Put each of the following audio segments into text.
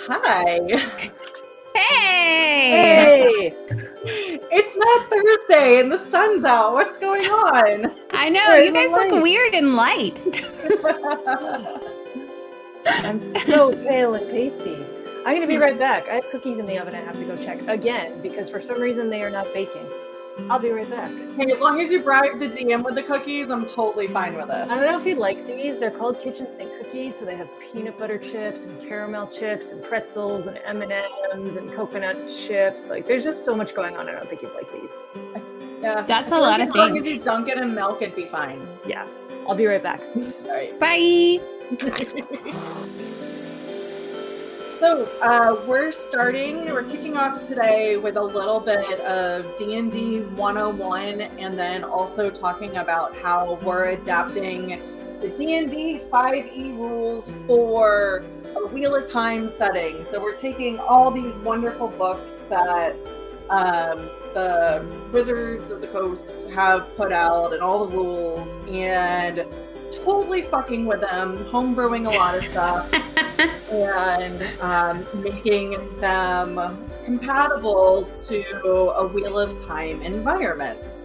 Hi. Hey! It's not Thursday and the sun's out. What's going on? I know, Where's you the guys look light? weird in light. I'm so pale and pasty. I'm going to be right back. I have cookies in the oven I have to go check again because for some reason they are not baking. I'll be right back. Hey, as long as you bribe the DM with the cookies, I'm totally fine with this. I don't know if you'd like these. They're called kitchen sink cookies, so they have peanut butter chips and caramel chips and pretzels and M&Ms and coconut chips. Like, there's just so much going on. I don't think you'd like these. Yeah, That's I a feel lot like of as long as things. you dunk it in milk, it'd be fine. Yeah, I'll be right back. All right. Bye. So we're kicking off today with a little bit of D&D 101 and then also talking about how we're adapting the D&D 5e rules for a Wheel of Time setting. So we're taking all these wonderful books that the Wizards of the Coast have put out and all the rules and totally fucking with them, homebrewing a lot of stuff. And making them compatible to a Wheel of Time environment.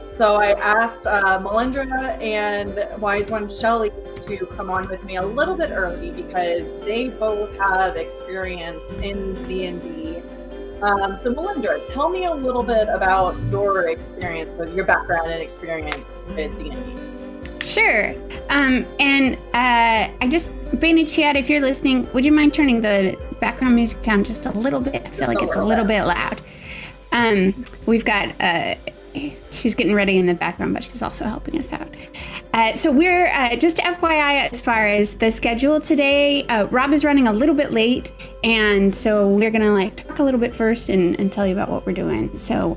So I asked Melindhra and One Shelly to come on with me a little bit early because they both have experience in D&D. So Melindhra, tell me a little bit about your experience, with your background and experience with D&D. Sure. I just, Bain&Chiad, if you're listening, would you mind turning the background music down just a little bit? I feel like it's a little bit loud. We've got, she's getting ready in the background, but she's also helping us out. So we're, just FYI, as far as the schedule today, Rob is running a little bit late, and so we're gonna talk a little bit first and tell you about what we're doing. So,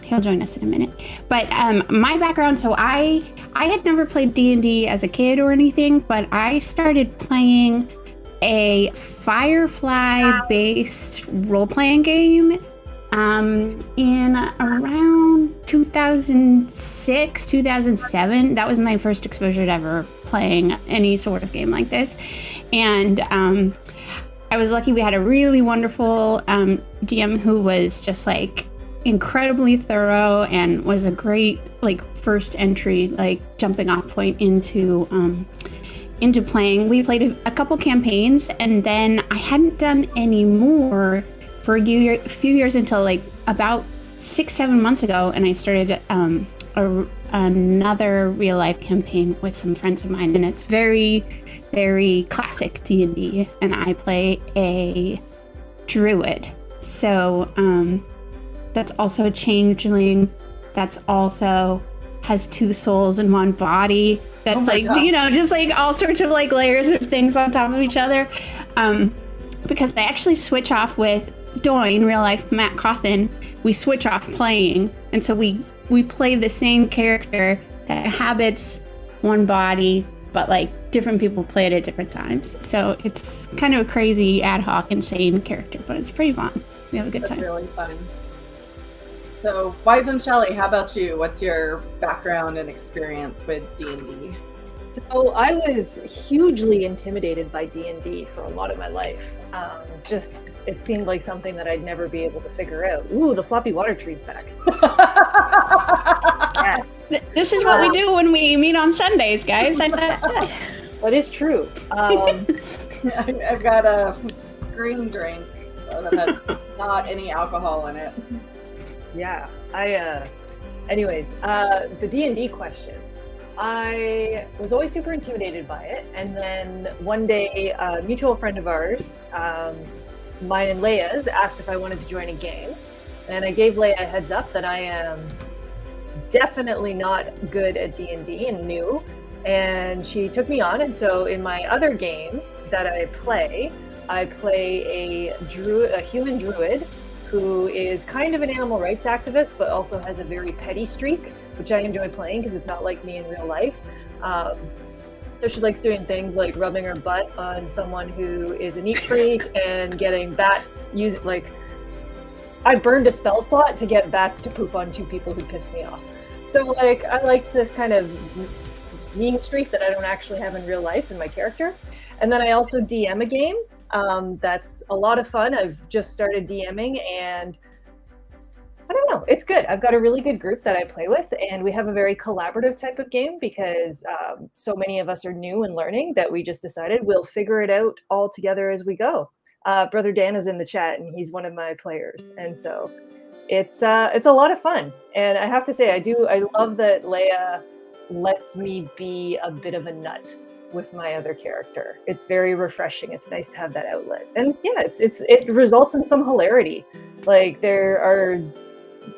he'll join us in a minute. But my background, so I had never played D&D as a kid or anything, but I started playing a Firefly-based role-playing game in around 2006, 2007. That was my first exposure to ever playing any sort of game like this. And I was lucky we had a really wonderful DM who was just incredibly thorough and was a great first entry jumping off point into playing. We played a couple campaigns and then I hadn't done any more for a few years until about 6-7 months ago, and I started another real life campaign with some friends of mine, and it's very, very classic D&D, and I play a druid. So that's also a changeling. That's also has 2 souls in one body. That's just all sorts of layers of things on top of each other. Because I actually switch off with Doyne, real life Matt Cawthon. We switch off playing, and so we play the same character that inhabits one body, but different people play it at different times. So it's kind of a crazy, ad hoc, insane character, but it's pretty fun. We have a good time. That's really fun. So, One Shelly, how about you? What's your background and experience with D&D? So I was hugely intimidated by D&D for a lot of my life. It seemed like something that I'd never be able to figure out. Ooh, the floppy water tree's back. Yes. This is what we do when we meet on Sundays, guys. That is true. I've got a green drink that has not any alcohol in it. Yeah. Anyways, the D&D question. I was always super intimidated by it, and then one day a mutual friend of ours, mine and Leigh-A's, asked if I wanted to join a game, and I gave Leigh-A a heads up that I am definitely not good at D&D and new, and she took me on. And so in my other game that I play a human druid who is kind of an animal rights activist, but also has a very petty streak, which I enjoy playing because it's not like me in real life. So she likes doing things like rubbing her butt on someone who is a neat freak and getting bats. I burned a spell slot to get bats to poop on 2 people who pissed me off. So I like this kind of mean streak that I don't actually have in real life in my character. And then I also DM a game That's a lot of fun. I've just started DMing, and I don't know, it's good. I've got a really good group that I play with, and we have a very collaborative type of game because so many of us are new and learning that we just decided we'll figure it out all together as we go. Brother Dan is in the chat, and he's one of my players, and so it's a lot of fun. And I have to say, I love that Leigh-A lets me be a bit of a nut with my other character. It's very refreshing. It's nice to have that outlet, and yeah, it results in some hilarity. Like there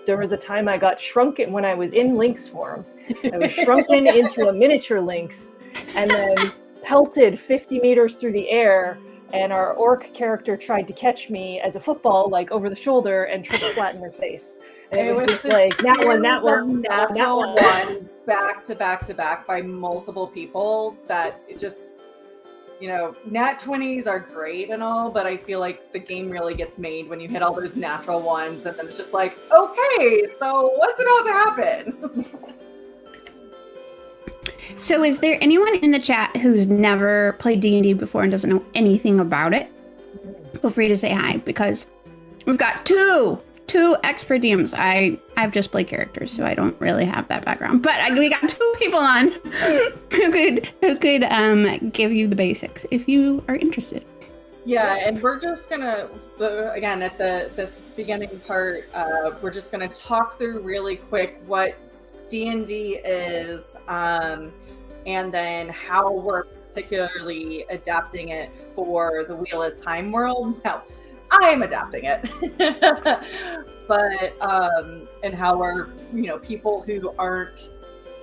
was a time I got shrunken when I was in Lynx form. I was shrunken into a miniature Lynx, and then pelted 50 meters through the air. And our orc character tried to catch me as a football, like over the shoulder, and tripped flat in her face. And it was just like that one, natural one, back to back to back by multiple people. That it just, nat 20s are great and all, but I feel like the game really gets made when you hit all those natural ones, and then it's just like, okay, so what's about to happen? So is there anyone in the chat who's never played D&D before and doesn't know anything about it? Feel free to say hi, because we've got two expert DMs. I've just played characters, so I don't really have that background. But we got two people on who could give you the basics if you are interested. Yeah, and we're just gonna again at this beginning part, we're just gonna talk through really quick what D&D is, and then how we're particularly adapting it for the Wheel of Time world. Now, I am adapting it, but and how we're people who aren't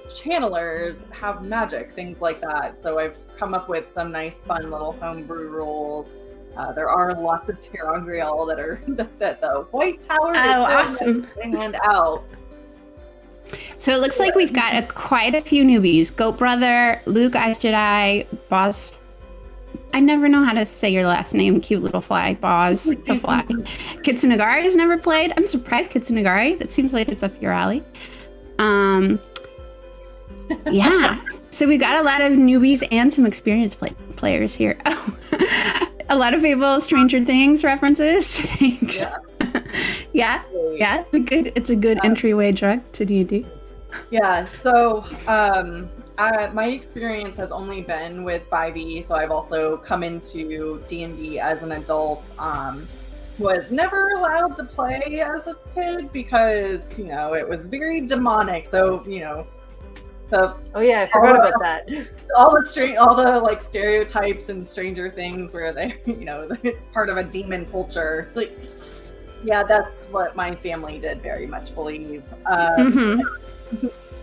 channelers have magic, things like that. So I've come up with some nice, fun little homebrew rules. There are lots of Terangriel that the White Tower is awesome. Stand out. So it looks like we've got quite a few newbies. Goat Brother, Luke Ice Jedi, Boz. I never know how to say your last name. Cute little fly. Boz the fly. Kitsunagari has never played. I'm surprised, Kitsunagari. That seems like it's up your alley. Yeah. So we got a lot of newbies and some experienced players here. Oh. A lot of people Stranger Things references. Thanks. Yeah. Yeah. It's a good entryway drug to D&D. Yeah. So my experience has only been with 5e, so I've also come into D&D as an adult. Was never allowed to play as a kid because it was very demonic. So oh yeah, I forgot about that. All the like stereotypes and Stranger Things where they it's part of a demon culture. Like, yeah, that's what my family did very much believe.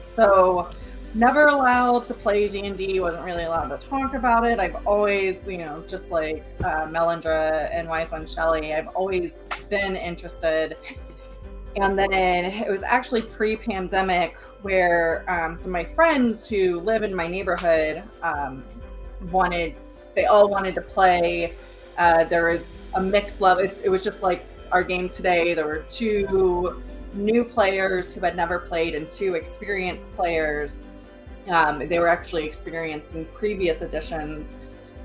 So never allowed to play D&D, wasn't really allowed to talk about it. I've always, just like Melindhra and One Shelly, I've always been interested. And then it was actually pre-pandemic where some of my friends who live in my neighborhood they all wanted to play. There was a mixed level. It was just like our game today. There were 2 new players who had never played and 2 experienced players. They were actually experienced in previous editions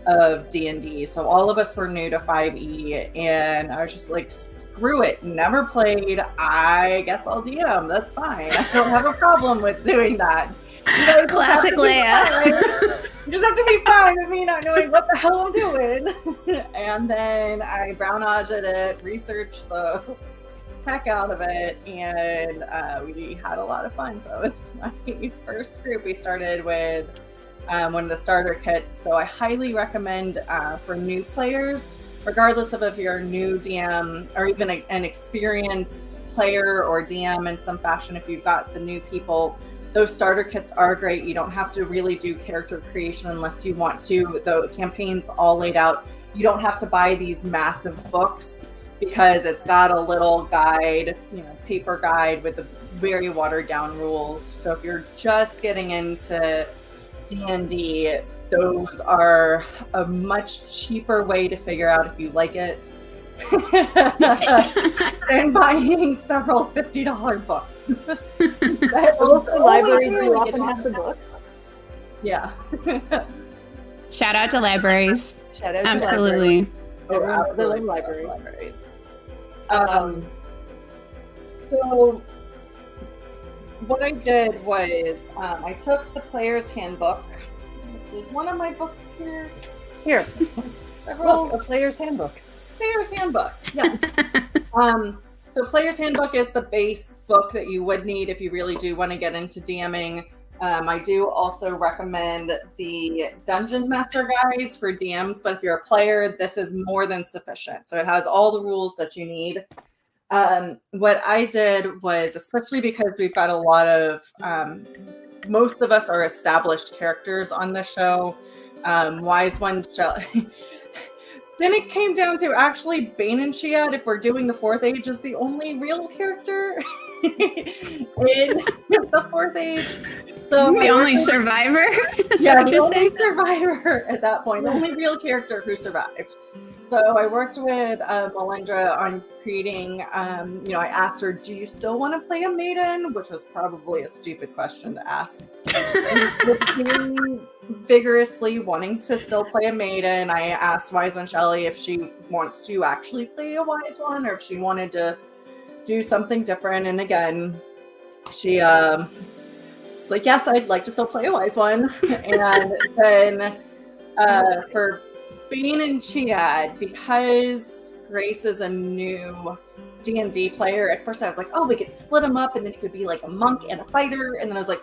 of D&D. So all of us were new to 5e, and I was just like, screw it, never played. I guess I'll DM. That's fine. I don't have a problem with doing that. Classic Leigh-A. You just have to be fine with me not knowing what the hell I'm doing. And then I brown-aged it, researched the heck out of it, and we had a lot of fun. So it was my first group. We started with one of the starter kits. So I highly recommend for new players, regardless of if you're a new DM or even an experienced player or DM in some fashion, if you've got the new people, those starter kits are great. You don't have to really do character creation unless you want to. The campaign's all laid out. You don't have to buy these massive books because it's got a little guide, paper guide with the very watered down rules. So if you're just getting into D&D, those are a much cheaper way to figure out if you like it than buying several $50 books. Local libraries do often have the books. Yeah. Shout out to libraries. Shout out to absolutely. Everyone knows they love absolutely libraries. So what I did was I took the Player's Handbook. There's one of my books here. Here, look, a Player's Handbook. Player's Handbook, yeah. So Player's Handbook is the base book that you would need if you really do want to get into DMing. I do also recommend the Dungeon Master Guides for DMs, but if you're a player, this is more than sufficient. So it has all the rules that you need. What I did was, especially because we've got a lot of, most of us are established characters on the show. Wise One Shelly. Then it came down to actually Bain&Chiad, if we're doing the fourth age, is the only real character in the fourth age. So the only survivor? Yeah, the only survivor at that point. The only real character who survived. So I worked with Melindhra on creating, I asked her, do you still want to play a maiden? Which was probably a stupid question to ask. And vigorously wanting to still play a maiden, I asked Wise One Shelly if she wants to actually play a Wise One or if she wanted to do something different. And again, she like, yes, I'd like to still play a Wise One. And then for Bain&Chiad, because Grace is a new D&D player, at first I was like, oh, we could split them up and then it could be like a monk and a fighter. And then I was like,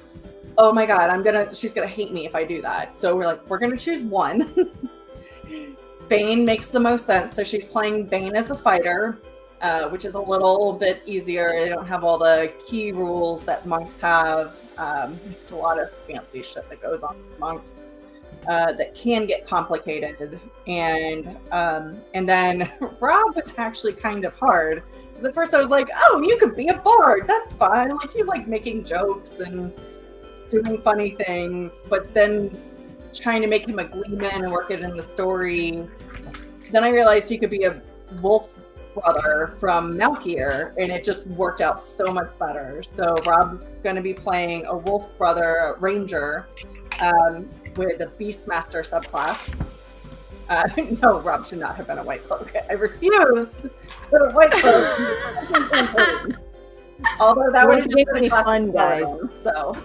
oh my god, she's gonna hate me if I do that. So we're gonna choose one. Bain makes the most sense. So she's playing Bain as a fighter, which is a little bit easier. They don't have all the key rules that monks have. There's a lot of fancy shit that goes on with monks that can get complicated. And then Rob was actually kind of hard. Because at first I was like, oh, you could be a bard. That's fine. Like, you like making jokes and doing funny things, but then trying to make him a gleeman and work it in the story. Then I realized he could be a wolf brother from Malkier, and it just worked out so much better. So Rob's going to be playing a wolf brother ranger with a Beastmaster subclass. No, Rob should not have been a white cloak. I refuse to put a white cloak. Although that would be fun, guys. So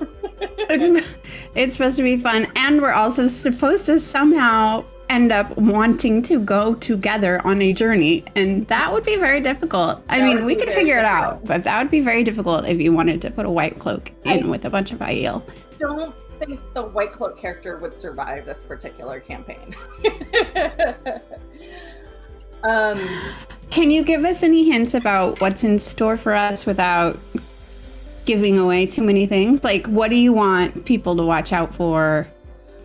it's supposed to be fun, and we're also supposed to somehow end up wanting to go together on a journey, and that would be very difficult. I mean, we could figure it out, but that would be very difficult if you wanted to put a white cloak in with a bunch of Aiel. Don't think the white cloak character would survive this particular campaign. Can you give us any hints about what's in store for us without giving away too many things? Like, what do you want people to watch out for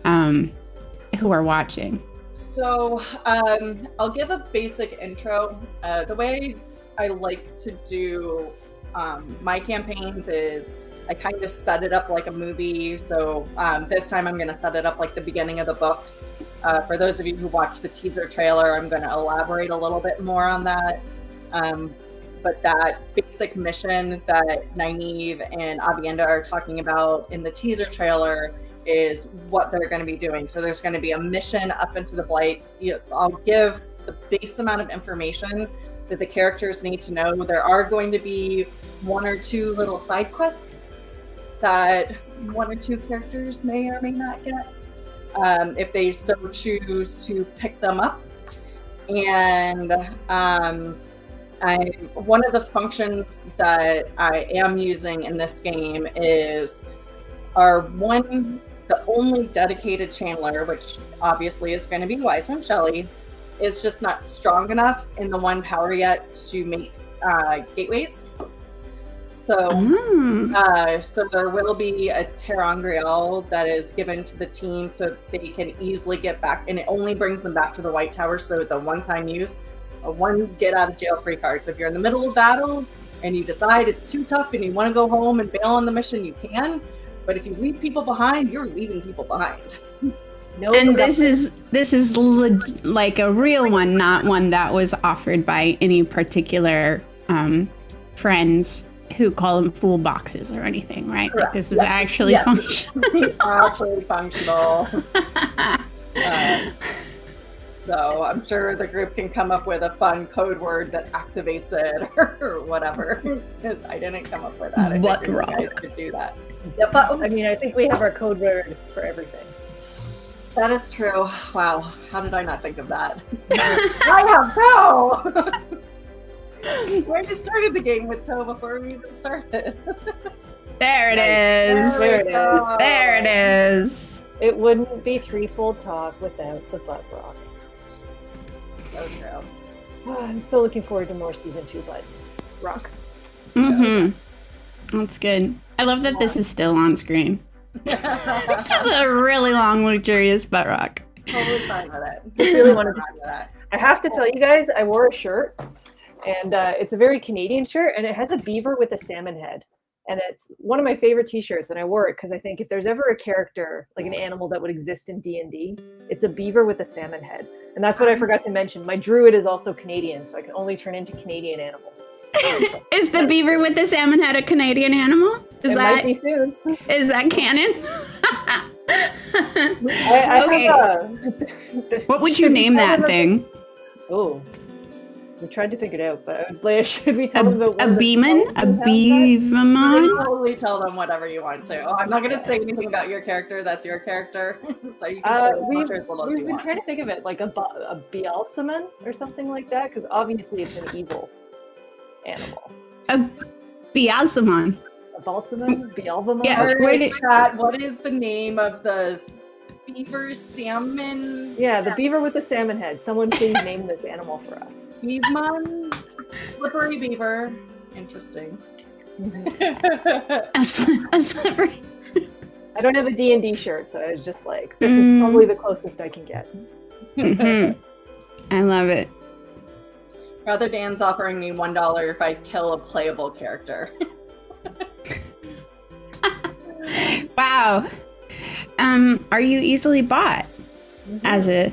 who are watching? So I'll give a basic intro. The way I like to do my campaigns is I kind of set it up like a movie. So this time I'm going to set it up like the beginning of the books. For those of you who watched the teaser trailer, I'm going to elaborate a little bit more on that. But that basic mission that Nynaeve and Avienda are talking about in the teaser trailer is what they're going to be doing. So there's going to be a mission up into the Blight. I'll give the base amount of information that the characters need to know. There are going to be one or two little side quests that one or two characters may or may not get, if they so choose to pick them up. And one of the functions that I am using in this game is the only dedicated channeler, which obviously is going to be Wise One Shelly, is just not strong enough in the one power yet to make gateways. So, so there will be a Terangriel that is given to the team so they can easily get back, and it only brings them back to the White Tower, so it's a one-time use, a one get-out-of-jail-free card. So if you're in the middle of battle and you decide it's too tough and you want to go home and bail on the mission, you can. But if you leave people behind, you're leaving people behind. And this is like a real one, not one that was offered by any particular friends who call them fool boxes or anything, right? Correct. Like this is actually functional. Actually functional. So I'm sure the group can come up with a fun code word that activates it or whatever. Because I didn't come up with that. I What figured rock? you guys could do that. Yeah, but I mean, I think we have our code word for everything. that is true. Wow, how did I not think of that? I have toe. We already started the game with toe before we even started. There it is. There it is. There it is. It wouldn't be threefold talk without the butt rock. So true. Oh, I'm so looking forward to more season 2 butt rock. Mm-hmm. That's good. I love that this is still on screen. Just a really long, luxurious butt rock. Totally fine with it. I really wanted to. Fine with that. I have to tell you guys, I wore a shirt, and it's a very Canadian shirt, and it has a beaver with a salmon head. And it's one of my favorite t-shirts, and I wore it because I think if there's ever a character, like an animal that would exist in D&D, it's a beaver with a salmon head. And that's what I forgot to mention. My druid is also Canadian, so I can only turn into Canadian animals. Is the beaver with the salmon head a Canadian animal? Might be soon. Is that canon? Okay. What would you name that thing? Oh, we tried to figure it out, but I was like, should we tell them about A beeman? A You beavamon? can totally tell them whatever you want to. I'm not going to say anything about your character. That's your character. So you can show as much or as little as We've you been want. trying to think of it like a Bialsaman or something like that, because obviously it's an evil animal. A Bialsamon. A Balsaman? Bialvaman? Yeah. Where Where did- chat, what is the name of the beaver salmon? Yeah, the beaver with the salmon head. Someone please name this animal for us. Beavemon? Slippery beaver. Interesting. A slippery. I don't have a D&D shirt, so I was just like, this is probably the closest I can get. Mhm. I love it. Brother Dan's offering me $1 if I kill a playable character. Wow. Are you easily bought as a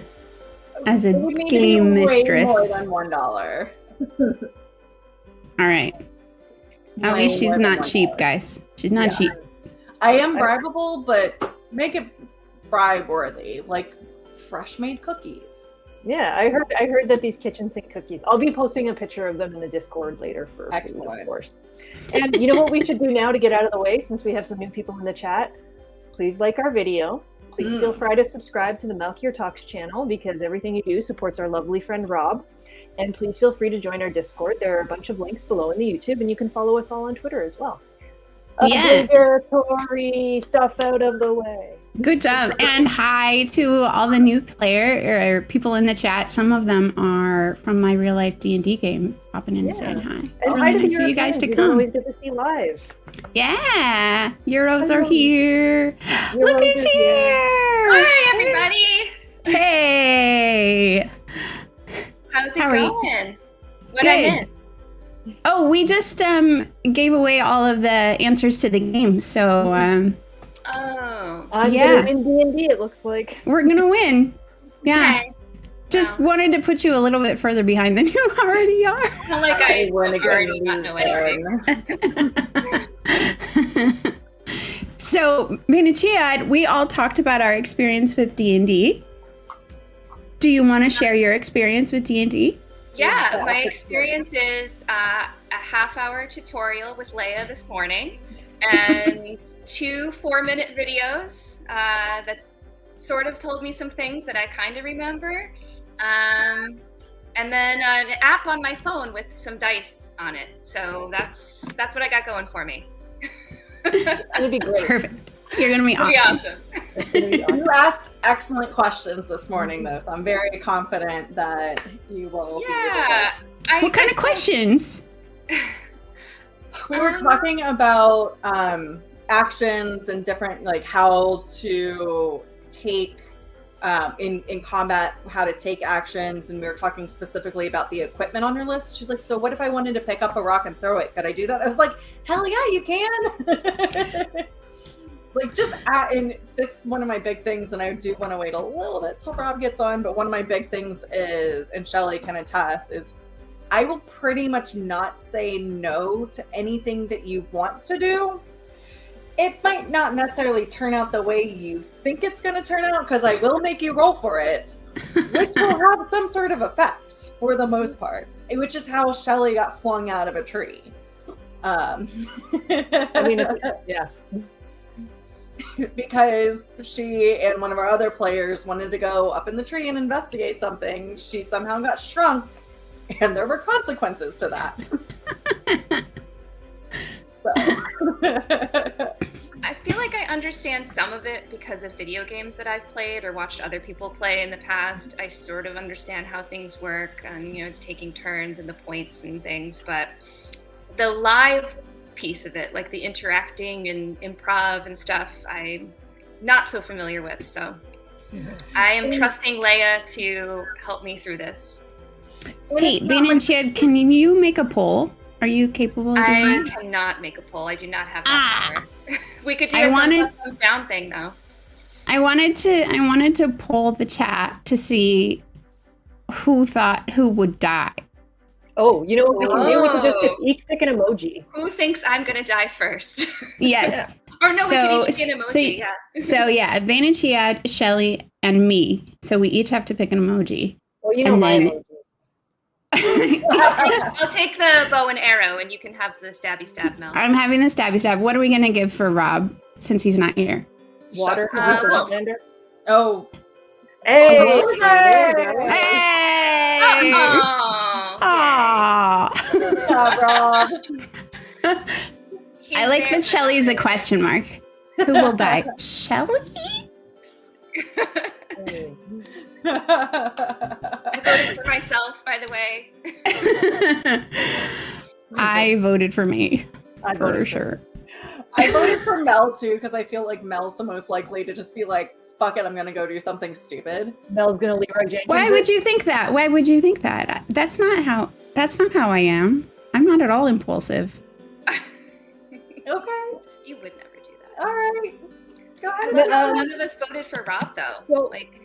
It would need to be game way mistress? more than $1. All right. At Way least she's more than not cheap, $1. guys. She's not Yeah. cheap. I am bribable, but make it bribe worthy, like fresh made cookies. Yeah, I heard that these kitchen sink cookies. I'll be posting a picture of them in the Discord later for food, Excellent. of course. And you know what we should do now to get out of the way, since we have some new people in the chat? Please like our video. Please feel free to subscribe to the Malkier Talks channel, because everything you do supports our lovely friend Rob. And please feel free to join our Discord. There are a bunch of links below in the YouTube, and you can follow us all on Twitter as well. Yeah. Obligatory stuff out of the way. Good job. And hi to all the new player or people in the chat. Some of them are from my real life D&D game, popping in and saying hi. And Really hi to nice the for you guys Europeans to we don't come. always get to see live. Yeah, Euros are Hello. here. Look Euros who's are here. here. Hi, everybody. Hey. How's it How are you? going? What I Good. missed? Oh, we just gave away all of the answers to the game, so Oh. I'm Yeah. gonna win D&D, it looks like. we're gonna win. Yeah. Okay. Just Well. wanted to put you a little bit further behind than you already are. Not like I wanna get already got no anything. So, Bain&Chiad, we all talked about our experience with D&D. Do you want to share your experience with D&D? Yeah, my experience is a half-hour tutorial with Leigh-A this morning, and 2 4-minute videos that sort of told me some things that I kind of remember, and then an app on my phone with some dice on it. So that's what I got going for me. It's gonna be great. Perfect. You're going to be It'll be awesome. awesome. It's gonna be awesome. You asked excellent questions this morning, though, so I'm very confident that you will Yeah. What kind of questions? be able to. We were talking about actions and different, like, how to take in combat, how to take actions, and we were talking specifically about the equipment on your list. She's like, so what if I wanted to pick up a rock and throw it? Could I do that? I was like, hell yeah, you can. Like, just and that's one of my big things, and I do want to wait a little bit till Rob gets on, but one of my big things is, and Shelly can attest, is I will pretty much not say no to anything that you want to do. it might not necessarily turn out the way you think it's going to turn out, because I will make you roll for it, which will have some sort of effect for the most part, which is how Shelly got flung out of a tree. I mean, yeah. Because she and one of our other players wanted to go up in the tree and investigate something. She somehow got shrunk, and there were consequences to that. I feel like I understand some of it because of video games that I've played or watched other people play in the past. I sort of understand how things work, and it's taking turns and the points and things, but the live piece of it, like the interacting and improv and stuff, I'm not so familiar with, so I am trusting Leigh-A to help me through this. Hey, Bain&Chiad, can you make a poll? Are you capable of doing I that? cannot make a poll. I do not have that power. We could do some sound thing though. I wanted to poll the chat to see who thought who would die. Oh, you know what we can do? We can just each pick an emoji. Who thinks I'm gonna die first? Yes. Or no, we could each pick an emoji. So yeah, Bain&Chiad, Shelly, and me. So we each have to pick an emoji. Well, you know my emoji. I'll take the bow and arrow, and you can have the stabby stab, Mel. I'm having the stabby stab. What are we gonna give for Rob since he's not here? Water. Wetlander. Oh. Hey! Hey! Aww. Rob. I like that Shelly's a question mark. Who will die? Shelly? I voted for myself, by the way. I voted for me. I for voted sure. I voted for Mel too, because I feel like Mel's the most likely to just be like, fuck it, I'm gonna go do something stupid. Mel's gonna Leroy Jenkins. Why would you think that? Why would you think that? That's not how I am. I'm not at all impulsive. Okay. You would never do that. All right. Go ahead. None of us voted for Rob, though. So- like,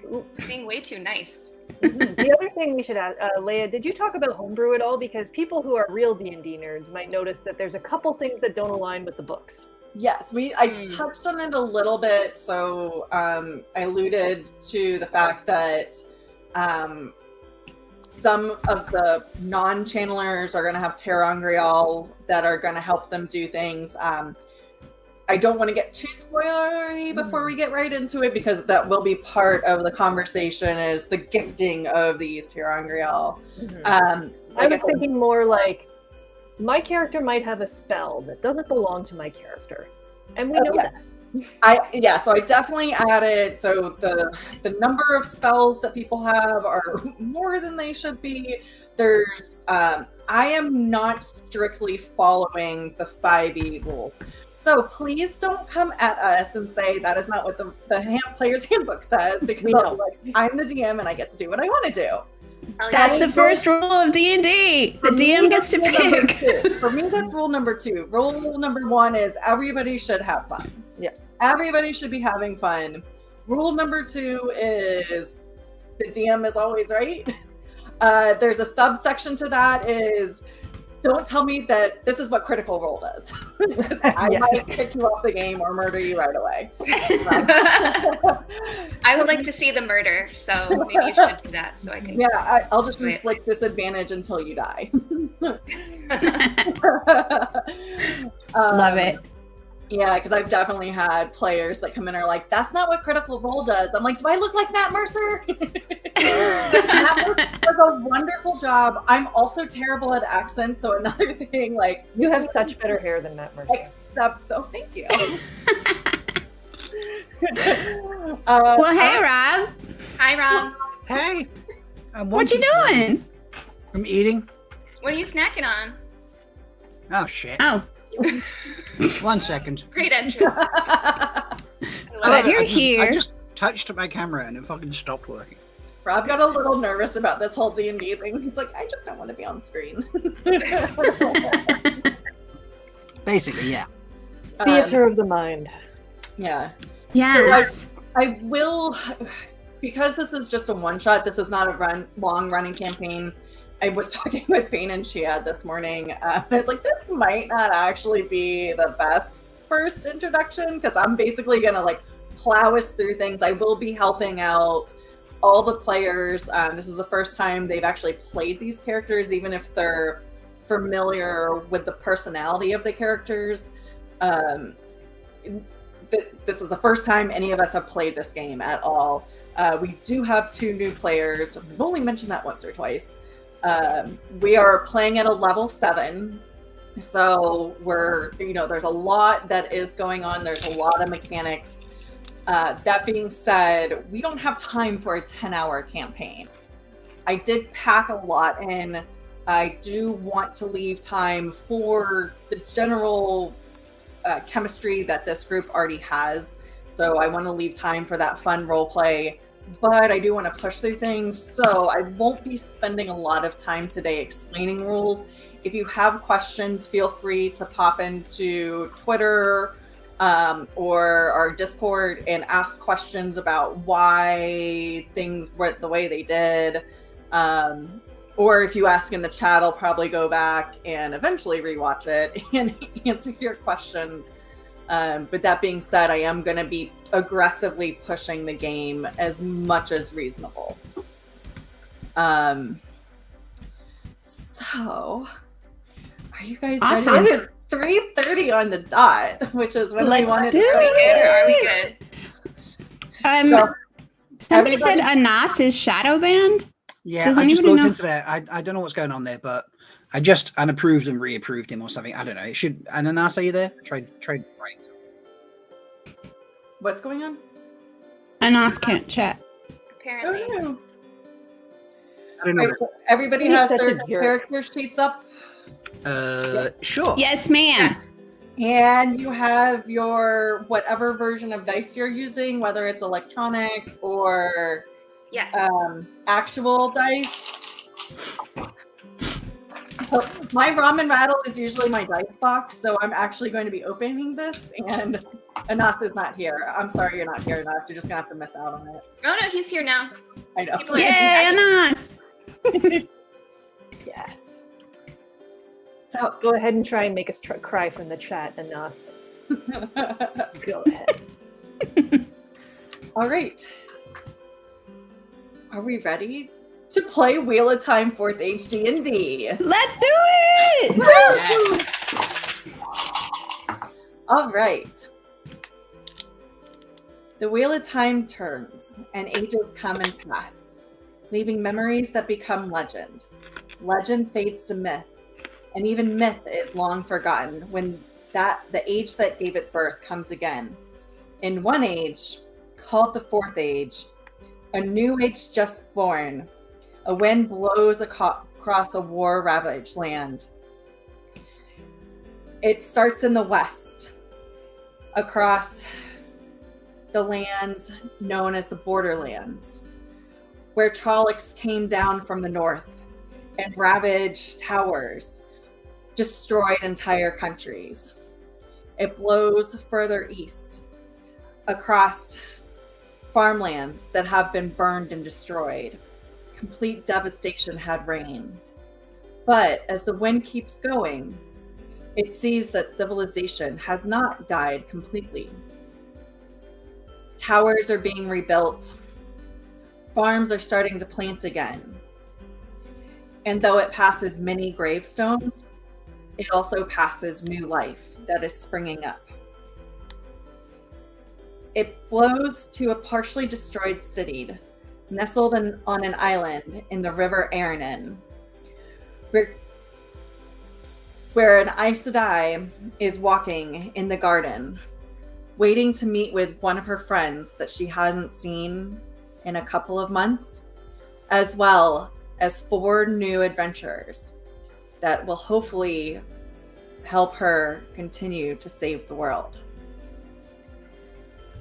being way too nice. The other thing we should ask, Leigh-A, did you talk about Homebrew at all? Because people who are real D&D nerds might notice that there's a couple things that don't align with the books. Yes, I touched on it a little bit. So I alluded to the fact that some of the non-channelers are going to have Terangrial that are going to help them do things. I don't want to get too spoilery before we get right into it, because that will be part of the conversation, is the gifting of these Terangrial. I was thinking more like, my character might have a spell that doesn't belong to my character. And we know that. So I definitely added, so the number of spells that people have are more than they should be. There's I am not strictly following the 5e rules. So please don't come at us and say that is not what the player's handbook says, because I'm the DM and I get to do what I want to do. That's the first rule of D&D. The DM gets to pick. For me, that's rule number 2. Rule number 1 is everybody should have fun. Yeah. Everybody should be having fun. Rule number 2 is the DM is always right. There's a subsection to that is, don't tell me that this is what Critical Role does, because I might kick you off the game or murder you right away. I would like to see the murder, so maybe you should do that so I can. Yeah, I'll just inflict disadvantage until you die. Love it. Yeah, because I've definitely had players that come in and are like, that's not what Critical Role does. I'm like, do I look like Matt Mercer? Matt Mercer does a wonderful job. I'm also terrible at accents, so another thing, like... You have such better hair than Matt Mercer. Thank you. Well, hey, Rob. Hi, Rob. Hey. What you doing? I'm eating. What are you snacking on? Oh, shit. Oh. 1 second. Great entrance. But you're here. I just touched my camera and it fucking stopped working. Rob got a little nervous about this whole D&D thing. He's like, I just don't want to be on screen. Basically, yeah. Theater of the mind. Yeah. Yes. So I will, because this is just a one-shot, this is not a long-running campaign. I was talking with Bain&Chiad this morning. I was like, this might not actually be the best first introduction because I'm basically gonna like plow us through things. I will be helping out all the players. This is the first time they've actually played these characters, even if they're familiar with the personality of the characters. This is the first time any of us have played this game at all. We do have 2 new players. We've only mentioned that once or twice. We are playing at a level 7. So there's a lot that is going on. There's a lot of mechanics. That being said, we don't have time for a 10-hour campaign. I did pack a lot in. I do want to leave time for the general chemistry that this group already has. So I want to leave time for that fun role play, but I do want to push through things. So I won't be spending a lot of time today explaining rules. If you have questions, feel free to pop into Twitter or our Discord and ask questions about why things went the way they did. Or if you ask in the chat, I'll probably go back and eventually rewatch it and answer your questions. But that being said, I am going to be aggressively pushing the game as much as reasonable. So, are you guys awesome. ready? It is 3:30 on the dot, which is when we wanted to. Are we good or are we good? Somebody said Anas is shadow banned. Yeah, Does I just anybody looked know? into that. I don't know what's going on there, but I just unapproved and reapproved him or something. I don't know. It should. Ananas, are you there? Try writing something. What's going on? Anas can't chat. Apparently. I don't know. Everybody has their character sheets up. Sure. Yes, ma'am. Yes. And you have your whatever version of dice you're using, whether it's electronic or Yes. actual dice. So my ramen rattle is usually my dice box, so I'm actually going to be opening this, and Anas is not here. I'm sorry you're not here, Anas. You're just going to have to miss out on it. Oh no, he's here now. I know. People are Yay, Anas! Yes. So Go ahead and try and make us cry from the chat, Anas. Go ahead. all right. Are we ready to play Wheel of Time 4th Age D&D? Let's do it! Yes. All right. The Wheel of Time turns, and ages come and pass, leaving memories that become legend. Legend fades to myth, and even myth is long forgotten when the age that gave it birth comes again. In one age, called the 4th Age, a new age just born, a wind blows across a war-ravaged land. It starts in the west, across the lands known as the Borderlands, where Trollocs came down from the north and ravaged towers, destroyed entire countries. It blows further east, across farmlands that have been burned and destroyed. Complete devastation had reigned. But as the wind keeps going, it sees that civilization has not died completely. Towers are being rebuilt. Farms are starting to plant again. And though it passes many gravestones, it also passes new life that is springing up. It blows to a partially destroyed city, nestled on an island in the river Aranon, where an Aes Sedai is walking in the garden, waiting to meet with one of her friends that she hasn't seen in a couple of months, as well as 4 new adventurers that will hopefully help her continue to save the world.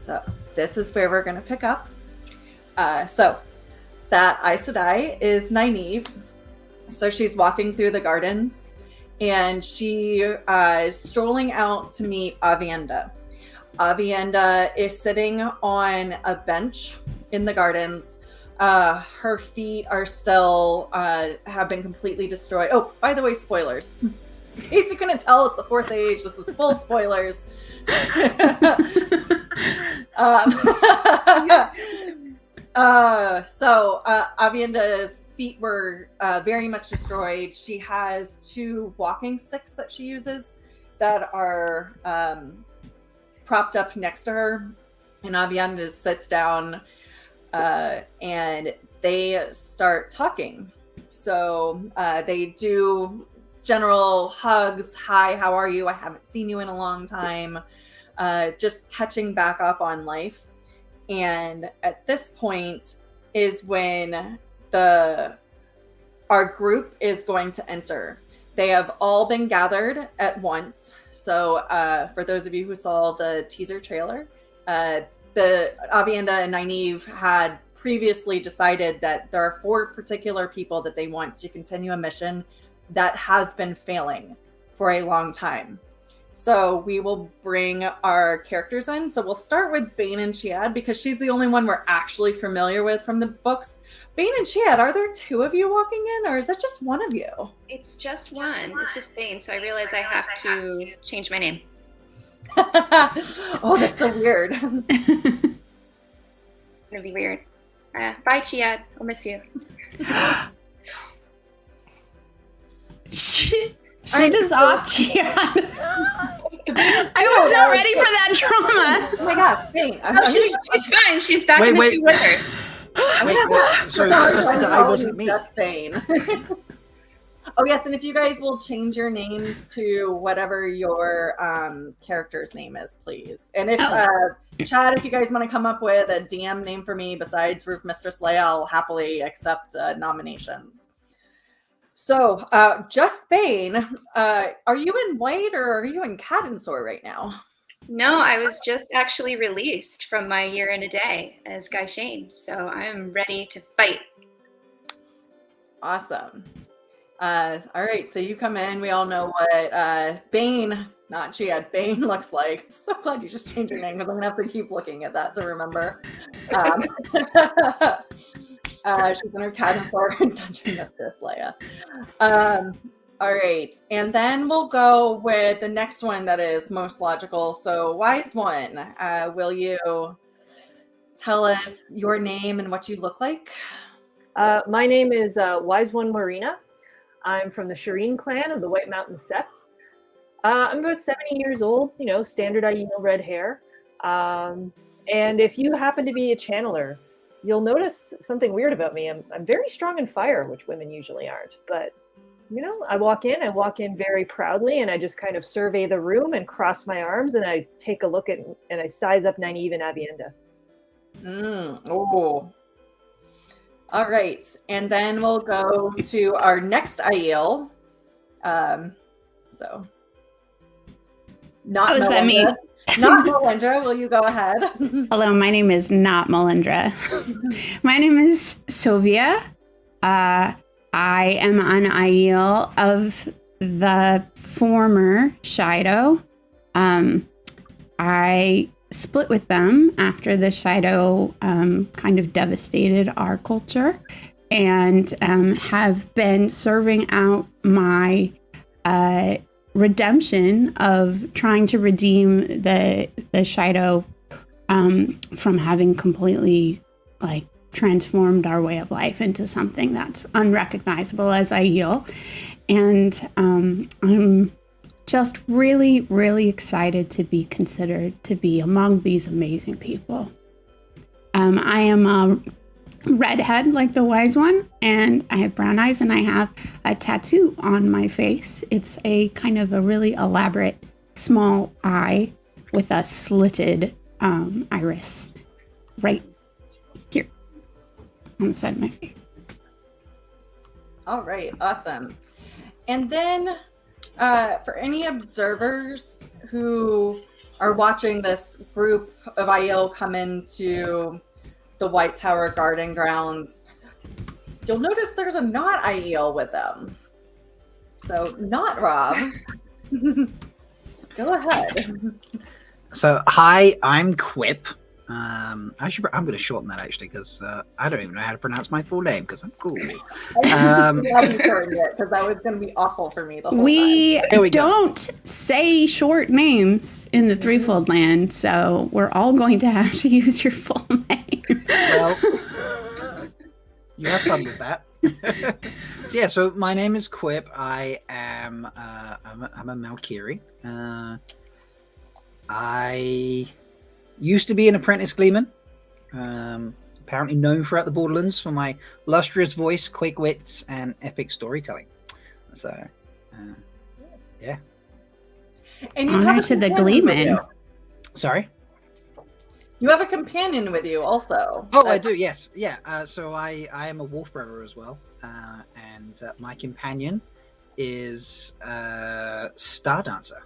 So this is where we're going to pick up. So that Aes Sedai is Nynaeve. So she's walking through the gardens, and she is strolling out to meet Avienda. Avienda is sitting on a bench in the gardens. Her feet are still have been completely destroyed. Oh, by the way, spoilers. In case you couldn't tell, it's the fourth age. This is full spoilers. So Avienda's feet were very much destroyed. She has 2 walking sticks that she uses that are propped up next to her. And Avienda sits down and they start talking. So they do general hugs. Hi, how are you? I haven't seen you in a long time. Just catching back up on life. And at this point is when our group is going to enter. They have all been gathered at once. So for those of you who saw the teaser trailer, the Avienda and Nynaeve had previously decided that there are 4 particular people that they want to continue a mission that has been failing for a long time. So we will bring our characters in. So we'll start with Bain&Chiad because she's the only one we're actually familiar with from the books. Bain&Chiad, are there 2 of you walking in, or is that just one of you? It's just one. It's just Bain. So I realize I have to change my name. Oh, that's so weird. It's gonna be weird. Bye, Chiad. I'll miss you. She just off Chiad. I was not ready for that trauma. Oh my god, Bain. She's fine. She's back in the 2 withers. Sorry, I wasn't me. Just Bain. Oh yes, and if you guys will change your names to whatever your character's name is, please. And if Chad, if you guys want to come up with a DM name for me besides Roofmistress Leigh-A, I'll happily accept nominations. So, just Bain, are you in White or are you in Cadensor right now? No, I was just actually released from my year and a day as Guy Shane, so I'm ready to fight. Awesome. All right, so you come in. We all know what Bain, not Chiad, Bain looks like. So glad you just changed your name because I'm gonna have to keep looking at that to remember. She's in her Cadensor Dungeon Mistress, Leigh-A. All right, and then we'll go with the next one that is most logical. So, Wise One, will you tell us your name and what you look like? My name is Wise One Marina. I'm from the Shireen clan of the White Mountain Sept. I'm about 70 years old, standard Aiel red hair. And if you happen to be a channeler, you'll notice something weird about me. I'm very strong in fire, which women usually aren't. But, I walk in very proudly, and I just kind of survey the room and cross my arms, and I take a look and I size up Nynaeve and Avienda. Oh. All right, and then we'll go to our next Aiel. So, not Oh, is that me? Not Melindhra. Will you go ahead? Hello, my name is not Melindhra. My name is Sylvia. I am an Aiel of the former Shido. I split with them after the Shido kind of devastated our culture, and have been serving out my redemption of trying to redeem the Shido from having completely transformed our way of life into something that's unrecognizable as Aiel. And I'm just really, really excited to be considered to be among these amazing people. I am a redhead like the Wise One, and I have brown eyes, and I have a tattoo on my face. It's a kind of a really elaborate small eye with a slitted iris right here on the side of my face. All right, awesome. And then for any observers who are watching this group of Aiel come into the White Tower Garden Grounds, you'll notice there's a not Aiel with them. So, not Rob. Go ahead. So, hi, I'm Quip. I'm going to shorten that actually because I don't even know how to pronounce my full name because I'm cool. I'm glad you shortened it because that was going to be awful for me the whole time. We don't say short names in the Threefold Land, so we're all going to have to use your full name. Well, you have fun with that. So my name is Quip. I am I'm a Malkier. I used to be an apprentice gleeman. Apparently known throughout the Borderlands for my lustrous voice, quick wits, and epic storytelling. So, yeah. And honor to the gleeman. Sorry? You have a companion with you also. Oh, I do, yes. Yeah, so I am a wolf brother as well. And my companion is Star Dancer.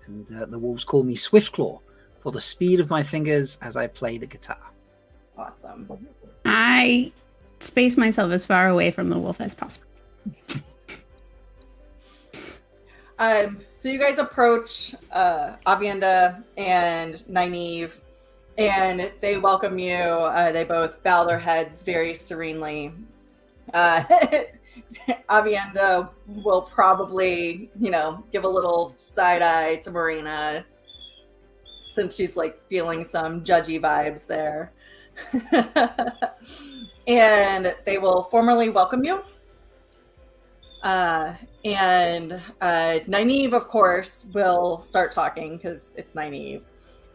And the wolves call me Swiftclaw for the speed of my fingers as I play the guitar. Awesome. I space myself as far away from the wolf as possible. So you guys approach Avienda and Nynaeve, and they welcome you. They both bow their heads very serenely. Avienda will probably, give a little side eye to Marina since she's like feeling some judgy vibes there. And they will formally welcome you. And Nynaeve, of course, will start talking because it's Nynaeve.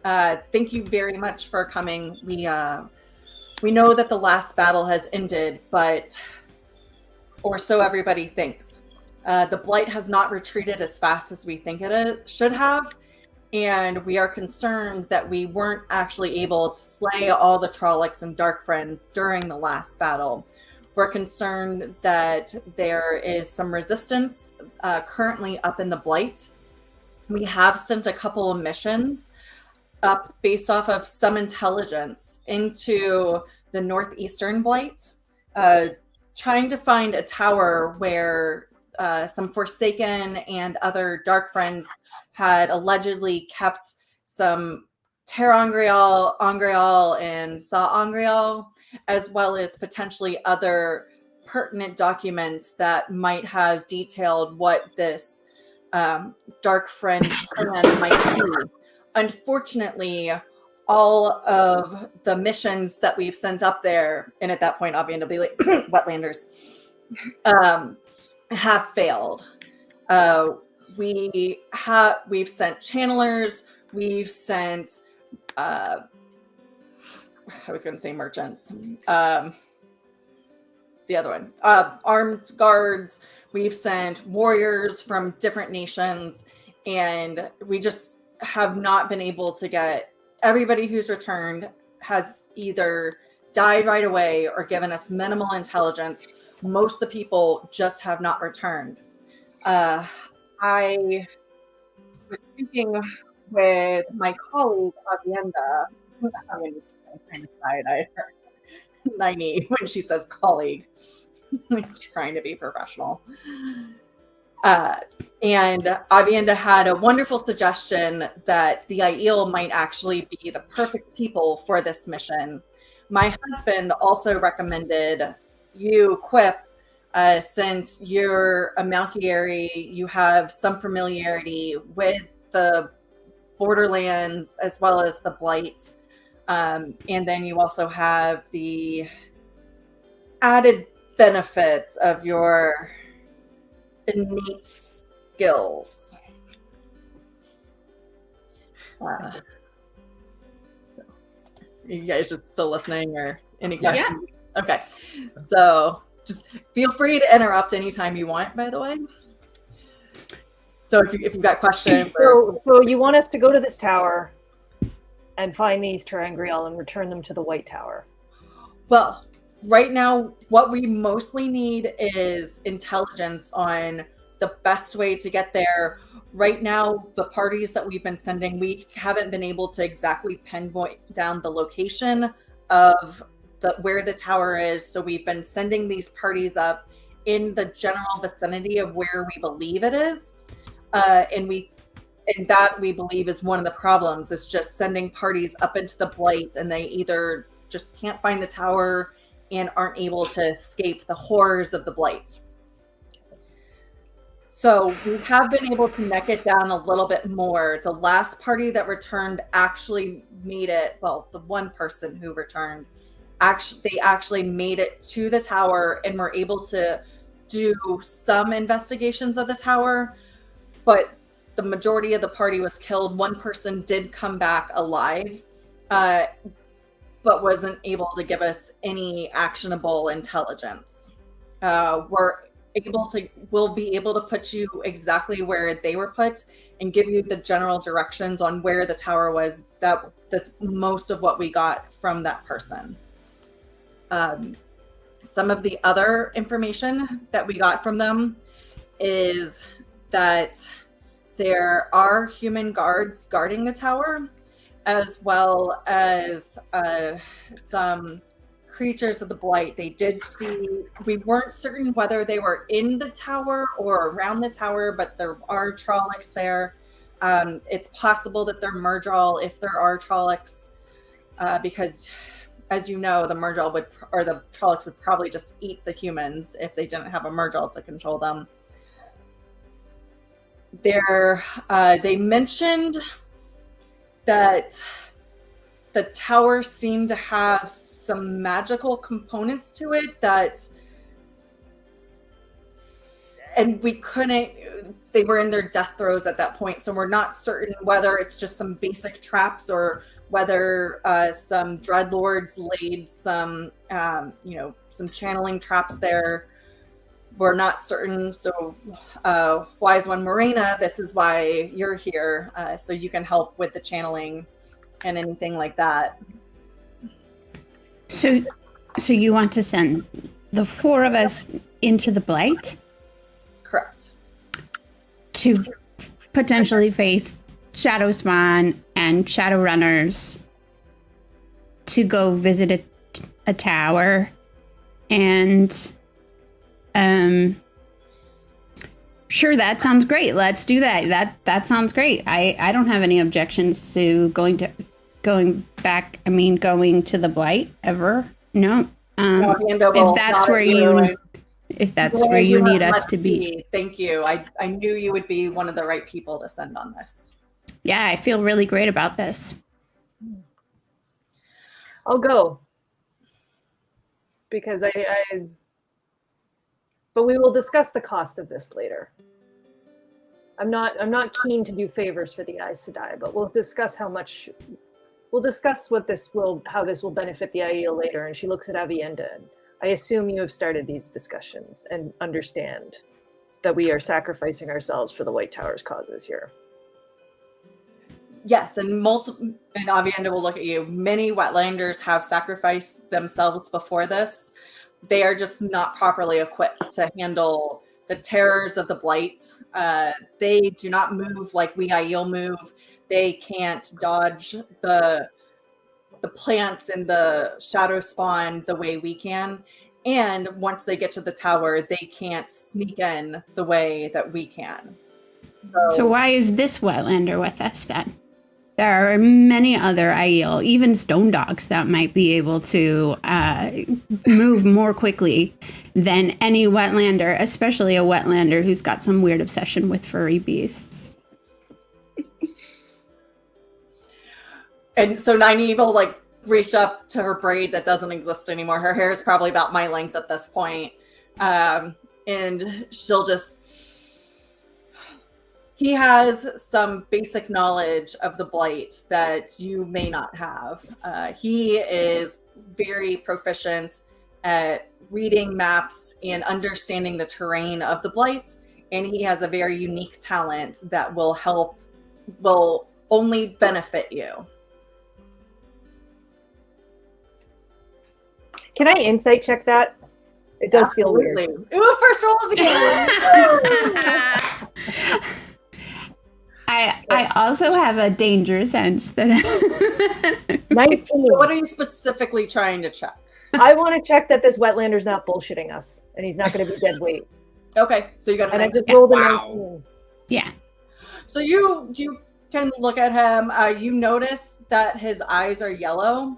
Thank you very much for coming. We know that the last battle has ended, or so everybody thinks. The Blight has not retreated as fast as we think it should have, and we are concerned that we weren't actually able to slay all the Trollocs and Dark Friends during the last battle. We're concerned that there is some resistance currently up in the Blight. We have sent a couple of missions up based off of some intelligence into the northeastern Blight, trying to find a tower where some Forsaken and other Dark Friends had allegedly kept some Terangrial, Angreal, and Sa Angreal, as well as potentially other pertinent documents that might have detailed what this Dark Friend plan might be. Unfortunately, all of the missions that we've sent up there, and at that point, obviously, it'll be like Wetlanders, have failed. We've sent channelers, we've sent I was going to say merchants. The other one, armed guards. We've sent warriors from different nations, and we just have not been able to get everybody who's returned has either died right away or given us minimal intelligence. Most of the people just have not returned. I was speaking with my colleague, Avienda. I'm going to kind of side-eye her. Nynaeve when she says colleague. I'm trying to be professional. And Avienda had a wonderful suggestion that the Aiel might actually be the perfect people for this mission. My husband also recommended you, Quip, since you're a Malkier, you have some familiarity with the Borderlands as well as the Blight. And then you also have the added benefit of your innate skills. So, you guys just still listening or any questions? Yeah. Okay. So just feel free to interrupt anytime you want, by the way. So if you've got questions. So you want us to go to this tower and find these Terangrial and return them to the White Tower? Well, right now, what we mostly need is intelligence on the best way to get there. Right now, the parties that we've been sending, we haven't been able to exactly pinpoint down the location of where the tower is. So we've been sending these parties up in the general vicinity of where we believe it is. And we And that, we believe, is one of the problems, is just sending parties up into the Blight, and they either just can't find the tower and aren't able to escape the horrors of the Blight. So we have been able to neck it down a little bit more. The last party that returned actually made it, well, the one person who returned, they actually made it to the tower and were able to do some investigations of the tower, but the majority of the party was killed. One person did come back alive, but wasn't able to give us any actionable intelligence. We'll be able to put you exactly where they were put and give you the general directions on where the tower was. That's most of what we got from that person. Some of the other information that we got from them is that there are human guards guarding the tower, as well as some creatures of the Blight. They did see, we weren't certain whether they were in the tower or around the tower, but there are Trollocs there. It's possible that they're Murdral if there are Trollocs, because, as you know, the Trollocs would probably just eat the humans if they didn't have a Murdral to control them. They mentioned that the tower seemed to have some magical components to it and they were in their death throes at that point, so we're not certain whether it's just some basic traps or whether some dreadlords laid some channeling traps there. We're not certain. So Wise One Marina, this is why you're here, so you can help with the channeling and anything like that. So you want to send the four of us into the Blight? Correct. To potentially face Shadow Spawn and Shadowrunners, to go visit a tower, and sure, that sounds great. Let's do that. That sounds great. I don't have any objections to going to the Blight ever. No. If that's where you need us to be. Thank you. I knew you would be one of the right people to send on this. Yeah, I feel really great about this. I'll go. Because but we will discuss the cost of this later. I'm not keen to do favors for the Aes Sedai, but we'll discuss how this will benefit the Aiel later. And she looks at Avienda. And I assume you have started these discussions and understand that we are sacrificing ourselves for the White Tower's causes here. Yes, and Avienda will look at you. Many Wetlanders have sacrificed themselves before this. They are just not properly equipped to handle the terrors of the Blight. They do not move like we Aiel move. They can't dodge the plants and the shadow spawn the way we can. And once they get to the tower, they can't sneak in the way that we can. So why is this Wetlander with us then? There are many other Aiel, even stone dogs, that might be able to move more quickly than any Wetlander, especially a Wetlander who's got some weird obsession with furry beasts. And so Nynaeve will reach up to her braid that doesn't exist anymore. Her hair is probably about my length at this point. And she'll just... He has some basic knowledge of the Blight that you may not have. He is very proficient at reading maps and understanding the terrain of the Blight, and he has a very unique talent that will only benefit you. Can I insight check that? It does feel weird. Ooh, first roll of the game. I also have a danger sense that 19. What are you specifically trying to check? I want to check that this Wetlander's not bullshitting us, and he's not going to be dead weight. Okay, so you got. And I just rolled a 19. Yeah. So you can look at him. You notice that his eyes are yellow,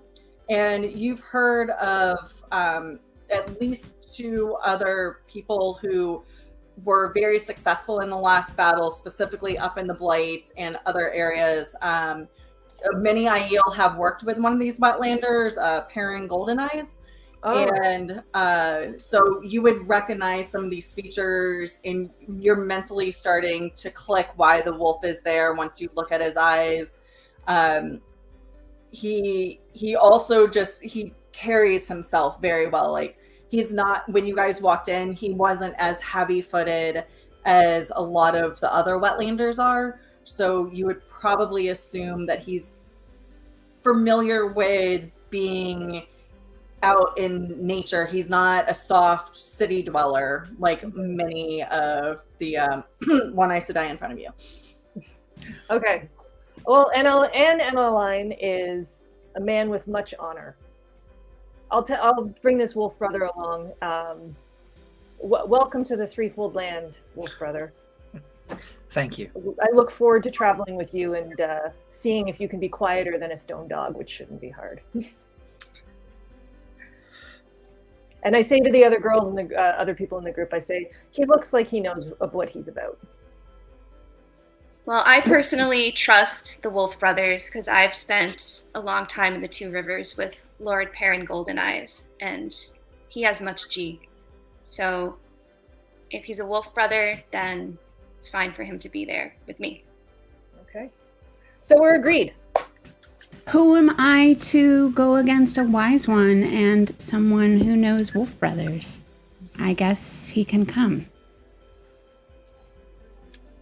and you've heard of at least 2 other people who were very successful in the last battle, specifically up in the Blight and other areas. Many Aiel have worked with one of these Wetlanders, Perrin Golden Eyes. Oh. And so you would recognize some of these features, and you're mentally starting to click why the wolf is there once you look at his eyes. He also he carries himself very well. Like, he's not, when you guys walked in, he wasn't as heavy-footed as a lot of the other Wetlanders are. So you would probably assume that he's familiar with being out in nature. He's not a soft city dweller like many of the One Aes Sedai in front of you. Okay. Well, Emmeline is a man with much honor. I'll bring this wolf brother along. Welcome to the Threefold Land, wolf brother. Thank you. I look forward to traveling with you and seeing if you can be quieter than a stone dog, which shouldn't be hard. And I say to the other girls and the other people in the group, I say, he looks like he knows of what he's about. Well, I personally trust the Wolf Brothers because I've spent a long time in the Two Rivers with Lord Perrin Golden Eyes, and he has much G. So if he's a Wolf Brother, then it's fine for him to be there with me. Okay. So we're agreed. Who am I to go against a wise one and someone who knows Wolf Brothers? I guess he can come.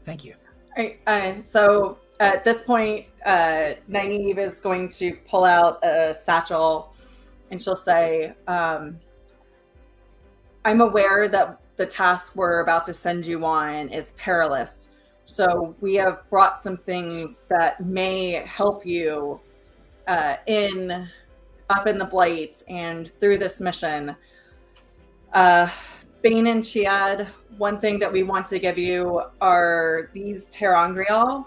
Thank you. All right, so at this point, Nynaeve is going to pull out a satchel, and she'll say, I'm aware that the task we're about to send you on is perilous. So we have brought some things that may help you up in the Blight and through this mission. Bain&Chiad, one thing that we want to give you are these terangrial.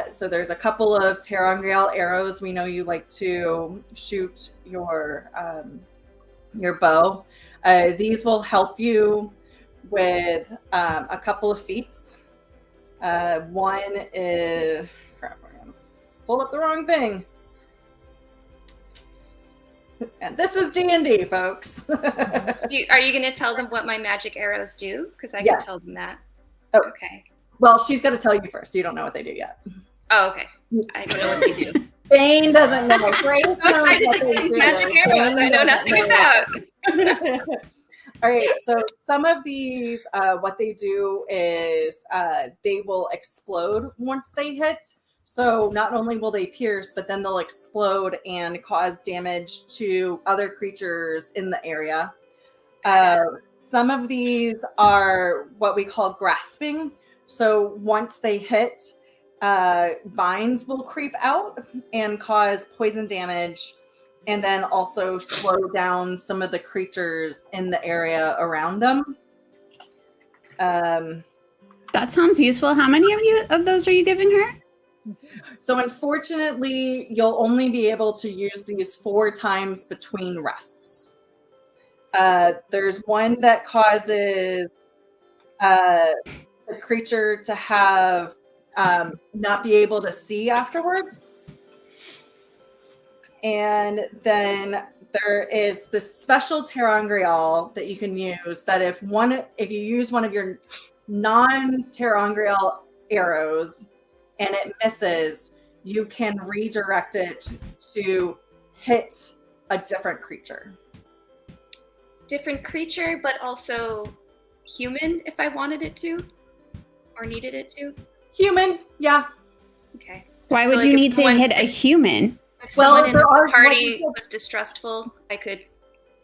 So there's a couple of terangrial arrows. We know you like to shoot your bow. These will help you with a couple of feats. One is, crap, I'm gonna pull up the wrong thing. And this is D&D, folks. Are you going to tell them what my magic arrows do? Because I can tell them that. Oh. Okay. Well, she's going to tell you first. You don't know what they do yet. Oh, okay. I don't know what they do. Bane doesn't know. Grace I'm excited to get these magic arrows I know nothing about. All right, so some of these, what they do is they will explode once they hit. So not only will they pierce, but then they'll explode and cause damage to other creatures in the area. Some of these are what we call grasping. So once they hit, vines will creep out and cause poison damage, and then also slow down some of the creatures in the area around them. That sounds useful. How many of those are you giving her? So unfortunately, you'll only be able to use these 4 times between rests. There's one that causes the creature to have not be able to see afterwards. And then there is this special terangrial that you can use that if you use one of your non-terangrial arrows and it misses, you can redirect it to hit a different creature. Different creature, but also human if I wanted it to or needed it to? Human, yeah. Okay. Why would you need to hit a human? If someone in the party was distrustful, I could,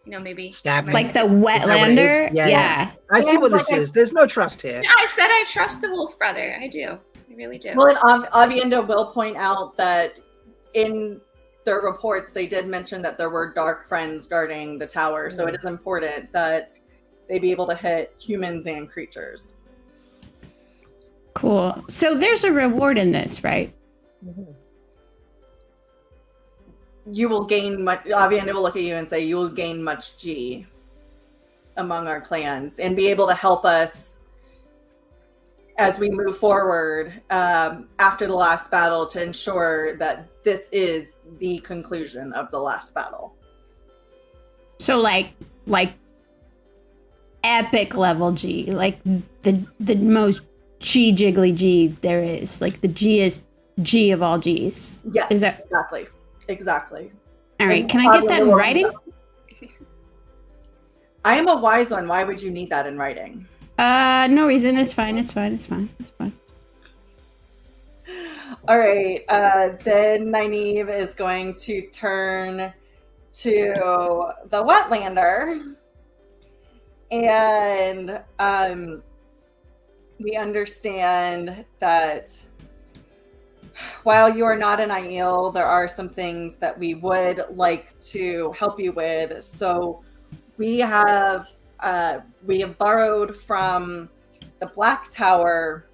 maybe stab me. Like the Wetlander? Yeah. I see what this is. There's no trust here. I said I trust the Wolf Brother. I do. I really do. Well, and Avienda will point out that in their reports, they did mention that there were dark friends guarding the tower. So it is important that they be able to hit humans and creatures. Cool. So there's a reward in this, right? Mhm. You will gain much. Avienda will look at you and say, "You will gain much G among our clans and be able to help us as we move forward after the last battle to ensure that this is the conclusion of the last battle." So like epic level G, like the most G jiggly G there is. Like the G is G of all G's. Yes, Is that exactly? all right? And Can I get that in Avienda will- writing? I am a wise one. Why would you need that in writing? No reason. It's fine. All right. Then Nynaeve is going to turn to the Wetlander. And we understand that while you are not an Aiel, there are some things that we would like to help you with. So we have borrowed from the Black Tower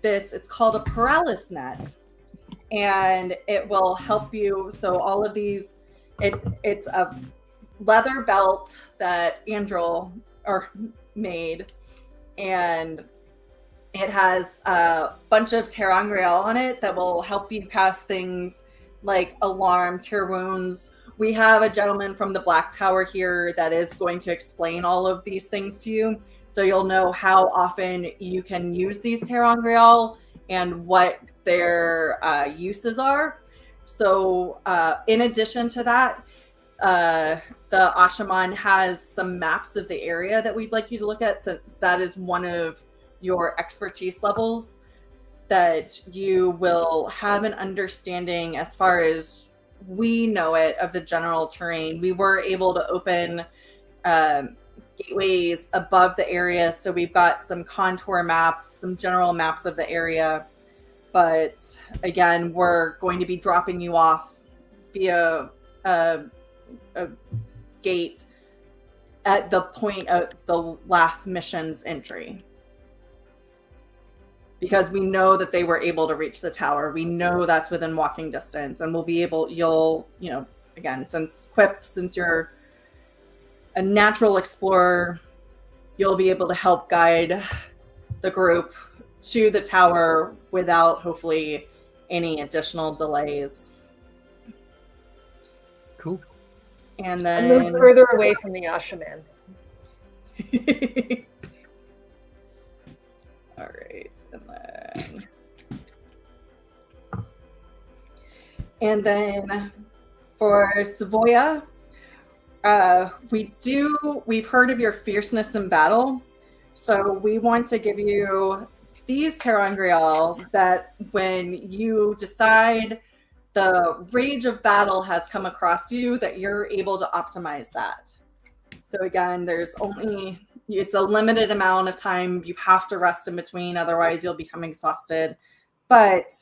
it's called a paralysis net, and it will help you. So all of these, it's a leather belt that Andrel made, and it has a bunch of terangriel on it that will help you cast things like alarm, cure wounds. We have a gentleman from the Black Tower here that is going to explain all of these things to you, so you'll know how often you can use these terangriel and what their uses are. So in addition to that, the Ashaman has some maps of the area that we'd like you to look at, since that is one of your expertise levels, that you will have an understanding as far as we know it of the general terrain. We were able to open gateways above the area, so we've got some contour maps, some general maps of the area. But again, we're going to be dropping you off via a gate at the point of the last mission's entry, because we know that they were able to reach the tower. We know that's within walking distance, and we'll be able, again, since you're a natural explorer, you'll be able to help guide the group to the tower without, hopefully, any additional delays. Cool. And And move then further away from the Ashaman. all right, and then for Savoya, we've heard of your fierceness in battle, so we want to give you these terangriel that when you decide the rage of battle has come across you, that you're able to optimize that. So again, it's a limited amount of time you have to rest in between, otherwise you'll become exhausted, but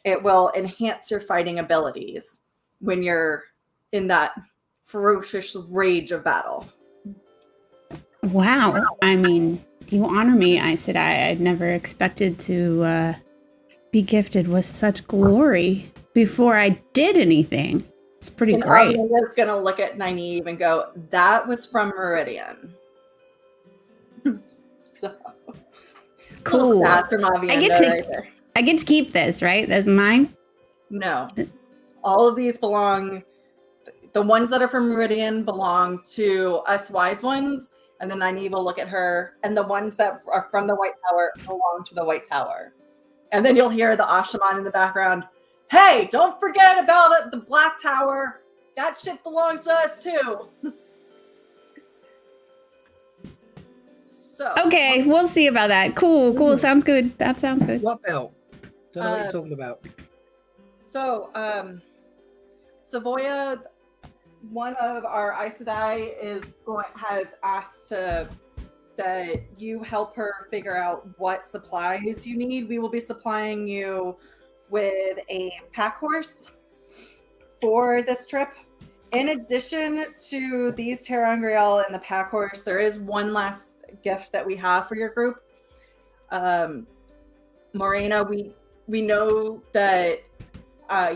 it will enhance your fighting abilities when you're in that ferocious rage of battle. Wow. I mean, you honor me, Aes Sedai. I'd never expected to be gifted with such glory before I did anything. It's pretty great. Avienda's going to look at Nynaeve and go, that was from Meridian. So, Cool. That's from Avienda right there. I get to keep this, right? That's mine? No. All of these belong, the ones that are from Meridian belong to us wise ones, and then Nynaeve will look at her, and the ones that are from the White Tower belong to the White Tower. And then you'll hear the Ashaman in the background, hey, don't forget about it, the Black Tower. That shit belongs to us too. So Okay, we'll see about that. Cool. Sounds good. That sounds good. What belt? Don't know what you're talking about. So, Savoya, one of our Aes Sedai has asked that you help her figure out what supplies you need. We will be supplying you with a pack horse for this trip. In addition to these terangriel and the pack horse, there is one last gift that we have for your group. Morena, we know that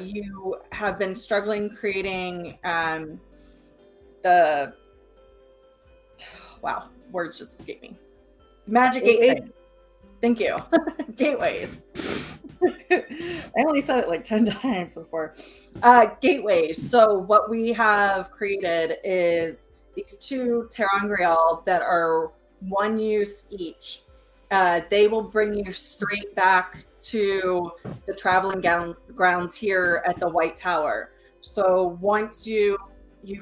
you have been struggling creating the words just escape me. Magic gateway. Thank you. Gateways. I only said it like 10 times before. Gateways. So what we have created is these 2 ter'angreal that are 1 use each. They will bring you straight back to the traveling grounds here at the White Tower. So once you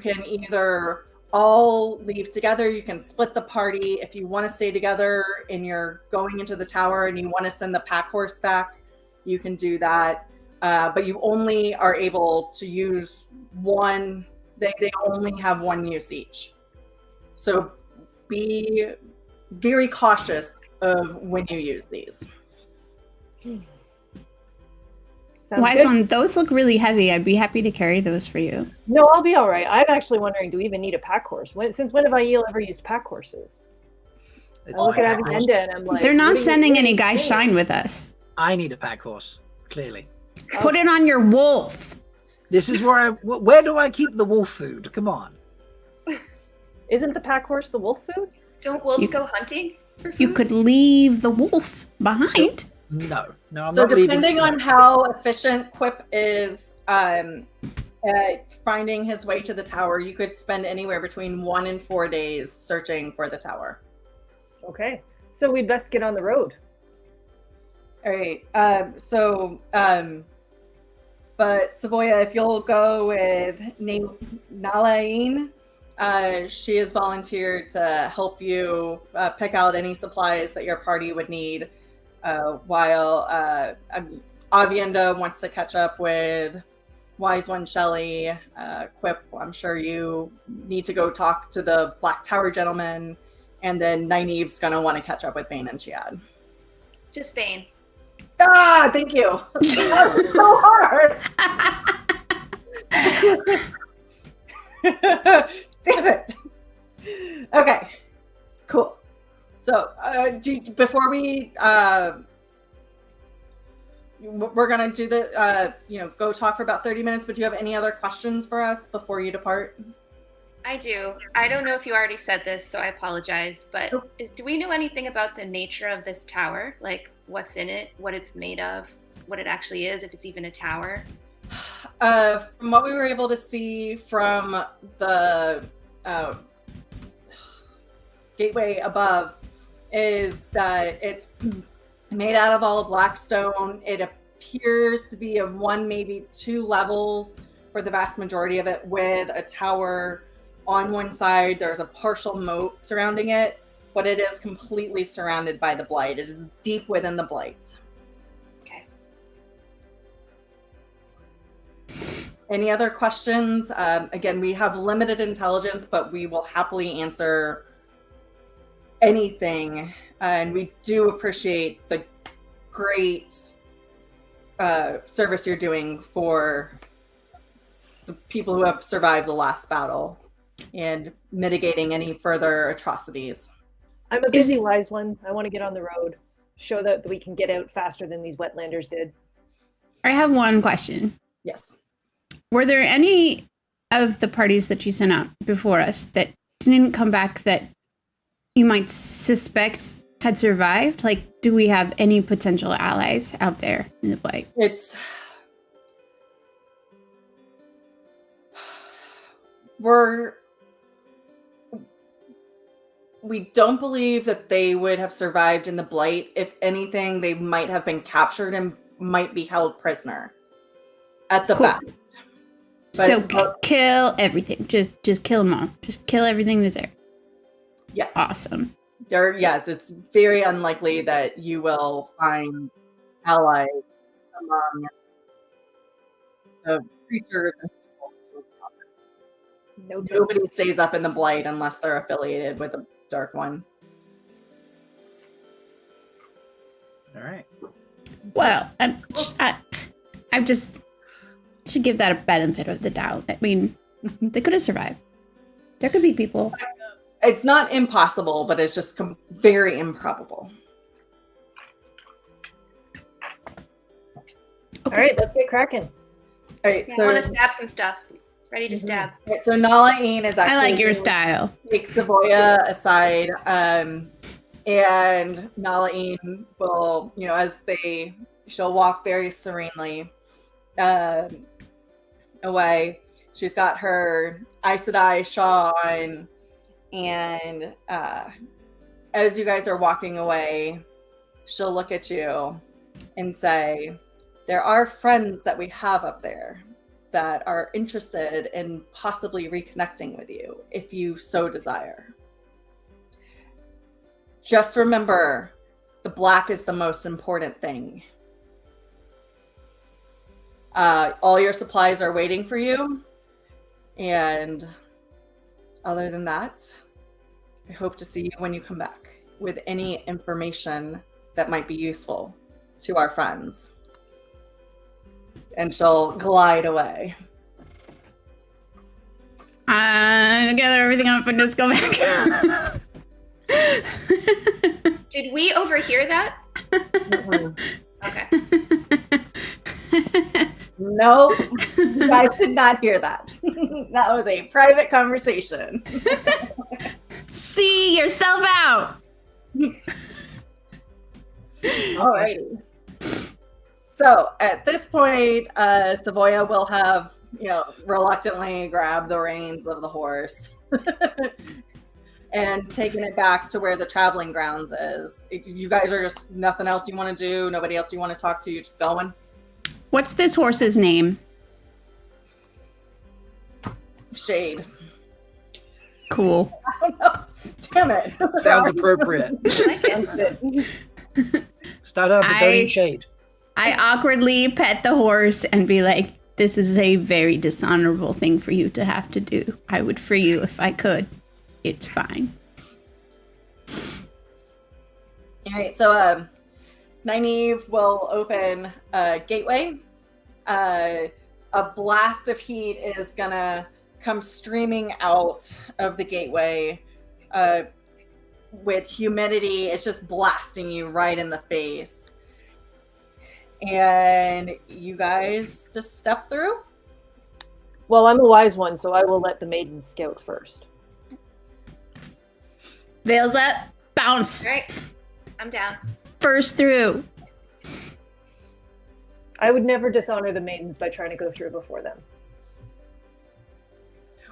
can either all leave together, you can split the party. If you want to stay together and you're going into the tower and you want to send the pack horse back, you can do that. But you only are able to use one. They only have 1 use each. So be very cautious of when you use these. Wise one, those look really heavy. I'd be happy to carry those for you. No, I'll be all right. I'm actually wondering, do we even need a pack horse? Since when have I ever used pack horses? I look at Amanda and I'm like, they're not sending any guy shine with us. I need a pack horse, clearly. Put it on your wolf. This is where do I keep the wolf food? Come on. Isn't the pack horse the wolf food? Don't wolves go hunting for food? You could leave the wolf behind. No, I'm so not leaving. Depending on how efficient Quip is at finding his way to the tower, you could spend anywhere between 1 and 4 days searching for the tower. Okay, so we'd best get on the road. All right. But Savoya, if you'll go with Nalaine, she has volunteered to help you pick out any supplies that your party would need. While Avienda wants to catch up with Wise One Shelly. Quip, I'm sure you need to go talk to the Black Tower gentleman, and then Nynaeve's gonna want to catch up with Bain&Chiad. Just Bain. Ah, thank you. That was so hard. Damn it. Okay, cool. So, before we, we're gonna do the, go talk for about 30 minutes. But do you have any other questions for us before you depart? I do. I don't know if you already said this, so I apologize. But do we know anything about the nature of this tower? Like, what's in it, what it's made of, what it actually is, if it's even a tower? From what we were able to see from the gateway above, is that it's made out of all black stone. It appears to be of 1, maybe 2 levels for the vast majority of it, with a tower on one side. There's a partial moat surrounding it, but it is completely surrounded by the blight. It is deep within the blight. Okay. Any other questions? Again, we have limited intelligence, but we will happily answer anything. And we do appreciate the great service you're doing for the people who have survived the last battle and mitigating any further atrocities. I'm a busy wise one. I want to get on the road. Show that we can get out faster than these Wetlanders did. I have one question. Yes. Were there any of the parties that you sent out before us that didn't come back that you might suspect had survived? Like, do we have any potential allies out there in the Blight? We don't believe that they would have survived in the Blight. If anything, they might have been captured and might be held prisoner at the best. So kill everything. Just kill them all. Just kill everything that's there. Yes. Awesome. Yes, it's very unlikely that you will find allies among the creatures and people. Nobody stays up in the Blight unless they're affiliated with a Dark One. All right. Well, I just should give that a benefit of the doubt. I mean, they could have survived. There could be people. It's not impossible, but it's just very improbable. All right, let's get cracking. All right, Yeah, so I want to stab some stuff. Ready to stab. right, so Nalaeen is actually I like your style. takes Savoya aside, and Nalaeen will, she'll walk very serenely away. She's got her Aes Sedai shawl on, and as you guys are walking away, she'll look at you and say, there are friends that we have up there that are interested in possibly reconnecting with you if you so desire. Just remember, the black is the most important thing. All your supplies are waiting for you. And other than that, I hope to see you when you come back with any information that might be useful to our friends. And she'll glide away. Gather everything up and just go back. Did we overhear that? Okay. No, you guys did not hear that. That was a private conversation. See yourself out. Alrighty. So at this point, Savoya will have, reluctantly grabbed the reins of the horse and taken it back to where the traveling grounds is. If you guys are just nothing else you want to do, nobody else you want to talk to, you're just going. What's this horse's name? Shade. Cool. I don't know. Damn it. Sounds appropriate. Start out to Bain Shade. I awkwardly pet the horse and be like, this is a very dishonorable thing for you to have to do. I would free you if I could. It's fine. All right, so Nynaeve will open a gateway. A blast of heat is gonna come streaming out of the gateway with humidity. It's just blasting you right in the face. And you guys just step through? Well, I'm a wise one, so I will let the maiden scout first. Veils up, bounce. All right. I'm down. First through. I would never dishonor the maidens by trying to go through before them.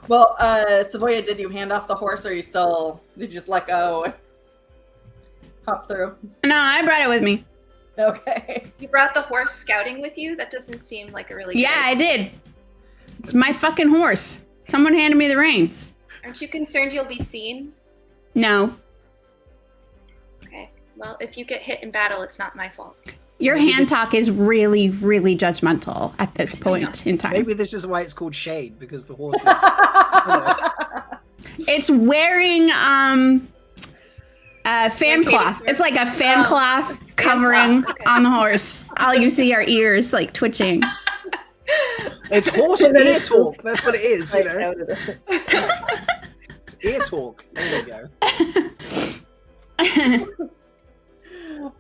Well, Savoya, did you hand off the horse, or did you just let go? Hop through? No, I brought it with me. Okay. You brought the horse scouting with you? That doesn't seem like a really good Yeah, I did. It's my fucking horse. Someone handed me the reins. Aren't you concerned you'll be seen? No. Okay. Well, if you get hit in battle, it's not my fault. Your hand talk is really, really judgmental at this point in time. Maybe this is why it's called Shade, because the horse is... It's wearing fan cloth. It's like a fan cloth covering on the horse. All you see are ears like twitching. It's horse ear talk. That's what it is, It's ear talk. There we go.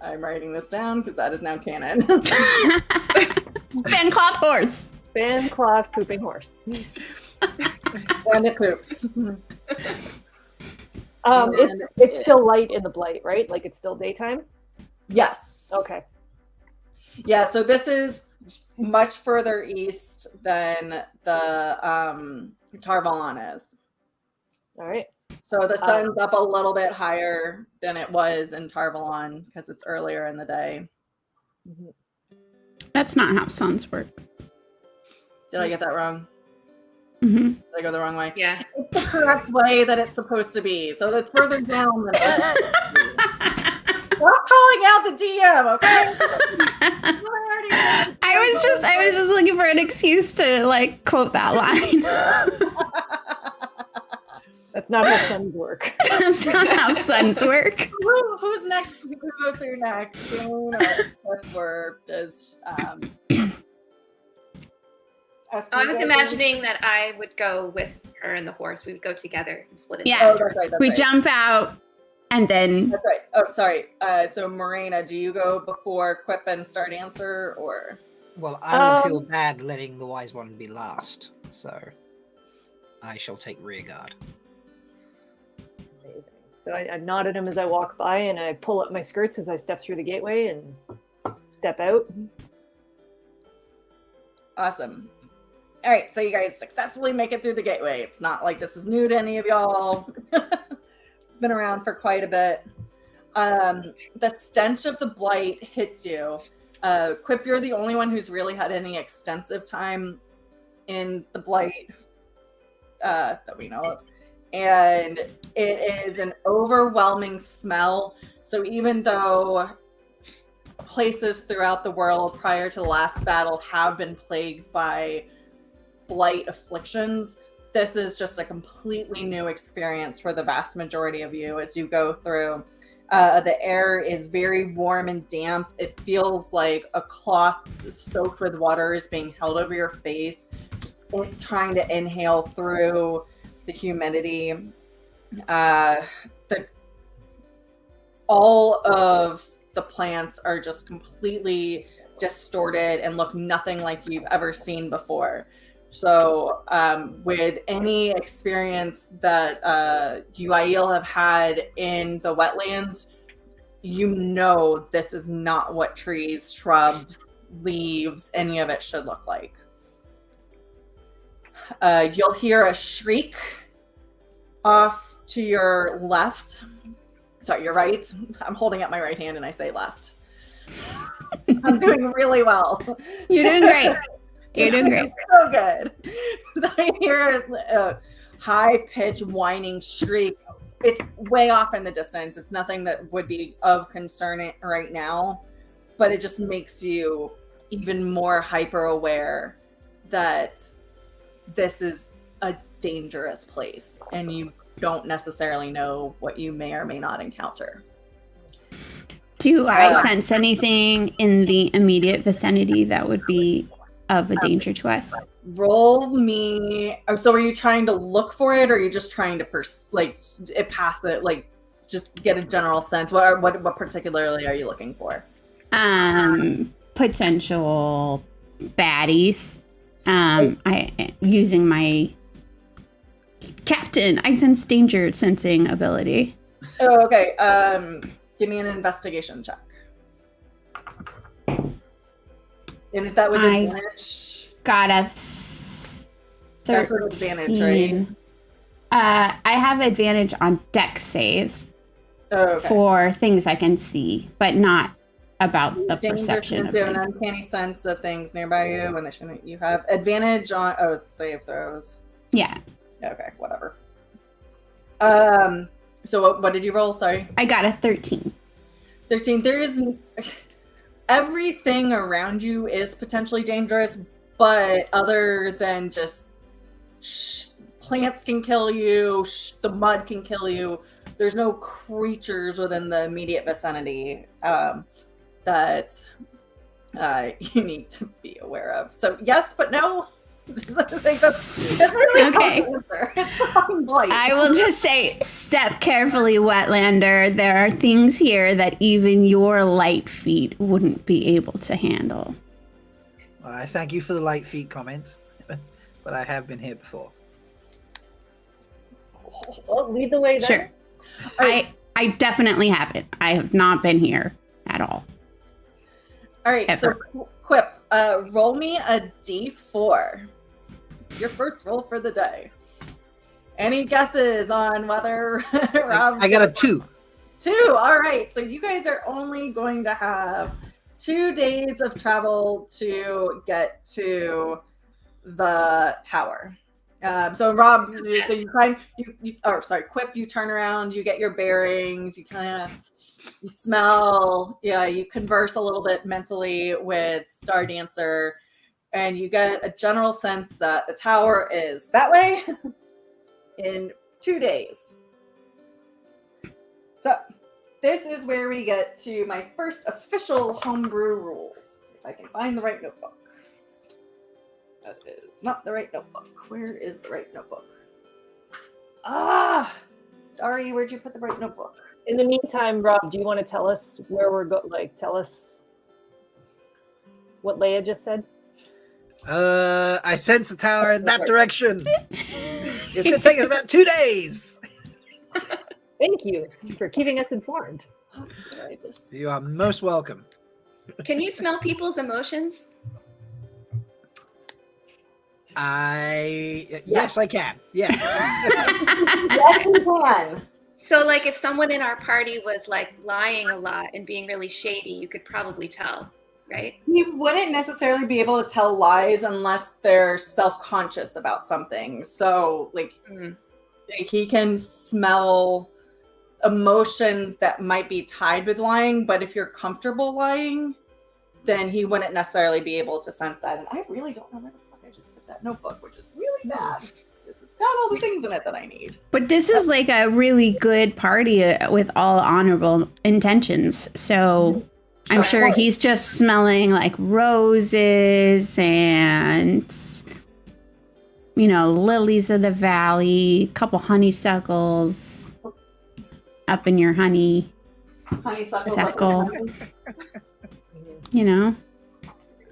I'm writing this down because that is now canon. Fan cloth horse. Fan cloth pooping horse. And it poops. It's still light in the blight, right? Like it's still daytime? Yes. Okay. Yeah, so this is much further east than the Tarvalon is. All right. So the sun's up a little bit higher than it was in Tarvalon because it's earlier in the day. That's not how suns work. Did I get that wrong? Mm-hmm. Did I go the wrong way? Yeah. It's the correct way that it's supposed to be. So that's further down than Stop calling out the DM, okay? I was just looking for an excuse to like quote that line. That's not how suns work. That's not how suns work. Who's next? Who goes through next? Does I was imagining that I would go with her and the horse. We would go together and split it. Yeah. Oh, that's right. We jump out and then That's right. Oh, sorry. So Marina, do you go before Quip and start answer, or? Well, I would feel bad letting the wise one be last, so I shall take rear guard. Amazing. So I nod at him as I walk by, and I pull up my skirts as I step through the gateway and step out. Awesome. All right, so you guys successfully make it through the gateway. It's not like this is new to any of y'all. It's been around for quite a bit. The stench of the blight hits you. Quip, you're the only one who's really had any extensive time in the blight that we know of. And it is an overwhelming smell. So even though places throughout the world prior to the last battle have been plagued by blight afflictions, this is just a completely new experience for the vast majority of you as you go through. The air is very warm and damp. It feels like a cloth soaked with water is being held over your face, just trying to inhale through the humidity. All of the plants are just completely distorted and look nothing like you've ever seen before. So with any experience that you, Aiel, have had in the wetlands, you know this is not what trees, shrubs, leaves, any of it should look like. You'll hear a shriek off to your left. Sorry, your right. I'm holding up my right hand and I say left. I'm doing really well. You're doing great. You're doing great. So good. I hear a high-pitched whining shriek. It's way off in the distance. It's nothing that would be of concern right now, but it just makes you even more hyper-aware that this is a dangerous place and you don't necessarily know what you may or may not encounter. Do I sense anything in the immediate vicinity that would be of a danger to us? Roll me. So are you trying to look for it, or are you just trying to pass it, like just get a general sense? What particularly are you looking for? Potential baddies. I using my Captain, I sense danger sensing ability. Oh, okay. Give me an investigation check. And is that with advantage? Got a 13. That's with advantage, right? I have advantage on dex saves for things I can see, but not about the perception of an uncanny sense of things nearby you when they shouldn't. You have advantage on save throws. Yeah. Okay, whatever. So what did you roll? Sorry. I got a 13. 13. There is everything around you is potentially dangerous, but other than just plants can kill you, the mud can kill you. There's no creatures within the immediate vicinity that you need to be aware of. So yes, but no. That's really okay. Blight. I will just say, step carefully, Wetlander. There are things here that even your light feet wouldn't be able to handle. Well, I thank you for the light feet comment, but I have been here before. Well, lead the way there. Sure. I definitely haven't. I have not been here at all. All right, Ever. So Quip, roll me a d4. Your first roll for the day. Any guesses on whether Rob? I got a 2. 2. All right. So you guys are only going to have 2 days of travel to get to the tower. So Rob, Quip, you turn around, you get your bearings, you smell, you converse a little bit mentally with Star Dancer, and you get a general sense that the tower is that way in 2 days. So this is where we get to my first official homebrew rules. If I can find the right notebook. That is not the right notebook. Where is the right notebook? Dari, where'd you put the right notebook? In the meantime, Rob, do you want to tell us where we're going? Like, tell us what Leigh-A just said? I sense the tower in that direction. It's going to take us about 2 days. Thank you for keeping us informed. You are most welcome. Can you smell people's emotions? Yes, I can. Yes. Yes, you can. So, like, if someone in our party was like lying a lot and being really shady, you could probably tell, right? You wouldn't necessarily be able to tell lies unless they're self-conscious about something. So, like, he can smell emotions that might be tied with lying, but if you're comfortable lying, then he wouldn't necessarily be able to sense that. And I really don't know where the fuck I just put that notebook, which is really bad. Because it's got all the things in it that I need. But this is like a really good party with all honorable intentions. So I'm sure he's just smelling like roses and, you know, lilies of the valley, a couple honeysuckles up in your honeysuckle. You know?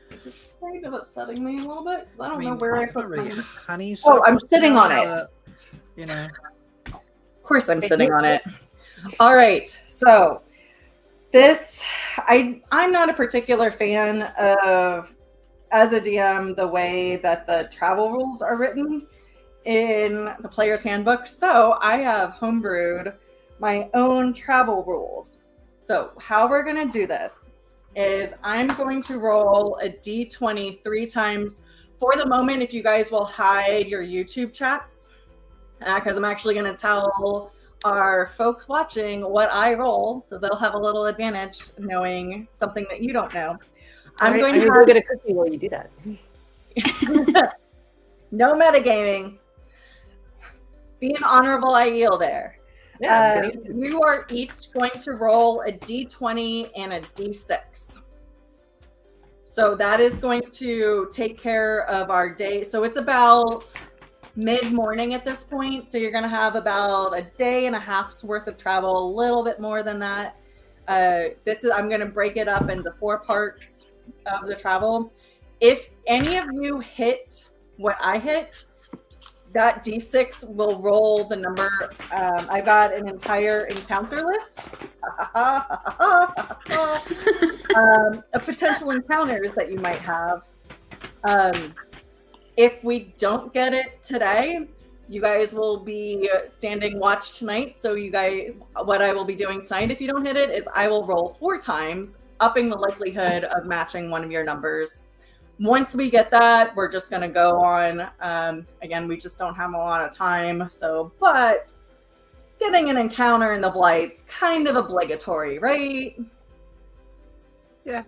This is kind of upsetting me a little bit because I don't know where I it's not put really my... honeysuckle. Oh, I'm sitting on it. You know. Of course I'm sitting on it. All right. So this, I'm not a particular fan of, as a DM, the way that the travel rules are written in the player's handbook. So I have homebrewed my own travel rules. So how we're going to do this is I'm going to roll a d20 3 times for the moment. If you guys will hide your YouTube chats, because I'm actually going to tell our folks watching what I roll, so they'll have a little advantage knowing something that you don't know. I'm going to go get a cookie while you do that. No metagaming. Being honorable, I yield there. Yeah, you are each going to roll a d20 and a d6. So that is going to take care of our day. So it's about mid-morning at this point. So you're going to have about a day and a half's worth of travel, a little bit more than that. I'm going to break it up into 4 parts of the travel. If any of you hit what I hit, that d6 will roll the number. I got an entire encounter list of potential encounters that you might have. If we don't get it today, you guys will be standing watch tonight. So you guys, what I will be doing tonight, if you don't hit it, is I will roll 4 times, upping the likelihood of matching one of your numbers. Once we get that, we're just going to go on. Again, we just don't have a lot of time. So, but getting an encounter in the Blight's kind of obligatory, right? Yeah.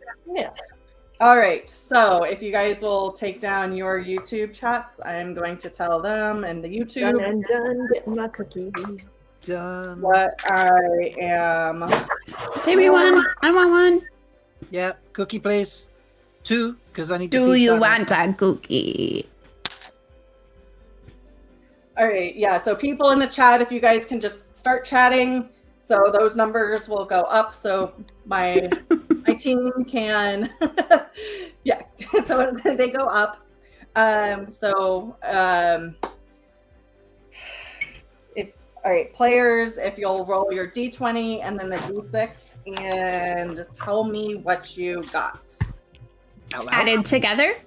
All right. So if you guys will take down your YouTube chats, I am going to tell them in the YouTube. Done and done, getting my cookie. Done. What I am. Say me one. I want one. Yeah, cookie, please. 2, because I need to. Do feast you on want that. a cookie? All right. Yeah. So people in the chat, if you guys can just start chatting, so those numbers will go up. So my team can, yeah. So they go up. All right, players, if you'll roll your d20 and then the d6 and tell me what you got. Out loud? Added together?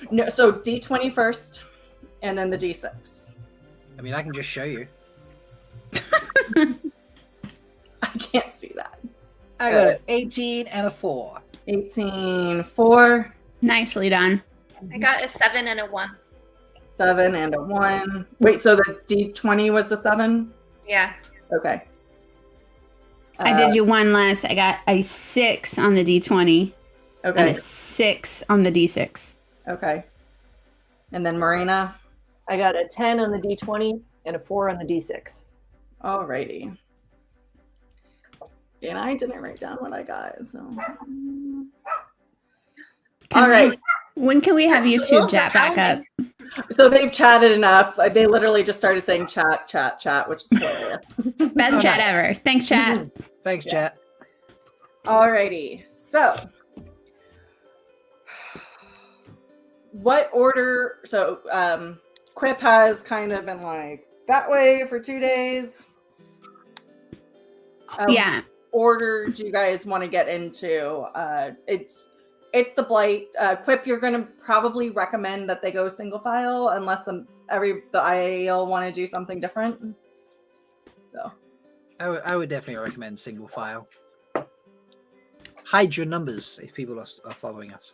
No, so d20 first and then the d6. I mean, I can just show you. I can't see that. I got an 18 and a 4. 18, 4, Nicely done. I got a 7 and a 1. 7, and a 1. Wait, so the d20 was the 7? Yeah. Okay. I did you one less. I got a 6 on the d20 and Okay. a 6 on the d6. Okay. And then Marina. I got a 10 on the d20 and a 4 on the d6. Alrighty. And I didn't write down what I got, so. All right. When can we have YouTube Wolves chat are back up? howling. So they've chatted enough. They literally just started saying chat, which is hilarious. Best chat ever. Thanks, chat. Thanks, chat. Alrighty. So what order? So Quip has kind of been like that way for 2 days. Yeah. Order do you guys want to get into? It's the Blight. Quip, you're going to probably recommend that they go single file unless the IAL want to do something different. So, I would definitely recommend single file. Hide your numbers if people are following us.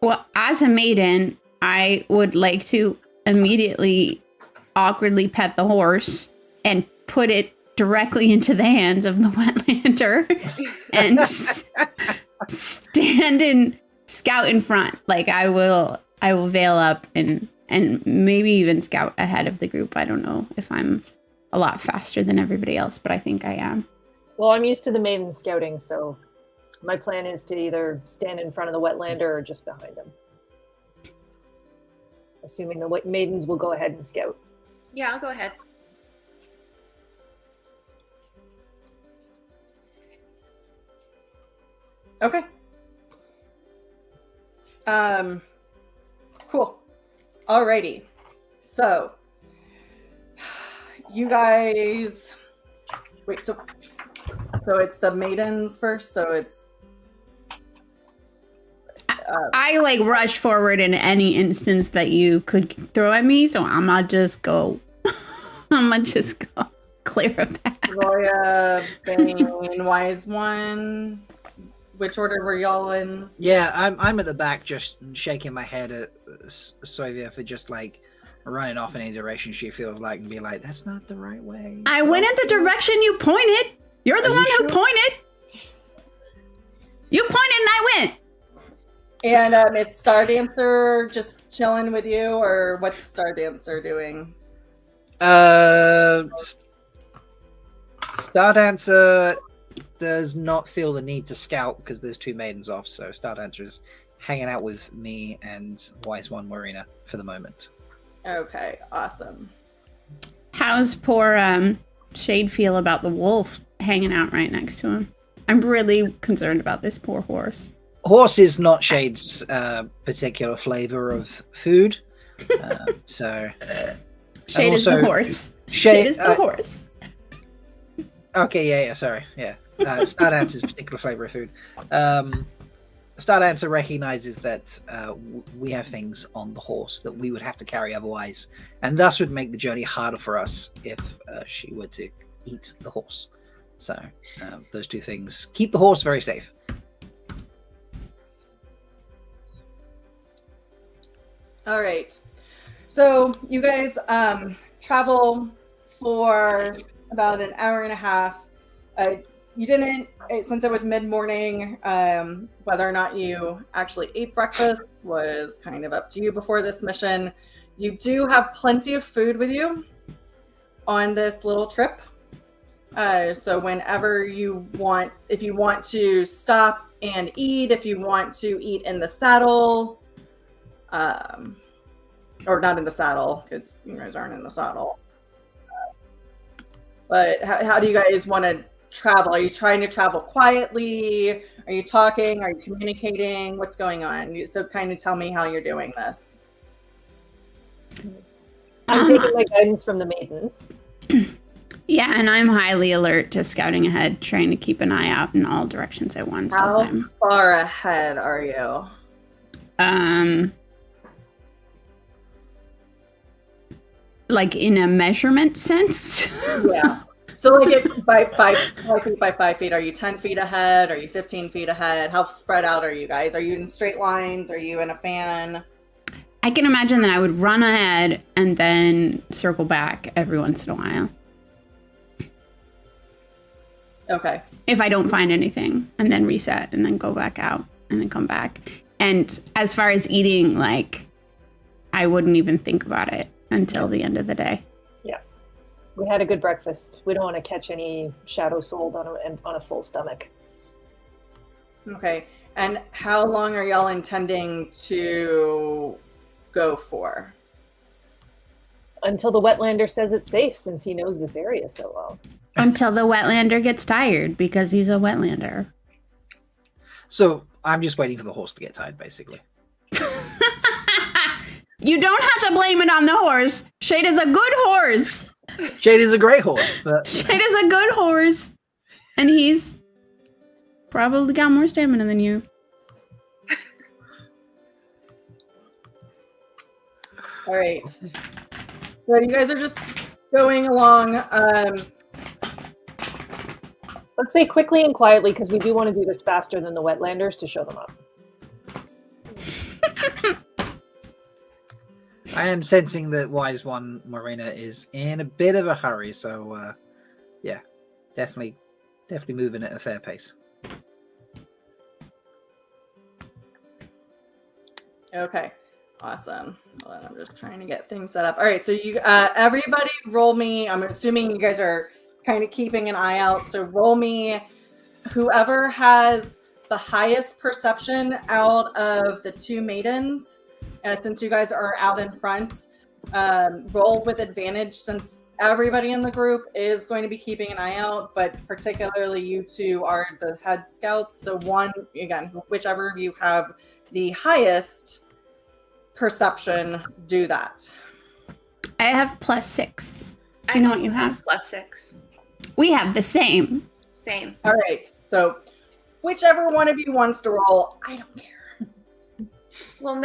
Well, as a maiden, I would like to immediately awkwardly pet the horse and put it directly into the hands of the Wetlander and stand and scout in front. Like I will veil up and maybe even scout ahead of the group. I don't know if I'm a lot faster than everybody else, but I think I am. Well, I'm used to the maiden scouting, so my plan is to either stand in front of the Wetlander or just behind him. Assuming the maidens will go ahead and scout. Yeah, I'll go ahead. okay. Cool. Alrighty. So, you guys. Wait. So it's the maidens first. So it's. I like rush forward in any instance that you could throw at me, so I'm gonna just go. I'm gonna just go clear a path. Roya, Bain, Wise One. Which order were y'all in? Yeah, I'm at the back, just shaking my head at Sylvia for just like running off in any direction she feels like, and be like, "That's not the right way." I went in the direction you pointed. You're the one who pointed. You pointed and I went. And is Stardancer just chilling with you, or what's Stardancer doing? Stardancer does not feel the need to scout because there's 2 maidens off, so Stardancer is hanging out with me and Wise One Marina for the moment. Okay, awesome. How's poor Shade feel about the wolf hanging out right next to him? I'm really concerned about this poor horse. Horse is not Shade's particular flavor of food, so Shade is also, the horse. Shade is the horse. Okay, yeah, sorry, yeah. Stardancer's particular flavor of food. Stardancer recognizes that we have things on the horse that we would have to carry otherwise, and thus would make the journey harder for us if she were to eat the horse. So those 2 things keep the horse very safe. All right. So you guys travel for about an hour and a half. You didn't, since it was mid-morning, whether or not you actually ate breakfast was kind of up to you before this mission. You do have plenty of food with you on this little trip. So whenever you want, if you want to stop and eat, if you want to eat in the saddle, or not in the saddle, because you guys aren't in the saddle. But how do you guys want to travel? Are you trying to travel quietly? Are you talking? Are you communicating? What's going on? So kind of tell me how you're doing this. I'm taking my guidance from the maidens. Yeah, and I'm highly alert to scouting ahead, trying to keep an eye out in all directions at once. How far ahead are you? Like in a measurement sense? Yeah. So like by 5 feet by 5 feet, are you 10 feet ahead? Are you 15 feet ahead? How spread out are you guys? Are you in straight lines? Are you in a fan? I can imagine that I would run ahead and then circle back every once in a while. Okay. If I don't find anything, and then reset and then go back out and then come back. And as far as eating, like, I wouldn't even think about it until the end of the day. Yeah. We had a good breakfast. We don't want to catch any shadow soul on a full stomach. Okay. And how long are y'all intending to go for? Until the Wetlander says it's safe, since he knows this area so well. Until the Wetlander gets tired, because he's a Wetlander. So I'm just waiting for the horse to get tired, basically. You don't have to blame it on the horse. Shade is a good horse. Shade is a great horse, but Shade is a good horse. And he's probably got more stamina than you. All right. So you guys are just going along. Let's say quickly and quietly, because we do want to do this faster than the Wetlanders to show them up. I am sensing that Wise One Marina is in a bit of a hurry, so yeah, definitely moving at a fair pace. Okay, awesome. Hold on, I'm just trying to get things set up. All right, so you everybody roll me. I'm assuming you guys are kind of keeping an eye out. So roll me whoever has the highest perception out of the two maidens. Since you guys are out in front, roll with advantage since everybody in the group is going to be keeping an eye out, but particularly you two are the head scouts. So one, again, whichever of you have the highest perception, do that. I have +6. Do you know what you have? +6. We have the same. Same. All right. So whichever one of you wants to roll, I don't care. Well,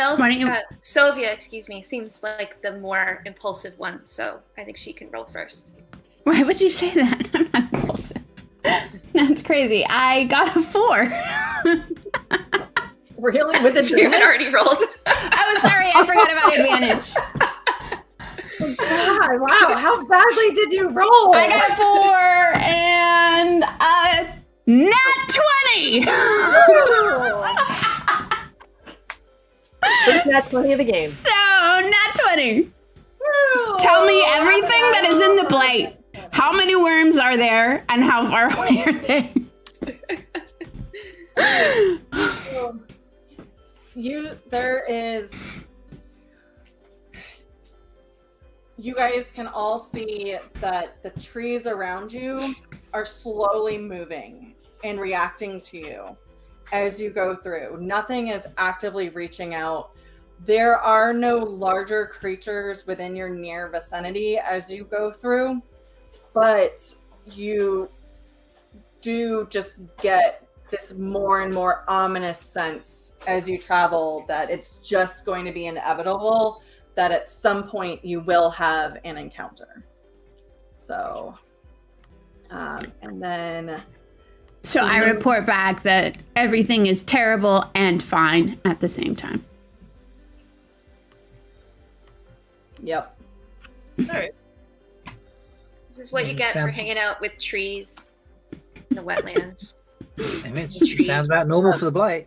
Sylvia, excuse me, seems like the more impulsive one, so I think she can roll first. Why would you say that? I'm not impulsive. That's crazy. I got a 4. Really? With So you had already rolled. Oh, sorry. I forgot about advantage. God, wow. How badly did you roll? I got a 4 and a nat 20. First nat 20 of the game. So, nat 20. Tell me everything that is in the blight. How many worms are there and how far away are they? You guys can all see that the trees around you are slowly moving and reacting to you as you go through. Nothing is actively reaching out. There are no larger creatures within your near vicinity as you go through, but you do just get this more and more ominous sense as you travel that it's just going to be inevitable that at some point you will have an encounter. So, and then... So I report back that everything is terrible and fine at the same time. Yep. All right. This is what you get for hanging out with trees in the wetlands. And it sounds about normal for the blight.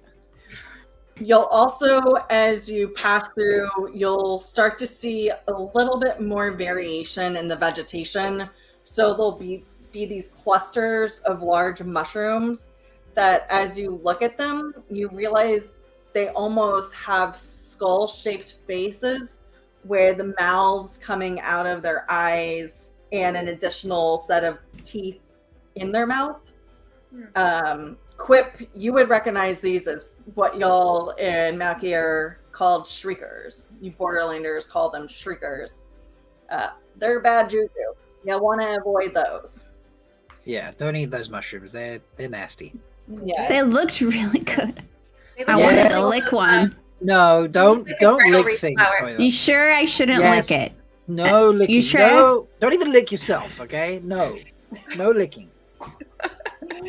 You'll also, as you pass through, you'll start to see a little bit more variation in the vegetation. So there'll be these clusters of large mushrooms that as you look at them, you realize they almost have skull-shaped faces where the mouths coming out of their eyes and an additional set of teeth in their mouth. Quip, you would recognize these as what y'all in Malkier called shriekers. You Borderlanders call them shriekers. They're bad juju. You'll want to avoid those. Yeah, don't eat those mushrooms. They're nasty. Yeah. They looked really good. I wanted to lick one. No, don't lick things. You sure I shouldn't lick it? No licking. You sure? No, don't even lick yourself, okay? No licking.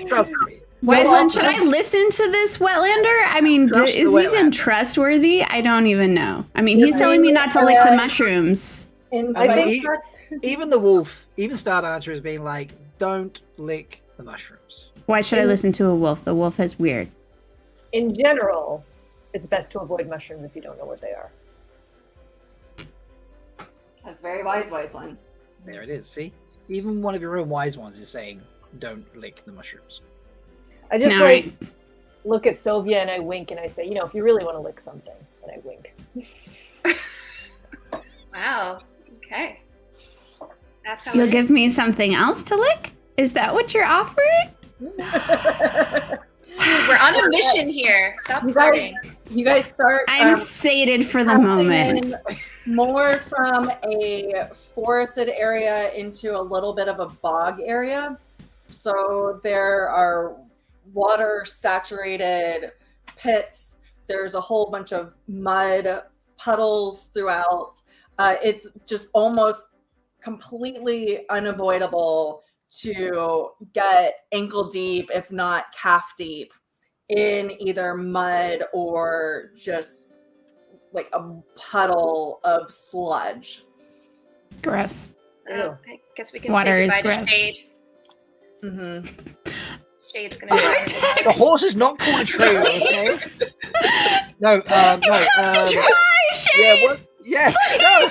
Trust me. Wise One, should I listen to this Wetlander? I mean, is he even trustworthy? I don't even know. I mean, he's telling me not to lick the mushrooms. I think even the wolf, even Star Dancer is being like, don't lick the mushrooms. Why should I listen to a wolf? The wolf is weird. In general, it's best to avoid mushrooms if you don't know what they are. That's very wise one. There it is. See? Even one of your own wise ones is saying, don't lick the mushrooms. I just look at Sylvia and I wink and I say, if you really want to lick something, and I wink. Wow. Okay. That's how You'll give me something else to lick? Is that what you're offering? We're on a mission here. Stop flirting. You guys start. I'm sated for the moment. More from a forested area into a little bit of a bog area. So there are water saturated pits. There's a whole bunch of mud puddles throughout. It's just almost completely unavoidable to get ankle deep, if not calf deep, in either mud or just like a puddle of sludge. Gross. I guess we can Water say is goodbye to gross. Shade. Mm-hmm. Shade's gonna be right in The horse is not called a tree, okay? No, Try, Shade! yeah, what? Yes, no!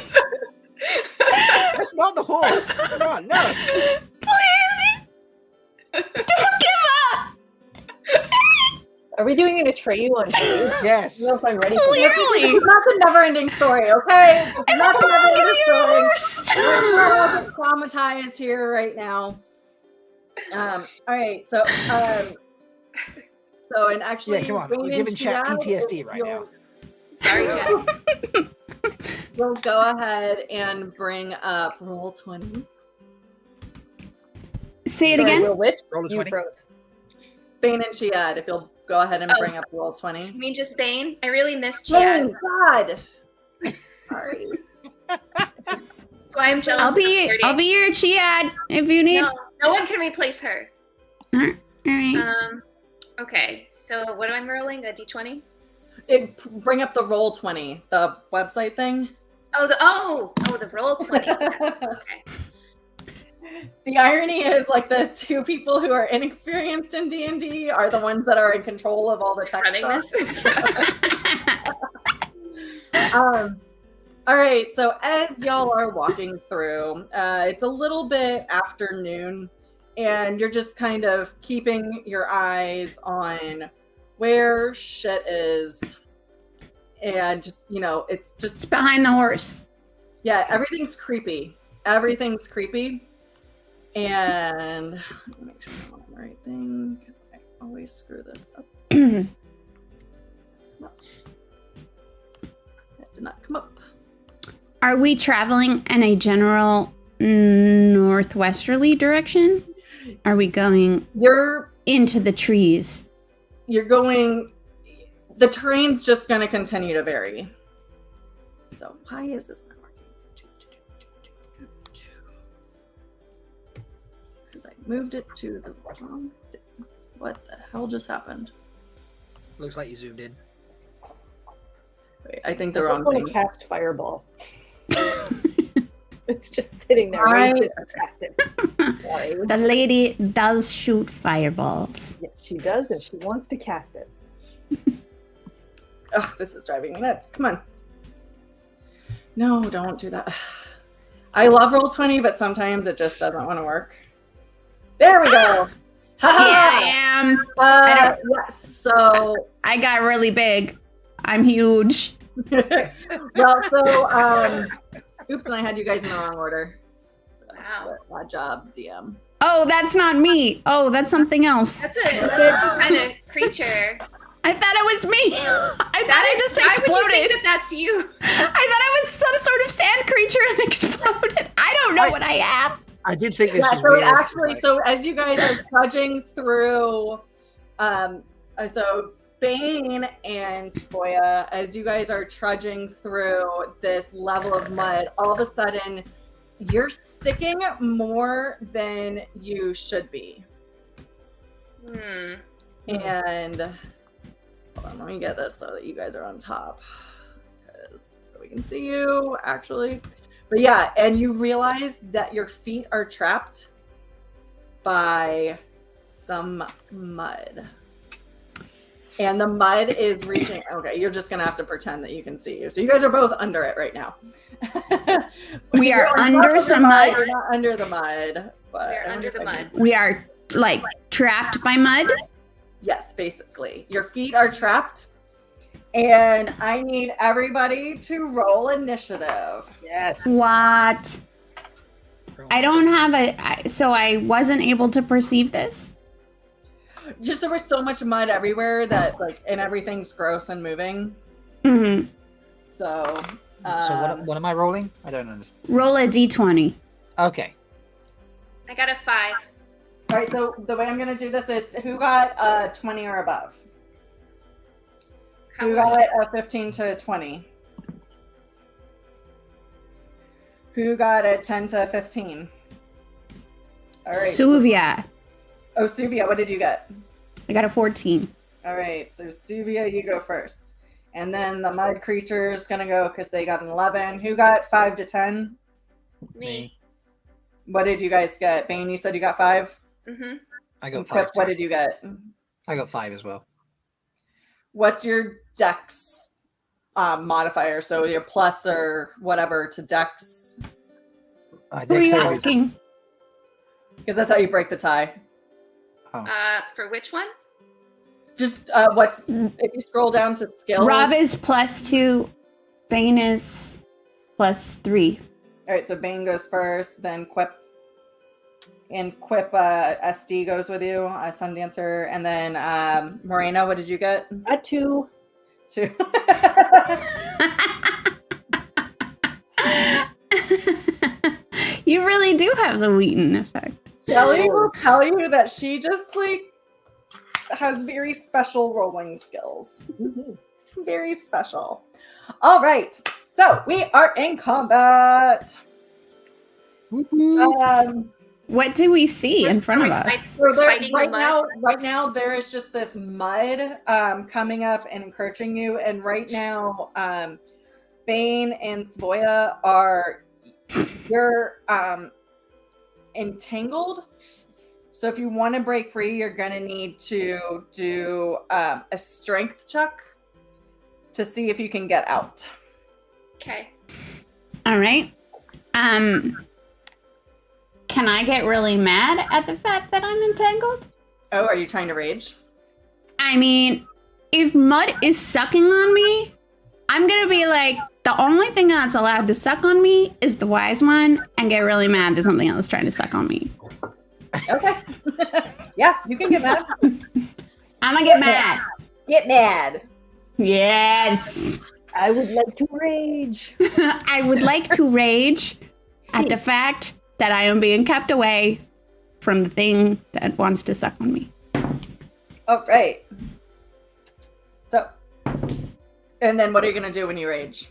That's not the horse! Come on, no! Please! Don't give up! Are we doing an Atreyu on Shade? Yes! I don't know if I'm ready for Clearly! It's not the never-ending story, okay? It's not the never-ending story. Universe! We're all just traumatized here right now. All right, so and actually, Yeah, come on, we're giving chat PTSD right now. Sorry, Jen. We'll go ahead and bring up roll 20. Say it Sorry, again? Will, which? Roll a You 20. froze. Bain&Chiad, if you'll go ahead and bring up roll 20. You mean just Bane? I really missed Oh Chiad. God! Sorry. That's why I'm jealous. I'll be your Chiad if you need. No one can replace her. All right. Okay, so what am I rolling? A d20? Bring up the roll 20, the website thing. Oh, the roll 20. Okay. The irony is, like, the two people who are inexperienced in D&D are the ones that are in control of all the tech Running stuff. this. All right, so as y'all are walking through, it's a little bit afternoon, and you're just kind of keeping your eyes on where shit is, and just, it's Behind the horse. yeah, everything's creepy. Everything's creepy. And let me make sure I'm on the right thing, because I always screw this up. That did not come up. Are we traveling in a general northwesterly direction? Are we going You're into the trees? going, the terrain's just going to continue to vary. So why is this not working? Because I moved it to the wrong thing. What the hell just happened? Looks like you zoomed in. Wait, I think the I wrong want thing. to cast Fireball. It's just sitting there. I- ready to cast it. Sorry. The lady does shoot fireballs. Yes, she does, and she wants to cast it. Ugh, this is driving me nuts. Come on. No, don't do that. I love Roll20, but sometimes it just doesn't want to work. There we go. Here I am. Yes, so... I got really big. I'm huge. Oops, and I had you guys in the wrong order. So, Wow. bad job, DM. Oh, that's not me. Oh, that's something else. That's a kind of creature. I thought it was me. I thought I just Why would you exploded. think that that's you? I thought I was some sort of sand creature and exploded. I don't know what I am. I did think this Yeah, was so weird. it actually, so as you guys are trudging through, so Bane and Foya, as you guys are trudging through this level of mud, all of a sudden, you're sticking more than you should be. And hold on, let me get this so that you guys are on top, so we can see you actually. But yeah, and you realize that your feet are trapped by some mud. And the mud is reaching. Okay, you're just gonna have to pretend that you can see you. So you guys are both under it right now. We are You're on under top of the some mud. You're not under the mud. But We're under the mud. We are like trapped by mud. Yes, basically. Your feet are trapped. And I need everybody to roll initiative. Yes. What? I don't have so I wasn't able to perceive this. Just there was so much mud everywhere that and everything's gross and moving. Mm-hmm. So. So what am I rolling? I don't understand. Roll a d20. Okay. I got a 5. All right. So the way I'm gonna do this is who got 20 or above. Who got a 15 to 20? Who got a 10 to 15? All right. Suvia. Oh, Suvia, what did you get? I got a 14. All right. So Suvia, you go first. And then the mud creature's going to go because they got an 11. Who got 5 to 10? Me. What did you guys get? Bain, you said you got 5? Mm-hmm. I got And 5. Quip, what did you get? I got 5 as well. What's your dex modifier? So your plus or whatever to dex? Who are you asking? Because that's how you break the tie. Oh. For which one? Just if you scroll down to skill. Rob is +2. Bain is +3. All right, so Bain goes first, then Quip. And Quip, SD goes with you, Sundancer. And then Morena, what did you get? A 2. 2. You really do have the Wheaton effect. Shelly will tell you that she just has very special rolling skills. Very special. All right, so we are in combat. What do we see in front of us? So Fighting the mud. right now, there is just this mud coming up and encroaching you, and right now, Bain and Svoya you're entangled. So if you want to break free, you're going to need to do a strength check to see if you can get out. Okay. All right. Can I get really mad at the fact that I'm entangled? Oh, are you trying to rage? I mean, if mud is sucking on me, I'm going to be like, the only thing that's allowed to suck on me is the wise one, and get really mad that something else trying to suck on me. Okay. Yeah, you can get mad. I'm going to get mad. Get mad. Yes. I would like to rage. I would like to rage at the fact that I am being kept away from the thing that wants to suck on me. All right. So, and then what are you going to do when you rage?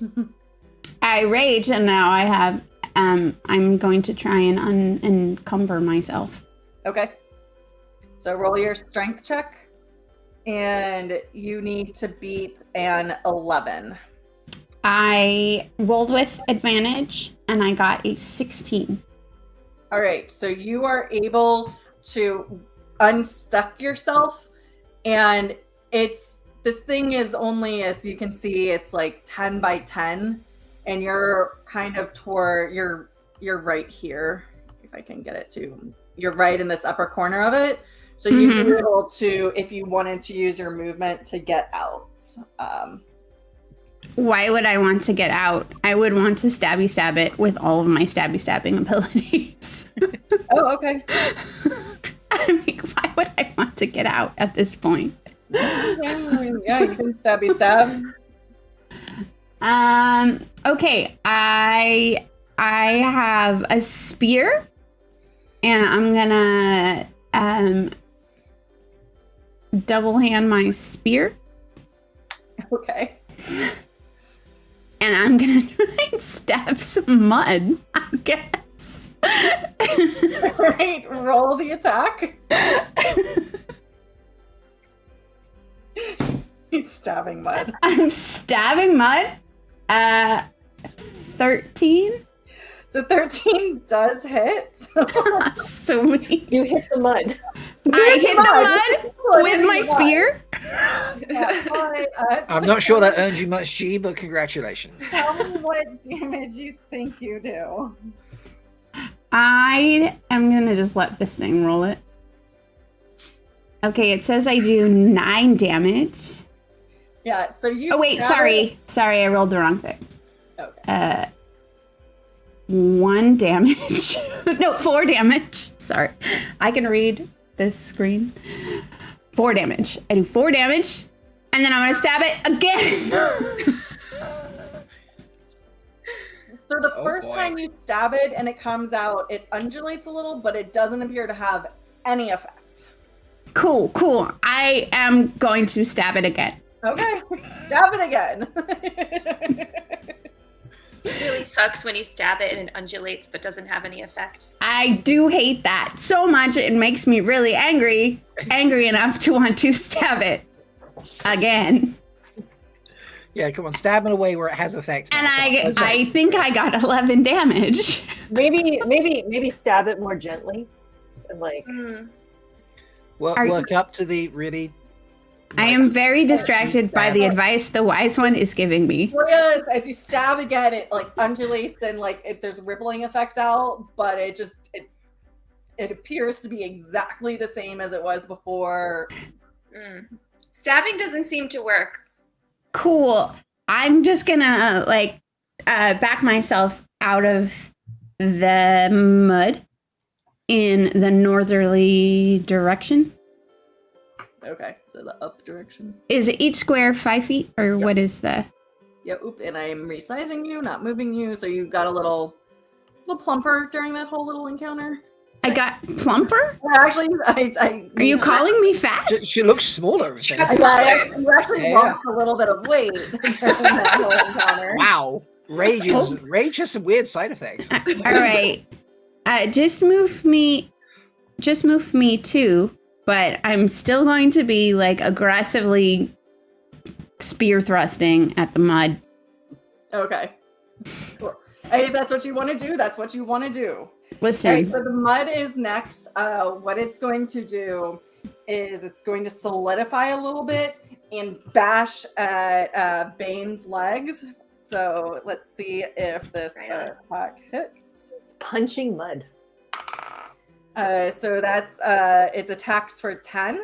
I rage, and now I have, I'm going to try and encumber myself. Okay. So roll your strength check, and you need to beat an 11. I rolled with advantage, and I got a 16. All right. So you are able to unstuck yourself, and this thing is only, as you can see, it's like 10 by 10, and you're kind of you're right here. If I can get it to, you're right in this upper corner of it. So you'd be able to, if you wanted to use your movement to get out. Why would I want to get out? I would want to stabby stab it with all of my stabby stabbing abilities. Oh, okay. I mean, why would I want to get out at this point? Yeah, you can stabby stab. Okay, I have a spear, and I'm gonna double hand my spear. Okay. And I'm gonna try and stab some mud, I guess. All right, roll the attack. He's stabbing mud. I'm stabbing mud. 13. So 13 does hit. Sweet. You hit the mud. I hit the mud with my spear. I'm not sure that earns you much G, but congratulations. Tell me what damage you think you do. I am gonna just let this thing roll it. Okay, it says I do 9 damage. Yeah, so you. Oh wait, sorry, I rolled the wrong thing. Okay. 1 damage. No, 4 damage. Sorry, I can read this screen. 4 damage. I do 4 damage, and then I'm gonna stab it again. So the Oh, first boy. time you stab it and it comes out, it undulates a little, but it doesn't appear to have any effect. Cool. I am going to stab it again. Okay, stab it again. It really sucks when you stab it and it undulates but doesn't have any effect. I do hate that so much. It makes me really angry enough to want to stab it again. Yeah, come on, stab it away where it has effect. And Malcolm. I think I got 11 damage. Maybe stab it more gently. And like Work up to the really. I am very distracted by the advice the wise one is giving me. Whereas as you stab again, it like undulates and like there's rippling effects out, but it appears to be exactly the same as it was before. Stabbing doesn't seem to work. Cool. I'm just gonna back myself out of the mud in the northerly direction. Okay, so the up direction. Is each square 5 feet, or Yep. what is the? Yep, and I'm resizing you, not moving you, so you got a little plumper during that whole little encounter. I got plumper? Actually, I Are you calling me fat? She looks smaller. if anything. you actually Yeah. lost a little bit of weight during that whole encounter. Wow, rage has some weird side effects. All right. Just move me too, but I'm still going to be like aggressively spear thrusting at the mud. Okay. Cool. Hey, if that's what you want to do, that's what you want to do. Listen. Alright, so the mud is next. What it's going to do is it's going to solidify a little bit and bash at Bane's legs. So let's see if this attack hits. it's punching mud. So that's it's attacks for 10.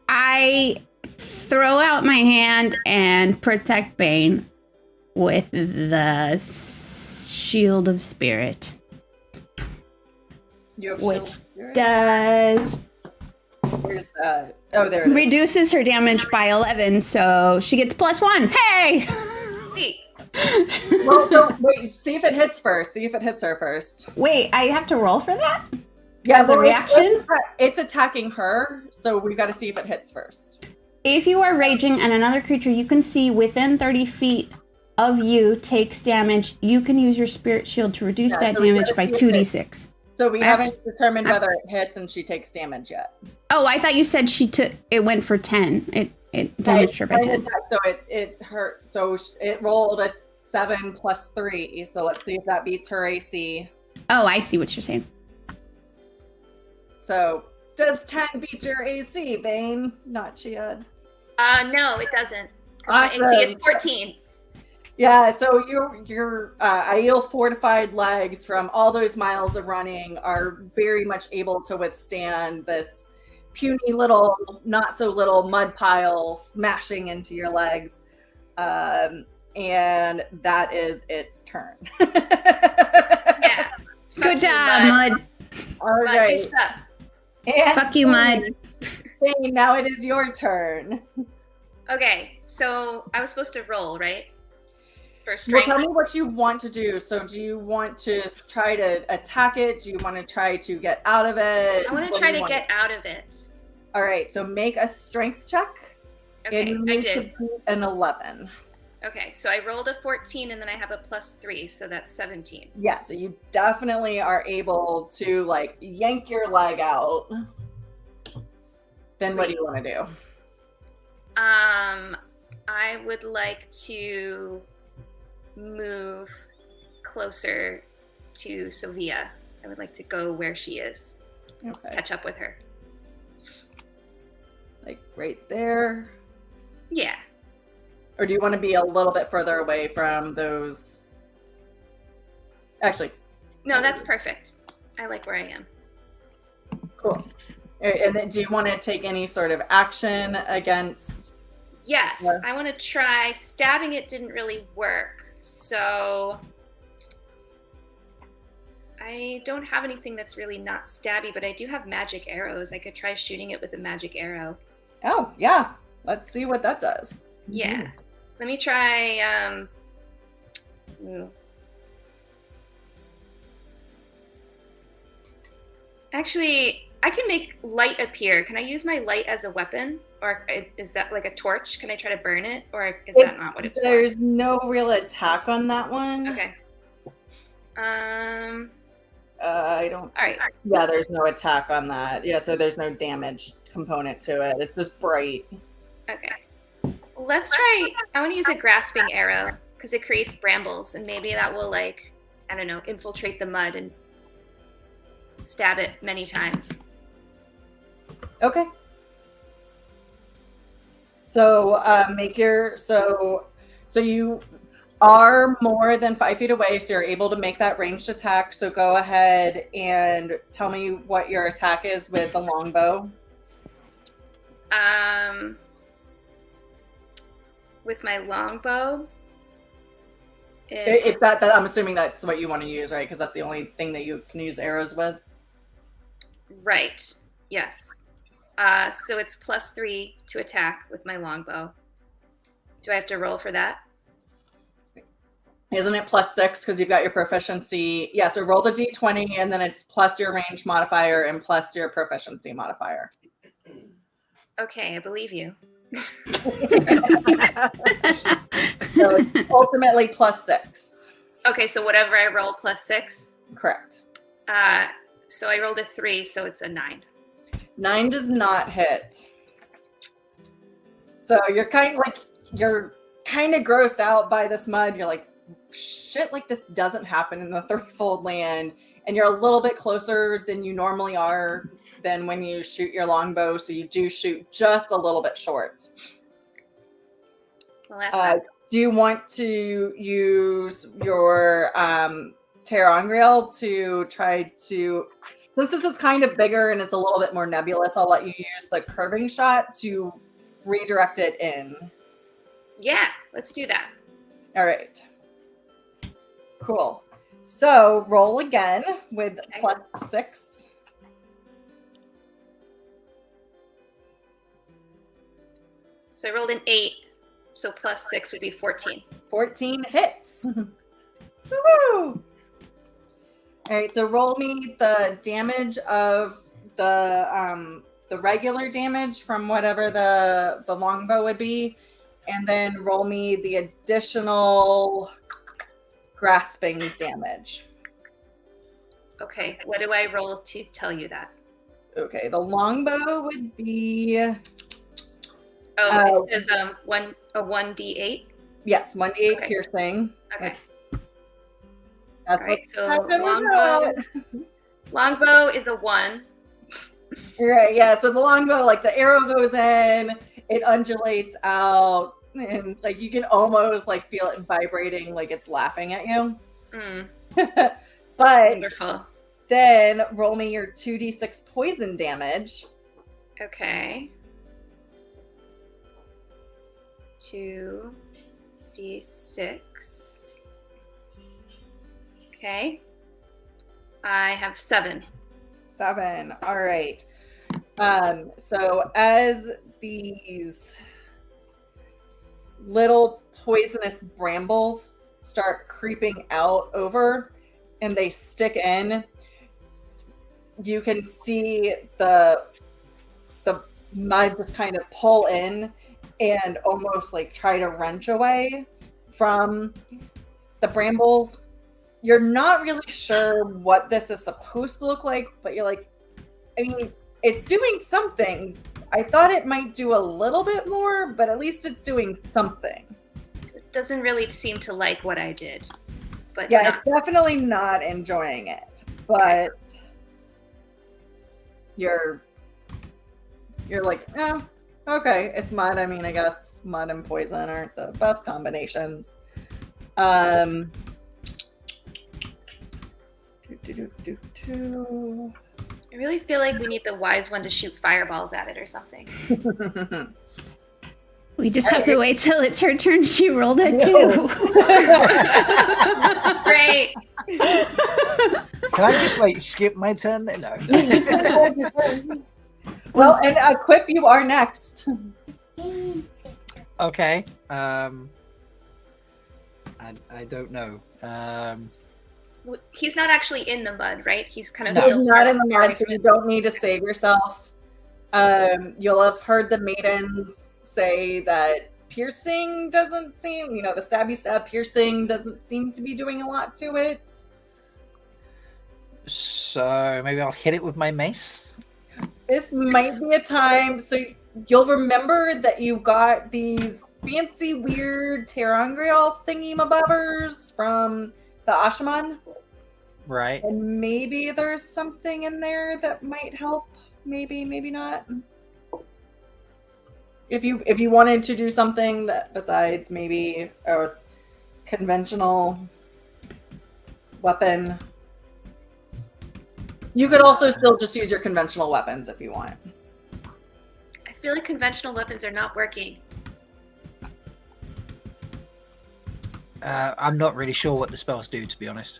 I throw out my hand and protect Bane with the Shield of Spirit, You have which shield spirit? does Where's that? Oh, there it is. reduces her damage by 11, so she gets +1. Hey! Sweet. Well, so, wait, see if it hits first. See if it hits her first. Wait, I have to roll for that? Yeah, As a well, reaction? It's attacking her, so we got to see if it hits first. If you are raging and another creature you can see within 30 feet of you takes damage, you can use your spirit shield to reduce that so we damage gotta by see if it 2d6. So we I have haven't determined whether it hits and she takes damage yet. Oh, I thought you said it went for 10. It damaged her by 10. So it hurt. So it rolled a 7 plus 3. So let's see if that beats her AC. Oh, I see what you're saying. So does 10 beat your AC, Bane? Not Chiad. No, it doesn't. 'Cause my AC is 14. Yeah, so your Aiel fortified legs from all those miles of running are very much able to withstand this puny little, not so little mud pile smashing into your legs. And that is its turn. Yeah. Good job, Mud. All Mud, right. you suck. And Fuck you, Mud. Bane, now it is your turn. Okay, so I was supposed to roll, right? For Well, strength. tell me what you want to do. So do you want to try to attack it? Do you want to try to get out of it? I want What to try do you to get out of it. All right, so make a strength check. Okay, and you I need to did. beat an 11. Okay, so I rolled a 14 and then I have a +3, so that's 17. Yeah, so you definitely are able to like yank your leg out. Then what do you want to do? I would like to move closer to Sylvia. I would like to go where she is, Okay, catch up with her. like right there. Yeah. Or do you want to be a little bit further away from those? Actually, No, that's perfect. I like where I am. cool. All right, and then do you want to take any sort of action against? Yes, Yeah. I want to try. Stabbing it didn't really work, so I don't have anything that's really not stabby, but I do have magic arrows. I could try shooting it with a magic arrow. Oh, yeah. Let's see what that does. Yeah. Let me try, Actually, I can make light appear. Can I use my light as a weapon? Or is that like a torch? Can I try to burn it? Or is that not what it's for? There's no real attack on that one. Okay. I don't... All right. Yeah, there's no attack on that. Yeah, so there's no damage component to it. It's just bright. Okay. Let's try... I want to use a grasping arrow because it creates brambles, and maybe that will, like, I don't know, infiltrate the mud and stab it many times. Okay. So make your... So you are more than 5 feet away, so you're able to make that ranged attack. So go ahead and tell me what your attack is with the longbow. With my longbow, If that I'm assuming that's what you want to use, right? Because that's the only thing that you can use arrows with. Right. Yes. So it's +3 to attack with my longbow. Do I have to roll for that? Isn't it +6 because you've got your proficiency? Yeah, so roll the d20 and then it's plus your range modifier and plus your proficiency modifier. Okay, I believe you. So it's ultimately +6. Okay, so whatever I roll +6. Correct. So I rolled a 3, so it's a 9. 9 does not hit. So you're kind of grossed out by this mud. You're like, shit like this doesn't happen in the Threefold Land, and you're a little bit closer than you normally are than when you shoot your longbow, so you do shoot just a little bit short. Well, that's do you want to use your Terangriel to try to, since this is kind of bigger and it's a little bit more nebulous, I'll let you use the curving shot to redirect it in. Yeah, let's do that. All right. Cool. So roll again with +6. So I rolled an 8, so +6 would be 14. 14 hits. Woohoo! All right, so roll me the damage of the regular damage from whatever the longbow would be, and then roll me the additional grasping damage. Okay, what do I roll to tell you that? Okay, the longbow would be... it says a 1d8? Yes, 1d8 Okay. piercing. Okay. That's All right, what's so happening. longbow is a 1. Right, yeah, so the longbow, like the arrow goes in, it undulates out, and like you can almost like feel it vibrating like it's laughing at you. But Wonderful. then roll me your 2d6 poison damage. Okay. 2d6. Okay. I have 7. 7. All right. So as these little poisonous brambles start creeping out over and they stick in, you can see the mud just kind of pull in and almost like try to wrench away from the brambles. You're not really sure what this is supposed to look like, but you're like, I mean, it's doing something. I thought it might do a little bit more, but at least it's doing something. It doesn't really seem to like what I did. But Yeah, it's definitely not enjoying it. But you're like, okay, it's mud. I mean, I guess mud and poison aren't the best combinations. I really feel like we need the wise one to shoot fireballs at it or something. We just have to wait till it's her turn. She rolled it too. Great. Can I just like skip my turn then? No. Well, and Quip, you are next. Okay. I don't know. He's not actually in the mud, right? He's kind of No. still He's not in the mud, so you don't need to save yourself. You'll have heard the maidens say that piercing doesn't seem, the stabby stab piercing doesn't seem to be doing a lot to it. So maybe I'll hit it with my mace. This might be a time, so you'll remember that you got these fancy, weird Terangrial thingy-mabobbers from the Ashaman. Right. And maybe there's something in there that might help. Maybe, maybe not. If you wanted to do something that besides maybe a conventional weapon, you could also still just use your conventional weapons if you want. I feel like conventional weapons are not working. I'm not really sure what the spells do, to be honest.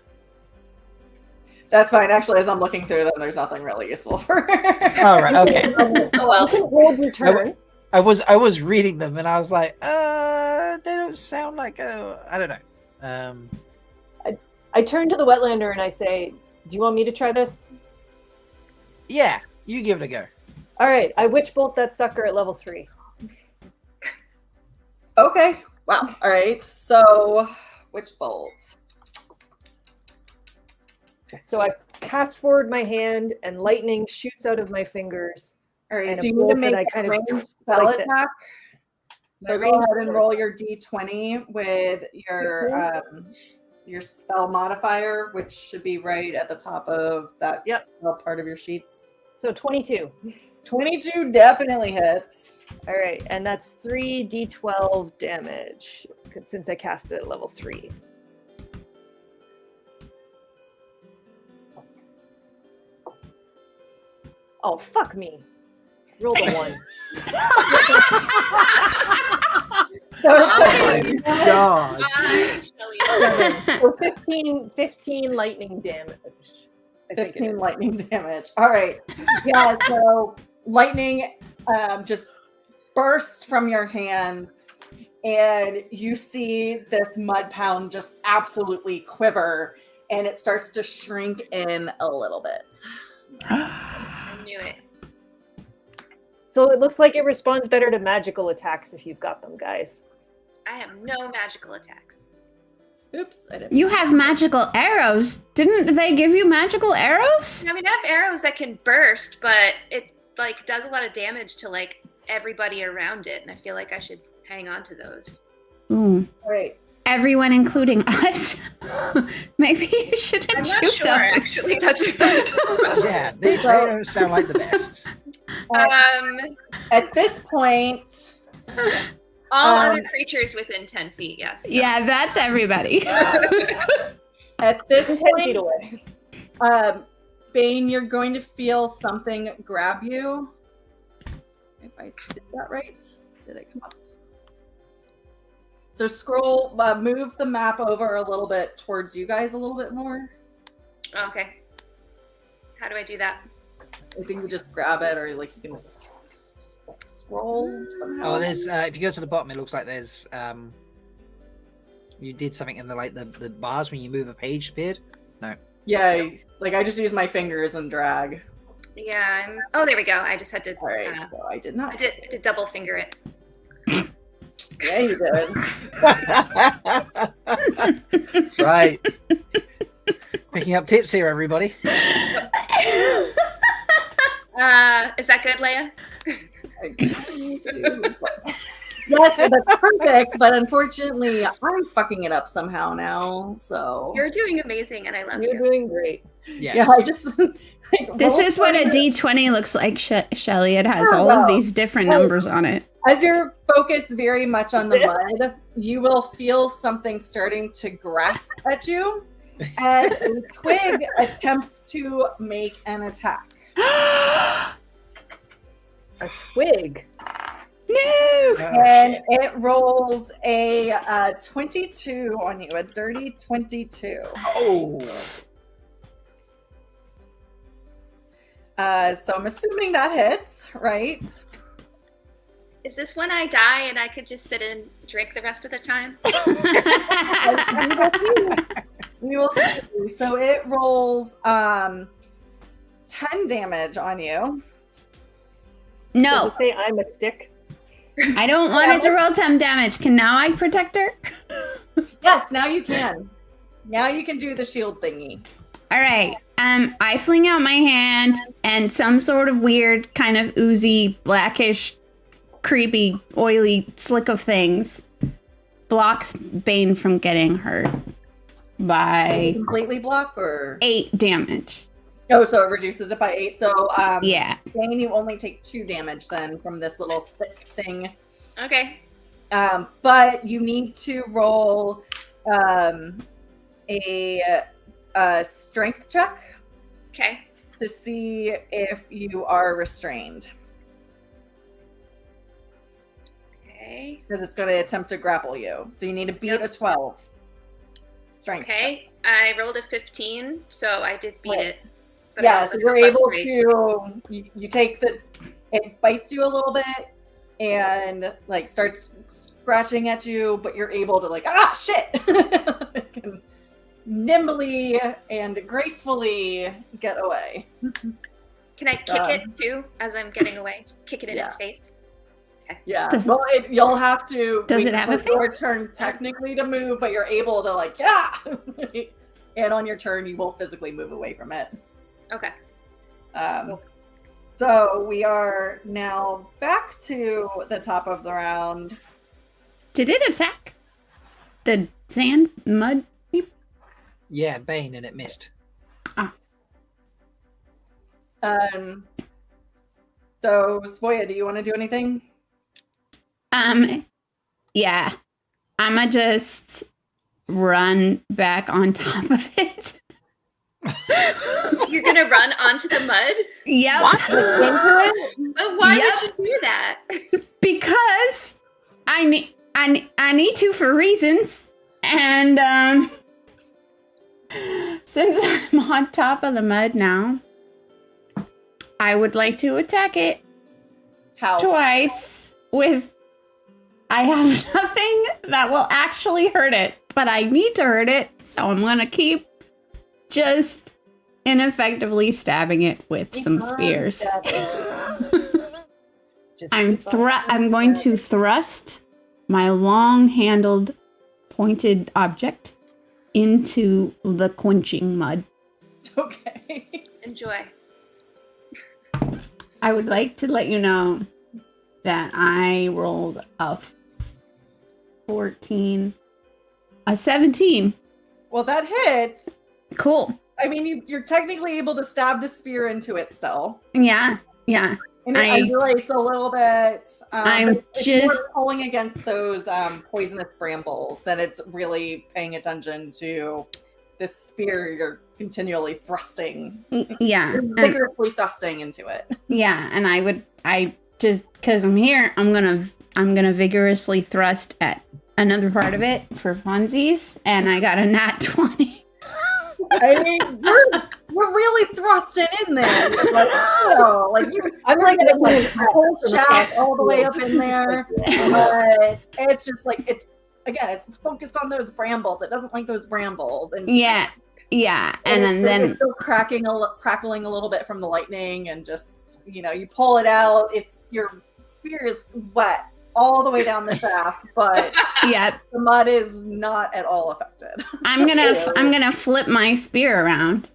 That's fine. Actually, as I'm looking through them, there's nothing really useful for her. All right. Okay. Oh well. Hold your turn. I was reading them and I was like, they don't sound like I don't know. I turn to the Wetlander and I say, "Do you want me to try this?" Yeah, you give it a go. All right, I witch bolt that sucker at level 3. Okay. Wow. All right. So, witch bolt. So I cast forward my hand and lightning shoots out of my fingers. All right. And So a you need to bolt make that I a kind of ranged spell like this. attack. So My go ranged ahead and spell roll your d20 with your spell modifier, which should be right at the top of that spell part of your sheets. So 22. 22 definitely hits. All right, and that's 3d12 damage since I cast it at level 3. Oh, fuck me. Roll the 1. Oh my god. So 15 lightning damage. I think it 15 is. lightning damage. All right. Yeah, so lightning just bursts from your hands, and you see this mud pound just absolutely quiver, and it starts to shrink in a little bit. I knew it. So it looks like it responds better to magical attacks if you've got them, guys. I have no magical attacks. Oops, I didn't. You have magical arrows. Didn't they give you magical arrows? I mean, I have arrows that can burst, but it like does a lot of damage to like everybody around it, and I feel like I should hang on to those. Ooh. All right. Everyone, including us. Maybe you shouldn't I'm not shoot sure, those. actually. Yeah, they don't sound like the best. At this point, All other creatures within 10 feet, yes. Yeah, that's everybody. at this 10 feet point, away. Bain, you're going to feel something grab you. If I did that right, did it come up? So scroll, move the map over a little bit towards you guys a little bit more. Okay. How do I do that? I think you just grab it, or like you can scroll somehow. Oh, there's if you go to the bottom, it looks like there's you did something in the bars when you move a page appeared. No. Yeah, like I just use my fingers and drag. Yeah, oh, there we go. I just had to. All right, so I did not. I did double finger it. Yeah, you did. Right. Picking up tips here, everybody. Is that good, Leigh-A? Yes, that's perfect, but unfortunately, I'm fucking it up somehow now. So You're doing amazing, and I love You're you. doing great. Yes. yeah, I just This is what a D20 looks like, Shelly. It has all of these different numbers on it. As you're focused very much on the mud, you will feel something starting to grasp at you as a twig attempts to make an attack. A twig. No. And it rolls a 22 on you, a dirty 22. Oh. So I'm assuming that hits, right? Is this when I die and I could just sit and drink the rest of the time? We will see. So it rolls 10 damage on you. Does No, it say I'm a stick? I don't want it to roll 10 damage. Can now I protect her? Yes, now you can. Now you can do the shield thingy. All right. I fling out my hand, and some sort of weird, kind of oozy, blackish, creepy, oily slick of things blocks Bain from getting hurt by Completely block or 8 damage. oh, so it reduces it by 8. So Yeah. Bane, you only take 2 damage then from this little stick thing. Okay. But you need to roll a strength check Okay. to see if you are restrained, Okay. because it's going to attempt to grapple you. So you need to beat Yep. a 12 strength check. Okay. I rolled a 15, so I did beat Right. it. But I Yeah, also so got you're plus able 3. to you take it bites you a little bit and like starts scratching at you, but you're able to like shit can nimbly and gracefully get away. Can I kick it too as I'm getting away? Kick it in its face. Yeah, Does- well, you'll have to. Does wait it have a for your turn technically to move, but you're able to like and on your turn you won't physically move away from it. Okay. So we are now back to the top of the round. Did it attack the sand mud? Yeah, Bane, and it missed. So Svoya, do you want to do anything? Yeah. I'ma just run back on top of it. You're gonna run onto the mud? Yep. But why Yep. would you do that? Because I need to for reasons. And since I'm on top of the mud now, I would like to attack it How? twice with I have nothing that will actually hurt it, but I need to hurt it, so I'm gonna keep just ineffectively stabbing it with some spears. I'm going to thrust my long-handled pointed object into the quenching mud. Okay. Enjoy. I would like to let you know that I rolled a 14, a 17. Well, that hits. Cool. I mean, you're technically able to stab the spear into it still. Yeah. And I feel like it's a little bit. I'm it's just more pulling against those poisonous brambles than it's really paying attention to this spear you're continually thrusting. yeah. You're vigorously thrusting into it. Yeah, and I just because I'm here, I'm gonna vigorously thrust at another part of it for funsies, and I got a nat 20. I mean, we're really thrusting in there. I'm like the whole shaft all the way up in there, but it's just like it's focused on those brambles. It doesn't like those brambles, and yeah, and then it's still crackling a little bit from the lightning, and just you pull it out. Your spear is wet all the way down the shaft, but yeah, the mud is not at all affected. I'm gonna flip my spear around,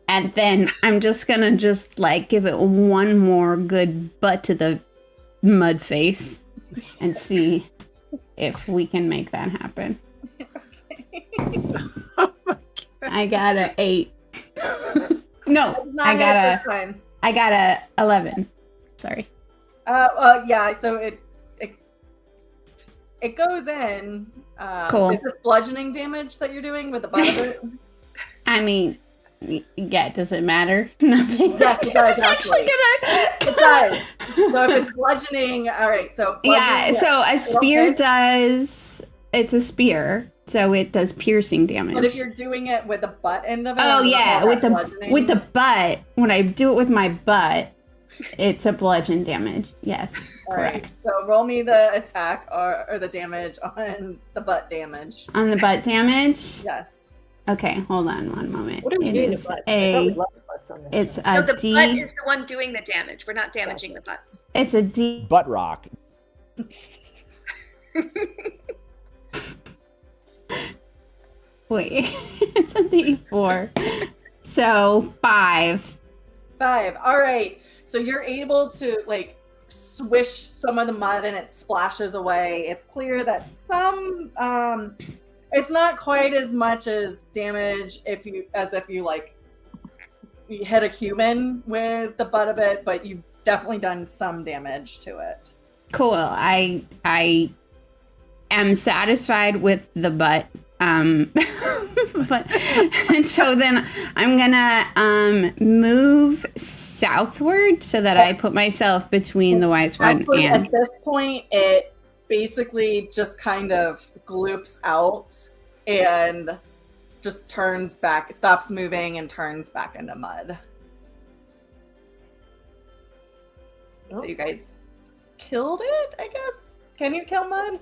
and then I'm just gonna like give it one more good butt to the mud face, and see if we can make that happen. Oh my God. I got a 8. No, I got a 11. Sorry. Yeah. So it goes in. Cool. Is this bludgeoning damage that you're doing with the butt of it? I mean, Yeah, does it matter? Nothing. Yes, it does, actually It does. So if it's bludgeoning, all right. So Yeah, so a spear hit. does. It's a spear, so it does piercing damage. But if you're doing it with the butt end of it, oh yeah, with the butt. When I do it with my butt, it's a bludgeon damage. Yes, correct. Right. So roll me the attack or the damage on the butt damage. On the butt damage. Yes. Okay, hold on one moment. What are we doing to butts? I thought we loved butts on this. It's a the D. butt is the one doing the damage. We're not damaging the butts. It's a D. Butt rock. Wait, it's a D4. So 5. 5. All right. So you're able to like swish some of the mud and it splashes away. It's clear that some it's not quite as much as damage if you like you hit a human with the butt of it, but you've definitely done some damage to it. Cool. I am satisfied with the butt. But and so then I'm gonna move southward so that I put myself between the wise one Actually, and at this point it basically just kind of gloops out and just turns back, stops moving and turns back into mud. Oh. So you guys killed it, I guess? Can you kill mud?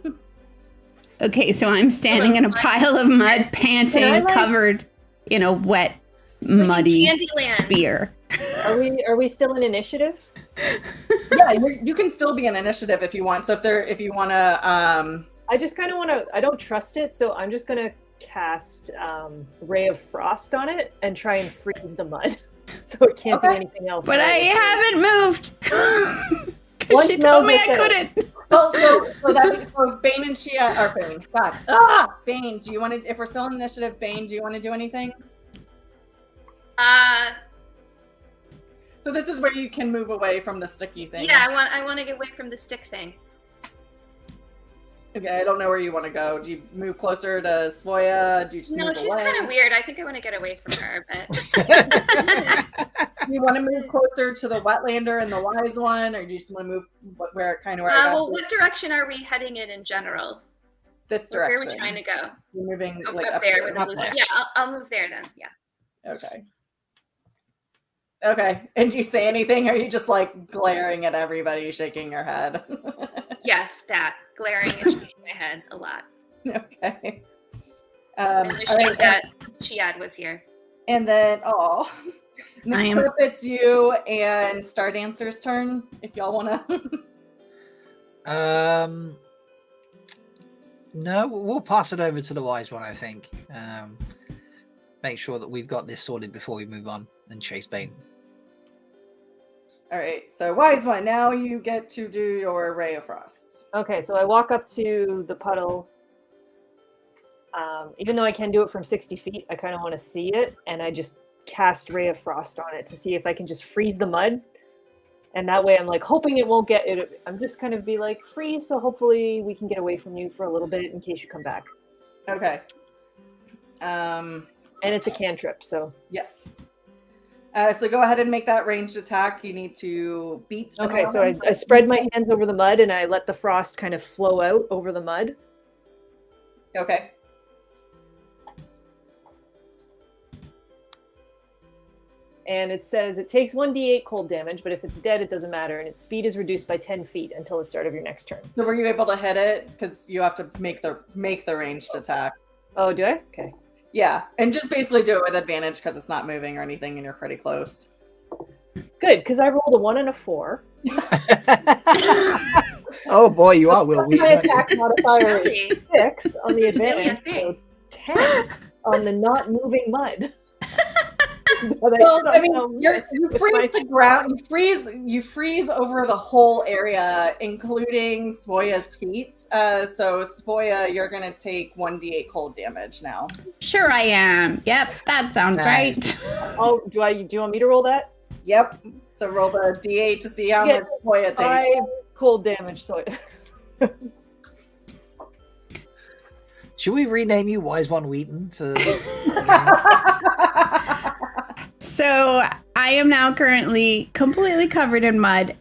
okay, so I'm standing in a pile of mud, panting, Can I, like- covered in a wet, muddy Candyland. spear. Are we still in initiative? Yeah, you can still be an initiative if you want. So if you want to, I just kind of want to. I don't trust it, so I'm just gonna cast Ray of Frost on it and try and freeze the mud, so it can't do Okay. anything else. But I haven't moved. Because Once she told me Mel I gets couldn't. well, so Bain&Chiad, or Bain, God, Bain. Do you want to? If we're still in initiative, Bain, do you want to do anything? So this is where you can move away from the sticky thing. Yeah, I want to get away from the stick thing. Okay, I don't know where you want to go. Do you move closer to Svoya? Do you just No, move she's away? kind of weird. I think I want to get away from her, but Do you want to move closer to the Wetlander and the Wise One, or do you just want to move where I got well, what direction are we heading in general? this Where direction? are we trying to go? You're moving Oh, like up there here, with the up blue. there. Yeah, I'll move there then. Yeah. Okay. Okay. And do you say anything? Or are you just like glaring at everybody, shaking your head? Yes, that glaring and shaking my head a lot. Okay. And all wishing right, that Chiad was here. and then I am- Clip, it's you and Star Dancer's turn. If y'all want to. No, we'll pass it over to the wise one, I think. Make sure that we've got this sorted before we move on and chase Bain. All right. So Wise One, now you get to do your Ray of Frost. Okay, so I walk up to the puddle. Even though I can do it from 60 feet, I kind of want to see it, and I just cast Ray of Frost on it to see if I can just freeze the mud. And that way I'm like hoping it won't get it. I'm just kind of be like, freeze, so hopefully we can get away from you for a little bit in case you come back. Okay. And it's a cantrip, so. Yes. So go ahead and make that ranged attack. You need to beat. an Okay, so 11. I spread my hands over the mud and I let the frost kind of flow out over the mud. Okay. And it says it takes 1d8 cold damage, but if it's dead, it doesn't matter. And its speed is reduced by 10 feet until the start of your next turn. So were you able to hit it? Because you have to make the ranged attack. Oh, do I? Okay. Yeah, and just basically do it with advantage because it's not moving or anything, and you're pretty close. Good, because I rolled a 1 and a 4. Oh boy, you are Will My Wheaton. attack modifier is Really? 6 on the This is really a advantage, thing. so 10 on the not moving mud. Well, I mean, you freeze the ground. You freeze over the whole area, including Svoya's feet. So Svoya, you're gonna take 1d8 cold damage now. Sure I am. Yep, that sounds Nice. right. Oh, do you want me to roll that? Yep. So roll the d8 to see how Yeah, much Svoya takes. 5 cold damage, so Should we rename you Wise One Wheaton for? So I am now currently completely covered in mud,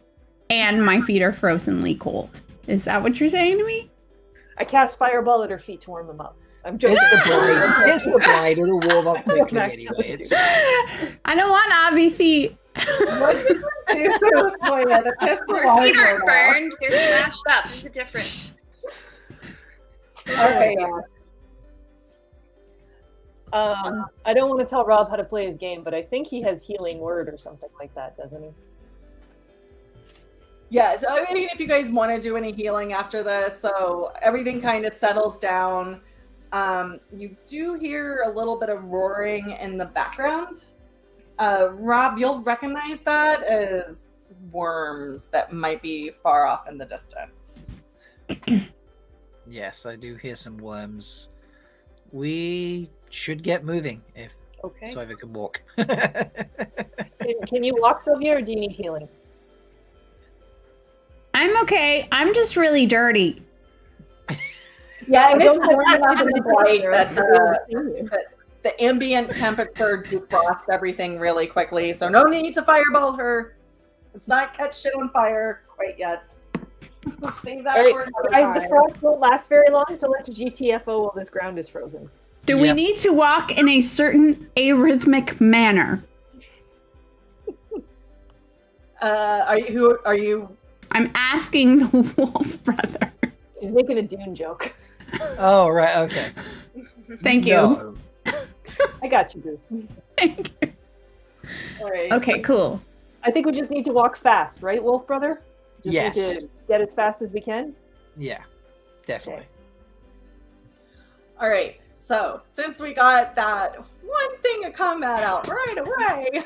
and my feet are frozenly cold. Is that what you're saying to me? I cast fireball at her feet to warm them up. I'm joking. It's the blade. It's the blade. It'll warm up quickly Max, anyway. It's I don't want obby feet. What did you do? The test Her feet aren't burned. They're smashed up. There's a difference. Okay. I don't want to tell Rob how to play his game, but I think he has healing word or something like that, doesn't he? Yeah, so I mean, if you guys want to do any healing after this, so everything kind of settles down. You do hear a little bit of roaring in the background. Rob, you'll recognize that as worms that might be far off in the distance. Yes, I do hear some worms. We should get moving if Okay. Sylvia can walk. Can you walk, Sylvia, or do you need healing? I'm okay. I'm just really dirty. Yeah, it I is don't have warm enough in the bright that that the ambient temperature defrosts everything really quickly, so no need to fireball her. Let's not catch shit on fire quite yet. We'll save that for another Guys, the time. frost won't last very long, so let's GTFO while this ground is frozen. Do we Yep. need to walk in a certain arrhythmic manner? Are you? I'm asking the wolf brother. He's making a Dune joke. Oh, right, okay. Thank you. No. I got you, Boo. Thank you. All right. Okay, cool. I think we just need to walk fast, right, Wolf Brother? Just Yes. need to get as fast as we can. Yeah, definitely. All right. So since we got that one thing of combat out right away,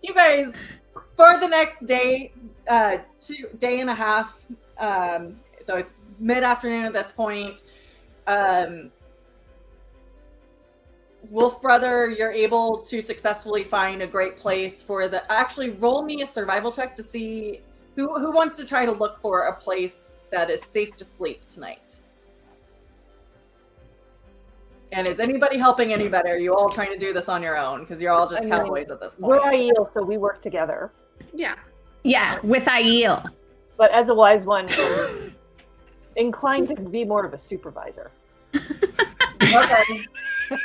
you guys, for the next day, day and a half. So it's mid-afternoon at this point. Wolf Brother, you're able to successfully find a great place for the. Actually, roll me a survival check to see who wants to try to look for a place that is safe to sleep tonight. And is anybody helping any better? Are you all trying to do this on your own? Because you're all just cowboys at this We're point. Aiel, so we work together. Yeah. Yeah, with Aiel. But as a wise one, I'm inclined to be more of a supervisor. Okay.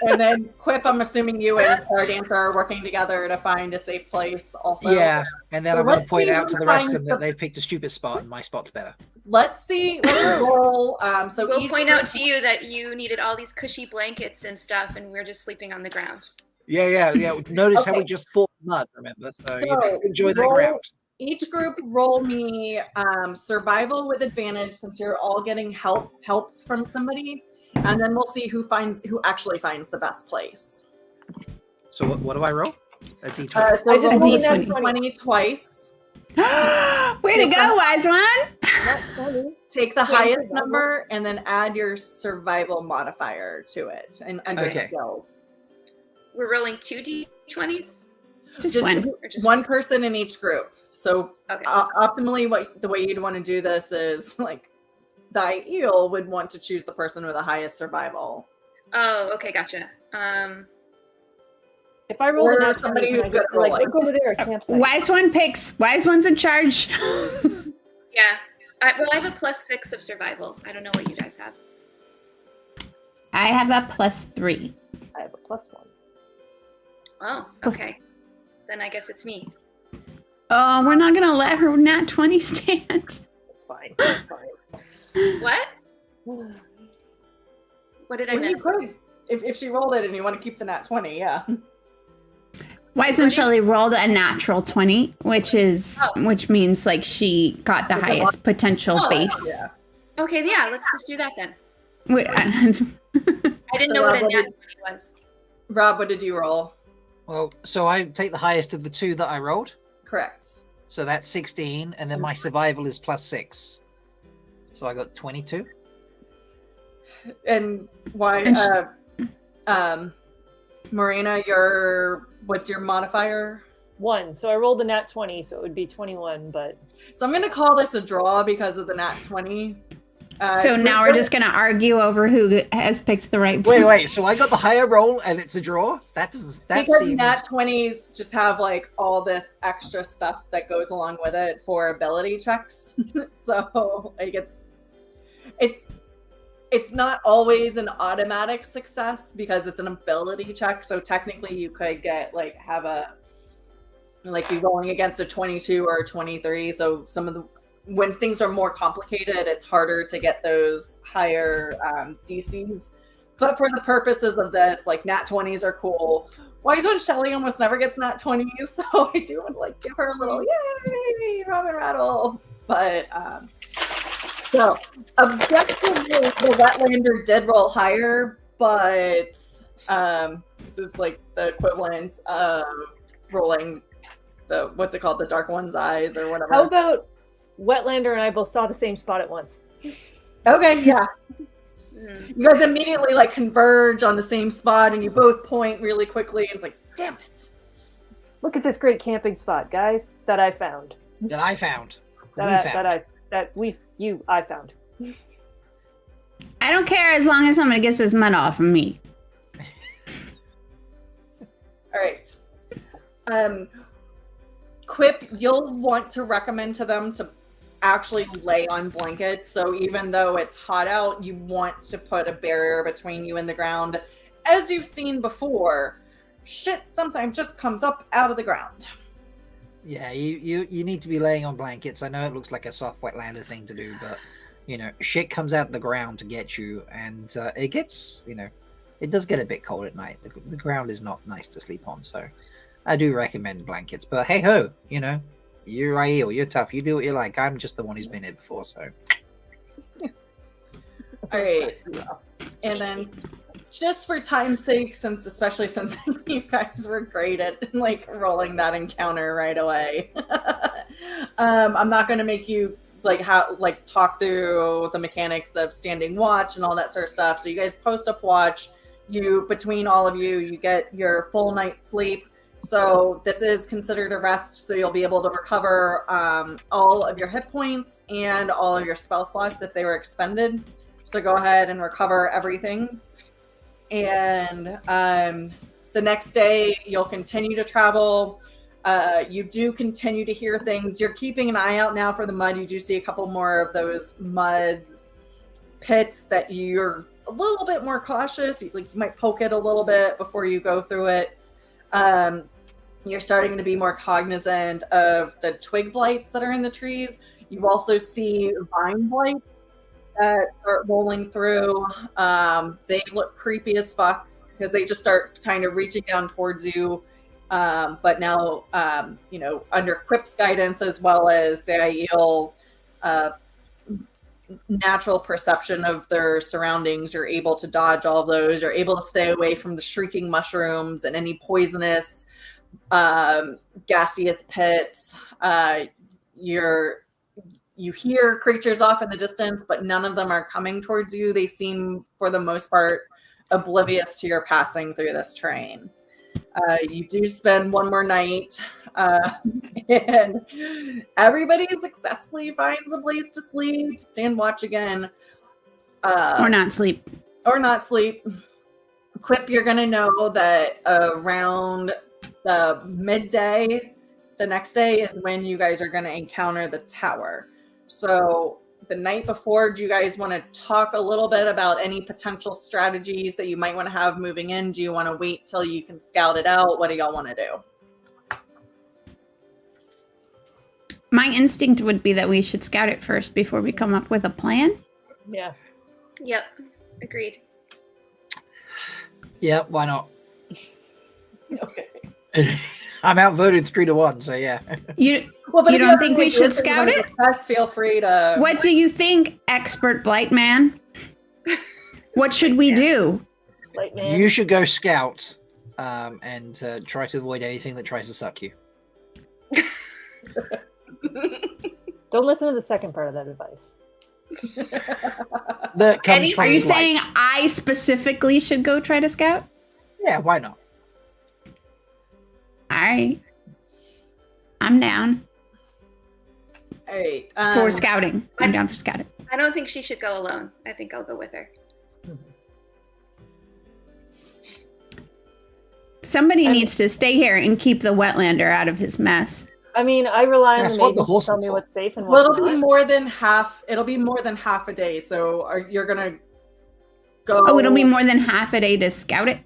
And then Quip, I'm assuming you and Dancer are working together to find a safe place also. Yeah, and then So I'm going to let's point see out who to the rest finds of them that the- they've picked a stupid spot and my spot's better. Let's roll. So We'll each point out to you that you needed all these cushy blankets and stuff, and we're just sleeping on the ground. Yeah. Notice how Okay. we just fought mud, remember? So, So, enjoy that roll- ground. Each group roll me survival with advantage since you're all getting help from somebody, and then we'll see who actually finds the best place. So what do I roll? A D20. So I just roll rolled a a 20 twice. Way to go, wise one! Take the Wait, highest survival? number and then add your survival modifier to it and under Okay. skills. We're rolling 2 D20s? Just Just one. Or just one person in each group. So Okay. optimally, the way you'd want to do this is like the ideal would want to choose the person with the highest survival. Oh, okay, gotcha. If I roll Or a nat somebody 20, who's can I good just at be like, rolling. look over there, a campsite. Wise one picks. Wise one's in charge. Yeah. Well, I have a +6 of survival. I don't know what you guys have. I have a +3. I have a +1. Oh, okay. Then I guess it's me. Oh, we're not gonna let her nat 20 stand. It's fine. It's fine. What? What did I When you miss? could, if she rolled it and you want to keep the nat 20, yeah. Wise one Shelly rolled a natural 20, which means like she got the highest potential Oh, base. Yeah. Okay, yeah, let's just do that then. Wait, I didn't So know what a Rob, nat 20 was. Rob, what did you roll? Well, so I take the highest of the two that I rolled. Correct. So that's 16, and then my survival is +6. So I got 22. And why? And Marina, what's your modifier? 1. So I rolled a nat 20, so it would be 21, but So I'm going to call this a draw because of the nat 20. So now we're just gonna argue over who has picked the right. Wait. So I got the higher roll, and it's a draw. That because seems. nat 20s just have like all this extra stuff that goes along with it for ability checks. So like it's not always an automatic success because it's an ability check. So technically, you could get be rolling against a 22 or a 23. So when things are more complicated, it's harder to get those higher DCs. But for the purposes of this, like nat 20s are cool. Wise One Shelly almost never gets nat 20s, so I do want to like give her a little yay, Robin Rattle. But so objectively, the Wetlander did roll higher, but this is like the equivalent of rolling the the Dark One's eyes or whatever. How about Wetlander and I both saw the same spot at once? Okay, yeah. You guys immediately like converge on the same spot, and you both point really quickly. And it's like, damn it! Look at this great camping spot, guys, that I found. I found. I found. I don't care as long as somebody gets this mud off of me. All right. Quip, you'll want to recommend to them to actually lay on blankets. So even though it's hot out, you want to put a barrier between you and the ground. As you've seen before, shit sometimes just comes up out of the ground. Yeah, you need to be laying on blankets. I know it looks like a soft Wetlander thing to do, but shit comes out of the ground to get you, and it gets, it does get a bit cold at night. The ground is not nice to sleep on, so I do recommend blankets. But hey ho, you're Aiel, you're tough. You do what you like. I'm just the one who's been here before, so. All right, and then just for time's sake, especially since you guys were great at like rolling that encounter right away, I'm not going to make you talk through the mechanics of standing watch and all that sort of stuff. So you guys post up watch. Between all of you get your full night's sleep. So this is considered a rest. So you'll be able to recover all of your hit points and all of your spell slots if they were expended. So go ahead and recover everything. And the next day, you'll continue to travel. You do continue to hear things. You're keeping an eye out now for the mud. You do see a couple more of those mud pits that you're a little bit more cautious. You might poke it a little bit before you go through it. You're starting to be more cognizant of the twig blights that are in the trees. You also see vine blights that start rolling through. They look creepy as fuck because they just start kind of reaching down towards you. But now, under Quip's guidance as well as the Aiel natural perception of their surroundings, you're able to dodge all of those. You're able to stay away from the shrieking mushrooms and any poisonous gaseous pits. You hear creatures off in the distance, but none of them are coming towards you. They seem, for the most part, oblivious to your passing through this terrain. You do spend one more night, and everybody successfully finds a place to sleep, stand watch again. Or not sleep. Or not sleep. Quip, you're going to know that around the midday, the next day is when you guys are going to encounter the tower. So the night before, do you guys want to talk a little bit about any potential strategies that you might want to have moving in? Do you want to wait till you can scout it out? What do y'all want to do? My instinct would be that we should scout it first before we come up with a plan. Yeah. Yep. Agreed. Yeah, why not? Okay. I'm outvoted 3-1, so yeah. You don't think we should scout it? Discuss, feel free to. What do you think, expert blight man? What should we do? Blight man. You should go scout and try to avoid anything that tries to suck you. Don't listen to the second part of that advice. That comes from Are you blight. saying I specifically should go try to scout? Yeah, why not? All right. I'm down All right. for scouting. I'm down for scouting. I don't think she should go alone. I think I'll go with her. Somebody needs to stay here and keep the Wetlander out of his mess. I mean, I rely on That's the what the maidens to horse tell is me for. what's safe and Well, what's it'll be not. more than half. It'll be more than half a day. So you're gonna go. Oh, it'll be more than half a day to scout it?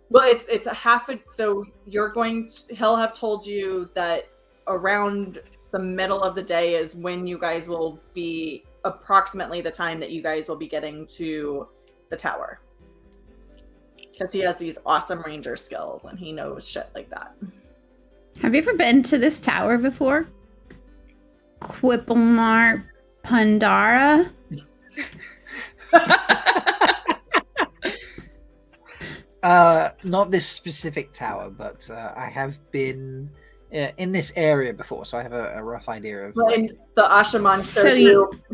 Well, it's a half. So you're going. He'll have told you that around the middle of the day is when you guys will be approximately the time that you guys will be getting to the tower. Because he has these awesome ranger skills and he knows shit like that. Have you ever been to this tower before? Quipplemar Pandara? Not this specific tower, but I have been in this area before, so I have a rough idea of. Well, and the Ashaman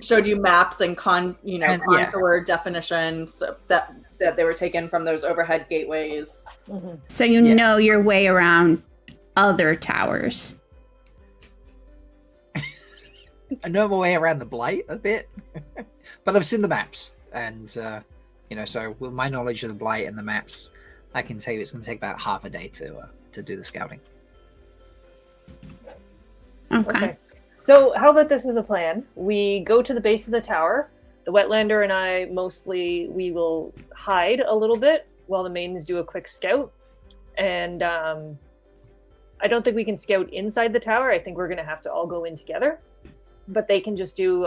showed you maps and contour definitions that they were taken from those overhead gateways. Mm-hmm. So you know your way around other towers. I know my way around the Blight a bit, but I've seen the maps, and so with my knowledge of the Blight and the maps, I can tell you it's going to take about half a day to do the scouting. Okay. So how about this as a plan? We go to the base of the tower. The Wetlander and I we will hide a little bit while the maidens do a quick scout. And I don't think we can scout inside the tower. I think we're going to have to all go in together. But they can just do,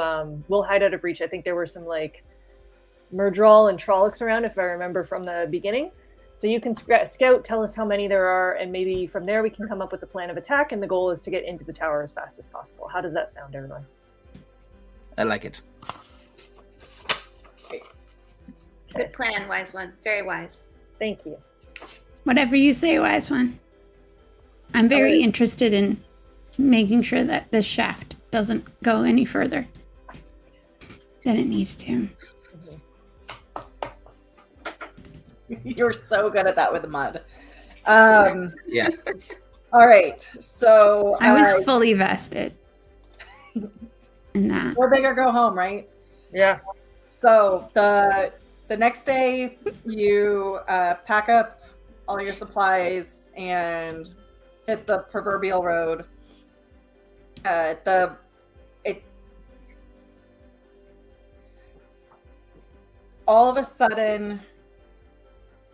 we'll hide out of reach. I think there were some Murdral and Trollocs around, if I remember from the beginning. So you can scout, tell us how many there are, and maybe from there we can come up with a plan of attack, and the goal is to get into the tower as fast as possible. How does that sound, everyone? I like it. Good plan, wise one. Very wise. Thank you. Whatever you say, wise one. I'm very interested in making sure that this shaft doesn't go any further than it needs to. You're so good at that with the mud. Yeah. All right. So I was fully vested in that. Go big or go home, right? Yeah. So the next day, you pack up all your supplies and hit the proverbial road. All of a sudden,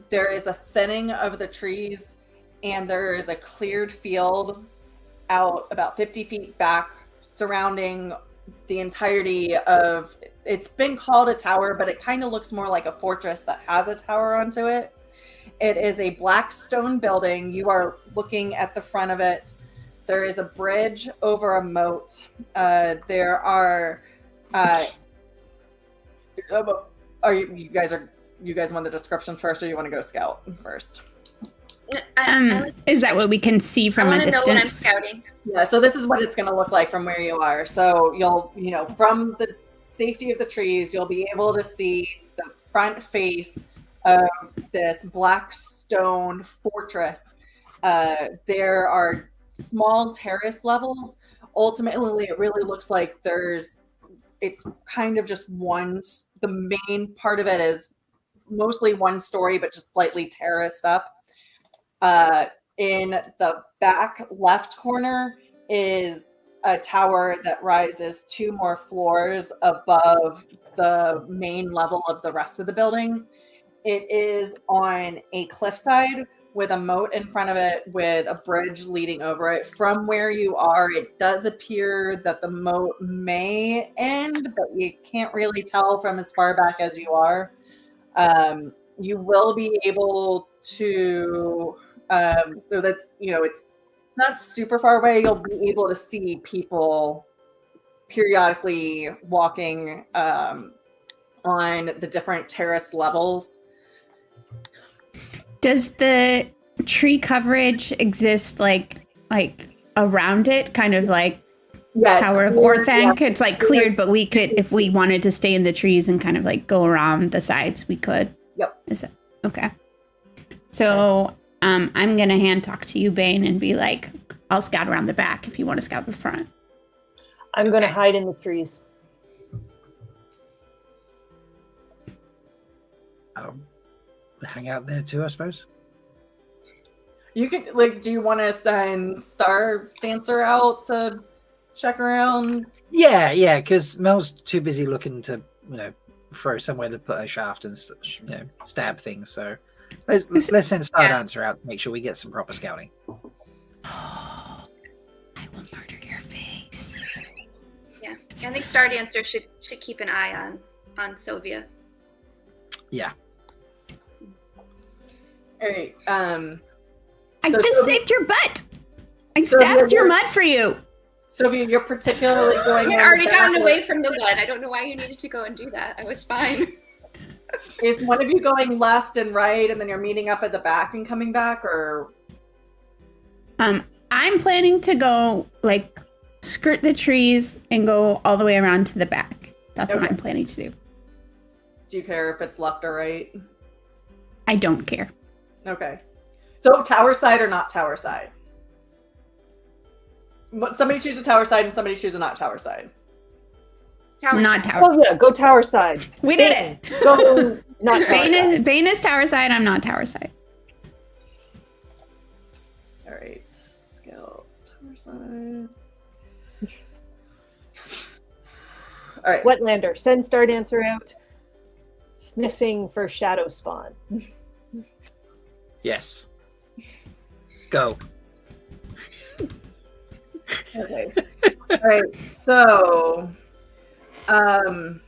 there is a thinning of the trees, and there is a cleared field out about 50 feet back surrounding the entirety of, it's been called a tower, but it kind of looks more like a fortress that has a tower onto it. It is a black stone building. You are looking at the front of it. There is a bridge over a moat. There are you guys want the description first, or you want to go scout first? Is that what we can see from a distance? I want to know what I'm scouting. Yeah, so this is what it's going to look like from where you are. So you'll, from the safety of the trees, you'll be able to see the front face of this black stone fortress. There are small terrace levels. Ultimately, it really looks like it's kind of just one. The main part of it is mostly one story, but just slightly terraced up. In the back left corner is a tower that rises 2 more floors above the main level of the rest of the building. It is on a cliffside with a moat in front of it with a bridge leading over it. From where you are, it does appear that the moat may end, but you can't really tell from as far back as you are. You will be able to, so that's, it's not super far away. You'll be able to see people periodically walking on the different terrace levels. Does the tree coverage exist like around it, kind of like Tower of Orthanc? Yeah. It's cleared, but we could, if we wanted to stay in the trees and kind of go around the sides, we could. Yep. Is that okay? So I'm gonna hand talk to you, Bain, and be like, I'll scout around the back if you want to scout the front. I'm gonna hide in the trees. hang out there too, I suppose. You could do you want to send Star Dancer out to check around? Yeah, because Mel's too busy looking to, throw somewhere to put her shaft and stab things. So let's send Star Dancer out to make sure we get some proper scouting. I will murder your face. Yeah, I think Star Dancer should keep an eye on Sovia. Yeah. All right. I So just Sylvia- saved your butt. I Sylvia, stabbed your you're- mud for you. Sylvia, you're particularly going. I had on already the gotten back away from the blood. I don't know why you needed to go and do that. I was fine. Is one of you going left and right, and then you're meeting up at the back and coming back, or? I'm planning to go skirt the trees and go all the way around to the back. That's what Okay. I'm planning to do. Do you care if it's left or right? I don't care. Okay. So tower side or not tower side? Somebody choose a tower side and somebody choose a not tower side. Tower Not side. tower. Oh yeah, go tower side. We did it. Go not tower side. Bain is tower side. I'm not tower side. All right. Scouts, tower side. All right. Wetlander, send Star Dancer out sniffing for shadow spawn. Yes. Go. Okay. All right. So, the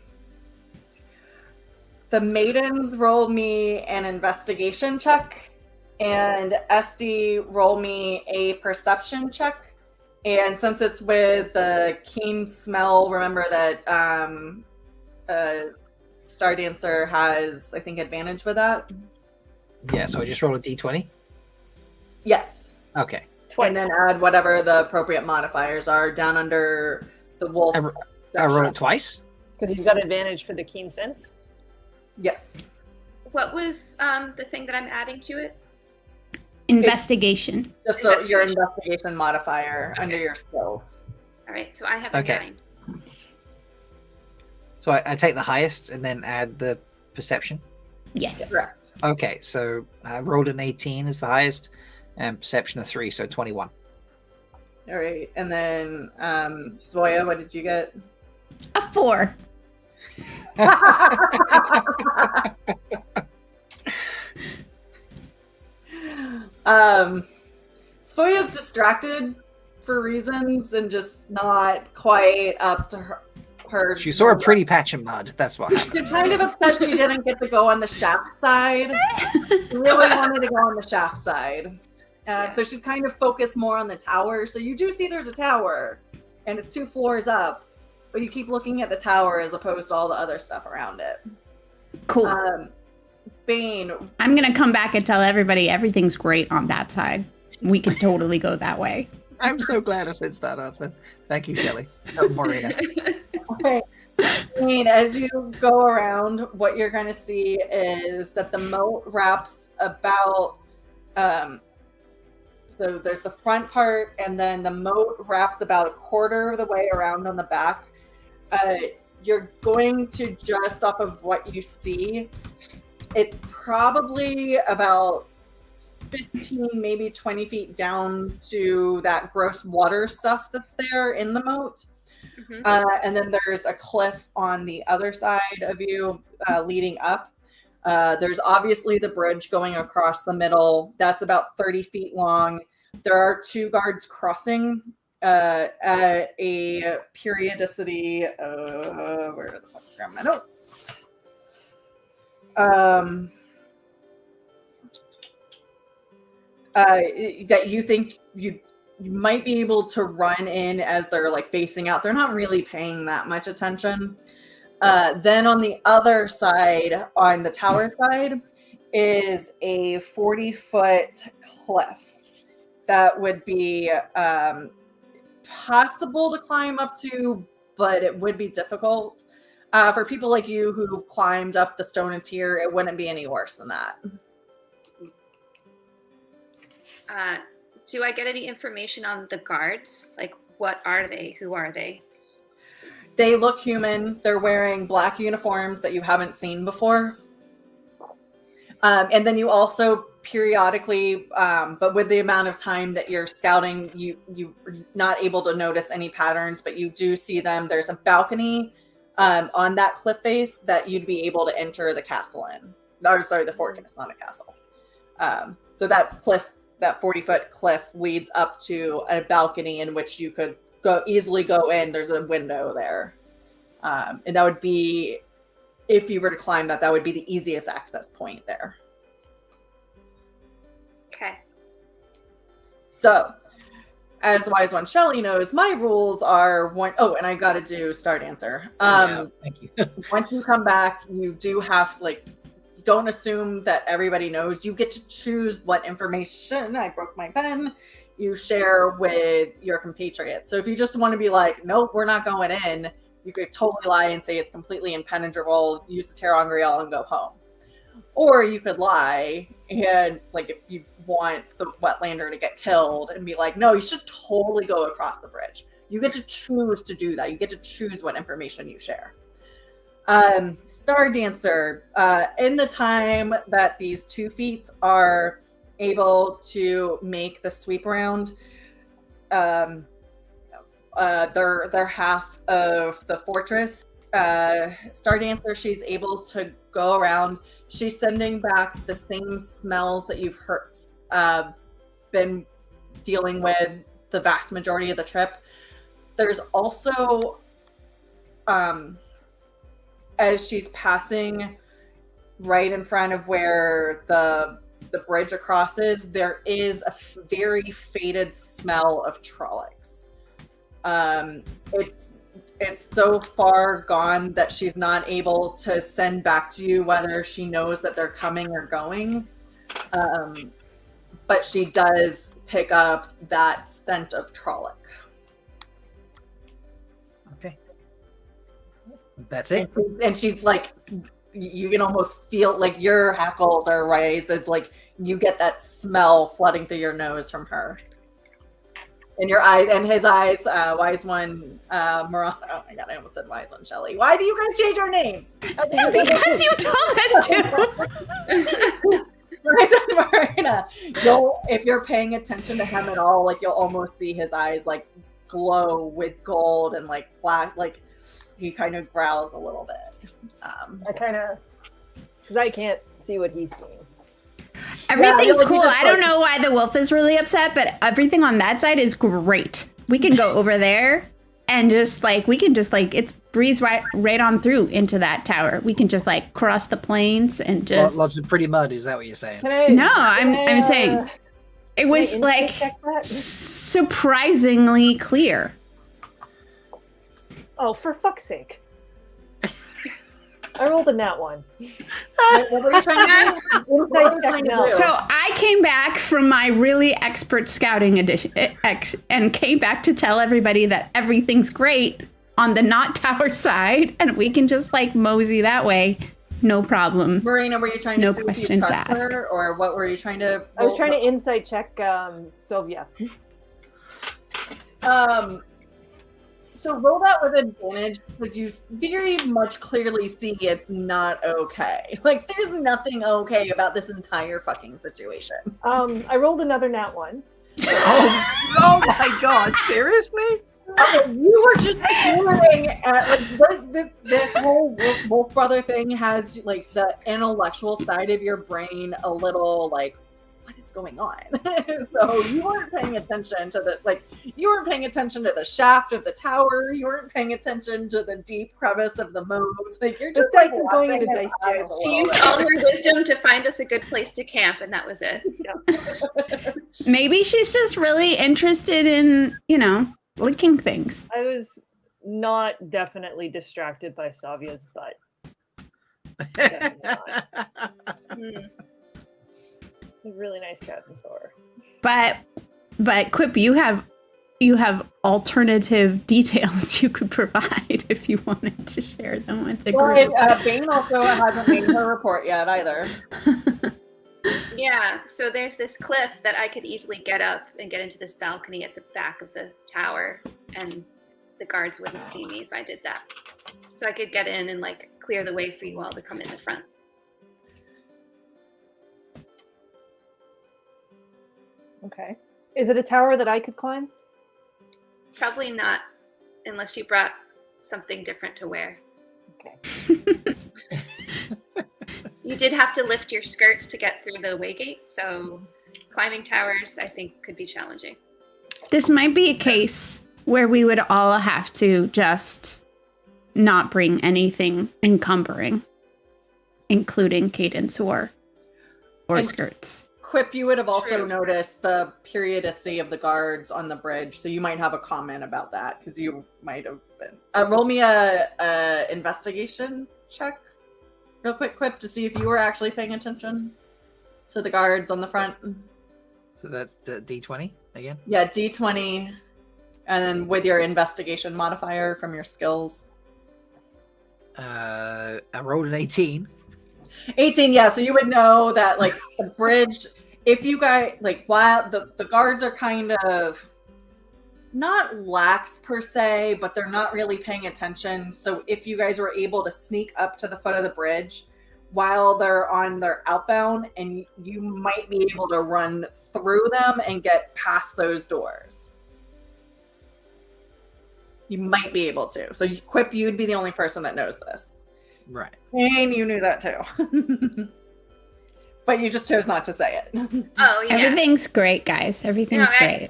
maidens roll me an investigation check, and SD roll me a perception check. And since it's with the keen smell, remember that Star Dancer has, I think, advantage with that. Yeah, so I just roll a d20. Yes. Okay. Twice. And then add whatever the appropriate modifiers are down under the wolf. I roll section. it twice. Because you've got advantage for the keen sense. Yes. What was the thing that I'm adding to it? Investigation. Just your investigation modifier under your skills. All right, so I have a Okay. 9. So I take the highest and then add the perception. Yes. Correct. Okay, so I rolled an 18 as the highest, and perception of 3, so 21. All right. And then, Svoya, what did you get? A 4. Svoya's distracted for reasons and just not quite up to her. She saw a pretty patch of mud, that's why. She's kind of upset she didn't get to go on the shaft side. She really wanted to go on the shaft side. So she's kind of focused more on the tower. So you do see there's a tower, and it's 2 floors up, but you keep looking at the tower as opposed to all the other stuff around it. Cool. Bane, I'm going to come back and tell everybody everything's great on that side. We can totally go that way. I'm so glad I said Star Dancer. Thank you, Shelly. Oh, Morena. okay. Bane, as you go around, what you're going to see is that the moat wraps about... So there's the front part, and then the moat wraps about a quarter of the way around on the back. You're going to, just off of what you see, it's probably about 15, maybe 20 feet down to that gross water stuff that's there in the moat. Mm-hmm. And then there's a cliff on the other side of you leading up. There's obviously the bridge going across the middle. That's about 30 feet long. There are 2 guards crossing at a periodicity. Where the fuck are my notes? That you think you might be able to run in as they're facing out. They're not really paying that much attention. Then on the other side, on the tower side, is a 40-foot cliff that would be possible to climb up to, but it would be difficult. For people like you who've climbed up the stone and tier, it wouldn't be any worse than that. Do I get any information on the guards? What are they? Who are they? They look human. They're wearing black uniforms that you haven't seen before. And then you also periodically, but with the amount of time that you're scouting, you're not able to notice any patterns, but you do see them. There's a balcony on that cliff face that you'd be able to enter the castle in. Or sorry, the fortress, not a castle. So that cliff, that 40-foot cliff leads up to a balcony in which you could easily go in. There's a window there. And that would be, if you were to climb that, that would be the easiest access point there. Okay. So, as Wise One Shelly knows, my rules are one. Oh, and I got to do Star Dancer. Thank you. Once you come back, you do have don't assume that everybody knows. You get to choose what information, I broke my pen, you share with your compatriots. So if you just want to be like, nope, we're not going in, you could totally lie and say it's completely impenetrable, use the Terangriel and go home. Or you could lie and, like, if you want the Wetlander to get killed and be like, no, you should totally go across the bridge. You get to choose to do that. You get to choose what information you share. Star Dancer, in the time that these 2 feet are able to make the sweep around, they're half of the fortress. Star Dancer, she's able to go around. She's sending back the same smells that you've been dealing with the vast majority of the trip. There's also, as she's passing right in front of where the bridge crosses, there is a very faded smell of Trollocs. It's so far gone that she's not able to send back to you whether she knows that they're coming or going. But she does pick up that scent of Trolloc. Okay. That's it. And she's like, you can almost feel like your hackles are raised as like you get that smell flooding through your nose from her. And your eyes, and his eyes, Wise One, Moran. Oh my god, I almost said Wise One Shelly. Why do you guys change our names? Because you told us to. Wise One Marina. If you're paying attention to him at all, like you'll almost see his eyes like glow with gold and like flash, like he kind of growls a little bit. I kind of, because I can't see what he's seeing. Everything's cool. I don't know why the wolf is really upset, but everything on that side is great. We can go over there and just like, it's breeze right on through into that tower. We can just like cross the plains and just. Lots of pretty mud, is that what you're saying? I'm saying it was like surprisingly clear. Oh, for fuck's sake. I rolled a nat 1. What were you trying to do? So I came back from my really expert scouting edition and came back to tell everybody that everything's great on the not tower side, and we can just like mosey that way, no problem. Marina, were you trying to see questions if you asked, her, or what were you trying to? I was trying to insight check Sylvia. So roll that with advantage because you very much clearly see it's not okay. Like there's nothing okay about this entire fucking situation. I rolled another nat 1. Oh my god, seriously? You were just feeling at like this whole wolf brother thing has like the intellectual side of your brain a little like, what is going on? So you weren't paying attention to you weren't paying attention to the shaft of the tower. You weren't paying attention to the deep crevice of the moat. Like you're just dice is going into dice jail. She used all her wisdom to find us a good place to camp, and that was it. Yeah. Maybe she's just really interested in, licking things. I was not definitely distracted by Savia's butt. Definitely not. A really nice cat and sore. But Quip, you have alternative details you could provide if you wanted to share them with the group. Bain also hasn't made her report yet either. Yeah, so there's this cliff that I could easily get up and get into this balcony at the back of the tower, and the guards wouldn't see me if I did that. So I could get in and like clear the way for you all to come in the front. Okay. Is it a tower that I could climb? Probably not, unless you brought something different to wear. Okay. You did have to lift your skirts to get through the waygate, so climbing towers, I think, could be challenging. This might be a case where we would all have to just not bring anything encumbering, including cadence or And- skirts. Quip, you would have also True. noticed the periodicity of the guards on the bridge, so you might have a comment about that because you might have been. Roll me a investigation check, real quick, Quip, to see if you were actually paying attention to the guards on the front. So that's the D20 again. Yeah, D20, and then with your investigation modifier from your skills. I rolled an 18. 18, yeah, so you would know that, like, the bridge, if you guys, like, while the guards are kind of not lax per se, but they're not really paying attention. So if you guys were able to sneak up to the foot of the bridge while they're on their outbound, and you might be able to run through them and get past those doors. You might be able to. So, Quip, you'd be the only person that knows this. Right. And you knew that too. But you just chose not to say it. Oh, yeah. Everything's great, guys. Everything's No, great.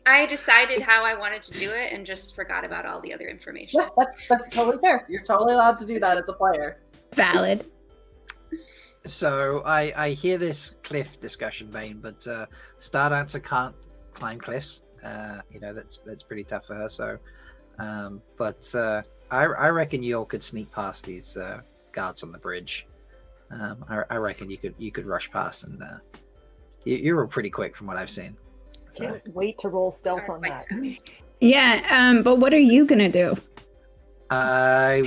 I decided how I wanted to do it and just forgot about all the other information. Yeah, that's totally fair. You're totally allowed to do that as a player. Valid. So I hear this cliff discussion, Bain, but Stardancer can't climb cliffs. That's pretty tough for her. So, I reckon you all could sneak past these guards on the bridge. I reckon you could rush past, and you're all pretty quick from what I've seen. So. Can't wait to roll stealth on that. Yeah, but what are you gonna do? I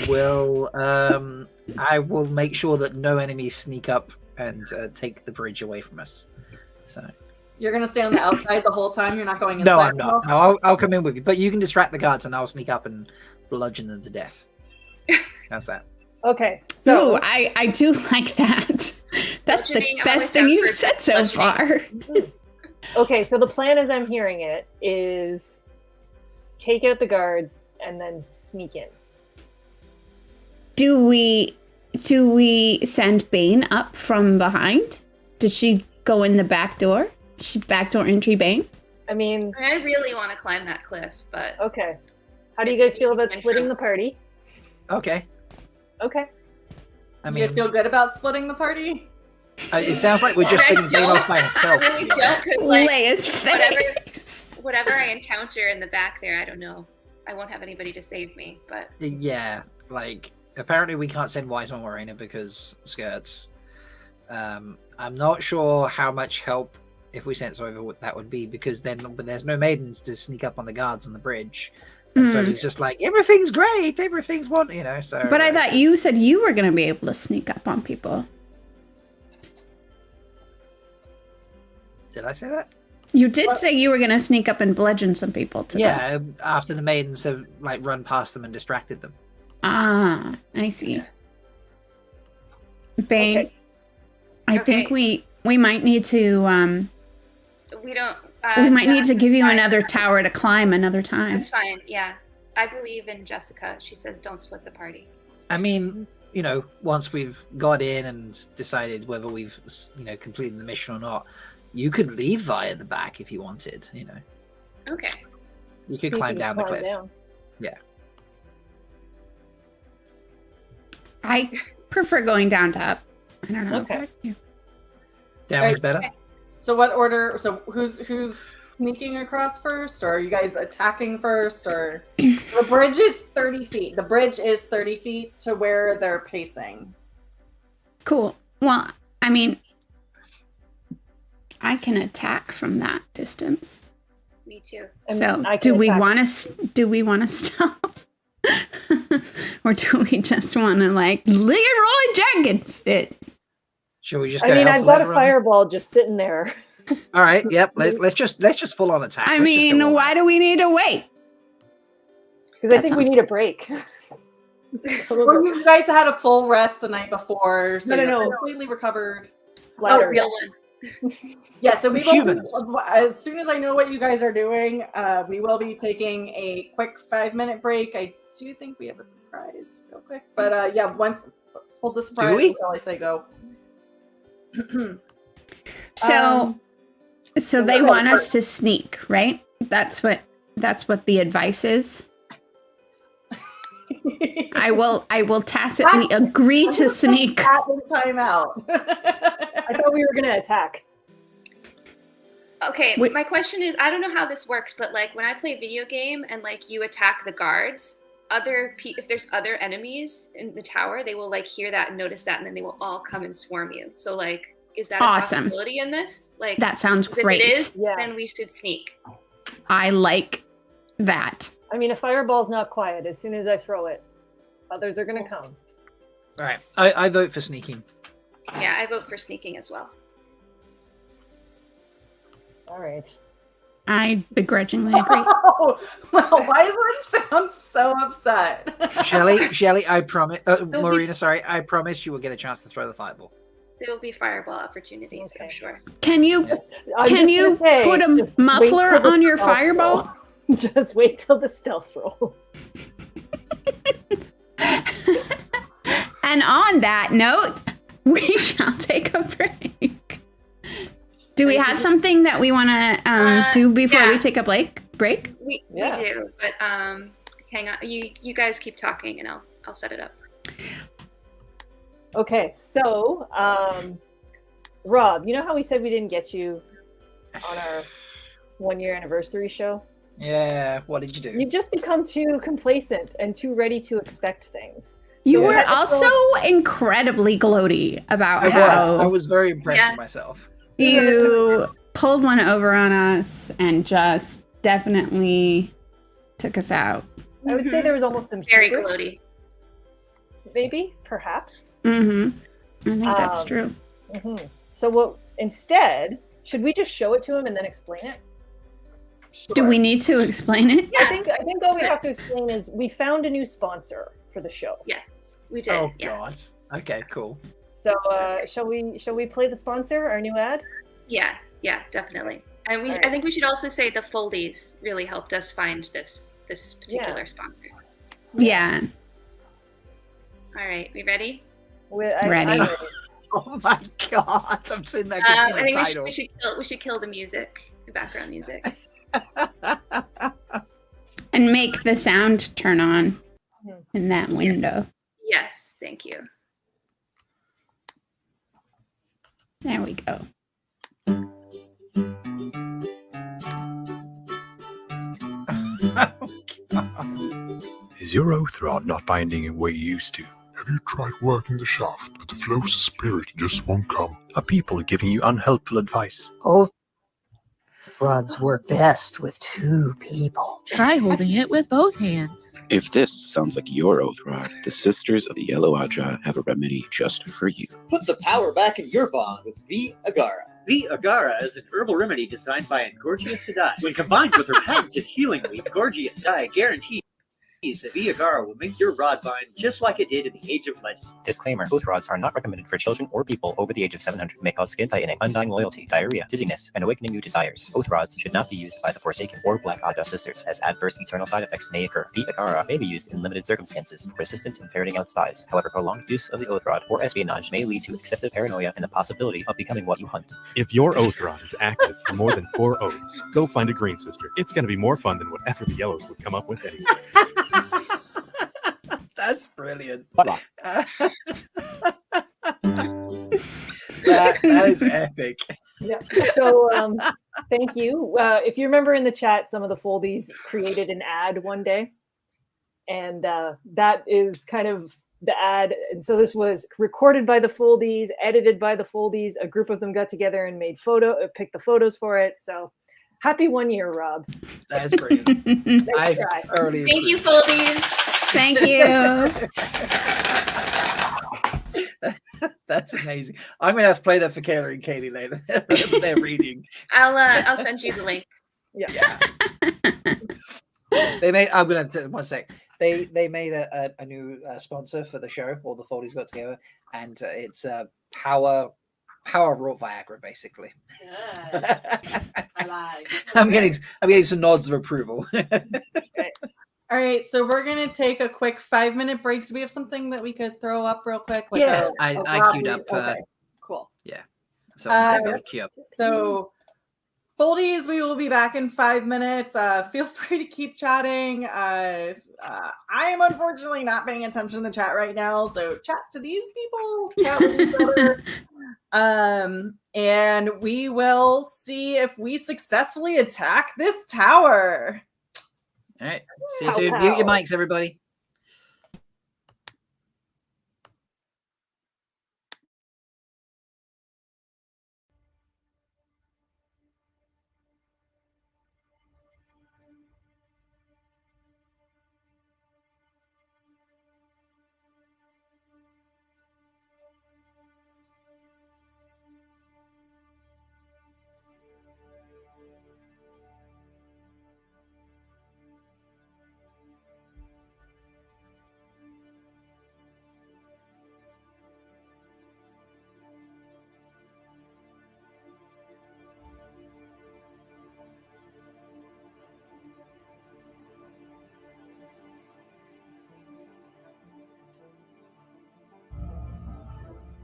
will make sure that no enemies sneak up and take the bridge away from us. So You're going to stay on the outside the whole time? You're not going inside? no, I'm not. No, I'll come in with you, but you can distract the guards, and I'll sneak up and bludgeon them to death. How's that? Okay, so Ooh, I do like that. That's the Bludgeoning, I best always thing sound you've for said so far. okay, so the plan as I'm hearing it is take out the guards and then sneak in. Do we send Bain up from behind? Did she go in the back door? She backdoor entry Bain? I mean, I really want to climb that cliff, but okay. How do you guys feel about splitting the party? Okay. Okay. I You guys mean, feel good about splitting the party? it sounds like we're just I sitting Bain off by I herself. really don't, because like Leia's whatever- face. whatever I encounter in the back there, I don't know. I won't have anybody to save me, but Yeah, like apparently we can't send Wiseman Morena because skirts. I'm not sure how much help if we sent Sova that would be, because then but there's no maidens to sneak up on the guards on the bridge. And so it's just like everything's great, everything's so. But I thought you said you were going to be able to sneak up on people. Did I say that? You did say you were going to sneak up and bludgeon some people to them. Yeah, after the maidens have like run past them and distracted them. Ah, I see. Bain, Okay. I think we might need to we don't. we might need to give you guys, another tower to climb another time. That's fine. Yeah, I believe in Jessica. She says don't split the party. I mean, once we've got in and decided whether we've completed the mission or not, you could leave via the back if you wanted. Okay. You could See if climb you down can the climb cliff. down. I prefer going down to up. I don't know. Okay. Down is better. So what order? So who's sneaking across first? Or are you guys attacking first? Or the bridge is 30 feet. The bridge is 30 feet to where they're pacing. Cool. Well, I mean, I can attack from that distance. Me too. And So, I can do we attack. want to stop? Or do we just want to like Leroy Jenkins it? Shall we just go? I mean, hell I've for got a leather on fireball just sitting there. them? All right. Yep. Let's just full on attack. I Let's just mean, go all why out. do we need to wait? Because I That think we sounds need a break. Well, you guys had a full rest the night before, so No, you're no. completely recovered. Ladders. Real one. Yeah, so we will, Humans. as soon as I know what you guys are doing, we will be taking a quick 5-minute break. I do think we have a surprise real quick. But yeah, once hold the surprise we? until I say go. So they want us to sneak, right? That's what the advice is. I will tacitly agree to sneak. Time out. I thought we were gonna attack. Okay, Wait. my question is, I don't know how this works, but like when I play a video game and like you attack the guards, if there's other enemies in the tower, they will like hear that and notice that, and then they will all come and swarm you. So like, is that Awesome. a possibility in this? Like, That sounds great. If it is, Yeah. then we should sneak. I like that. I mean, a fireball's not quiet. As soon as I throw it, others are gonna come. All right, I vote for sneaking. Yeah, I vote for sneaking as well. All right. I begrudgingly agree. Oh, well, why does it sound so upset? Shelly, I promise. Marina, sorry, I promise you will get a chance to throw the fireball. There will be fireball opportunities, I'm sure. Can you I'm can just you gonna say, put a just wait muffler till the on your stealth fireball? roll. Just wait till the stealth roll. And on that note, we shall take a break. Do we have something that we want to do before we take a break? We Yeah. do, but hang on. You guys keep talking, and I'll set it up. Okay, so Rob, you know how we said we didn't get you on our 1-year anniversary show? Yeah, what did you do? You've just become too complacent and too ready to expect things. You So we were had to also incredibly gloaty about how I was very impressed with myself. you pulled one over on us and just definitely took us out. I would say there was almost some Very hubris, gloaty. maybe, perhaps. Mm-hmm. I think that's true. Mhm. So what? Instead, should we just show it to him and then explain it? Do we need to explain it? I think all we have to explain is we found a new sponsor for the show. Yes, we did. Oh yeah. God. Okay, cool. So shall we play the sponsor, our new ad? Yeah, definitely. And All right. I think we should also say the Foldies really helped us find this particular sponsor. Yeah. All right, we ready? Ready. I'm ready. Oh my God, I'm sitting there I getting the think title. we should kill the music, the background music. And make the sound turn on in that window. Yes, thank you. There we go. Oh, God. Is your oath rod not binding in way you used to? Have you tried working the shaft, but the flow's spirit just won't come? Are people giving you unhelpful advice? Oath rods work best with 2 people. Try holding it with both hands. If this sounds like your oath rod, the Sisters of the Yellow Aja have a remedy just for you. Put the power back in your bond with V. Agara. V. Agara is an herbal remedy designed by Gorgia Sedai. When combined with her patented healing leaf, Gorgia Sedai guarantees that V. Agara will make your rod bind just like it did in the Age of Legends. Disclaimer: oath rods are not recommended for children or people over the age of 700. May cause skin tightening, undying loyalty, diarrhea, dizziness, and awakening new desires. Oath rods should not be used by the Forsaken or Black Aja sisters, as adverse eternal side effects may occur. V. Agara may be used in limited circumstances for assistance in ferreting out spies. However, prolonged use of the oath rod or espionage may lead to excessive paranoia and the possibility of becoming what you hunt. If your oath rod is active for more than 4 oaths, go find a green sister. It's going to be more fun than whatever the yellows would come up with anyway. That's brilliant. Bye-bye. that is epic. Yeah. So thank you. If you remember in the chat, some of the Foldies created an ad one day, and that is kind of the ad. And so this was recorded by the Foldies, edited by the Foldies. A group of them got together and picked the photos for it. So happy 1 year, Rob. That is brilliant. Nice try. Thank you, Foldies. Thank you. That's amazing. I'm gonna have to play that for Kayla and Katie later. They're reading. I'll send you the link. Yeah. They made. I'm gonna one sec. They made a new sponsor for the show. All the Foldies got together, and it's power power raw Viagra, basically. I like. I'm getting some nods of approval. All right, so we're gonna take a quick 5-minute break. So we have something that we could throw up real quick. Like I queued up. Okay, cool. Yeah. So I'll queue up. So, Foldies, we will be back in 5 minutes. Feel free to keep chatting. I am unfortunately not paying attention to the chat right now, so chat to these people. Chat with each other. And we will see if we successfully attack this tower. All right. See you soon. Mute your mics, everybody.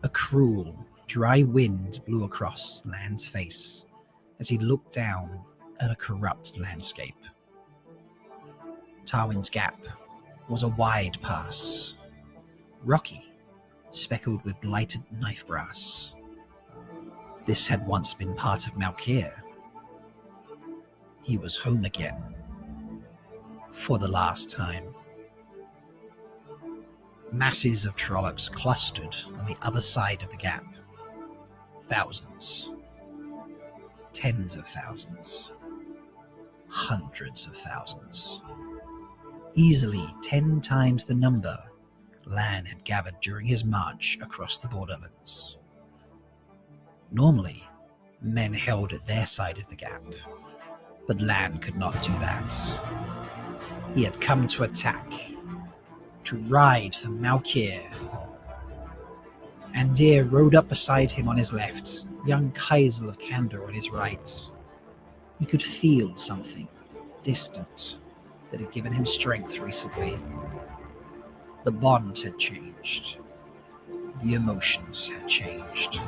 A cruel, dry wind blew across Lan's face as he looked down at a corrupt landscape. Tarwin's Gap was a wide pass, rocky, speckled with blighted knife brass. This had once been part of Malkier. He was home again, for the last time. Masses of trollocs clustered on the other side of the gap. Thousands. Tens of thousands. Hundreds of thousands. Easily 10 times the number Lan had gathered during his march across the borderlands. Normally, men held at their side of the gap, but Lan could not do that. He had come to attack, to ride for Malkier. Andir rode up beside him on his left, young Kaisel of Kandor on his right. He could feel something distant that had given him strength recently. The bond had changed. The emotions had changed.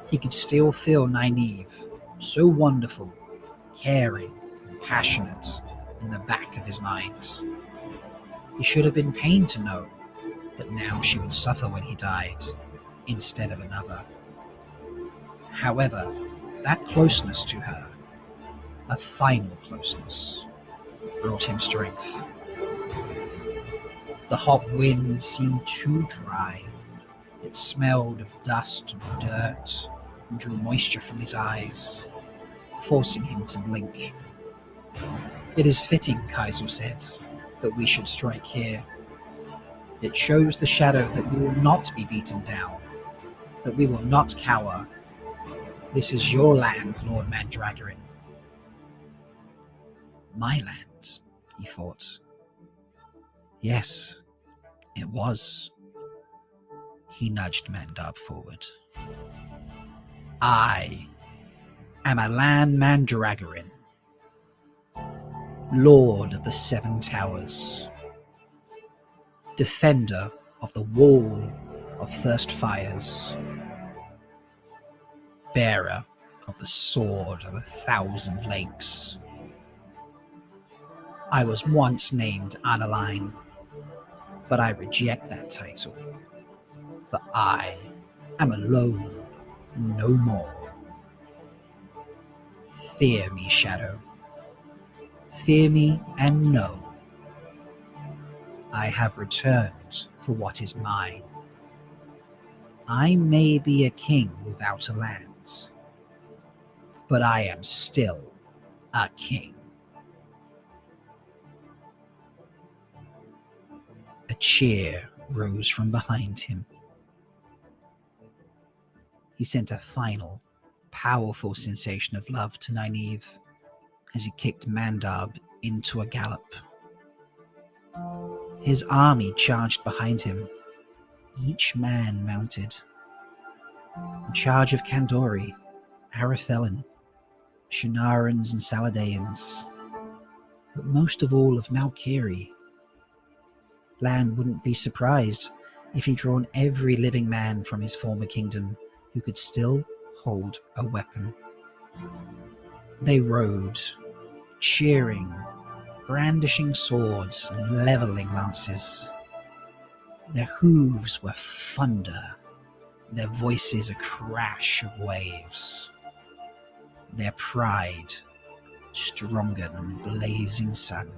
He could still feel Nynaeve, so wonderful, caring, and passionate in the back of his mind. He should have been pained to know that now she would suffer when he died, instead of another. However, that closeness to her, a final closeness, brought him strength. The hot wind seemed too dry. It smelled of dust and dirt and drew moisture from his eyes, forcing him to blink. It is fitting, Kaisel said, that we should strike here. It shows the shadow that we will not be beaten down, that we will not cower. This is your land, Lord Mandragoran. My land, he thought. Yes, it was. He nudged Mandab forward. I am Alan Mandragoran, Lord of the Seven Towers, defender of the Wall of Thirst Fires, bearer of the Sword of 1,000 Lakes. I was once named Analine, but I reject that title, for I am alone no more. Fear me, Shadow. Fear me and know. I have returned for what is mine. I may be a king without a land, but I am still a king. A cheer rose from behind him. He sent a final, powerful sensation of love to Nynaeve as he kicked Mandab into a gallop. His army charged behind him, each man mounted. in charge of Kandori, Arathelin, Shinarans and Saladayans, but most of all of Malkier. Lan wouldn't be surprised if he'd drawn every living man from his former kingdom who could still hold a weapon. They rode, cheering, brandishing swords and leveling lances. Their hooves were thunder, their voices a crash of waves. Their pride stronger than the blazing sun.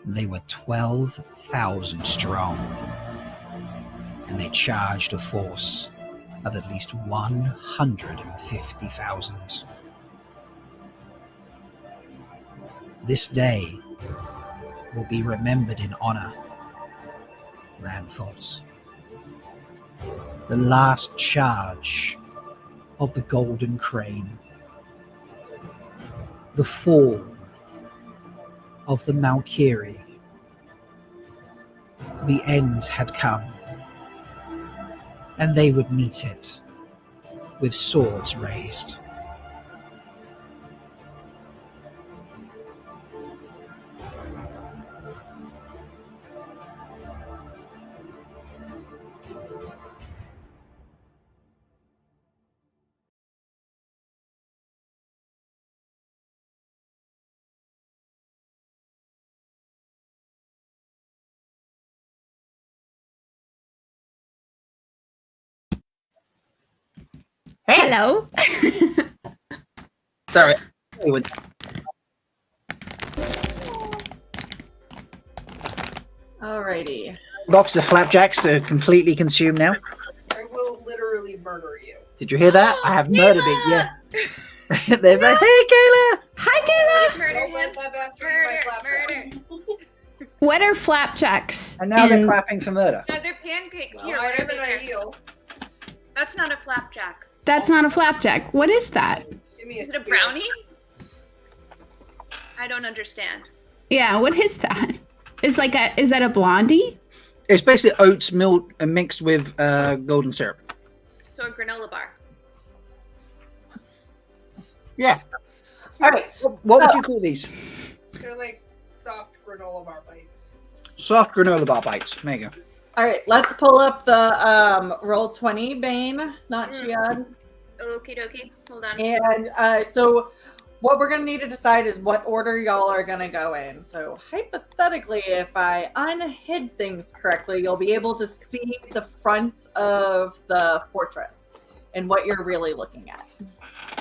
They were 12,000 strong, and they charged a force of at least 150,000. This day will be remembered in honor, Ran thought. The last charge of the Golden Crane. The fall of the Malkier. The end had come, and they would meet it with swords raised. Hello. Sorry. Alrighty. Box of flapjacks are completely consumed now. I will literally murder you. Did you hear that? I have murdered it, yeah. They're like, hey, Kayla! Hi, Kayla! Murder. What are flapjacks? And now they're clapping for murder. No, they're pancakes. Well, Here, I whatever am an they are. ideal. That's not a flapjack. That's not a flapjack. What is that? Give me Is it a brownie? I don't understand. Yeah, what is that? Is that a blondie? It's basically oats milk mixed with golden syrup. So a granola bar. Yeah. All right. What would you call these? They're like soft granola bar bites. Soft granola bar bites. There you go. All right, let's pull up the roll 20 Bain, not Chiad. Okie dokie. Hold on. And so what we're going to need to decide is what order y'all are going to go in. So hypothetically, if I unhid things correctly, you'll be able to see the front of the fortress and what you're really looking at.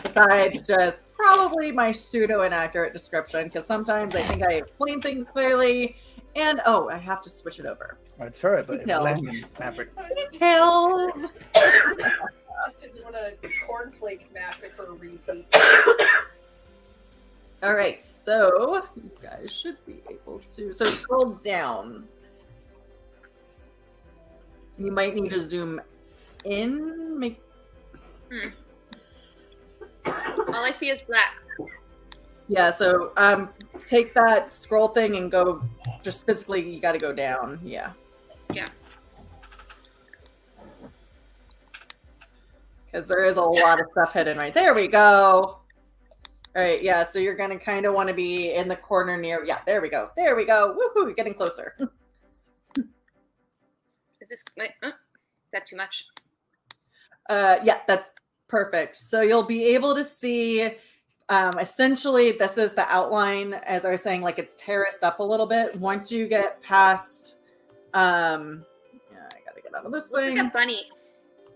Besides just probably my pseudo-inaccurate description, because sometimes I think I explain things clearly. And, oh, I have to switch it over. I'd throw it, but it's Details. lemon fabric. Details. Just didn't want a cornflake massacre repeat. All right, so you guys should be able to. So scroll down. You might need to zoom in. All I see is black. Yeah, so take that scroll thing and go. Just physically, you got to go down. Yeah. Yeah. Because there is a lot of stuff hidden right there. We go. All right, yeah. So you're gonna kind of want to be in the corner near. Yeah, there we go. There we go. Woohoo! You're getting closer. Is this? Wait, is that too much? Yeah, that's perfect. So you'll be able to see. Essentially, this is the outline, as I was saying, like it's terraced up a little bit. Once you get past, yeah, I gotta get out of this thing. Looks like a bunny.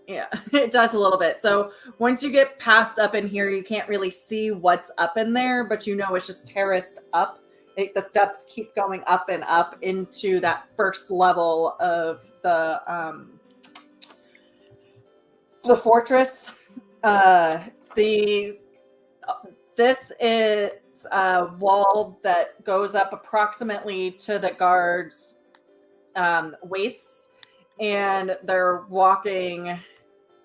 Yeah, it does a little bit. So once you get past up in here, you can't really see what's up in there, but you know it's just terraced up. The steps keep going up and up into that first level of the fortress. This is a wall that goes up approximately to the guards' waists, and they're walking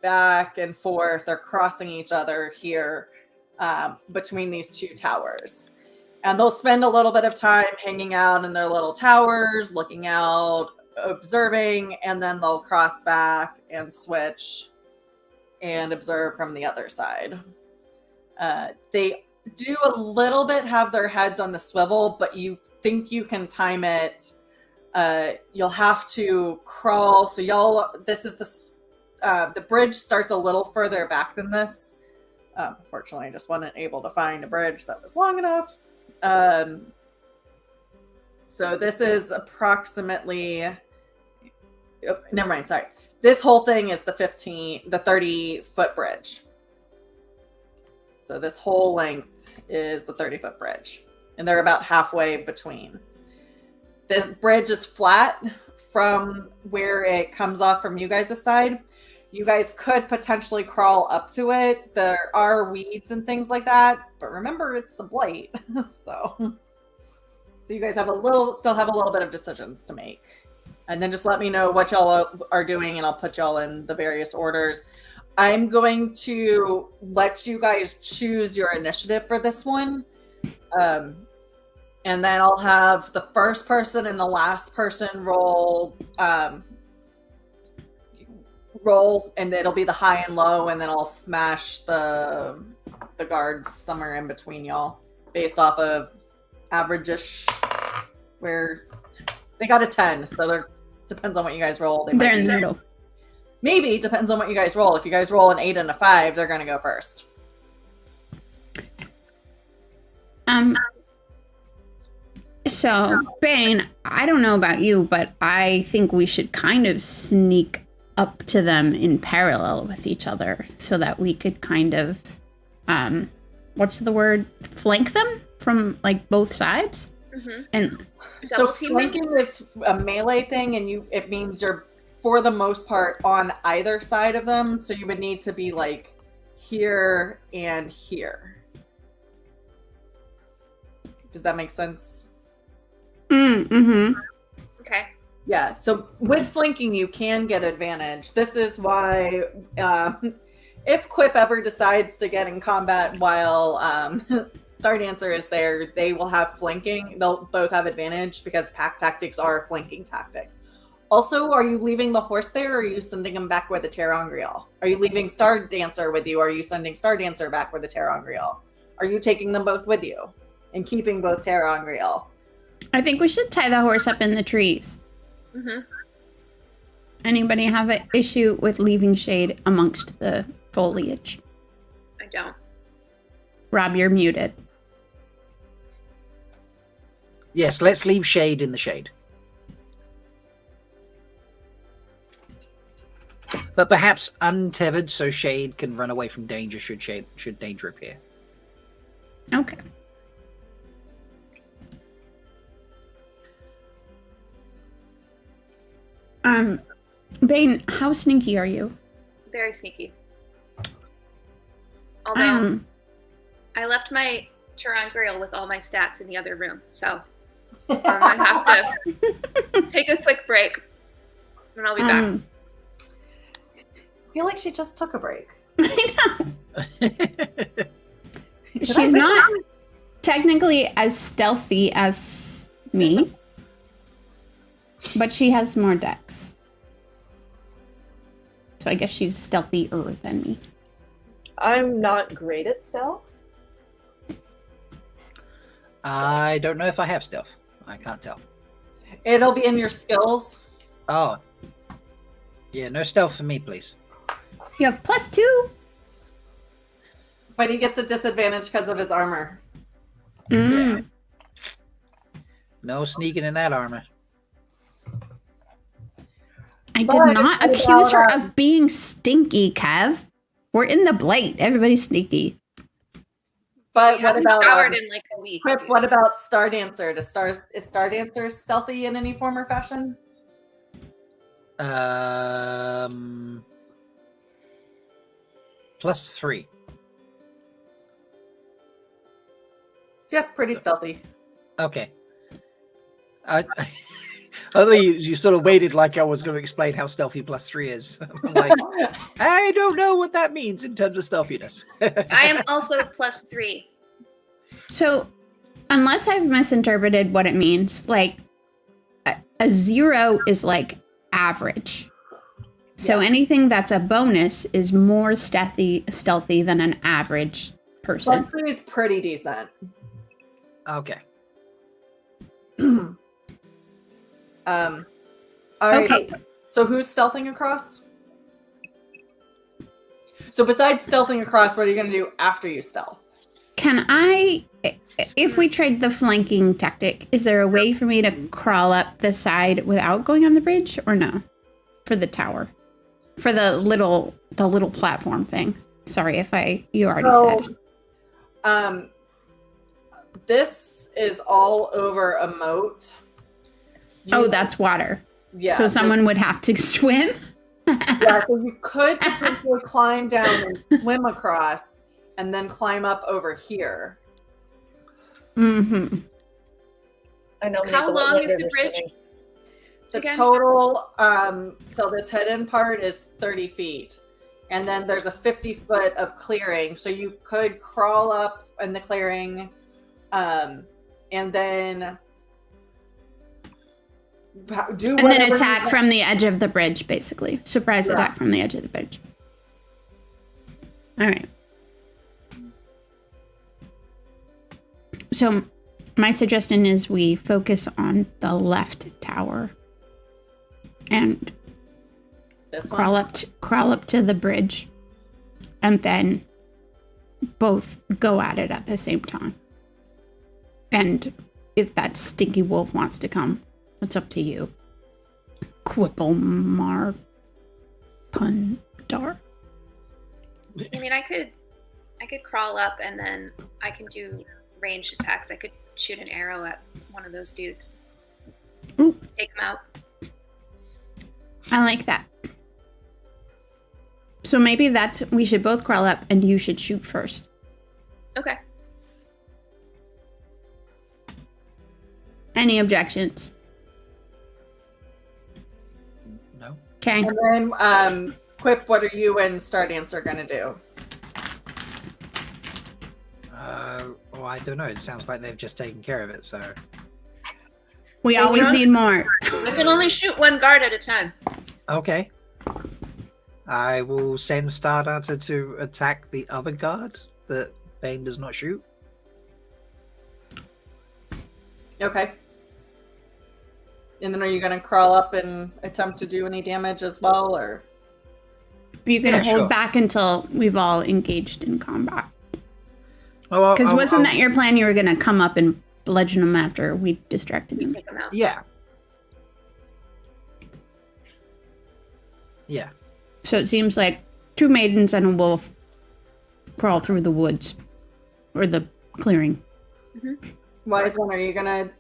back and forth. They're crossing each other here between these two towers. And they'll spend a little bit of time hanging out in their little towers, looking out observing, and then they'll cross back and switch and observe from the other side. They do a little bit have their heads on the swivel, but you think you can time it. You'll have to crawl. So this is the bridge starts a little further back than this. Unfortunately, I just wasn't able to find a bridge that was long enough. So this is approximately, never mind, sorry. This whole thing is the 30-foot bridge. So this whole length is the 30-foot bridge. And they're about halfway between. The bridge is flat from where it comes off from you guys' side. You guys could potentially crawl up to it. There are weeds and things like that. But remember, it's the blight. So you guys still have a little bit of decisions to make. And then just let me know what y'all are doing, and I'll put y'all in the various orders. I'm going to let you guys choose your initiative for this one. And then I'll have the first person and the last person roll, and it'll be the high and low, and then I'll smash the guards somewhere in between y'all based off of average-ish, where they got a 10, so depends on what you guys roll. They're in the middle. Maybe, depends on what you guys roll. If you guys roll an 8 and a 5, they're going to go first. So, Bain, I don't know about you, but I think we should kind of sneak up to them in parallel with each other so that we could kind of, what's the word? Flank them from, like, both sides? Mm-hmm. And so flanking is a melee thing, and it means you're, for the most part, on either side of them. So you would need to be, like, here and here. Does that make sense? Mm-hmm. Okay. Yeah, so with flanking, you can get advantage. This is why, if Quip ever decides to get in combat while Stardancer is there, they will have flanking. They'll both have advantage because pack tactics are flanking tactics. Also, are you leaving the horse there, or are you sending him back with the Terangriel? Are you leaving Stardancer with you, or are you sending Stardancer back with the Terangriel? Are you taking them both with you and keeping both Terangriel? I think we should tie the horse up in the trees. Mm-hmm. Anybody have an issue with leaving shade amongst the foliage? I don't. Rob, you're muted. Yes, let's leave shade in the shade. But perhaps untethered so shade can run away from danger should danger appear. Okay. Bain, how sneaky are you? Very sneaky. Although I left my Terangriel with all my stats in the other room, so I'm gonna have to take a quick break, and I'll be back. I feel like she just took a break. I know. She's not technically as stealthy as me, but she has more dex. So I guess she's stealthier than me. I'm not great at stealth. I don't know if I have stealth. I can't tell. It'll be in your skills. Oh. Yeah, no stealth for me, please. You have +2. But he gets a disadvantage because of his armor. Yeah. No sneaking in that armor. I did not accuse her of being stinky, Kev. We're in the blight. Everybody's sneaky. But what about showered in like a week? Quip, what about Stardancer? Is Stardancer stealthy in any form or fashion? +3. Yeah, pretty stealthy. Okay. Although you sort of waited like I was going to explain how stealthy +3 is. I'm like, I don't know what that means in terms of stealthiness. I am also +3. So, unless I've misinterpreted what it means, like, a 0 is like average. So anything that's a bonus is more stealthy than an average person. +3 is pretty decent. Okay. All right. Okay. So who's stealthing across? So besides stealthing across, what are you going to do after you stealth? Can I, if we tried the flanking tactic, is there a way for me to crawl up the side without going on the bridge, or no? For the tower, for the little platform thing. Sorry if you already said. This is all over a moat. Oh, that's water. Yeah. So someone would have to swim. Yeah, so you could potentially climb down and swim across, and then climb up over here. Mm-hmm. I know. How long is the bridge? The again? total, so this hidden part is 30 feet. And then there's a 50-foot of clearing. So you could crawl up in the clearing, and then do And then attack from the edge of the bridge, basically. Surprise attack from the edge of the bridge. All right. So my suggestion is we focus on the left tower and this crawl up to the bridge, and then both go at it at the same time. And if that stinky wolf wants to come, it's up to you. Quipple Pundar. I mean, I could crawl up and then I can do ranged attacks. I could shoot an arrow at one of those dudes. Ooh. Take him out. I like that. So maybe we should both crawl up and you should shoot first. Okay. Any objections? No. Okay. And then, Quip, what are you and Stardancer going to do? Well, I don't know. It sounds like they've just taken care of it, so... We always need more. I can only shoot one guard at a time. Okay. I will send Stardancer to attack the other guard that Bain does not shoot. Okay. And then are you going to crawl up and attempt to do any damage as well, or? Are you going to hold sure. back until we've all engaged in combat? Well, Because wasn't that your plan? You were going to come up and bludgeon them after we distracted them. Take him out. Yeah. Yeah. So it seems like 2 maidens and a wolf crawl through the woods or the clearing. Mm-hmm. Wise one, are you going to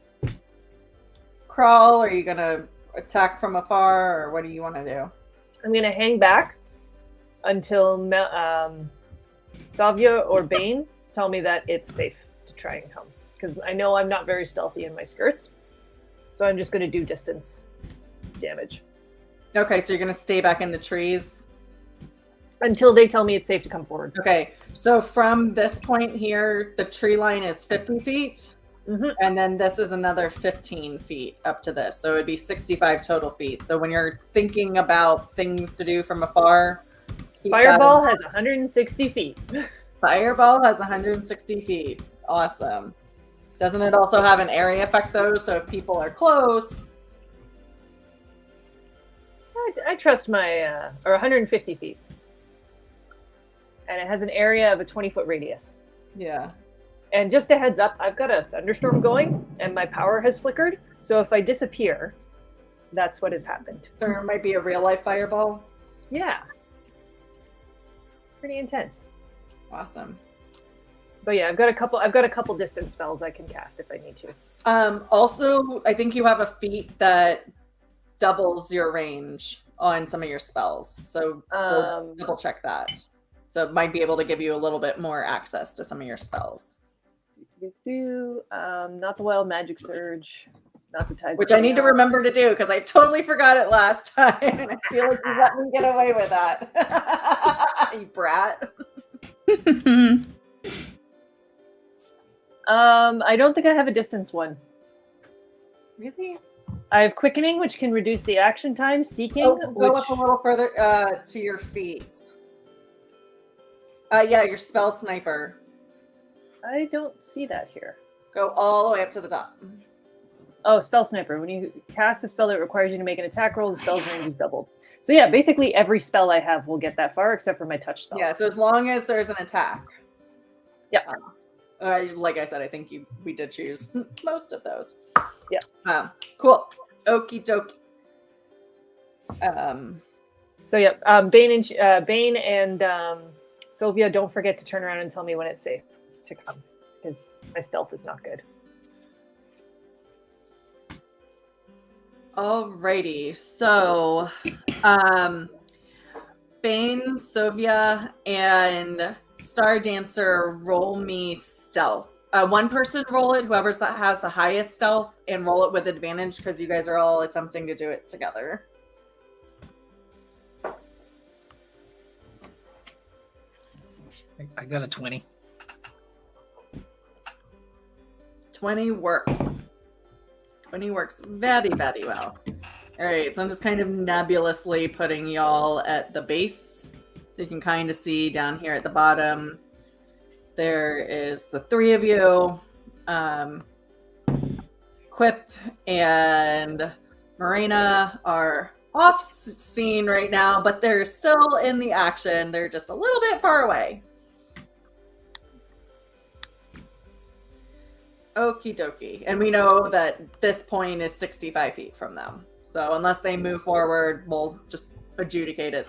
crawl, or are you going to attack from afar, or what do you want to do? I'm going to hang back until Savia or Bain tell me that it's safe to try and come. Because I know I'm not very stealthy in my skirts. So I'm just going to do distance damage. Okay, so you're going to stay back in the trees? Until they tell me it's safe to come forward. Okay, so from this point here, the tree line is 50 feet. Mm-hmm. And then this is another 15 feet up to this. So it'd be 65 total feet. So when you're thinking about things to do from afar... Fireball has 160 feet. Fireball has 160 feet. Awesome. Doesn't it also have an area effect, though? So if people are close... I trust my... or 150 feet. And it has an area of a 20-foot radius. Yeah. And just a heads up, I've got a thunderstorm going, and my power has flickered. So if I disappear, that's what has happened. So there might be a real-life fireball? Yeah. It's pretty intense. Awesome. But yeah, I've got a couple distance spells I can cast if I need to. Also, I think you have a feat that doubles your range on some of your spells. So we'll double check that. So it might be able to give you a little bit more access to some of your spells. Not the Wild Magic Surge, not the Tides. Which I need to remember to do because I totally forgot it last time. And I feel like you let me get away with that. You brat. I don't think I have a distance one. Really? I have quickening, which can reduce the action time. Seeking, Go up a little further to your feet. Yeah, your spell sniper. I don't see that here. Go all the way up to the top. Oh, spell sniper. When you cast a spell that requires you to make an attack roll, the spell's range is doubled. So yeah, basically every spell I have will get that far, except for my touch spells. Yeah, so as long as there's an attack. Yeah. Like I said, I think we did choose most of those. Yeah. Cool. Okie dokie. So yeah, Bain and Sylvia, don't forget to turn around and tell me when it's safe to come, because my stealth is not good. Alrighty, so Bain, Sylvia, and Star Dancer roll me stealth. One person roll it, whoever's that has the highest stealth, and roll it with advantage because you guys are all attempting to do it together. I got a 20. 20 works. 20 works very, very well. All right, so I'm just kind of nebulously putting y'all at the base. So you can kind of see down here at the bottom, there is the three of you. Quip and Marina are off scene right now, but they're still in the action. They're just a little bit far away. Okie dokie. And we know that this point is 65 feet from them. So unless they move forward, we'll just adjudicate it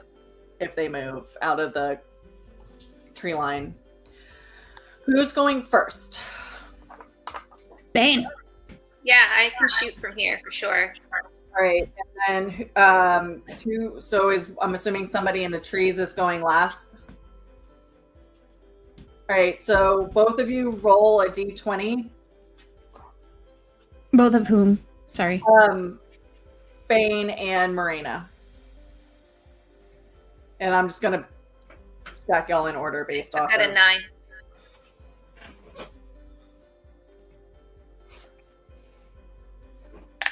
if they move out of the tree line. Who's going first? Bain. Yeah, I can shoot from here for sure. All right. And then I'm assuming somebody in the trees is going last. All right. So both of you roll a d20. Both of whom? Sorry. Bain and Marina. And I'm just going to stack y'all in order based off I got a 9.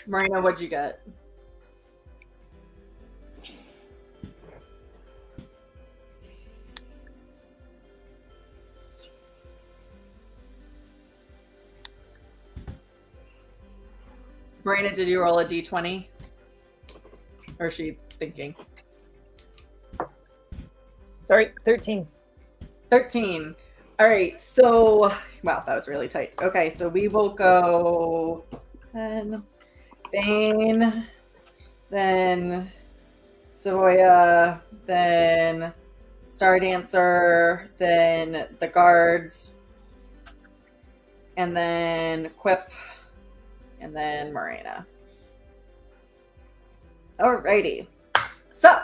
Marina, what'd you get? Marina, did you roll a d20? Or is she thinking? Sorry, 13. 13. All right, so, wow, that was really tight. Okay, so we will go Bain, then Savoya, then Star Dancer, then the guards, and then Quip, and then Marina. Alrighty. So,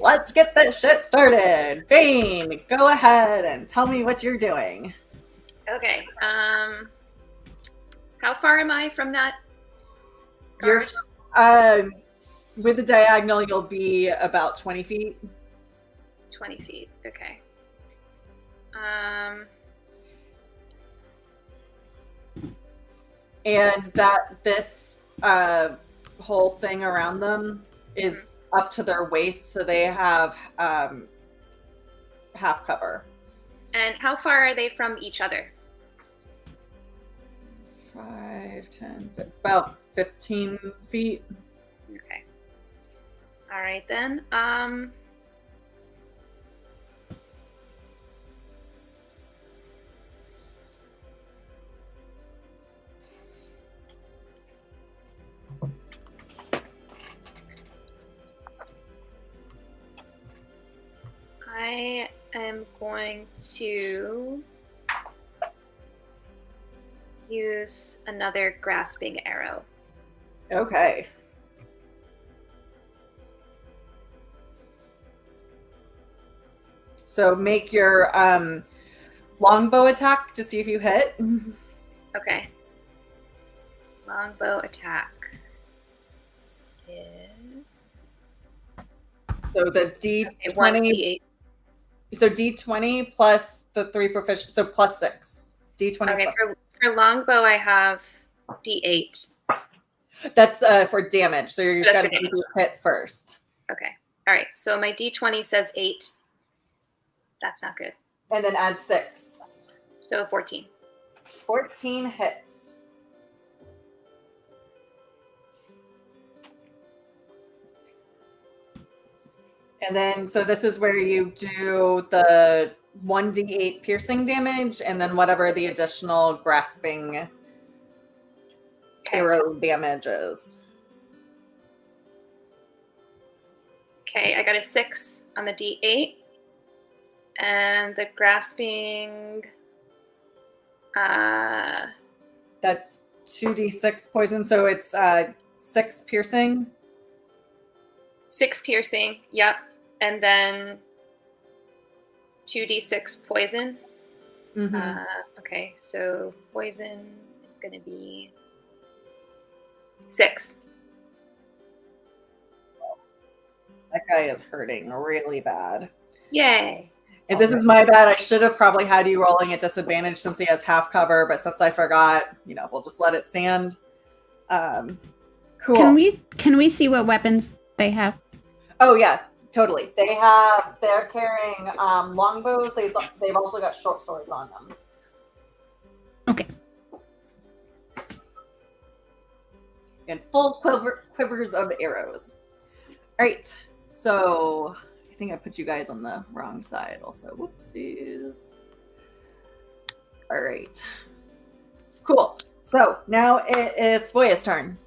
let's get this shit started. Bain, go ahead and tell me what you're doing. Okay. How far am I from that guard? You're, with the diagonal, you'll be about 20 feet. 20 feet. Okay. And this whole thing around them is up to their waist, so they have half cover. And how far are they from each other? 5, 10, about 15 feet. Okay. All right then. I am going to use another grasping arrow. Okay. So make your longbow attack to see if you hit. Okay. Longbow attack is... So the D20... Okay, 1d8. So D20 plus the 3 proficient, so plus 6. D20 Okay, plus. for longbow I have D8. That's for damage. So you've got to do your hit first. Okay. All right. So my D20 says 8. That's not good. And then add 6. So 14. 14 hits. And then, so this is where you do the 1d8 piercing damage, and then whatever the additional grasping arrow damage is. Okay, I got a 6 on the D8. And the grasping... That's 2d6 poison, so it's 6 piercing. 6 piercing, yep. And then 2d6 poison. Mm-hmm. Okay, so poison is going to be 6. That guy is hurting really bad. Yay. And this is my bad. I should have probably had you rolling at disadvantage since he has half cover, but since I forgot, we'll just let it stand. Cool. Can we see what weapons they have? Oh yeah, totally. They're carrying longbows. They've also got short swords on them. Okay. And full quivers of arrows. All right. So I think I put you guys on the wrong side also. Whoopsies. All right. Cool. So now it is Foya's turn.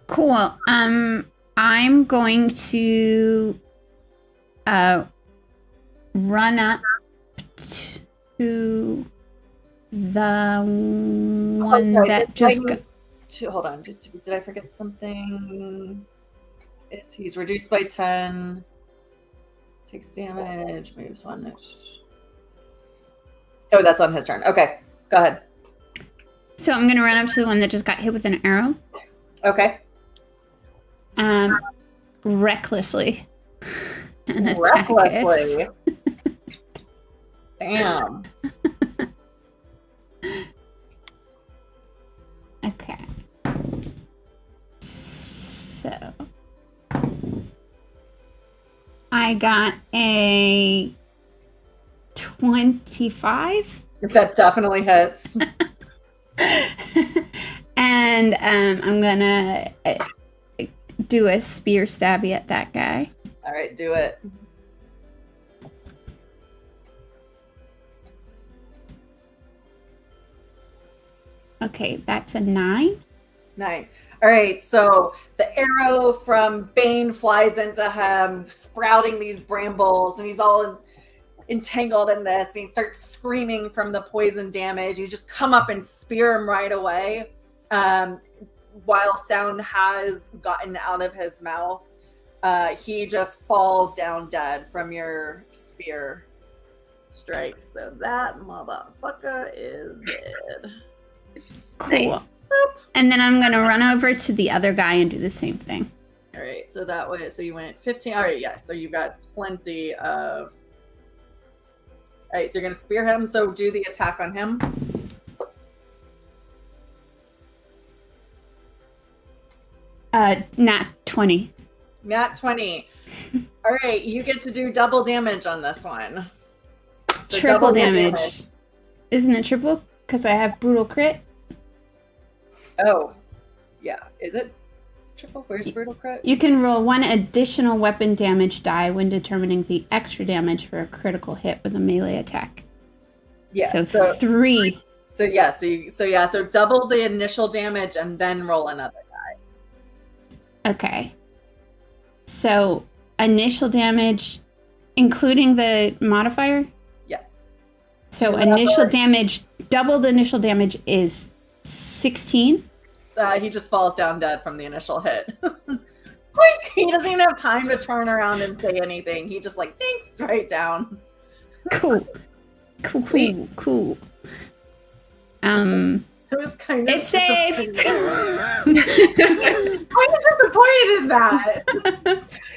Cool. I'm going to run up to the one that just got... Hold on. Did I forget something? He's reduced by 10. Takes damage. Moves 1. Oh, that's on his turn. Okay. Go ahead. So I'm going to run up to the one that just got hit with an arrow. Okay. Recklessly. And Recklessly. Damn. Okay. So I got a 25. That definitely hits. And I'm gonna do a spear stabby at that guy. All right, do it. Okay, that's a 9. 9. All right, so the arrow from Bain flies into him, sprouting these brambles, and he's all entangled in this. And he starts screaming from the poison damage. You just come up and spear him right away. While sound has gotten out of his mouth, he just falls down dead from your spear strike. So that motherfucker is dead. Cool. Nice. And then I'm gonna run over to the other guy and do the same thing. All right, so that way, so you went 15. All right, yeah, so you've got plenty of... All right, so you're gonna spear him, so do the attack on him. Nat 20. Nat 20. All right, you get to do double damage on this one. So triple damage. Isn't it triple? Because I have brutal crit. Oh, yeah. Is it triple? Where's brutal crit? You can roll 1 additional weapon damage die when determining the extra damage for a critical hit with a melee attack. Yeah. So 3. So yeah. So double the initial damage and then roll another die. Okay. So initial damage, including the modifier? Yes. So initial damage, doubled initial damage is 16. He just falls down dead from the initial hit. Quick! He doesn't even have time to turn around and say anything. He just dinks right down. Cool. It was kind of it's safe. I'm disappointed in that.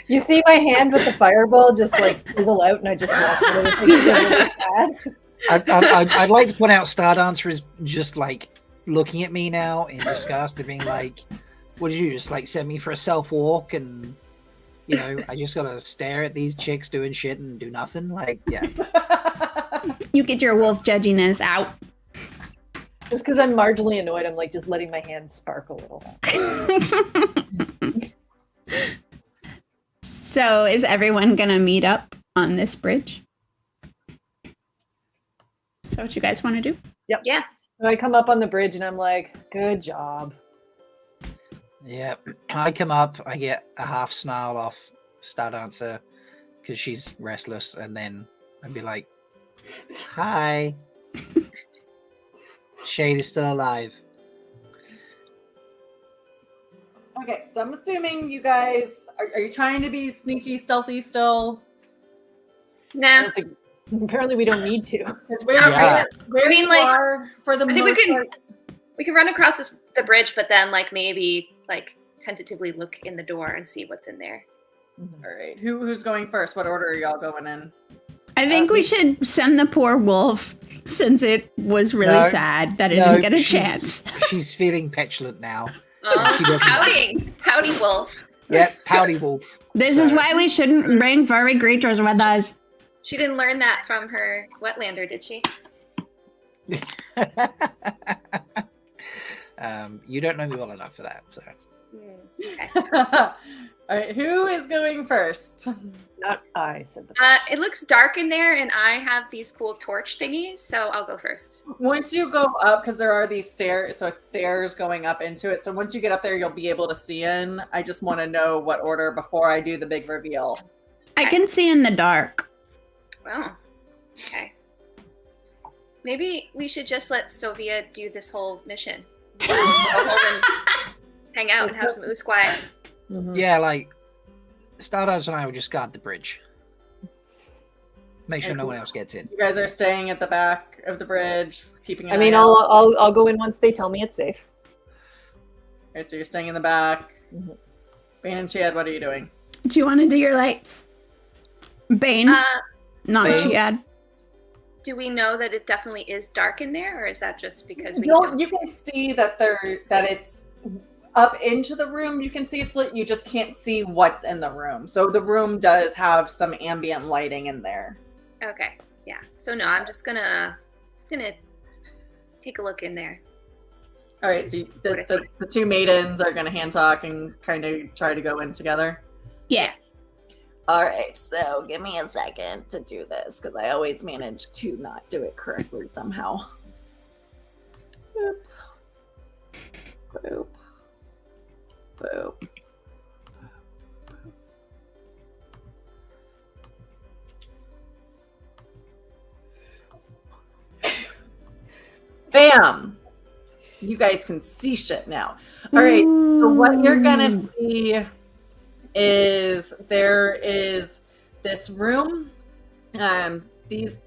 You see my hand with the fireball just fizzle out, and I just walk out of the thing. I'd like to point out Star Dancer is just looking at me now in disgust and being like, what did you just like send me for a self walk and you know, I just gotta stare at these chicks doing shit and do nothing? Like, yeah. You get your wolf judginess out. Just because I'm marginally annoyed, I'm like just letting my hands spark a little. So is everyone gonna meet up on this bridge? Is that what you guys want to do? Yep. Yeah. So I come up on the bridge and I'm like, good job. Yeah. I come up, I get a half snarl off Stardancer because she's restless, and then I'd be like, hi. Shade is still alive. Okay, so I'm assuming you guys are you trying to be sneaky, stealthy still? Nah. Apparently, we don't need to. Where I mean, you like, are for the I think most part. we can run across the bridge, but then like maybe like tentatively look in the door and see what's in there. All right, who's going first? What order are y'all going in? I think we should send the poor wolf, since it was really sad that it didn't get a chance. She's feeling petulant now. Oh, howdy, wolf. Yep, pouty wolf. This is why we shouldn't bring furry creatures with us. She didn't learn that from her Wetlander, did she? You don't know me well enough for that, so. Okay. All right, who is going first? Not I, said the It looks dark in there, and I have these cool torch thingies, so I'll go first. Once you go up, because there are these stairs, so it's stairs going up into it. So once you get up there, you'll be able to see in. I just want to know what order before I do the big reveal. I can see in the dark. Oh, okay. Maybe we should just let Sylvia do this whole mission. Go home and hang out and have some ooze quiet. Yeah, like, Stardust and I will just guard the bridge. Make sure no one else gets in. You guys are staying at the back of the bridge, keeping an I mean, eye out. I'll go in once they tell me it's safe. Okay, so you're staying in the back. Bain&Chiad, what are you doing? Do you want to do your lights? Bain? Not Bain. Chiad. Do we know that it definitely is dark in there, or is that just because we You can see that it's up into the room. You can see it's lit. You just can't see what's in the room. So the room does have some ambient lighting in there. Okay, yeah. So no, I'm just gonna take a look in there. All right, so the two maidens are gonna hand talk and kind of try to go in together. Yeah. All right, so give me a second to do this because I always manage to not do it correctly somehow. Boop. Boop. Boop. Bam! You guys can see shit now. All right, so what you're gonna see is there is this room. These,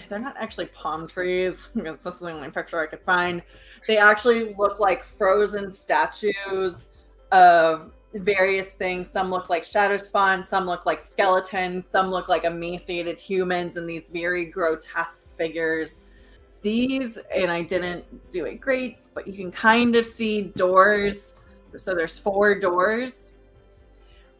they're not actually palm trees. That's just the only picture I could find. They actually look like frozen statues of various things. Some look like shadow spawn, some look like skeletons, some look like emaciated humans, and these very grotesque figures. These, and I didn't do it great, but you can kind of see doors. So there's 4 doors.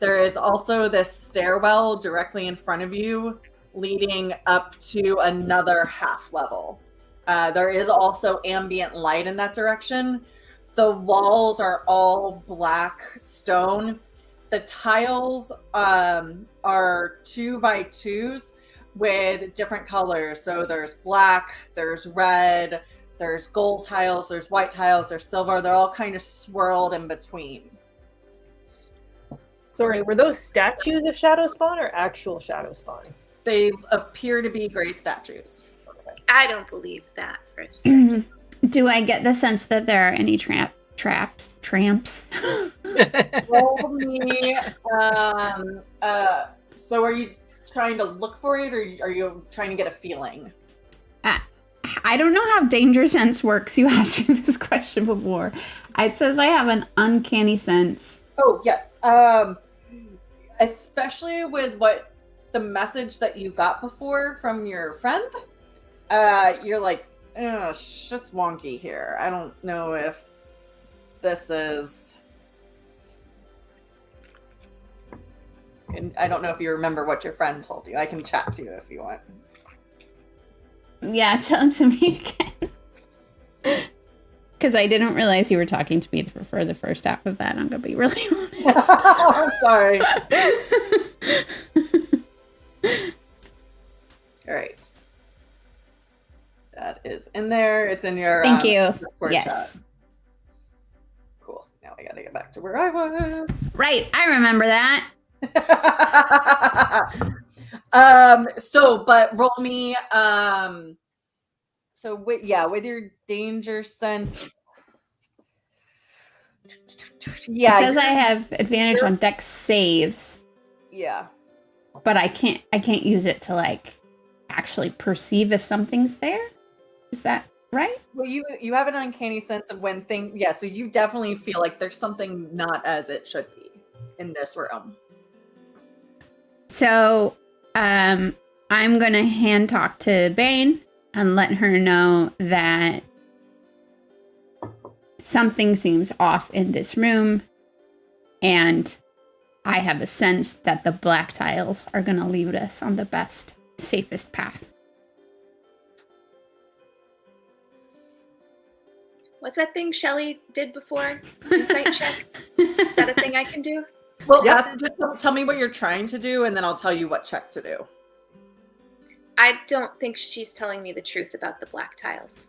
There is also this stairwell directly in front of you leading up to another half level. There is also ambient light in that direction. The walls are all black stone. The tiles are 2x2s with different colors. So there's black, there's red, there's gold tiles, there's white tiles, there's silver. They're all kind of swirled in between. Sorry, were those statues of Shadow Spawn or actual Shadow Spawn? They appear to be gray statues. I don't believe that for a second. Do I get the sense that there are any tramps? Roll me. So are you trying to look for it, or are you trying to get a feeling? I don't know how danger sense works. You asked me this question before. It says I have an uncanny sense. Oh, yes. Especially with what the message that you got before from your friend. You're like, shit's wonky here. I don't know if this is... And I don't know if you remember what your friend told you. I can chat to you if you want. Yeah, tell it to me again. Because I didn't realize you were talking to me for the first half of that. I'm going to be really honest. I'm sorry. All right. That is in there. It's in your Thank you. Discord Yes. chat. Cool. Now I got to get back to where I was. Right. I remember that. But roll me with your danger sense. Yeah, it says I have advantage on dex saves. Yeah. But I can't use it to like actually perceive if something's there. Is that right? Well, you have an uncanny sense of when things. Yeah, so you definitely feel like there's something not as it should be in this room. So, I'm gonna hand talk to Bain and let her know that something seems off in this room, and I have a sense that the black tiles are gonna lead us on the best, safest path. What's that thing Shelly did before? Insight check? Is that a thing I can do? Well, just tell me what you're trying to do, and then I'll tell you what check to do. I don't think she's telling me the truth about the black tiles.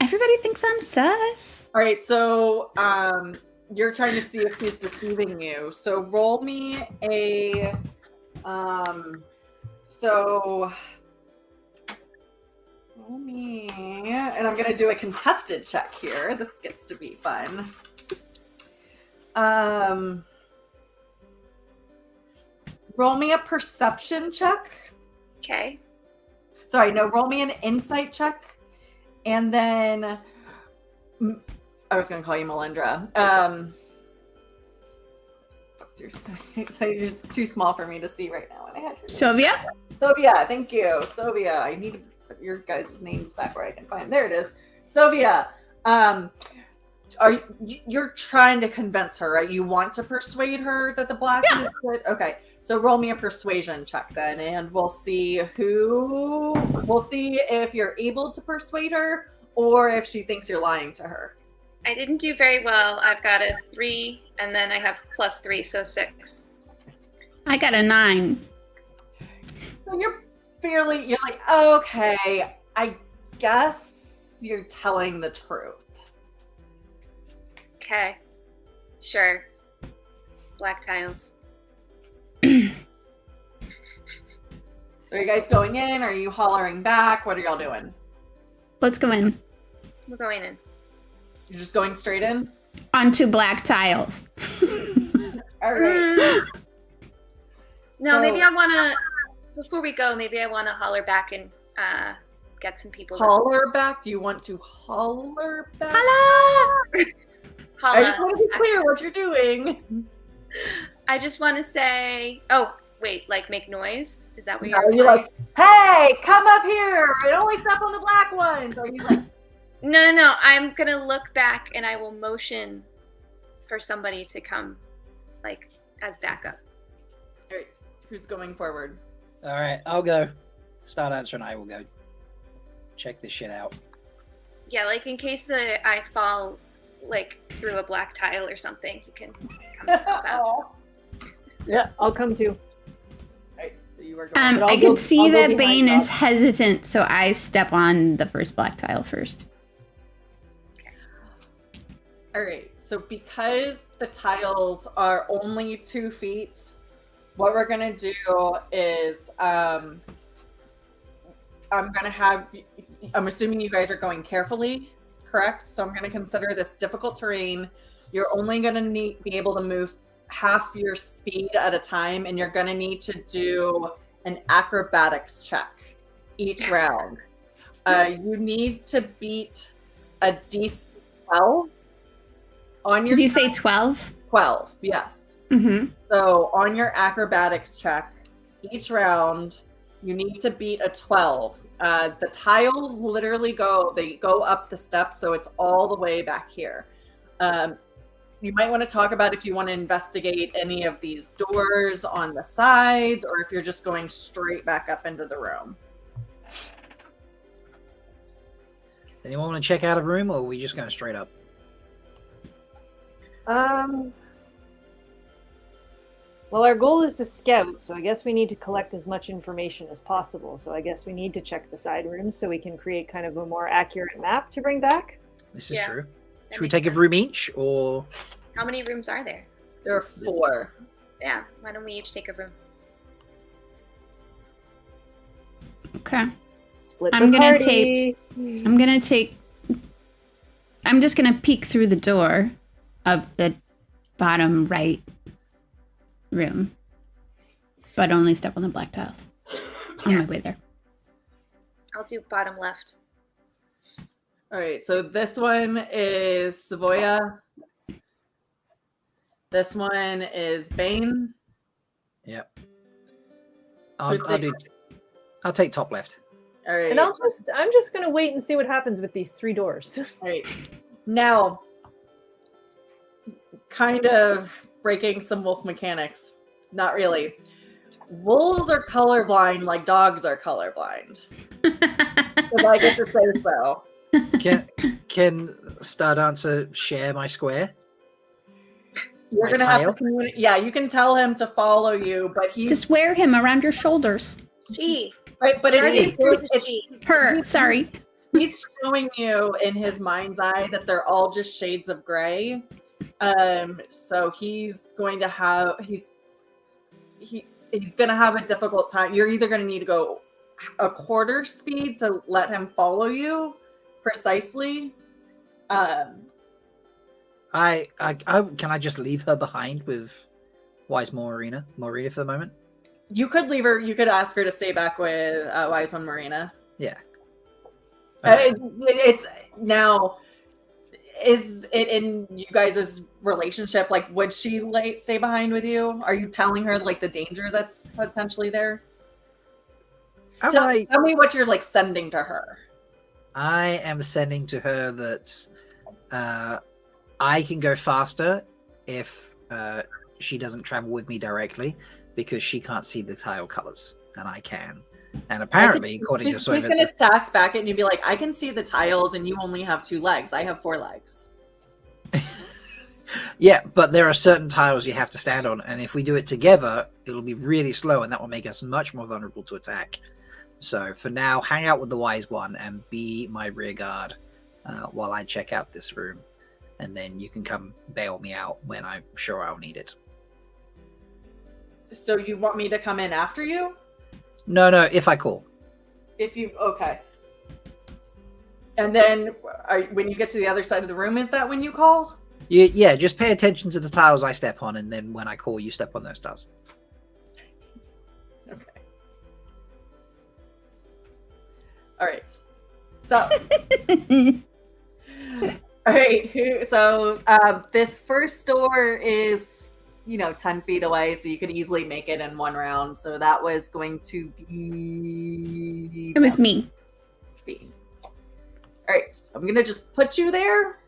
Everybody thinks I'm sus. All right, so you're trying to see if she's deceiving you. So roll me a and I'm gonna do a contested check here. This gets to be fun. Roll me a perception check. Okay. Sorry, no, roll me an insight check. And then I was going to call you Melindhra. You're just too small for me to see right now. And I had your Sylvia? Sylvia, thank you. Sylvia, I need to put your guys' names back where I can find. There it is. Sylvia, you're trying to convince her, right? You want to persuade her that the black is good? Okay. So roll me a persuasion check then, and we'll see if you're able to persuade her or if she thinks you're lying to her. I didn't do very well. I've got a 3, and then I have +3, so 6. I got a 9. So you're like, okay, I guess you're telling the truth. Okay. Sure. Black tiles. Are you guys going in? Are you hollering back? What are y'all doing? Let's go in. We're going in. You're just going straight in? Onto black tiles. All right. Maybe I want to, before we go, maybe I want to holler back and get some people. Holler back? You want to holler back? Holla! I just want to be clear what you're doing. I just want to say, wait, like make noise? Is that what you're Are you like, hey, come up here and only step on the black ones? Or are you like... No. I'm going to look back and I will motion for somebody to come, like, as backup. All right. Who's going forward? All right, I'll go. Stardancer and I will go check this shit out. Yeah, like in case I fall, like, through a black tile or something, you can come and help out. Yeah, I'll come too. Right, so you are going. I could see that Bain is hesitant, so I step on the first black tile first. All right, so because the tiles are only 2 feet, what we're gonna do is I'm assuming you guys are going carefully, correct? So I'm gonna consider this difficult terrain. You're only gonna be able to move half your speed at a time, and you're gonna need to do an acrobatics check each round. You need to beat a DC 12 on your. Did you say 12? 12, yes. Mm-hmm. So on your acrobatics check, each round, You need to beat a 12. The tiles literally go up the steps, so it's all the way back here. You might want to talk about if you want to investigate any of these doors on the sides, or if you're just going straight back up into the room. Anyone want to check out a room, or are we just going straight up? Well, our goal is to scout, so I guess we need to collect as much information as possible. So I guess we need to check the side rooms so we can create kind of a more accurate map to bring back. This is true. Should we take a room each, or? How many rooms are there? There are 4. Yeah, why don't we each take a room? Okay. Split I'm the gonna party. I'm just gonna peek through the door of the bottom right room, but only step on the black tiles on my way there. I'll do bottom left. All right, so this one is Savoya. This one is Bain. Yep. I'll take top left. All right. And I'm just gonna wait and see what happens with these 3 doors. All right. Now, kind of breaking some wolf mechanics. Not really. Wolves are colorblind like dogs are colorblind. If I get to say so. Can Star Dancer share my square? You're My gonna have to tile? communicate. Yeah, you can tell him to follow you, but he's Just wear him around your shoulders. She. right. But it's Her, sorry. he's showing you in his mind's eye that they're all just shades of gray. So he's going to have he's going to have a difficult time. You're either going to need to go a quarter speed to let him follow you precisely. Can I just leave her behind with Wise Marina for the moment? You could leave her. You could ask her to stay back with Wise One Marina. Yeah. It's now. Is it in you guys' relationship? Like, would she stay behind with you? Are you telling her like the danger that's potentially there? Tell me what you're like sending to her. I am sending to her that I can go faster if she doesn't travel with me directly, because she can't see the tile colors and I can. And apparently, according to Soyva, he's going to sass back and you'd be like, I can see the tiles and you only have 2 legs. I have 4 legs. yeah, but there are certain tiles you have to stand on, and if we do it together, it'll be really slow, and that will make us much more vulnerable to attack. So for now, hang out with the Wise One and be my rear guard while I check out this room, and then you can come bail me out when I'm sure I'll need it. So you want me to come in after you? No, if I call. Okay. And then when you get to the other side of the room, is that when you call? Yeah, just pay attention to the tiles I step on, and then when I call, you step on those tiles. Okay. All right. So, all right. So this first door is 10 feet away, so you could easily make it in 1 round. So that was going to be... It was me. All right, so I'm gonna just put you there.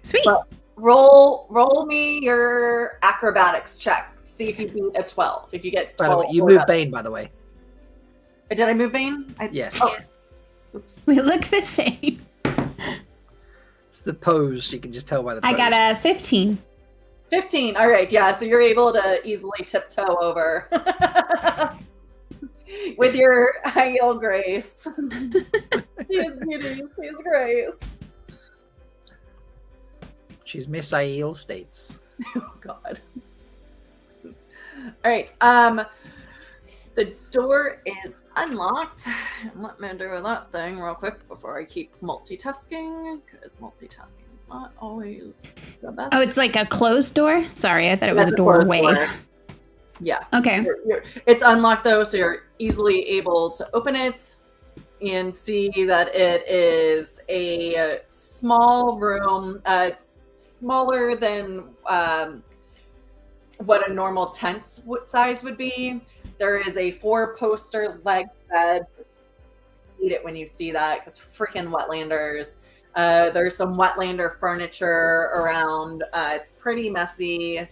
Sweet. But roll me your acrobatics check. See if you beat a 12. If you get 12, by the way, you moved Bain, by the way. Did I move Bain? Yes. Oh. Oops. We look the same. It's the pose. You can just tell by the pose. I got a 15. 15. All right, yeah. So you're able to easily tiptoe over with your Aiel grace. She is beauty. She is grace. She's Miss Aiel States. Oh God. All right. The door is unlocked. Let me do that thing real quick before I keep multitasking, because multitasking is not always the best. Oh, it's like a closed door? Sorry, I thought it was a doorway. Door. Yeah. Okay. It's unlocked though, so you're easily able to open it and see that it is a small room, smaller than what a normal tent size would be. there is a 4-poster leg bed. Eat it when you see that, because freaking Wetlanders. There's some Wetlander furniture around. It's pretty messy.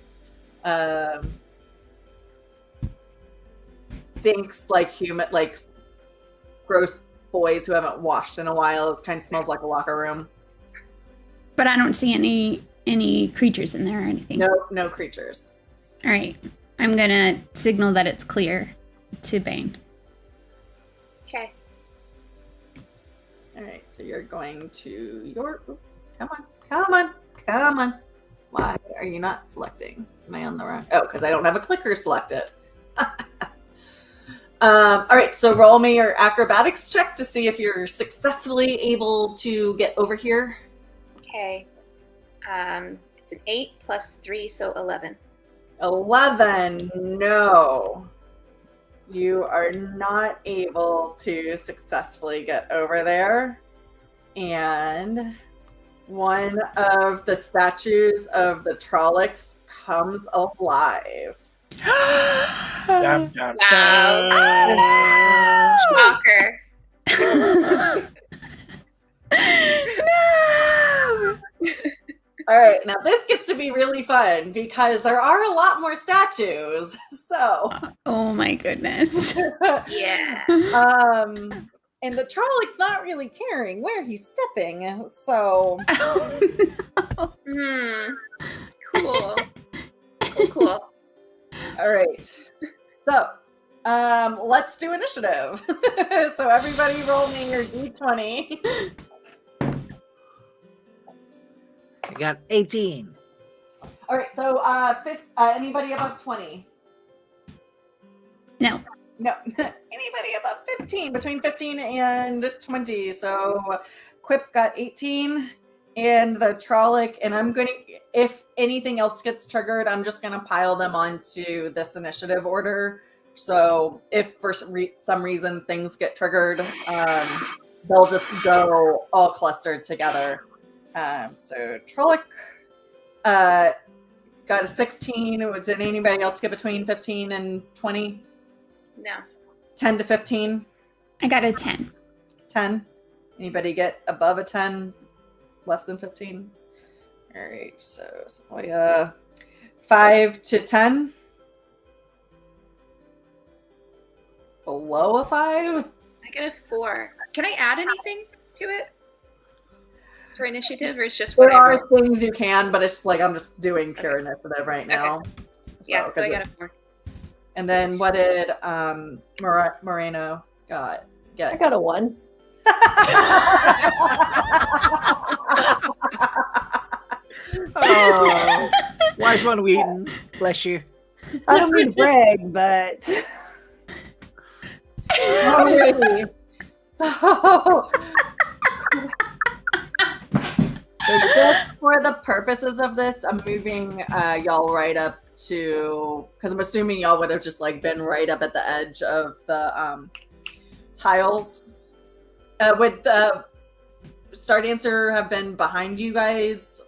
Stinks like gross boys who haven't washed in a while. It kind of smells like a locker room. But I don't see any creatures in there or anything. No creatures. All right. I'm going to signal that it's clear to Bain. Okay. All right, so you're going to your... Come on. Why are you not selecting? Am I on the wrong... Oh, because I don't have a clicker selected. All right, so roll me your acrobatics check to see if you're successfully able to get over here. Okay. It's an 8 plus 3, so 11. 11. No. You are not able to successfully get over there. And one of the statues of the Trollocs comes alive. Dum, dum, Wow. Shocker. No! All right, now this gets to be really fun because there are a lot more statues. So, oh my goodness. Yeah. And the Trollocs not really caring where he's stepping. So, Cool. Cool. All right. So, let's do initiative. So everybody roll me your d20. I got 18. All right. So, anybody above 20? No. Anybody above 15? Between 15 and 20. So, Quip got 18, and the Trolloc. And I'm gonna, if anything else gets triggered, I'm just gonna pile them onto this initiative order. So, if for some reason things get triggered, they'll just go all clustered together. So Trolloc got a 16. Did anybody else get between 15 and 20? No. 10 to 15? I got a 10. 10? Anybody get above a 10? Less than 15? All right, so Sequoia, 5 to 10? Below a 5? I got a 4. Can I add anything to it? For initiative, or it's just There whatever? are things you can, but it's just like I'm just doing pure initiative right now. Okay. Yeah, so I got a 4. And then what did Moreno get? I got a 1. Oh, wise one, Wheaton. Bless you. I don't mean to brag, but Alrighty. So just for the purposes of this, I'm moving y'all right up to, because I'm assuming y'all would have just like been right up at the edge of the tiles. Would the Star Dancer have been behind you guys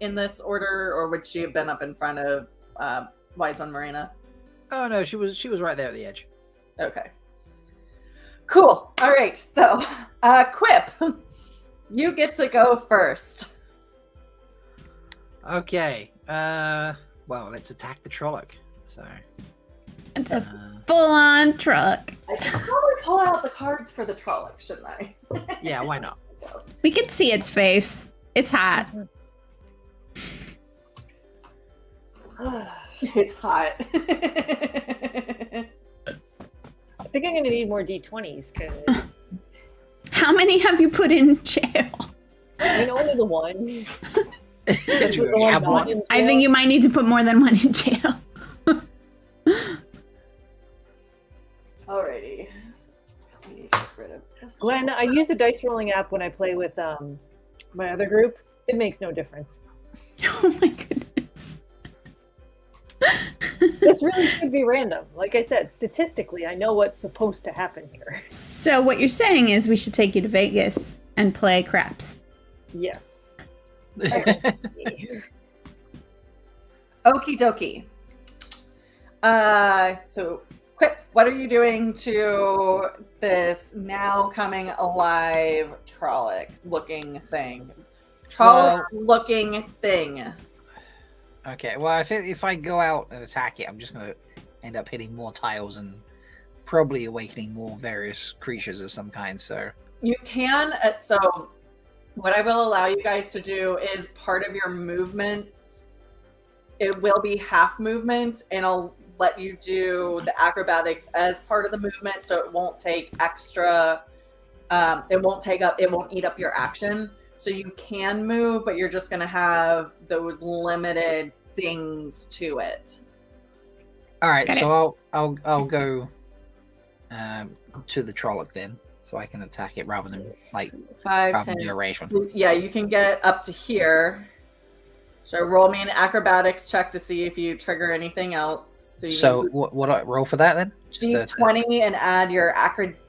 in this order, or would she have been up in front of Wise One Marina? Oh no, she was right there at the edge. Okay. Cool. All right. So, Quip, you get to go first. Okay. Well, let's attack the Trolloc. So it's a full-on truck. I should probably pull out the cards for the Trolloc, shouldn't I? Yeah, why not? We could see its face. It's hot. It's hot. I think I'm gonna need more d20s because How many have you put in jail? I mean only the one. I think you might need to put more than one in jail. Alrighty. Glenn, I use the dice rolling app when I play with my other group. It makes no difference. Oh my goodness. This really should be random. Like I said, statistically, I know what's supposed to happen here. So what you're saying is we should take you to Vegas and play craps. Yes. Okie dokie. So Quip, what are you doing to this now coming alive Trolloc looking thing? Trolloc looking thing. Okay, well, if I go out and attack it, I'm just going to end up hitting more tiles and probably awakening more various creatures of some kind, so... You can, so what I will allow you guys to do is part of your movement. It will be half movement, and I'll let you do the acrobatics as part of the movement, so it won't take extra, it won't eat up your action. So you can move, but you're just going to have those limited things to it. All right, so I'll go to the Trolloc then, so I can attack it rather than like 5, 10. do a range one. Yeah, you can get up to here. So roll me an acrobatics check to see if you trigger anything else. So what do I roll for that then? D20 and add your acrobatics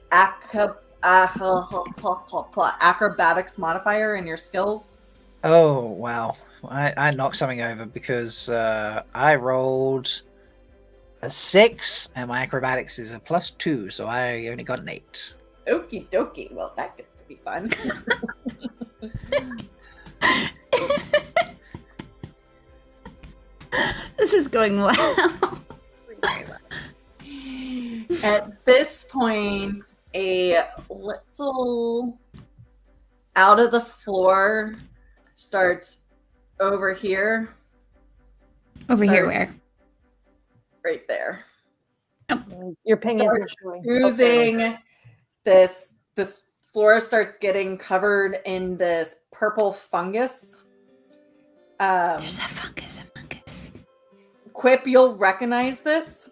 modifier in your skills. Oh wow, I knocked something over because I rolled a 6 and my acrobatics is a +2, so I only got an 8. Okie dokie. Well, that gets to be fun. This is going well. At this point, a little out of the floor starts over here. Over here where? Right there. Oh. Your ping isn't showing. Oozing. This floor starts getting covered in this purple fungus. There's a fungus among us. Quip, you'll recognize this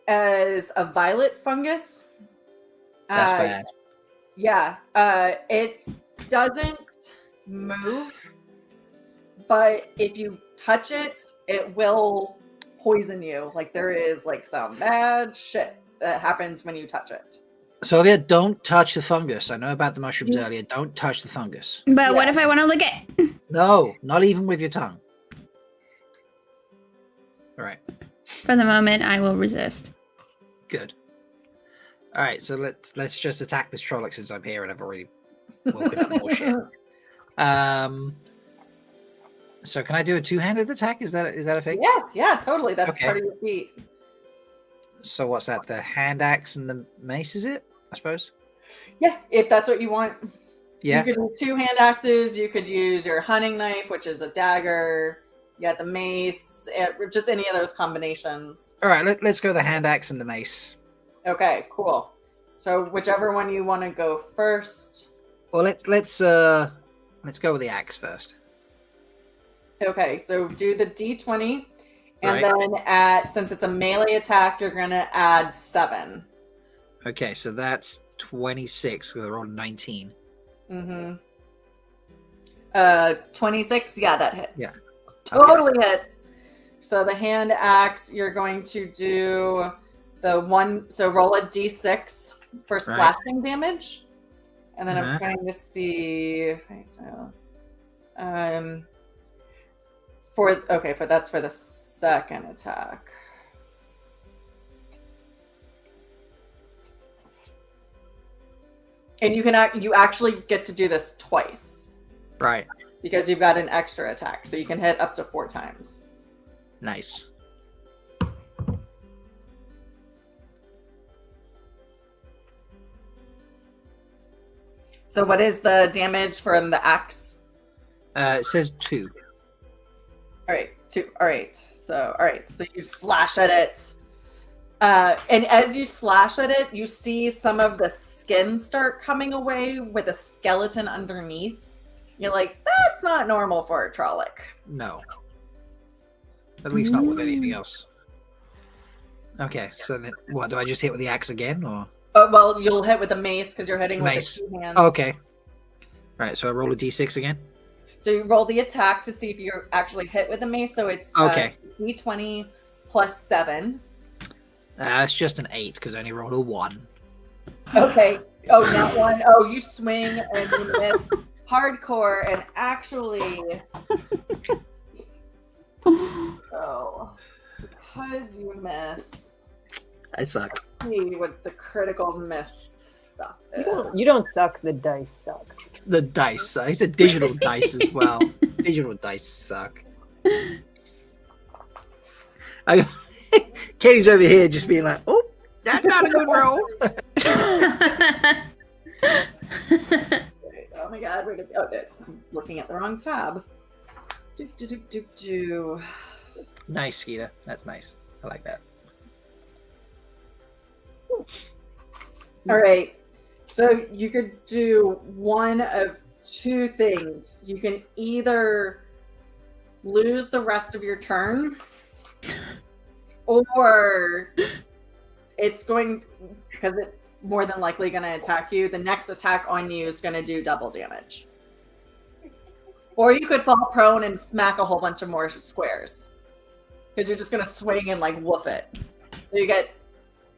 as a violet fungus. That's bad. Yeah. It doesn't move, but if you touch it, it will poison you. Like there is like some bad shit that happens when you touch it. Sylvia, don't touch the fungus. I know about the mushrooms earlier. Don't touch the fungus. But what if I want to lick it? No, not even with your tongue. All right. For the moment, I will resist. Good. All right, so let's just attack this Trolloc since I'm here and I've already woken up more shit. So can I do a two-handed attack? Is that a thing? Yeah, totally. That's Okay. part of your feat. So what's that? The hand axe and the mace, is it? I suppose. Yeah, if that's what you want. Yeah. You could do 2 hand axes. You could use your hunting knife, which is a dagger. You got the mace. Just any of those combinations. All right, let's go the hand axe and the mace. Okay, cool. So whichever one you want to go first. Well, let's go with the axe first. Okay, so do the D20, and Right. then since it's a melee attack, you're gonna add 7. Okay, so that's 26. So they're on 19. 26. Yeah, that hits. Yeah. Totally hits. So the hand axe, you're going to do the one. So roll a D6 for slashing damage, and then I'm trying to see if I saw. That's for the second attack. And you actually get to do this twice. Right. Because you've got an extra attack, so you can hit up to 4 times. Nice. So what is the damage from the axe? It says 2. All right, 2. All right, so you slash at it. And as you slash at it, you see some of the skin start coming away with a skeleton underneath. You're like, that's not normal for a Trolloc. No. At least not with anything else. Okay, so then what, do I just hit with the axe again, or? Oh, well, you'll hit with a mace because you're hitting Mace. with the 2 hands. Okay. Right, so I roll a d6 again? So you roll the attack to see if you're actually hit with a mace. So it's Okay. D20 plus 7. It's just an 8 because I only rolled a 1. Okay. Oh, not 1. Oh, you swing and you miss hardcore, and actually, because you miss, I suck. see what the critical miss stuff is. You don't suck. The dice sucks. The dice suck. It's a digital dice as well. Digital dice suck. Katie's over here just being like, "Oh, that's not a good roll." Oh my god, I'm looking at the wrong tab. Nice, Skeeter. That's nice. I like that. All right. So you could do one of two things. You can either lose the rest of your turn, or it's going, because it's more than likely going to attack you, the next attack on you is going to do double damage. Or you could fall prone and smack a whole bunch of more squares, because you're just going to swing and like woof it.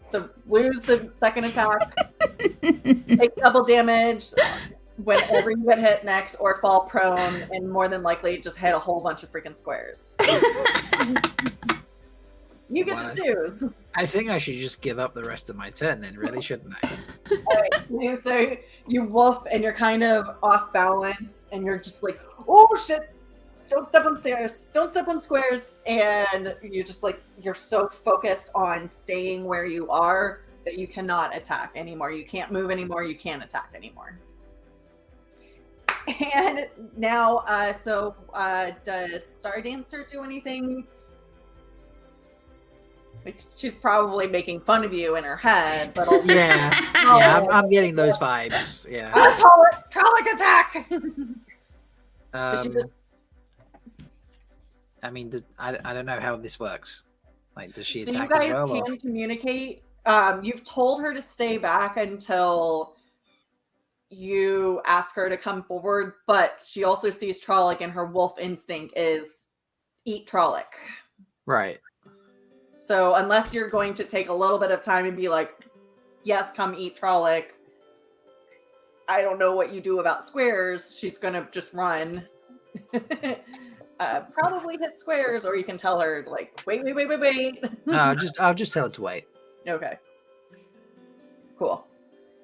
So lose the second attack, take double damage whenever you get hit next, or fall prone and more than likely just hit a whole bunch of freaking squares. You get to choose. I think I should just give up the rest of my turn then, really, shouldn't I? Alright, so you wolf and you're kind of off balance and you're just like, oh shit, don't step on stairs, don't step on squares, and you just like, you're so focused on staying where you are that you cannot attack anymore. You can't move anymore, you can't attack anymore. And now, does Star Dancer do anything? Like, she's probably making fun of you in her head, but also, I'm getting those vibes. Yeah. Trollic attack. Does she just... I mean, I don't know how this works. Like, does she So attack you guys as well? can communicate. You've told her to stay back until you ask her to come forward, but she also sees Trollic, and her wolf instinct is eat Trollic. Right. So unless you're going to take a little bit of time and be like, yes, come eat Trollic, I don't know what you do about squares. She's going to just run. Probably hit squares, or you can tell her, like, wait. No, I'll just tell her to wait. Okay. Cool.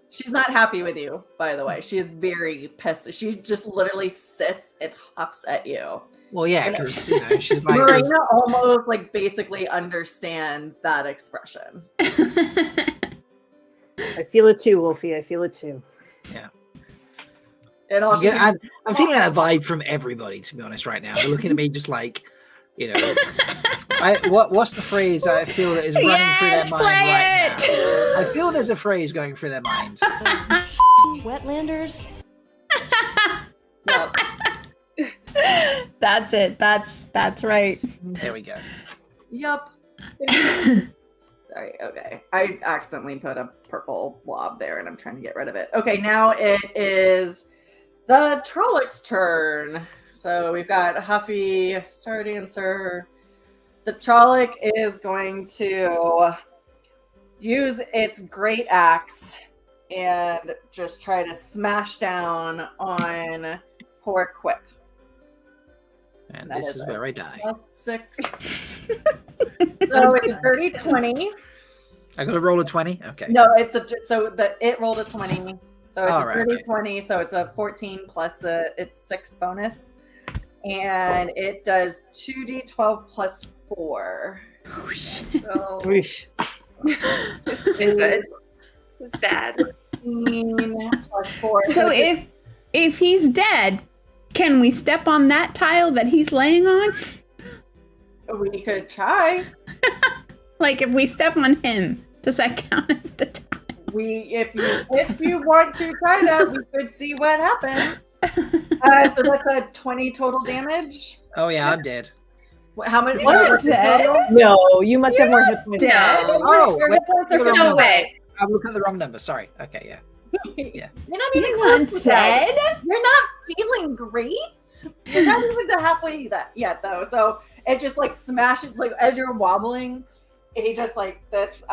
She's not happy with you, by the way. She is very pissed. She just literally sits and huffs at you. Well, yeah, because she's like, Marina almost like basically understands that expression. I feel it too, Wolfie. I feel it too. Yeah. And also, I'm feeling that vibe from everybody, to be honest, right now. They're looking at me just like, what's the phrase I feel that is running through their mind right now? I feel there's a phrase going through their mind. Wetlanders. Yep. That's it. That's right. There we go. Yup. Sorry, okay. I accidentally put a purple blob there and I'm trying to get rid of it. Okay, now it is the Trollic's turn. So we've got Huffy, Star Dancer. The Trollic is going to use its great axe and just try to smash down on poor Quip. And this is where I die. +6. So it's 30-20. I got to roll a 20? Okay. No, it rolled a 20. So it's All right, 30-20, so it's a 14 plus its 6 bonus. And it does 2d12 plus 4. So Whoosh. This is good. It's bad. 15 plus 4. So if he's dead, can we step on that tile that he's laying on? We could try. Like if we step on him, does that count as the tile? If you want to try that, we could see what happens. So that's a 20 total damage. Oh yeah, I'm dead. How many? You're dead? No, you must have more hit points. Dead? Oh, Your wait, hit points are look at the so wrong way. number. I'm looking at the wrong number. Sorry. Okay, yeah. Yeah. You're not even You're not close to that. dead? You're not feeling great. You're not even to halfway that yet, though. So it just like smashes, like as you're wobbling, it just like this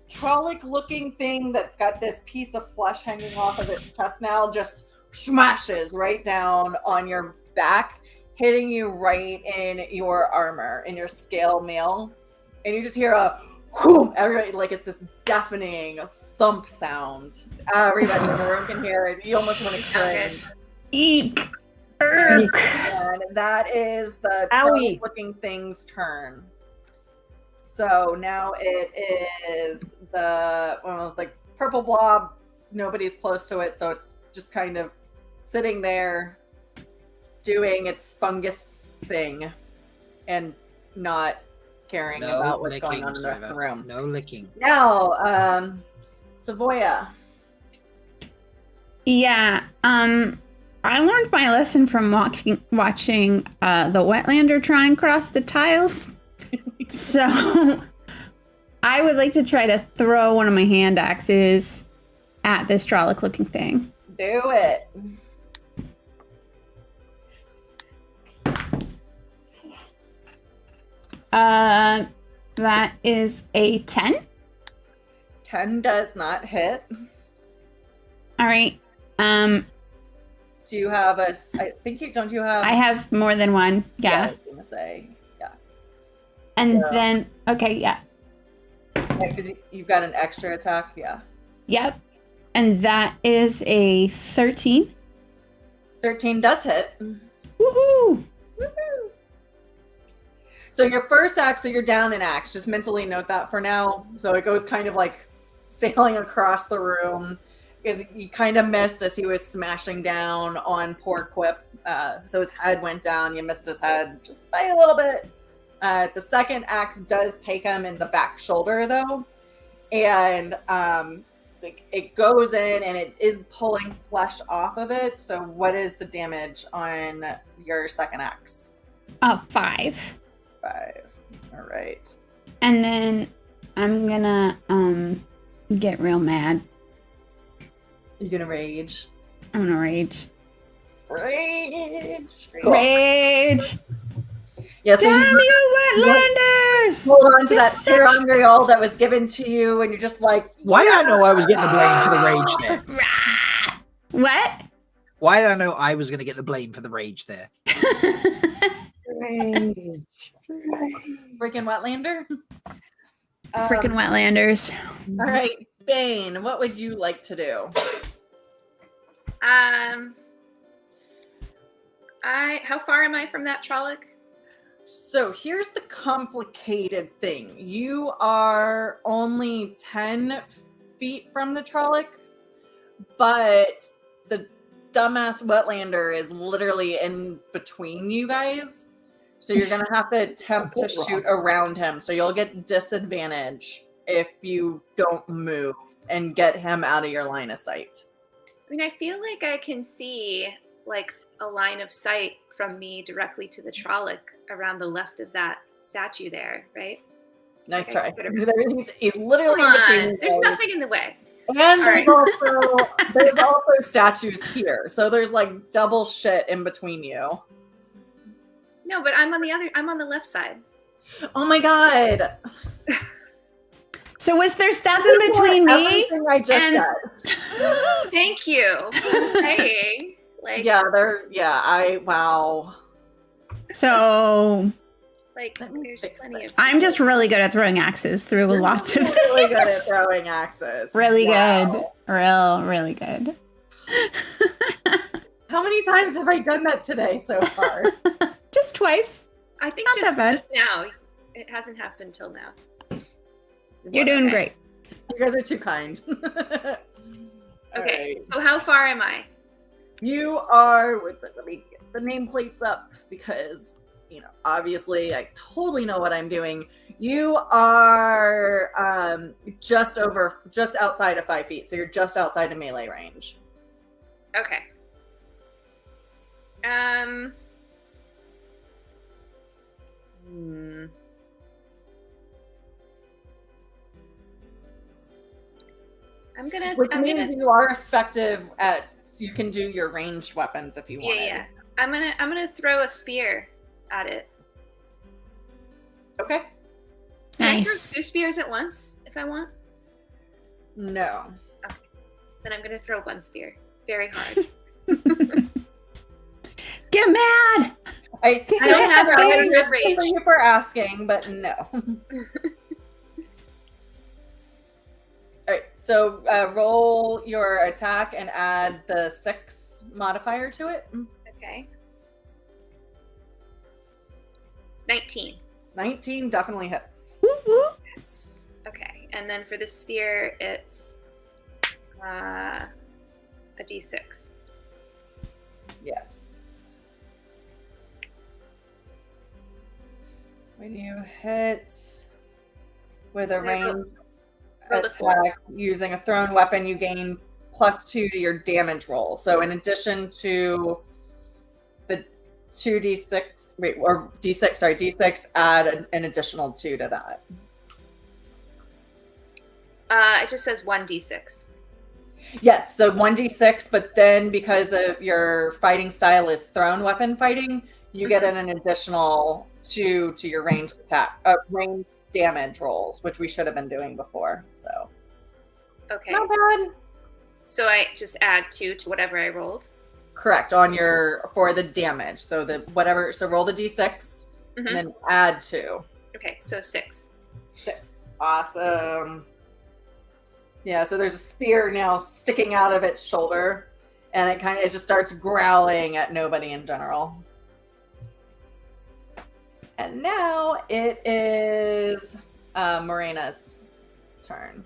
Trollic-looking thing that's got this piece of flesh hanging off of its chest now just smashes right down on your back, hitting you right in your armor, in your scale mail, and you just hear a whoom, everybody, like, it's this deafening thump sound. Everybody in the room can hear it. You almost want to cringe. Eek. And that is the Owie. looking thing's turn. So now it is the purple blob. Nobody's close to it, so it's just kind of sitting there doing its fungus thing and not caring about what's going on in the rest of the room. No licking. Now, Savoya. Yeah. I learned my lesson from watching the Wetlander try and cross the tiles. So I would like to try to throw one of my hand axes at this Trolloc looking thing. Do it. That is a 10. 10 does not hit. All right. Do you have don't you have? I have more than one. Yeah. I was gonna say, yeah. And then, okay, yeah. Yeah, 'cause you've got an extra attack, yeah. Yep. And that is a 13. 13 does hit. Woohoo! Woohoo! So your first axe, so you're down an axe. Just mentally note that for now. So it goes kind of like sailing across the room because you kind of missed as he was smashing down on poor Quip. So his head went down. You missed his head just by a little bit. The second axe does take him in the back shoulder though. And it goes in and it is pulling flesh off of it. So what is the damage on your second axe? 5. 5. All right. And then I'm gonna get real mad. You're gonna rage. I'm gonna rage. Rage. Rage. Yeah, so damn you, Wetlanders! Hold on to You're that such- cereal that was given to you, and you're just like, Why did I know I was getting the blame for the rage there? What? Why did I know I was going to get the blame for the rage there? Rage. freaking Wetlander. Freaking Wetlanders. All right, Bain, what would you like to do? How far am I from that Trolloc? So here's the complicated thing. You are only 10 feet from the Trolloc, but the dumbass Wetlander is literally in between you guys. So you're going to have to attempt to shoot around him. So you'll get disadvantage if you don't move and get him out of your line of sight. I mean, I feel like I can see like a line of sight from me directly to the Trolloc around the left of that statue there, right? Nice Like, try. He's literally Come in between on, you there's guys. nothing in the way. And there's right. there's also statues here. So there's like double shit in between you. No, but I'm on the left side. Oh my god. So was there stuff in between me Everything I just and said. Thank you. I'm saying, like, wow. So like there's plenty of. I'm just really good at throwing axes through lots of really good at things. throwing axes. Really Wow. good. Really good. How many times have I done that today so far? Just twice. I think Not just that bad. just now. It hasn't happened till now. You're doing Okay. great. You guys are too kind. Okay, so how far am I? You are, let me get the nameplates up because, obviously I totally know what I'm doing. You are just outside of 5 feet. So you're just outside of melee range. Okay. Which means you are effective at, so you can do your ranged weapons if you want. Yeah. I'm gonna throw a spear at it. Okay. Can I Nice. throw 2 spears at once if I want? No. Okay. Then I'm gonna throw 1 spear. Very hard. Get mad! I don't have Thank range. you for asking, but no. So roll your attack and add the 6 modifier to it. Okay. 19. 19 definitely hits. Yes. Okay, and then for the spear, it's a d6. Yes. When you hit with a range attack using a thrown weapon, you gain +2 to your damage roll. So in addition to the 2d6, or d6, sorry, d6, add an additional 2 to that. It just says 1d6. Yes, so 1d6, but then because of your fighting style is thrown weapon fighting, you get an additional 2 to your ranged attack, range damage rolls, which we should have been doing before. So, Okay. not bad. So I just add 2 to whatever I rolled. Correct on your for the damage. So the whatever. So roll the d6 and then add 2. Okay, so 6. 6. Awesome. Yeah. So there's a spear now sticking out of its shoulder, and it just starts growling at nobody in general. And now it is Morena's turn.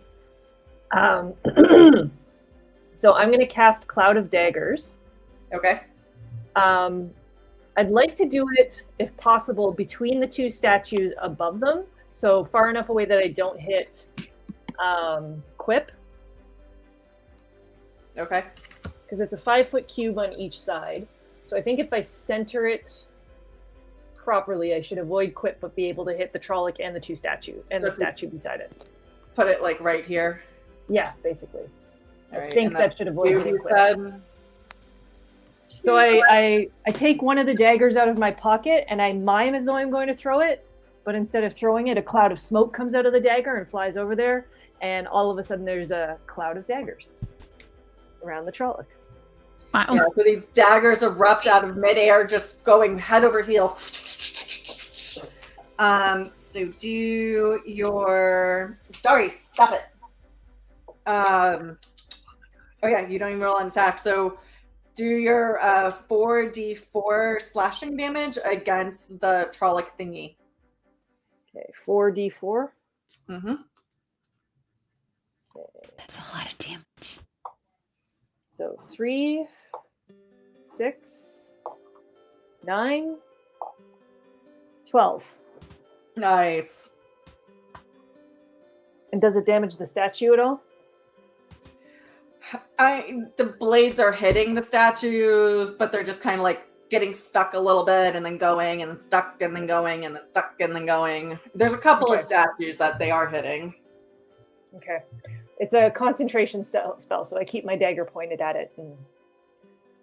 So I'm going to cast Cloud of Daggers. Okay. I'd like to do it, if possible, between the 2 statues above them. So far enough away that I don't hit Quip. Okay. Because it's a 5-foot cube on each side. So I think if I center it properly, I should avoid Quip, but be able to hit the Trolloc and the 2 statue and So the statue beside it. Put it like right here. Yeah, basically. All I right, think and that should avoid you hitting Quip. said- So I take one of the daggers out of my pocket and I mime as though I'm going to throw it, but instead of throwing it, a cloud of smoke comes out of the dagger and flies over there, and all of a sudden there's a cloud of daggers around the Trolloc. Wow. Yeah, so these daggers erupt out of midair, just going head over heel. So do your Dari, stop it. Oh yeah, you don't even roll on attack. So do your 4d4 slashing damage against the Trolloc thingy. Okay, 4d4. Mm-hmm. Okay. That's a lot of damage. So 3, 6, 9, 12. Nice. And does it damage the statue at all? The blades are hitting the statues, but they're just kind of like getting stuck a little bit and then going and then stuck and then going and then stuck and then going. There's a couple of statues that they are hitting. Okay. It's a concentration spell, so I keep my dagger pointed at it. And,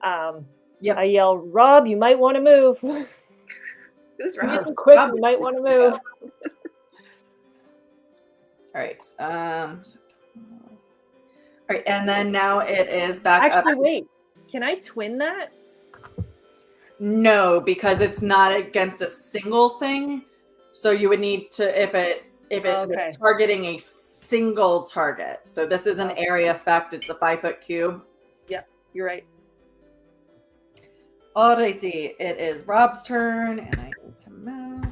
I yell, Rob, you might want to move. Who's Rob? Quick, you might want to move. All right. All right, and then now it is back up. Actually, wait. Can I twin that? No, because it's not against a single thing. So you would need to if it is targeting a single target. So this is an area effect. It's a 5-foot cube. Yep, you're right. Alrighty, it is Rob's turn, and I need to move.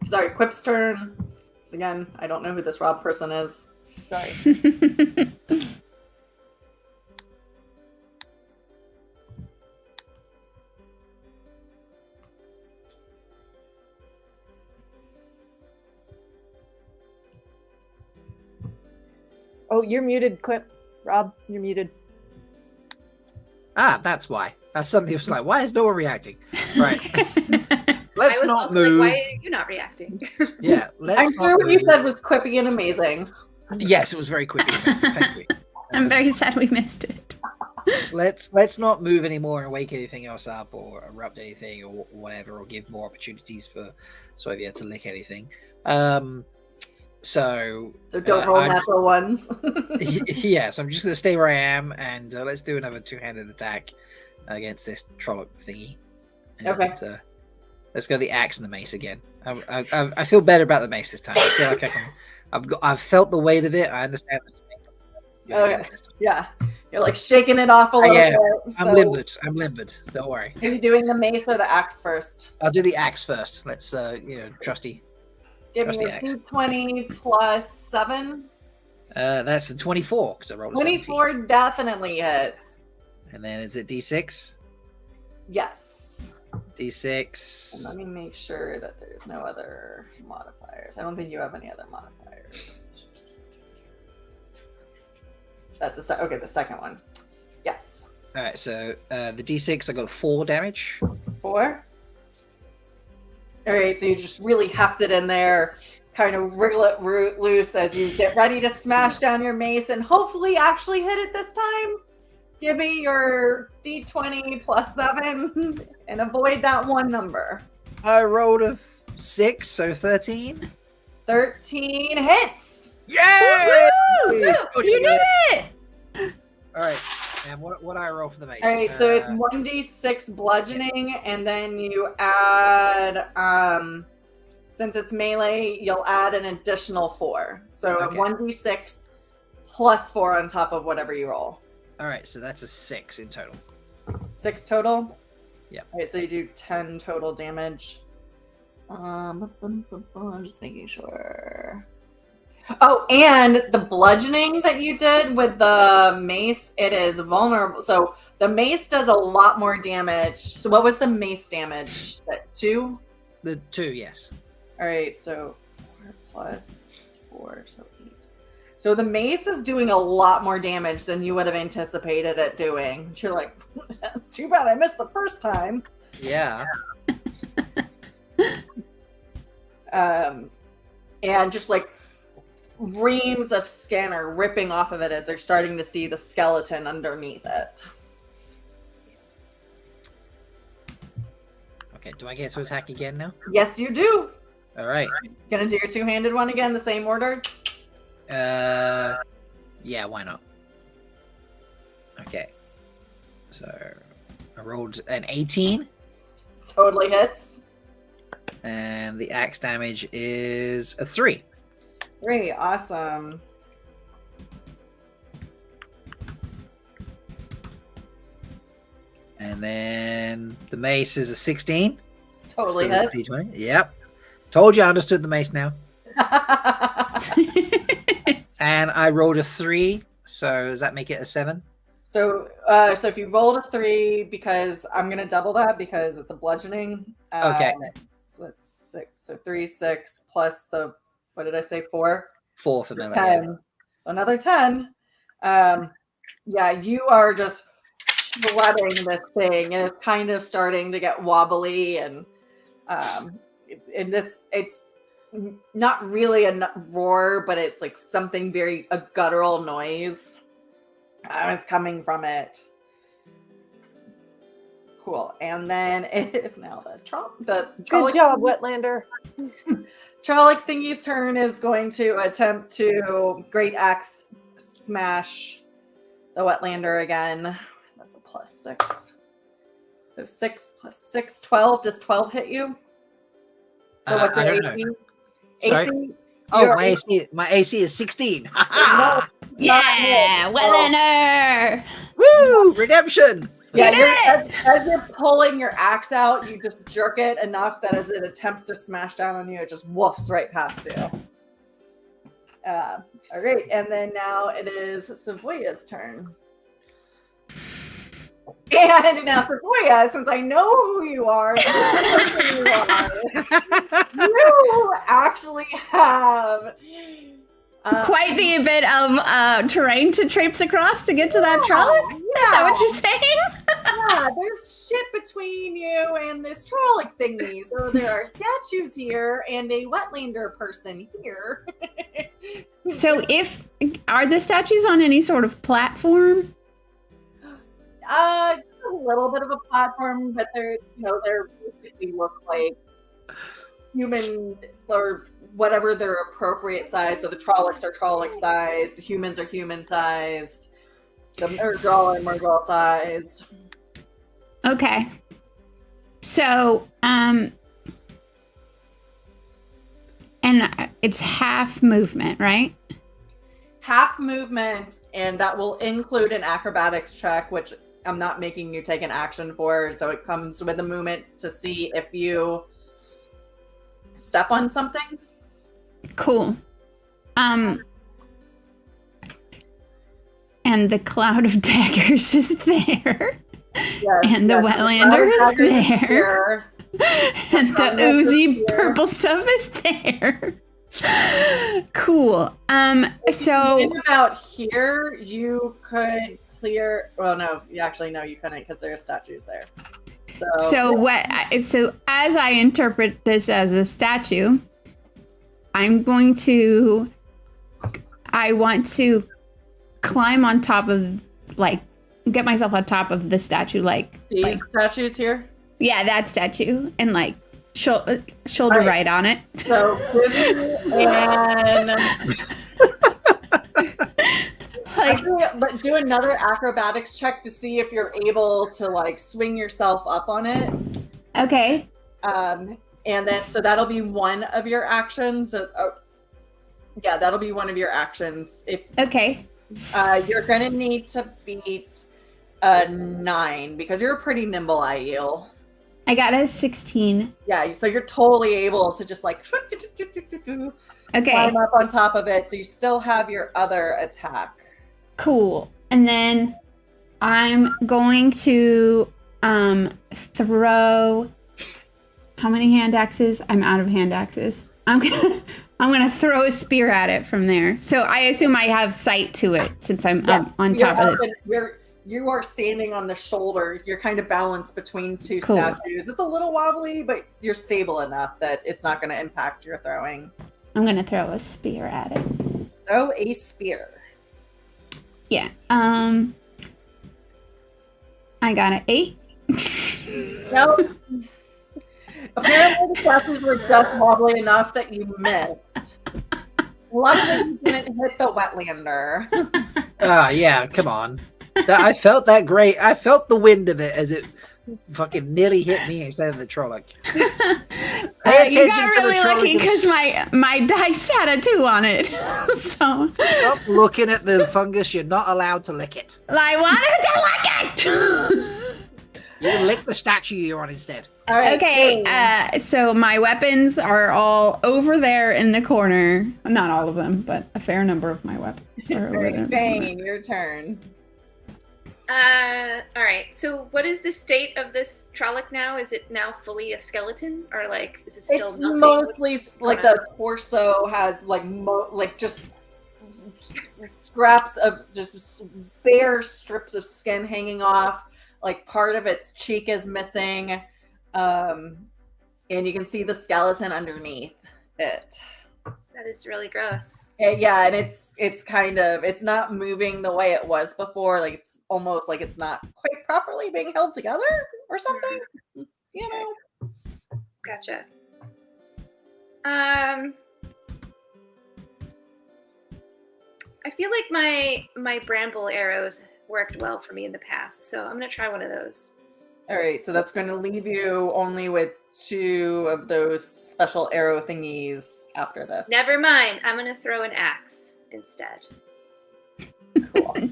Sorry, Quip's turn. Again, I don't know who this Rob person is. Sorry. Oh, you're muted, Quip. Rob, you're muted. Ah, that's why. I suddenly was like, why is no one reacting? Right. Let's not also move. Like, why are you not reacting? Yeah, let's I'm sure what you said was quippy and amazing. Yes, it was very quick. Thank you. I'm very sad we missed it. Let's not move anymore and wake anything else up or erupt anything or whatever, or give more opportunities for Soviet to lick anything. So don't roll natural ones. Yes, I'm just going to stay where I am, and let's do another two-handed attack against this Trolloc thingy. And, okay. Let's Let's go the axe and the mace again. I feel better about the mace this time. I feel like I've felt the weight of it. I understand. Okay. Yeah. You're like shaking it off a little bit. I'm limbered. I'm limbered. Don't worry. Are you doing the mace or the axe first? I'll do the axe first. Let's trusty. Give me a D20 plus 7. That's a 24 because I rolled a 24 17. definitely hits. And then is it D6? Yes. D6. And let me make sure that there's no other modifiers. I don't think you have any other modifiers. That's the second one. Yes. All right, so the D6, I got 4 damage. 4. All right, so you just really heft it in there, kind of wriggle it loose as you get ready to smash down your mace and hopefully actually hit it this time. Give me your D20 plus 7 and avoid that one number. I rolled a 6, so 13. 13 hits. Yay! You did it! All right, and what I roll for the mace? All right, so it's 1d6 bludgeoning, and then you add, since it's melee, you'll add an additional 4. So Okay. 1d6 plus 4 on top of whatever you roll. All right, so that's a 6 in total. 6 total? Yeah. All right, so you do 10 total damage. I'm just making sure. Oh, and the bludgeoning that you did with the mace, it is vulnerable. So the mace does a lot more damage. So what was the mace damage? That 2? The 2, yes. All right, so 4 plus 4, so 8. So the mace is doing a lot more damage than you would have anticipated it doing. You're like, too bad I missed the first time. Yeah. And just like reams of skin are ripping off of it as they're starting to see the skeleton underneath it. Okay, do I get to attack again now? Yes, you do. All right. Gonna do your two-handed one again, the same order? Yeah, why not? Okay. So I rolled an 18. Totally hits. And the axe damage is a 3. 3, awesome. And then the mace is a 16. Totally So hits. D20. Yep. Told you I understood the mace now. And I rolled a 3. So does that make it a 7? So if you rolled a 3, because I'm gonna double that because it's a bludgeoning. Okay. So that's 6. So 3, 6 plus the, what did I say? 4. 4 for melee. 10. Another 10. Yeah, you are just shredding this thing, and it's kind of starting to get wobbly, and it's not really a roar, but it's like something a guttural noise. It's coming from it. Cool. And then it is now the Good job, Wetlander. Trolloc Thingy's turn is going to attempt to Great Axe smash the Wetlander again. That's a plus 6. So 6 plus 6, 12. Does 12 hit you? So what's I your don't AC? know. Sorry? AC? Oh, Your my AC is 16. No, Yeah, Wetlander! Woo! Redemption! Yeah, as you're pulling your axe out, you just jerk it enough that as it attempts to smash down on you, it just woofs right past you. All right, and then now it is Savoya's turn. And now Savoya, since I know who you are, you actually have quite the bit of terrain to traipse across to get to that Trolloc? Is that what you're saying? Yeah, there's shit between you and this Trolloc thingy. So there are statues here and a Wetlander person here. So are the statues on any sort of platform? Just a little bit of a platform, but they're basically look like human or whatever their appropriate size. So the Trollocs are Trolloc sized, the humans are human sized, the Murgal are Murgal sized. Okay. So, And it's half movement, right? Half movement, and that will include an acrobatics check, which I'm not making you take an action for. So it comes with a movement to see if you step on something. Cool. And the cloud of daggers is there. Yes, And the Wetlander is there. And the oozy purple stuff is there. Cool. So about here, you could clear. Well, no, you couldn't because there are statues there. So as I interpret this as a statue, I want to climb on top of, like, get myself on top of the statue, these statues here. Yeah, that statue, and like shoulder right on it. So and but do another acrobatics check to see if you're able to like swing yourself up on it. Okay. And then so that'll be one of your actions. Yeah, that'll be one of your actions. Okay. You're gonna need to beat a 9 because you're a pretty nimble Aiel. I got a 16. Yeah, so you're totally able to just like climb up on top of it. So you still have your other attack. Cool. And then I'm going to throw. How many hand axes? I'm out of hand axes. I'm gonna throw a spear at it from there. So I assume I have sight to it since I'm up on top of it. You are standing on the shoulder. You're kind of balanced between two Cool. statues. It's a little wobbly, but you're stable enough that it's not going to impact your throwing. I'm gonna throw a spear at it. Throw a spear. Yeah. I got an 8. Nope. Apparently the statues were just wobbly enough that you missed. Luckily you didn't hit the Wetlander. Yeah, come on. I felt that great. I felt the wind of it as it fucking nearly hit me instead of the Trolloc. You got really lucky because my dice had a 2 on it. So stop looking at the fungus. You're not allowed to lick it. I wanted to lick it. You lick the statue you're on instead. All right, okay, so my weapons are all over there in the corner. Not all of them, but a fair number of my weapons are over there. Bain, your turn. All right. So, what is the state of this Trolloc now? Is it now fully a skeleton, or like is it still? It's mostly like the torso has like just scraps of just bare strips of skin hanging off. Like part of its cheek is missing, and you can see the skeleton underneath it. That is really gross. Yeah, and it's not moving the way it was before. Like it's almost like it's not quite properly being held together or something. You know. Gotcha. I feel like my bramble arrows worked well for me in the past, so I'm gonna try one of those. All right, so that's going to leave you only with 2 of those special arrow thingies after this. Never mind. I'm gonna throw an axe instead. Cool.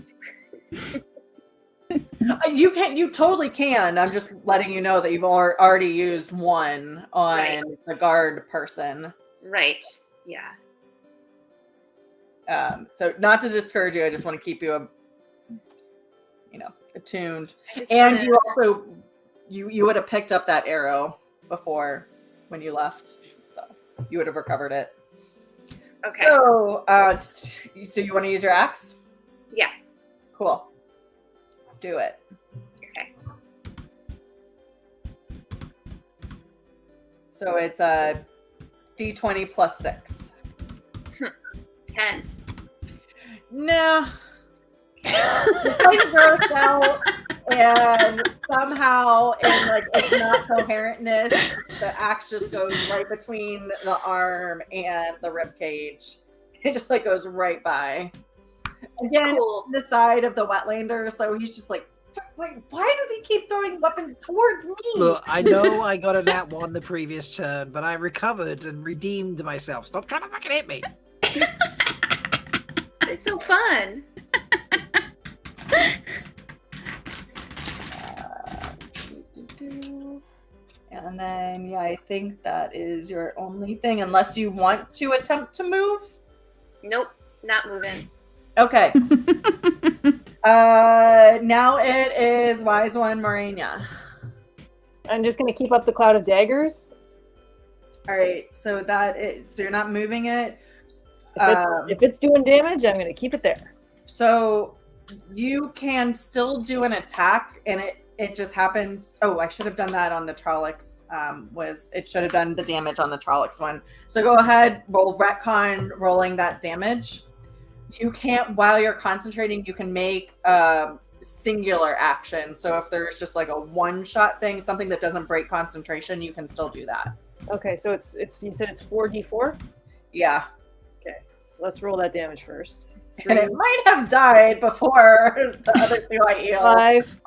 You totally can. I'm just letting you know that you've already used one on the guard person. Right. Yeah. So not to discourage you, I just want to keep you attuned. And you also you would have picked up that arrow before when you left, so you would have recovered it. Okay. So so you want to use your axe? Yeah. Cool. Do it. Okay. So it's a D20 plus 6. 10. Nah. It's like grossed out, and somehow in like its not coherentness, the axe just goes right between the arm and the rib cage. It just like goes right by. Again, Cool. the side of the Wetlander, so he's just like Like, why do they keep throwing weapons towards me? Look, I know I got a nat 1 the previous turn, but I recovered and redeemed myself. Stop trying to fucking hit me. It's so fun. And then, yeah, I think that is your only thing, unless you want to attempt to move. Nope, not moving. Okay. Now it is Wise One Morena. I'm just going to keep up the cloud of daggers. All right, so so you're not moving it. If it's doing damage, I'm going to keep it there. So you can still do an attack, and it just happens. Oh, I should have done that on the Trollocs. It should have done the damage on the Trollocs one. So go ahead, roll retcon, rolling that damage. You can't, while you're concentrating, you can make a singular action. So if there's just like a one-shot thing, something that doesn't break concentration, you can still do that. Okay, so it's you said it's 4d4? Yeah. Okay, let's roll that damage first. 3, And it might have died before the other two I heal. 5,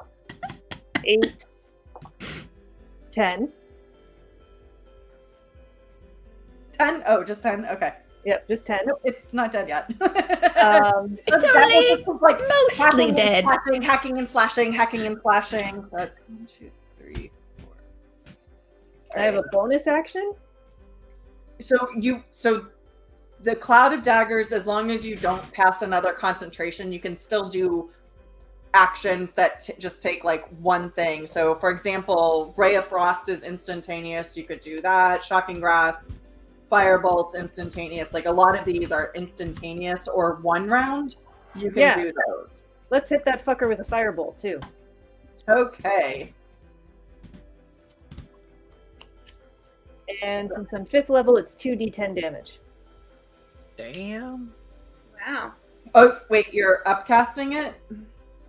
8, 10. 10? Oh, just 10? Okay. Yep, just 10. Nope, it's not dead yet. It's only like mostly dead. Hacking and slashing. So that's 1, 2, 3, 4. I have a bonus action? So the Cloud of Daggers, as long as you don't pass another concentration, you can still do actions that just take like one thing. So for example, Ray of Frost is instantaneous. You could do that. Shocking Grasp, Firebolt's instantaneous. Like a lot of these are instantaneous or one round. You can do those. Let's hit that fucker with a firebolt too. Okay. And since I'm 5th level, it's 2d10 damage. Damn. Wow. Oh, wait, you're upcasting it?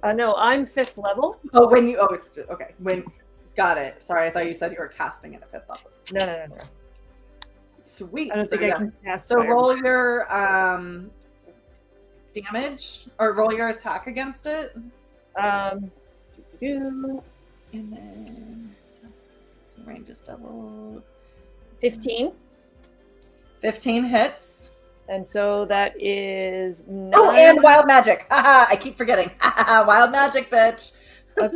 No, I'm 5th level. Oh, okay. Got it. Sorry, I thought you said you were casting it at 5th level. No. Sweet. I don't think I can cast So Firebolt. roll your damage, or roll your attack against it. And then range is double. 15. 15 hits. And so that is 9. Oh, and wild magic. Haha, I keep forgetting. Wild magic, bitch. What?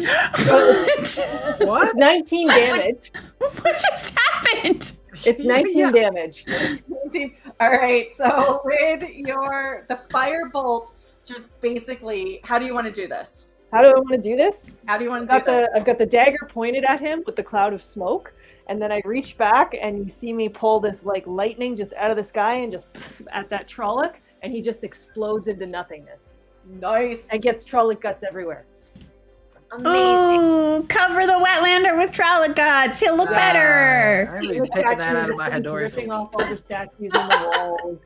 It's 19 damage. What just happened? It's 19 damage. 19. All right. So with the firebolt, just basically, how do you want to do this? How do I want to do this? How do you want to do that? I've got the dagger pointed at him with the cloud of smoke, and then I reach back and you see me pull this like lightning just out of the sky and just at that Trolloc, and he just explodes into nothingness. Nice. And gets Trolloc guts everywhere. Amazing. Ooh, cover the Wetlander with Trolloc guts. He'll look better. I'm really picking that out of my Hedori. Ripping off all the statues in the walls.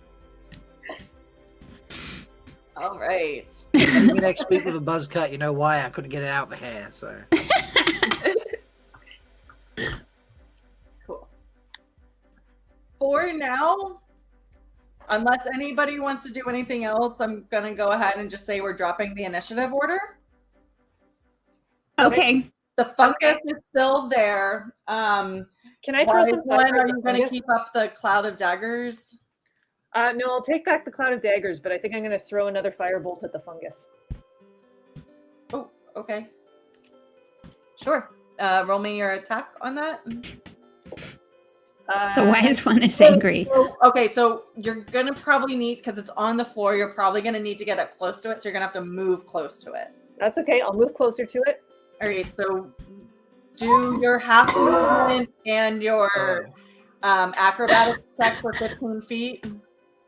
All right. Maybe next week with a buzz cut, you know why I couldn't get it out of the hair. So Cool. For now, unless anybody wants to do anything else, I'm gonna go ahead and just say we're dropping the initiative order. Okay. The fungus is still there. Can I throw some one? fire Are at the you going to fungus? keep up the cloud of daggers? No, I'll take back the cloud of daggers, but I think I'm going to throw another firebolt at the fungus. Oh, okay. Sure. Roll me your attack on that. The wise one is angry. Okay, so you're going to probably need, because it's on the floor, you're probably going to need to get up close to it, so you're going to have to move close to it. That's okay. I'll move closer to it. All right, so do your half movement and your acrobatics check for 15 feet.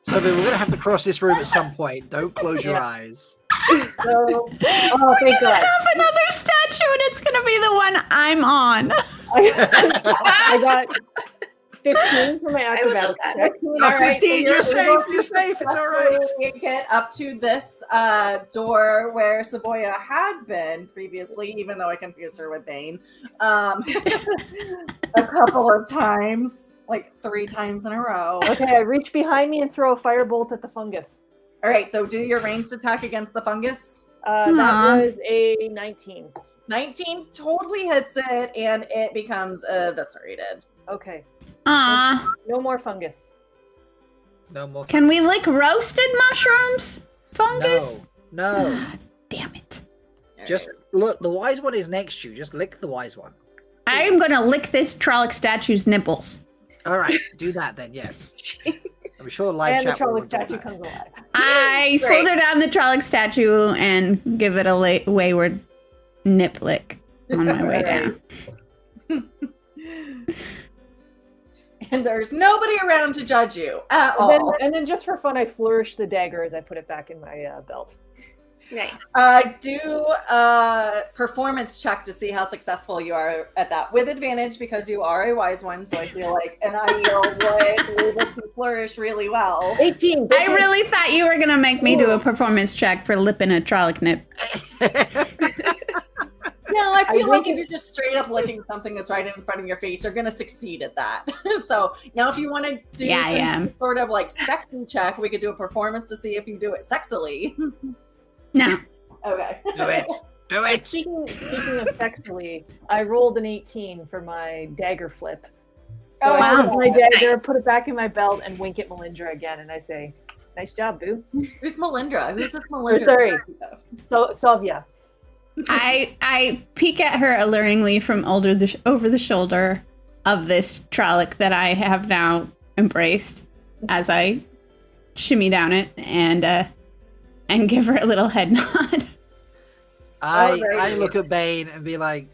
So we're going to have to cross this room at some point. Don't close your eyes. So, We're thank gonna God. have another statue, and it's gonna be the one I'm on. I got 15 for my acrobatics check. All right, 15, so you're safe, you're safe, it's all right. You get up to this door where Saboya had been previously, even though I confused her with Bain a couple of times, like 3 times in a row. Okay, I reach behind me and throw a firebolt at the fungus. All right, so do your ranged attack against the fungus. That was a 19. 19 totally hits it, and it becomes eviscerated. Okay. No more fungus. No more. Can we lick roasted mushrooms? Fungus? No. Damn it. Just look. The wise one is next to you. Just lick the wise one. I'm gonna lick this Trolloc statue's nipples. All right, do that then. Yes. I'm sure live And the chat will Trolloc do statue that. comes alive. I slither down the Trolloc statue and give it a wayward nip lick on my way down. And there's nobody around to judge you at all. And then just for fun, I flourish the dagger as I put it back in my belt. Nice. Do a performance check to see how successful you are at that, with advantage because you are a wise one. So I feel like an ideal would be able to flourish really well. 18. I really thought you were gonna make me do a performance check for lipping a Trolloc nip. No, I feel like if you're just straight up licking something that's right in front of your face, you're gonna succeed at that. So now, if you want to do some sort of like sexy check, we could do a performance to see if you do it sexily. No. Okay. Do it. Do it. Speaking of sexily, I rolled an 18 for my dagger flip. So I put my dagger, put it back in my belt, and wink at Melindhra again, and I say, "Nice job, boo." Who's Melindhra? Who's this Melindhra? Sorry, Sylvia. I peek at her alluringly from over the shoulder of this Trolloc that I have now embraced as I shimmy down it and give her a little head nod. I look at Bain and be like,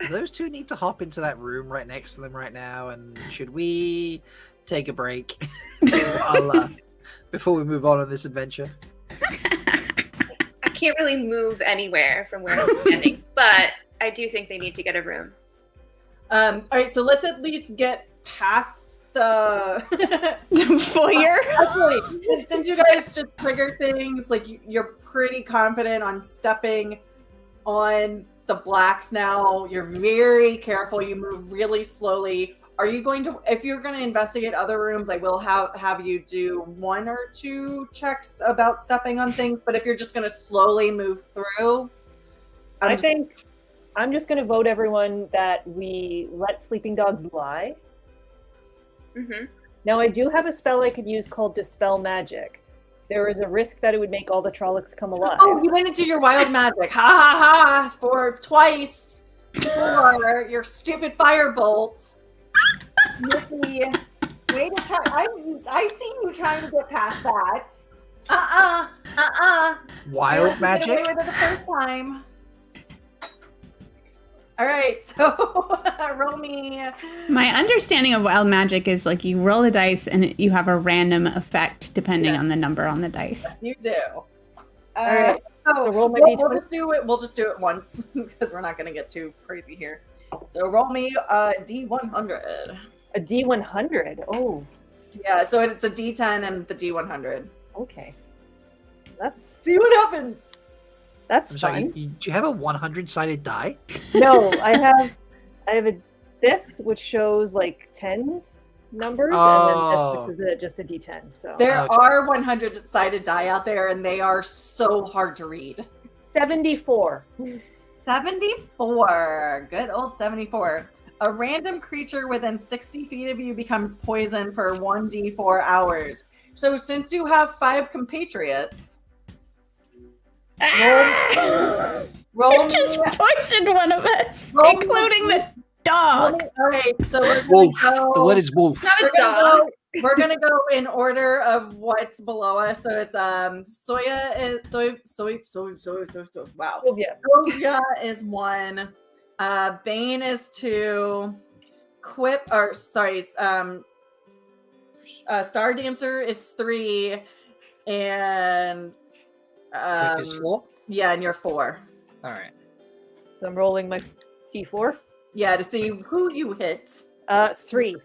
those two need to hop into that room right next to them right now, and should we take a break before we move on this adventure? I can't really move anywhere from where I'm standing, but I do think they need to get a room. All right, so let's at least get past the foyer. Actually, since you guys just trigger things, like you're pretty confident on stepping on the blacks now. You're very careful. You move really slowly. Are you going to, if you're going to investigate other rooms, I will have you do 1 or 2 checks about stepping on things. But if you're just going to slowly move through, I think I'm just going to vote everyone that we let sleeping dogs lie. Mm-hmm. Now, I do have a spell I could use called Dispel Magic. There is a risk that it would make all the Trollocs come alive. Oh, you went into your wild magic. Ha ha ha! For twice. For your stupid firebolt. Missy, way to try. I see you trying to get past that. Wild magic? Get away with it the first time. All right, so roll me. My understanding of wild magic is like you roll the dice and you have a random effect depending on the number on the dice. You do. All right. So roll my we'll d20. just do it. We'll just do it once because we're not going to get too crazy here. So roll me a D100. A D100. Oh. Yeah. So it's a D10 and the D100. Okay. Let's see what happens. That's I'm fun. sorry, do you have a 100-sided die? No, I have this which shows like tens numbers, and then this is just a D10. So there are 100-sided die out there, and they are so hard to read. 74. 74. Good old 74. A random creature within 60 feet of you becomes poisoned for 1d4 hours. So since you have 5 compatriots, roll it just poisoned one of us, including the dog. All right, so we're wolf. go, The word is wolf. Not a dog. We're gonna go in order of what's below us. So it's Soya is soy. Wow. Soya is 1. Bain is 2. Star Dancer is 3, and Quick is 4? Yeah, and you're 4. All right. So I'm rolling my D4. Yeah, to see who you hit. 3.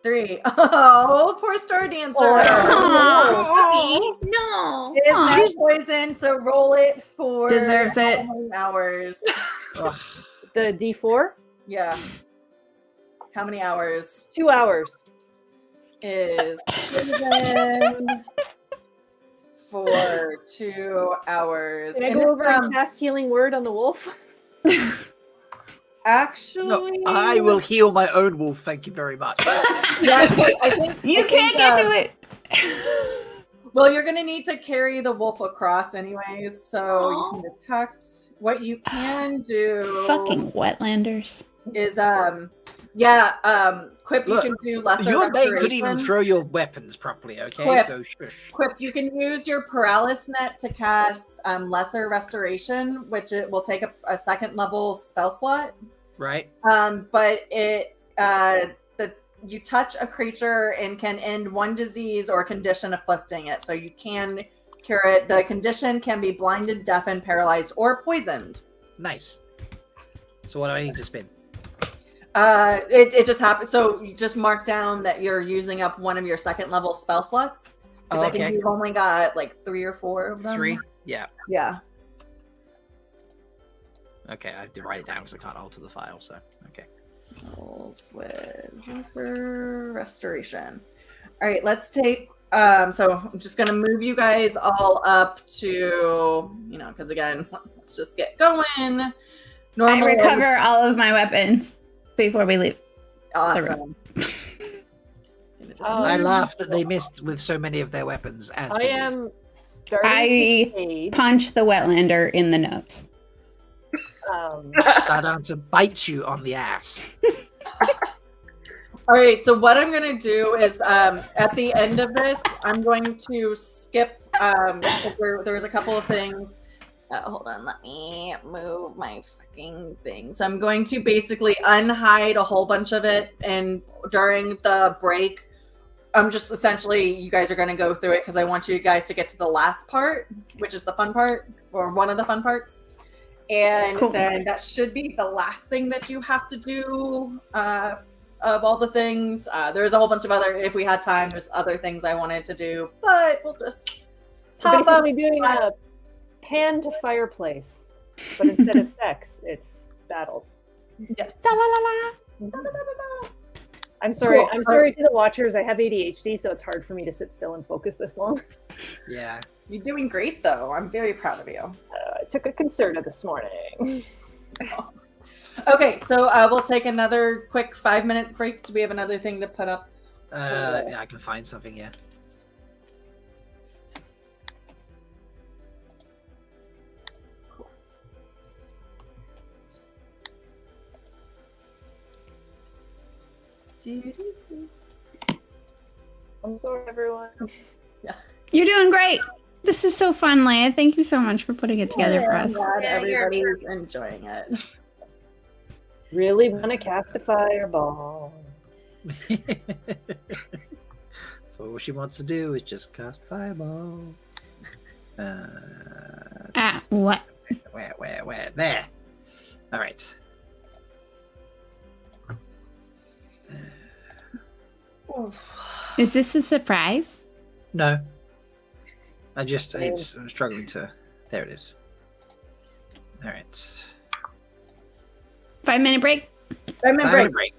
3. Oh, poor Star Dancer. Oh, no. Is that poison? So roll it for Deserves it. how many hours? The D4? Yeah. How many hours? 2 hours. Is poison for 2 hours. Can I And go over it's, and cast Healing Word on the wolf? Actually, No, I will heal my own wolf. Thank you very much. I think You can't get to it. Well, you're gonna need to carry the wolf across anyways, so you can detect. What you can do Fucking Wetlanders. is Quip, Look, you can do lesser your mate restoration. couldn't even throw your weapons properly, okay? Quip. So shush. Quip, you can use your paralysis net to cast lesser restoration, which it will take a second level spell slot. Right. But you touch a creature and can end one disease or condition afflicting it. So you can cure it. The condition can be blinded, deafened, paralyzed, or poisoned. Nice. So what do I need to spend? It just happens. So you just mark down that you're using up one of your second level spell slots. Because I think you've only got like 3 or 4 of them. 3? Yeah. Yeah. Okay, I have to write it down because I can't alter the file, so okay. Rolls with restoration. All right, let's take so I'm just gonna move you guys all up to, because again, let's just get going. I recover all of my weapons before we leave. Awesome. I laughed that they missed with so many of their weapons as I we am starting I punch the Wetlander in the nose. Stardancer bites you on the ass. All right, so what I'm going to do is at the end of this, I'm going to skip. There's a couple of things. Hold on, let me move my fucking thing. So I'm going to basically unhide a whole bunch of it, and during the break, I'm just essentially, you guys are going to go through it because I want you guys to get to the last part, which is the fun part, or one of the fun parts. And then that should be the last thing that you have to do of all the things. There's a whole bunch of other, if we had time, there's other things I wanted to do, but we'll just pop up. Doing a pan to fireplace, but instead of sex, it's battles. Yes. I'm sorry. Cool. I'm sorry to the watchers. I have ADHD, so it's hard for me to sit still and focus this long. Yeah. You're doing great, though. I'm very proud of you. I took a Concerta this morning. Okay, so we'll take another quick 5-minute break. Do we have another thing to put up? Yeah, I can find something, yeah. I'm sorry, everyone. Yeah. You're doing great. This is so fun, Leigh-A. Thank you so much for putting it together for us. I'm glad everybody's enjoying it. Really want to cast a fireball. So all she wants to do is just cast fireball. What? Where? There. All right. Is this a surprise? No. I'm struggling to. There it is. All right. 5-minute break. 5-minute break.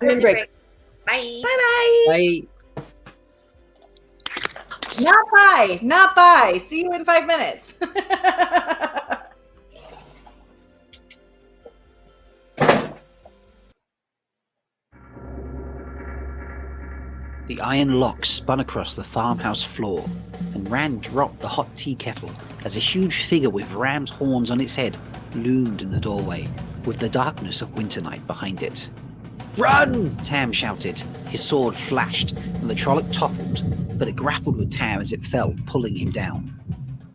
5-minute break. Bye. Bye. Not bye. See you in 5 minutes. The iron lock spun across the farmhouse floor, and Rand dropped the hot tea kettle as a huge figure with ram's horns on its head loomed in the doorway, with the darkness of winter night behind it. "Run!" Tam shouted. His sword flashed, and the Trolloc toppled, but it grappled with Tam as it fell, pulling him down.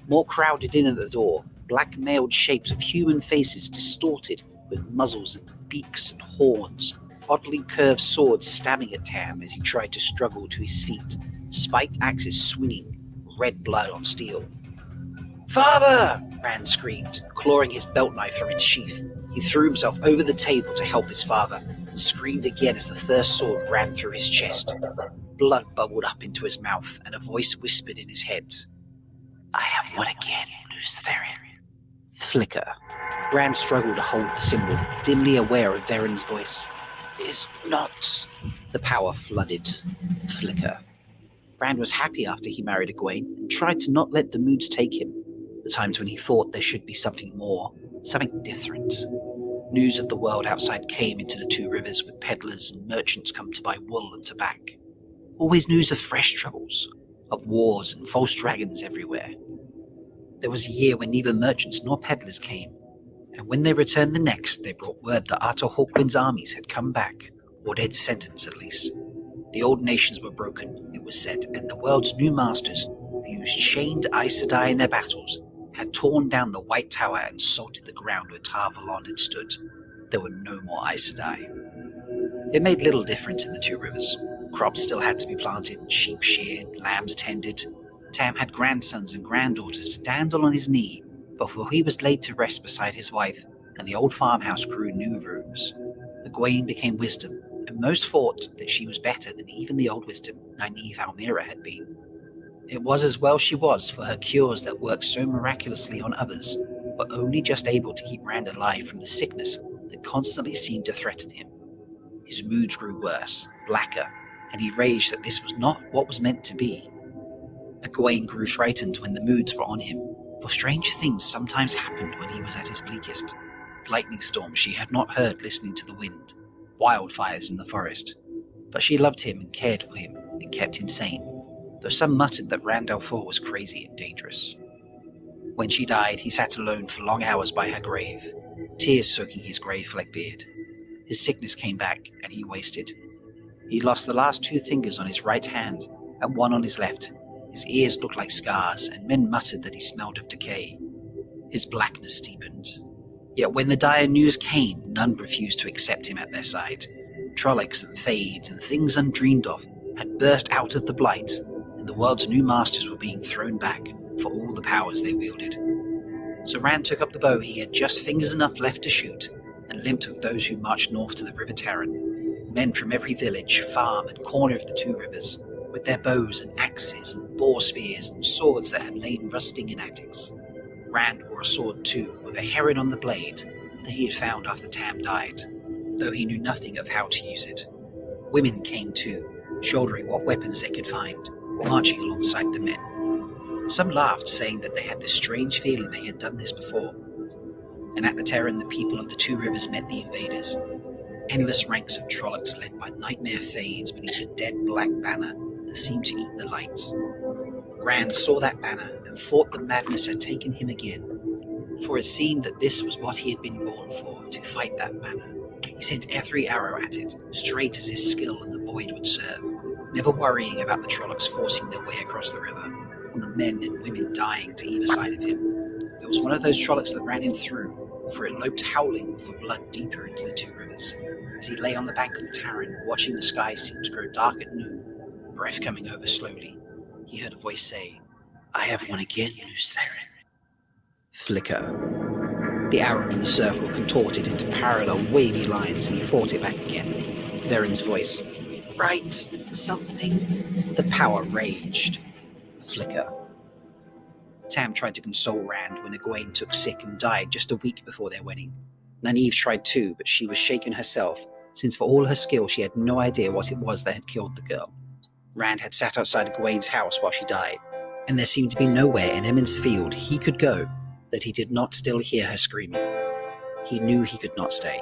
More crowded in at the door, black-mailed shapes of human faces distorted with muzzles and beaks and horns, oddly curved swords stabbing at Tam as he tried to struggle to his feet, spiked axes swinging, red blood on steel. "Father!" Rand screamed, clawing his belt knife from its sheath. He threw himself over the table to help his father, and screamed again as the thirst sword ran through his chest. Blood bubbled up into his mouth, and a voice whispered in his head. "I have won again, Loose Theron." Flicker. Rand struggled to hold the symbol, dimly aware of Veron's voice. "Is not." The power flooded. Flicker. Rand was happy after he married Egwene, and tried to not let the moods take him. The times when he thought there should be something more, something different. News of the world outside came into the Two Rivers with peddlers and merchants come to buy wool and tobacco. Always news of fresh troubles, of wars and false dragons everywhere. There was a year when neither merchants nor peddlers came, and when they returned the next, they brought word that Arthur Hawkwind's armies had come back, or dead sentence at least. The old nations were broken, it was said, and the world's new masters, who used chained Aes Sedai in their battles, had torn down the White Tower and salted the ground where Tar Valon had stood. There were no more Aes Sedai. It made little difference in the Two Rivers. Crops still had to be planted, sheep sheared, lambs tended. Tam had grandsons and granddaughters to dandle on his knee before he was laid to rest beside his wife, and the old farmhouse grew new rooms. Egwene became wisdom, and most thought that she was better than even the old wisdom Nynaeve Almira had been. It was as well she was, for her cures that worked so miraculously on others were only just able to keep Rand alive from the sickness that constantly seemed to threaten him. His moods grew worse, blacker, and he raged that this was not what was meant to be. Egwene grew frightened when the moods were on him, for strange things sometimes happened when he was at his bleakest. Lightning storms she had not heard listening to the wind, wildfires in the forest. But she loved him and cared for him and kept him sane, though some muttered that Rand al'Thor was crazy and dangerous. When she died, he sat alone for long hours by her grave, tears soaking his grey-flecked beard. His sickness came back, and he wasted. He lost the last 2 fingers on his right hand, and 1 on his left. His ears looked like scars, and men muttered that he smelled of decay. His blackness deepened. Yet when the dire news came, none refused to accept him at their side. Trollocs and Thades and things undreamed of had burst out of the Blight, and the world's new masters were being thrown back for all the powers they wielded. So Rand took up the bow he had just fingers enough left to shoot, and limped with those who marched north to the River Tarren, men from every village, farm, and corner of the Two Rivers, with their bows and axes and boar spears and swords that had lain rusting in attics. Rand wore a sword too, with a heron on the blade that he had found after Tam died, though he knew nothing of how to use it. Women came too, shouldering what weapons they could find, marching alongside the men. Some laughed, saying that they had this strange feeling they had done this before. And at the Terran, the people of the Two Rivers met the invaders. Endless ranks of Trollocs led by nightmare Thades beneath a dead black banner that seemed to eat the light. Rand saw that banner and thought the madness had taken him again, for it seemed that this was what he had been born for, to fight that banner. He sent every arrow at it, straight as his skill in the void would serve, never worrying about the Trollocs forcing their way across the river, and the men and women dying to either side of him. It was one of those Trollocs that ran him through, for it loped howling for blood deeper into the Two Rivers. As he lay on the bank of the Tarren, watching the sky seem to grow dark at noon, breath coming over slowly, he heard a voice say, "I have won again, loose Theron." Flicker. The arrow in the circle contorted into parallel, wavy lines, and he fought it back again. Theron's voice, "Right, something." The power raged. Flicker. Tam tried to console Rand when Egwene took sick and died just a week before their wedding. Nynaeve tried too, but she was shaken herself, since for all her skill she had no idea what it was that had killed the girl. Rand had sat outside Egwene's house while she died, and there seemed to be nowhere in Emond's Field he could go that he did not still hear her screaming. He knew he could not stay.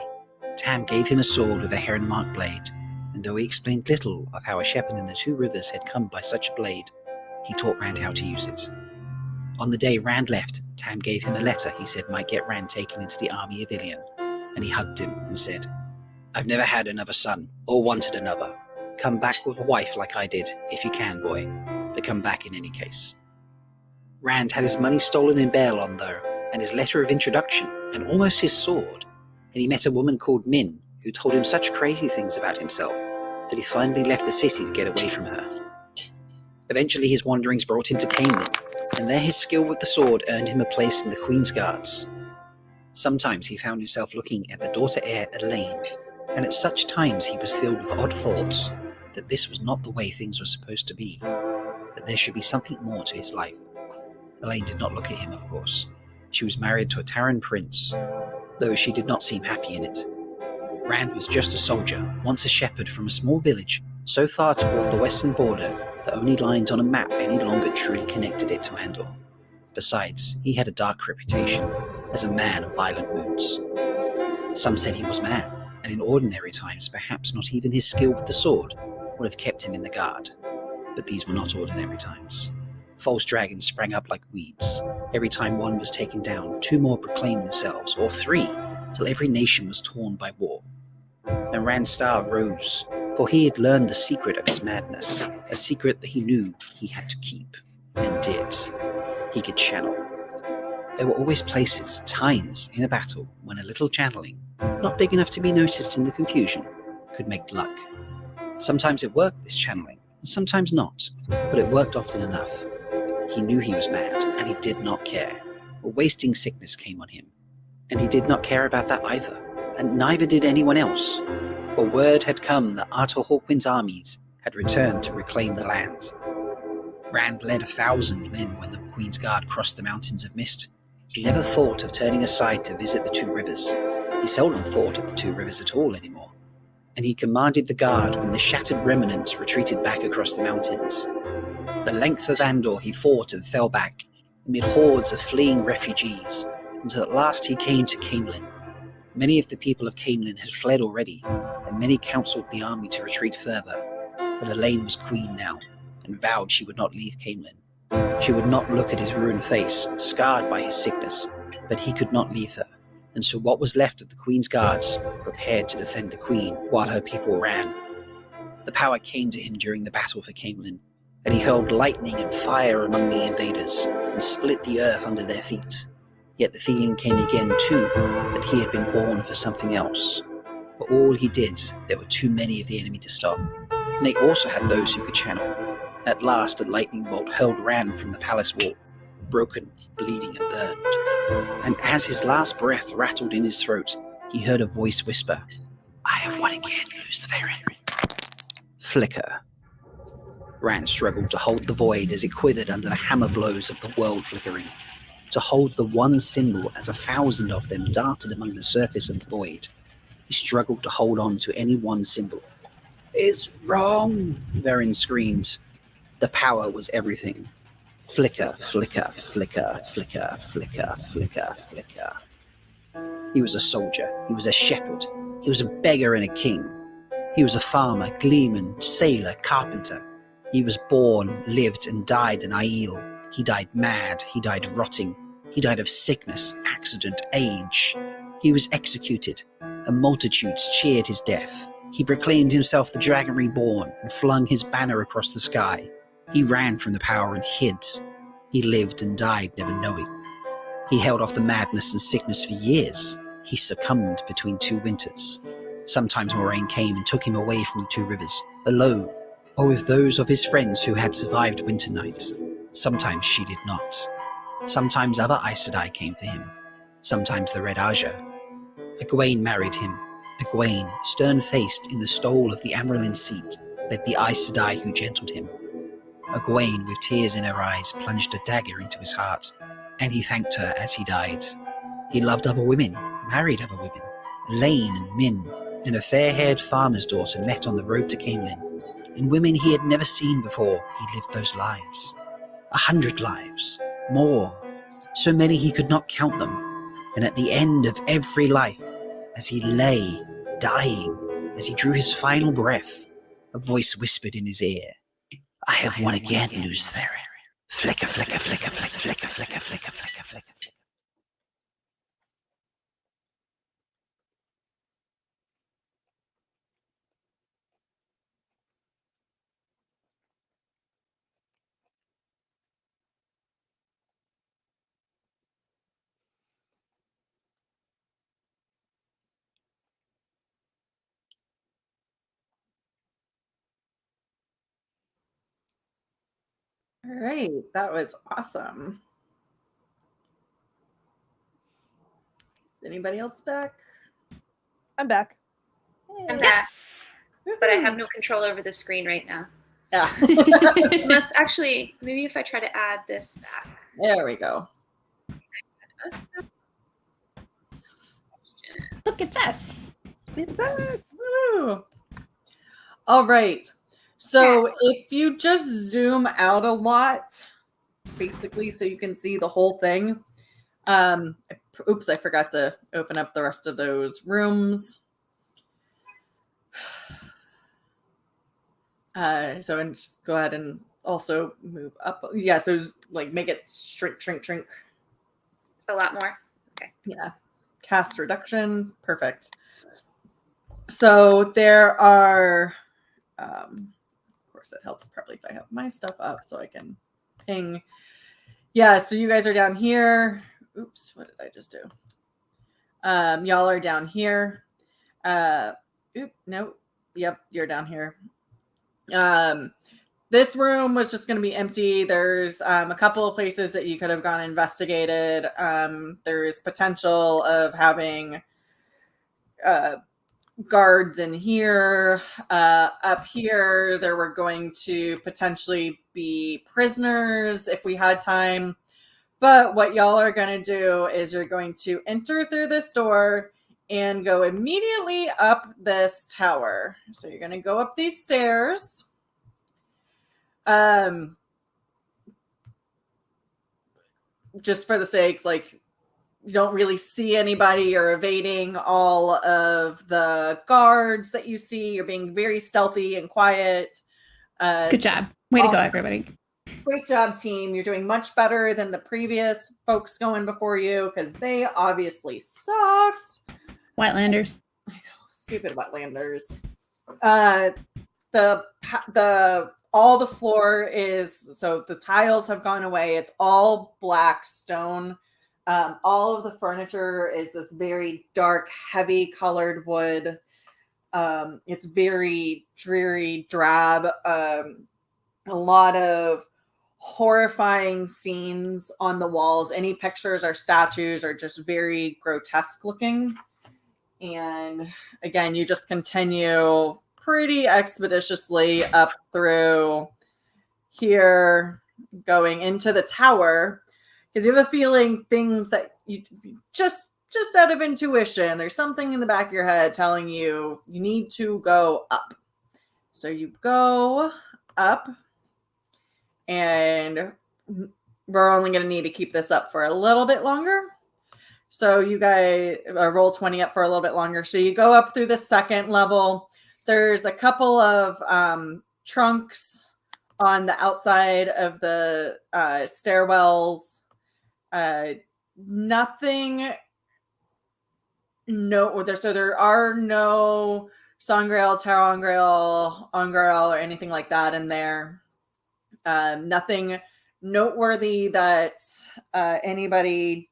Tam gave him a sword with a heron-marked blade, and though he explained little of how a shepherd in the Two Rivers had come by such a blade, he taught Rand how to use it. On the day Rand left, Tam gave him a letter he said might get Rand taken into the army of Ilion, and he hugged him and said, "I've never had another son, or wanted another. Come back with a wife like I did, if you can, boy, but come back in any case." Rand had his money stolen in Baerlon, though, and his letter of introduction, and almost his sword, and he met a woman called Min, who told him such crazy things about himself that he finally left the city to get away from her. Eventually his wanderings brought him to Cainlyn, and there his skill with the sword earned him a place in the Queen's Guards. Sometimes he found himself looking at the daughter heir Elaine, and at such times he was filled with odd thoughts that this was not the way things were supposed to be, that there should be something more to his life. Elaine did not look at him, of course. She was married to a Tarran prince, though she did not seem happy in it. Rand was just a soldier, once a shepherd from a small village so far toward the western border that only lines on a map any longer truly connected it to Andor. Besides, he had a dark reputation as a man of violent moods. Some said he was mad, and in ordinary times perhaps not even his skill with the sword would have kept him in the guard. But these were not ordinary times. False dragons sprang up like weeds. Every time one was taken down, 2 more proclaimed themselves, or 3, till every nation was torn by war. And Rand's star rose, for he had learned the secret of his madness, a secret that he knew he had to keep, and did. He could channel. There were always places, times, in a battle when a little channeling, not big enough to be noticed in the confusion, could make luck. Sometimes it worked, this channeling, and sometimes not, but it worked often enough. He knew he was mad, and he did not care. A wasting sickness came on him, and he did not care about that either, and neither did anyone else. For word had come that Arthur Hawkwind's armies had returned to reclaim the land. Rand led 1,000 men when the Queen's Guard crossed the mountains of mist. He never thought of turning aside to visit the 2 rivers. He seldom thought of the 2 rivers at all anymore. And he commanded the guard when the shattered remnants retreated back across the mountains. The length of Andor he fought and fell back, amid hordes of fleeing refugees, until at last he came to Caemlyn. Many of the people of Caemlyn had fled already, and many counselled the army to retreat further. But Elaine was queen now, and vowed she would not leave Caemlyn. She would not look at his ruined face, scarred by his sickness, but he could not leave her. And so what was left of the Queen's guards prepared to defend the Queen while her people ran. The power came to him during the battle for Caemlyn, and he hurled lightning and fire among the invaders, and split the earth under their feet. Yet the feeling came again, too, that he had been born for something else. For all he did, there were too many of the enemy to stop, and they also had those who could channel. At last, a lightning bolt hurled Rand from the palace wall, broken, bleeding, and burned. And as his last breath rattled in his throat, he heard a voice whisper, "I have won again, Leigh-A." Flicker. Rand struggled to hold the void as it quivered under the hammer blows of the world flickering. To hold the one symbol as 1,000 of them darted among the surface of the void. He struggled to hold on to any one symbol. "It's wrong," Verin screamed. The power was everything. Flicker, flicker, flicker, flicker, flicker, flicker, flicker. He was a soldier. He was a shepherd. He was a beggar and a king. He was a farmer, gleeman, sailor, carpenter. He was born, lived, and died an Aiel. He died mad. He died rotting. He died of sickness, accident, age. He was executed, and multitudes cheered his death. He proclaimed himself the Dragon Reborn and flung his banner across the sky. He ran from the power and hid. He lived and died never knowing. He held off the madness and sickness for years. He succumbed between 2 winters. Sometimes Moraine came and took him away from the 2 rivers, alone, or with those of his friends who had survived Winter Night. Sometimes she did not. Sometimes other Aes Sedai came for him. Sometimes the Red Aja. Egwene married him. Egwene, stern-faced in the stole of the Amyrlin seat, led the Aes Sedai who gentled him. Egwene, with tears in her eyes, plunged a dagger into his heart, and he thanked her as he died. He loved other women, married other women, Elaine and Min, and a fair-haired farmer's daughter met on the road to Caemlyn. And women he had never seen before, he lived those lives. 100 lives, more, so many he could not count them. And at the end of every life, as he lay, dying, as he drew his final breath, a voice whispered in his ear, "I have won again, Leigh-A." Flicker, flicker, flicker, flicker, flicker, flicker, flicker, flicker, flicker. All right, that was awesome. Is anybody else back? I'm back. I'm back, but I have no control over the screen right now. Yeah. Unless, actually, maybe if I try to add this back. There we go. Look, it's us. It's us. Woo. All right. So if you just zoom out a lot, basically, so you can see the whole thing, I oops, I forgot to open up the rest of those rooms. So and just go ahead and also move up. Yeah, so like make it shrink. A lot more. Okay. Yeah. Cast reduction. Perfect. So there are, of course, it helps probably if I have my stuff up so I can ping. Yeah, so you guys are down here. Oops, what did I just do? Y'all are down here. No. Yep, you're down here. This room was just going to be empty. There's a couple of places that you could have gone investigated. There's potential of having guards in here. Up here, there were going to potentially be prisoners if we had time. But what y'all are going to do is you're going to enter through this door and go immediately up this tower. So you're going to go up these stairs. Just for the sakes, like, you don't really see anybody. You're evading all of the guards that you see. You're being very stealthy and quiet. Good job. Way to go, everybody. Great job, team. You're doing much better than the previous folks going before you because they obviously sucked. Wetlanders. I know, stupid Wetlanders. All the floor is, so the tiles have gone away. It's all black stone. All of the furniture is this very dark, heavy colored wood. It's very dreary, drab. A lot of horrifying scenes on the walls. Any pictures or statues are just very grotesque looking. And again, you just continue pretty expeditiously up through here, going into the tower, because you have a feeling things that you just out of intuition, there's something in the back of your head telling you you need to go up. So you go up, and we're only going to need to keep this up for a little bit longer. So you guys roll 20 up for a little bit longer. So you go up through the second level. There's a couple of trunks on the outside of the stairwells. Nothing. No, so there are no Sangreal, Tarangreal, Ongrail, or anything like that in there. Nothing noteworthy that anybody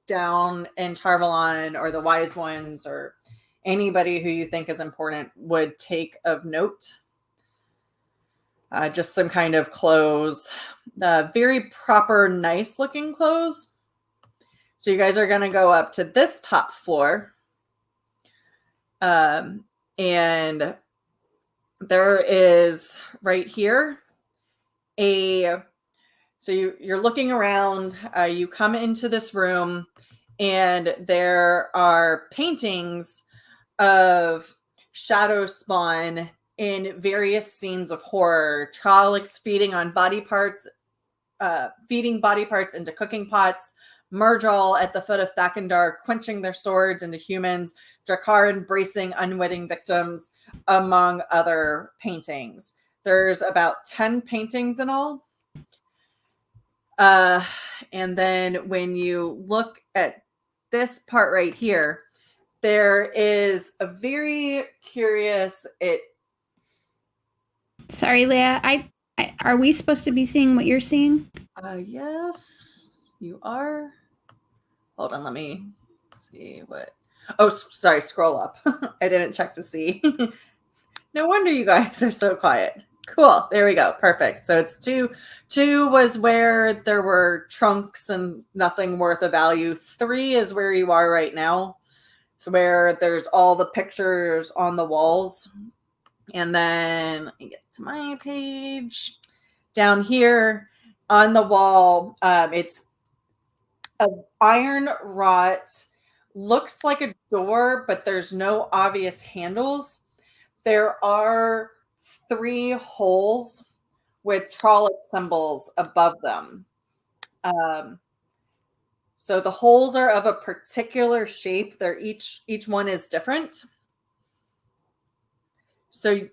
down in Tarvalon or the Wise Ones or anybody who you think is important would take of note. Just some kind of clothes. Very proper, nice looking clothes. So you guys are going to go up to this top floor. And there is right here so you're looking around, you come into this room, and there are paintings of shadow spawn in various scenes of horror. Trollocs feeding body parts into cooking pots, Murdrall at the foot of Thakandar quenching their swords into humans, Drakkar embracing unwitting victims, among other paintings. There's about 10 paintings in all. And then when you look at this part right here, there is a very curious. Sorry, Leigh-A. Are we supposed to be seeing what you're seeing? Yes, you are. Hold on, let me see what. Oh, sorry. Scroll up. I didn't check to see. No wonder you guys are so quiet. Cool. There we go. Perfect. So it's 2. 2 was where there were trunks and nothing worth of value. 3 is where you are right now. So where there's all the pictures on the walls. And then let me get to my page. Down here on the wall, it's an iron wrought. Looks like a door, but there's no obvious handles. There are 3 holes with Trolloc symbols above them. So the holes are of a particular shape. They're each one is different. So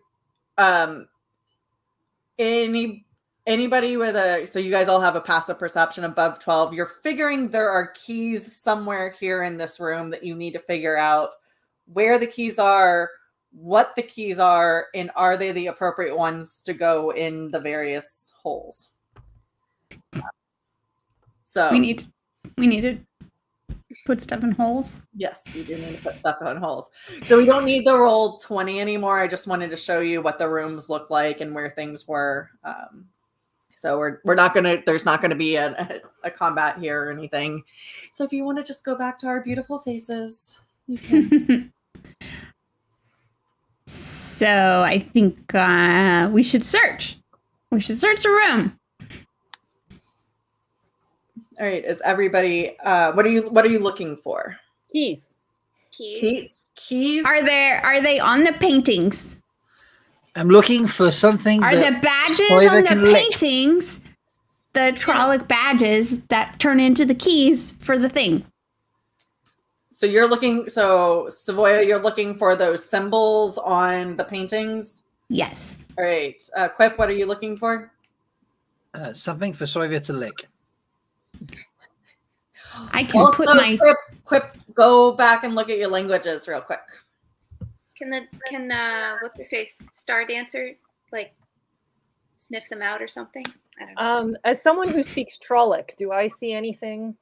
anybody with so you guys all have a passive perception above 12. You're figuring there are keys somewhere here in this room that you need to figure out where the keys are, what the keys are, and are they the appropriate ones to go in the various holes. So we need to put stuff in holes. Yes, you do need to put stuff in holes. So we don't need to roll 20 anymore. I just wanted to show you what the rooms look like and where things were. So we're not gonna. There's not gonna be a combat here or anything. So if you want to just go back to our beautiful faces, you can. So I think we should search. We should search the room. All right. Is everybody? What are you looking for? Keys. Keys. Are they on the paintings? I'm looking for something. Are the badges on the paintings the Trolloc badges that turn into the keys for the thing? So you're looking. So Savoya, you're looking for those symbols on the paintings. Yes. All right. Quip, what are you looking for? Something for Savoya to lick. I can put my Quip. Go back and look at your languages real quick. Can what's her face Star Dancer like sniff them out or something? I don't know. As someone who speaks Trolloc, do I see anything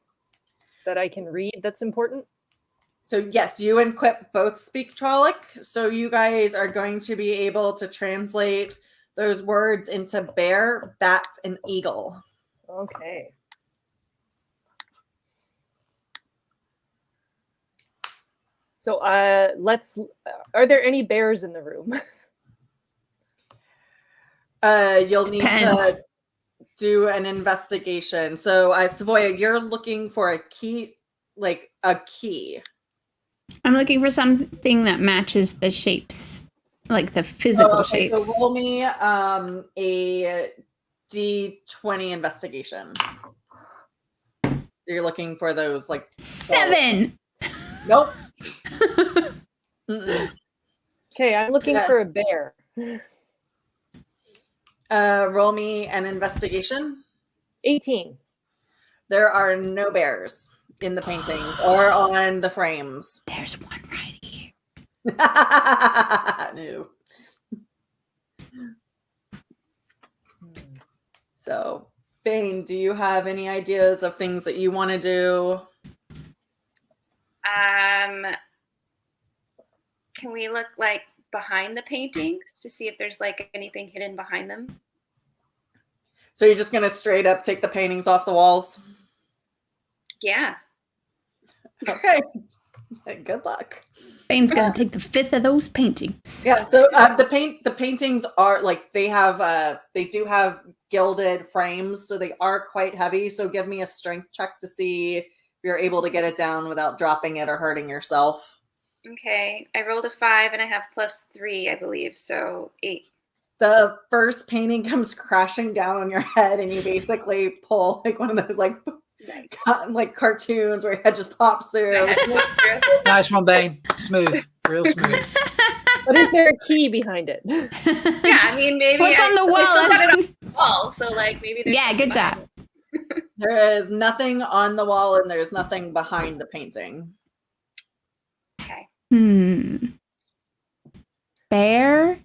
that I can read that's important? So yes, you and Quip both speak Trolloc, so you guys are going to be able to translate those words into bear, bat, and eagle. Okay. So are there any bears in the room? You'll need to do an investigation. So Savoya, you're looking for a key, like a key. I'm looking for something that matches the shapes, like the physical shapes. So roll me a D20 investigation. So you're looking for those like 7. Nope. Okay, I'm looking for a bear. Roll me an investigation. 18. There are no bears in the paintings or on the frames. There's one right here. No. So, Bain, do you have any ideas of things that you want to do? Can we look like behind the paintings to see if there's like anything hidden behind them? So you're just gonna straight up take the paintings off the walls? Yeah. Okay. Good luck. Bane's gonna take the 5th of those paintings. Yeah. So the paintings are like they do have gilded frames, so they are quite heavy. So give me a strength check to see if you're able to get it down without dropping it or hurting yourself. Okay. I rolled a 5 and I have +3, I believe. So 8. The first painting comes crashing down on your head, and you basically pull like one of those like cartoons where your head just pops through. Nice one, Bain. Smooth, real smooth. But is there a key behind it? Yeah, I mean maybe What's on the wall? I still got it on the wall, so like maybe there's Yeah, good job. There is nothing on the wall, and there's nothing behind the painting. Okay. Bear,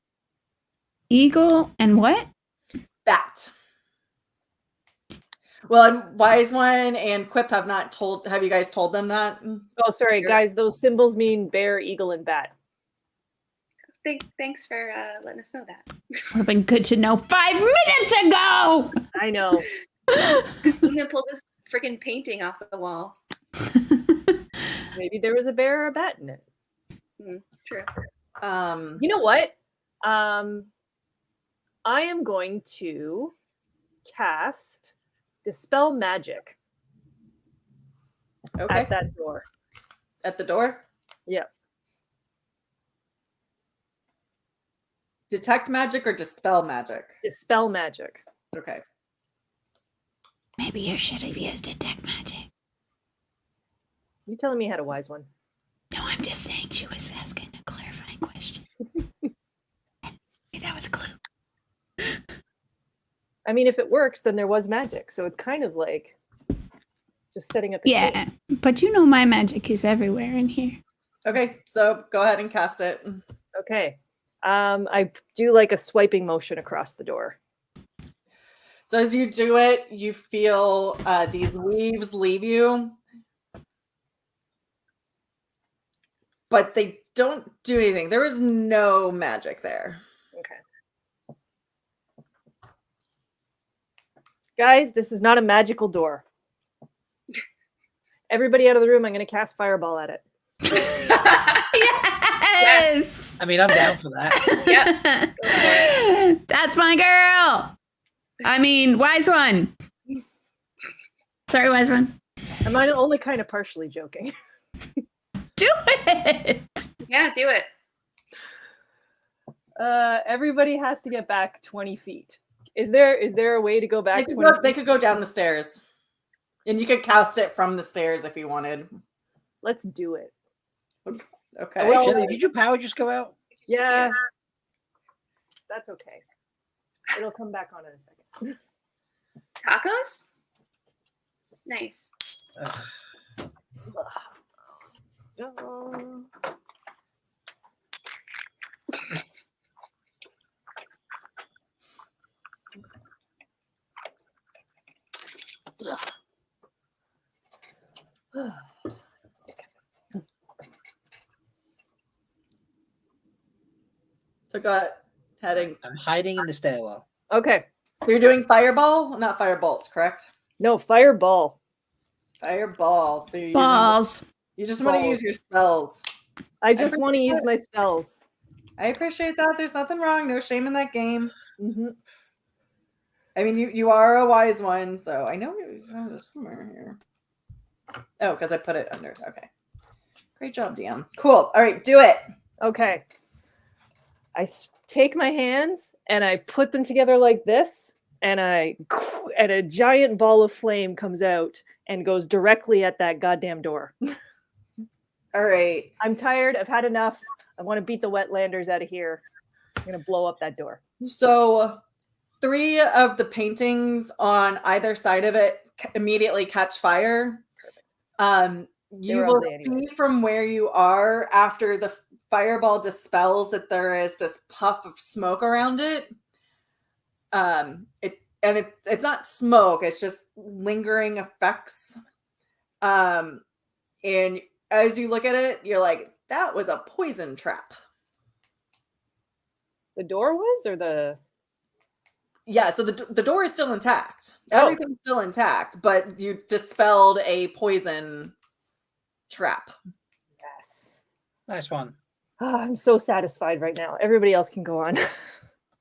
eagle, and what? Bat. Well, Wise One and Quip have not told. Have you guys told them that? Oh, sorry, guys. Those symbols mean bear, eagle, and bat. Thanks for letting us know that. Would have been good to know 5 minutes ago. I know. I'm gonna pull this freaking painting off of the wall. Maybe there was a bear or a bat in it. True. You know what? I am going to cast Dispel Magic. Okay. At that door. At the door? Yeah. Detect magic or dispel magic? Dispel magic. Okay. Maybe you should have used detect magic. You telling me I had a wise one? No, I'm just saying she was asking a clarifying question. That was a clue. I mean, if it works, then there was magic. So it's kind of like just setting up a Yeah, cake. but you know my magic is everywhere in here. Okay, so go ahead and cast it. Okay. I do like a swiping motion across the door. So as you do it, you feel these weaves leave you, but they don't do anything. There is no magic there. Okay. Guys, this is not a magical door. Everybody out of the room, I'm going to cast Fireball at it. Yes! I mean, I'm down for that. Yep. That's my girl! I mean, wise one. Sorry, wise one. Am I only kind of partially joking? Do it! Yeah, do it. Everybody has to get back 20 feet. Is there a way to go back 20 feet? They could go down the stairs. And you could cast it from the stairs if you wanted. Let's do it. Okay. Wait, Shelly, did your power just go out? Yeah. That's okay. It'll come back on in a second. Tacos? Nice. So go heading. I'm hiding in the stairwell. Okay. You're doing fireball, not firebolts, correct? No, fireball. Fireball. So you're Balls. You just want to use your spells. I just want to use my spells. I appreciate that. There's nothing wrong. No shame in that game. Mm-hmm. I mean, you are a wise one, so I know you found it somewhere here. Oh, because I put it under. Okay. Great job, DM. Cool. All right, do it. Okay. I take my hands and I put them together like this, and a giant ball of flame comes out and goes directly at that goddamn door. All right. I'm tired. I've had enough. I want to beat the Wetlanders out of here. I'm going to blow up that door. So 3 of the paintings on either side of it immediately catch fire. You will see from where you are after the fireball dispels that there is this puff of smoke around it. It's not smoke, it's just lingering effects. And as you look at it, you're like, that was a poison trap. The door was, or the... Yeah, so the door is still intact. Oh. Everything's still intact, but you dispelled a poison trap. Yes. Nice one. Oh, I'm so satisfied right now. Everybody else can go on.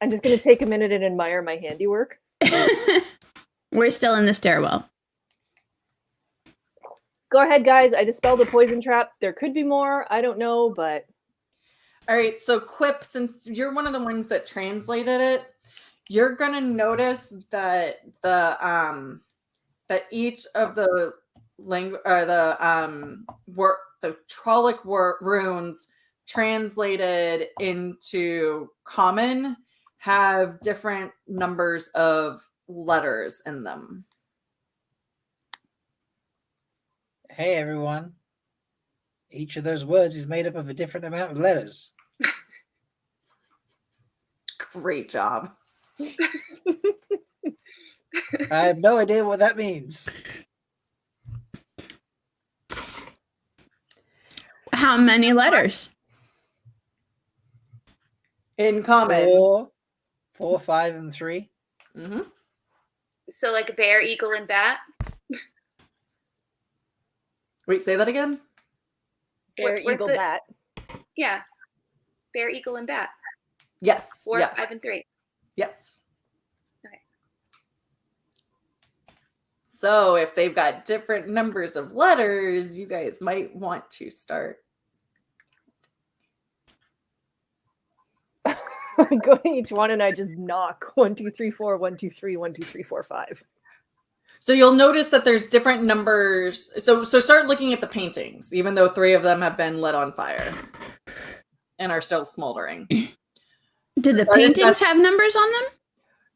I'm just going to take a minute and admire my handiwork. We're still in the stairwell. Go ahead, guys. I dispelled a poison trap. There could be more. I don't know, but... All right, so Quip, since you're one of the ones that translated it, you're going to notice that that each of the Trollic runes translated into common have different numbers of letters in them. Hey, everyone. Each of those words is made up of a different amount of letters. Great job. I have no idea what that means. How many letters? In common. 4, 5, and 3. Mm-hmm. So like a bear, eagle, and bat? Wait, say that again? Bear, eagle, bat. Yeah. Bear, eagle, and bat. Yes. 4, yes. 5, and 3. Yes. Okay. So if they've got different numbers of letters, you guys might want to start. I go to each one and I just knock 1, 2, 3, 4, 1, 2, 3, 1, 2, 3, 4, 5. So you'll notice that there's different numbers. So start looking at the paintings, even though 3 of them have been lit on fire and are still smoldering. Did the paintings have numbers on them?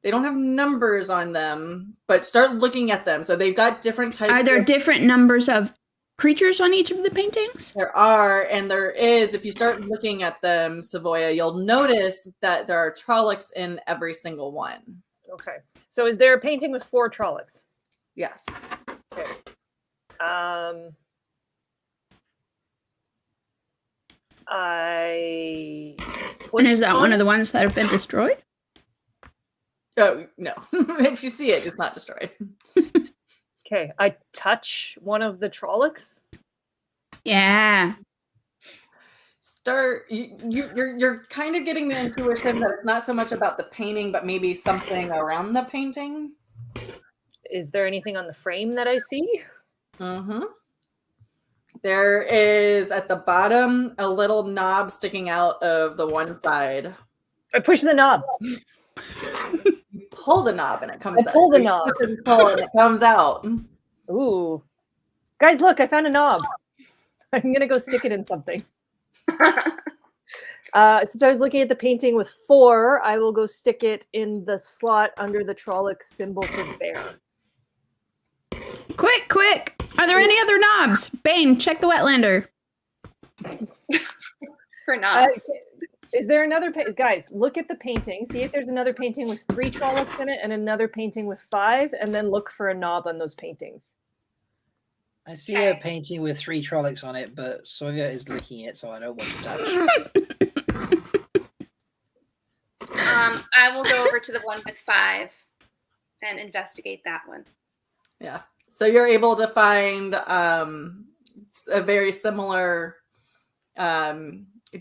They don't have numbers on them, but start looking at them. So they've got different types. Are there different numbers of creatures on each of the paintings? There are, and there is. If you start looking at them, Savoya, you'll notice that there are Trollocs in every single one. Okay. So is there a painting with 4 Trollocs? Yes. Okay. And is that one of the ones that have been destroyed? Oh, no. If you see it, it's not destroyed. Okay. I touch one of the Trollocs. Yeah. You're kind of getting the intuition that it's not so much about the painting, but maybe something around the painting. Is there anything on the frame that I see? Mm-hmm. There is at the bottom a little knob sticking out of the one side. I push the knob. You pull the knob and it comes out. I pull the knob. Pull and it comes out. Ooh. Guys, look, I found a knob. I'm going to go stick it in something. Since I was looking at the painting with 4, I will go stick it in the slot under the Trolloc symbol for bear. Quick! Are there any other knobs? Bain, check the Wetlander. For knobs. Is there another guys? Look at the painting. See if there's another painting with 3 Trollocs in it and another painting with 5, and then look for a knob on those paintings. I see a painting with 3 Trollocs on it, but Sawyer is licking it, so I don't want to touch. I will go over to the one with 5 and investigate that one. Yeah. So you're able to find a very similar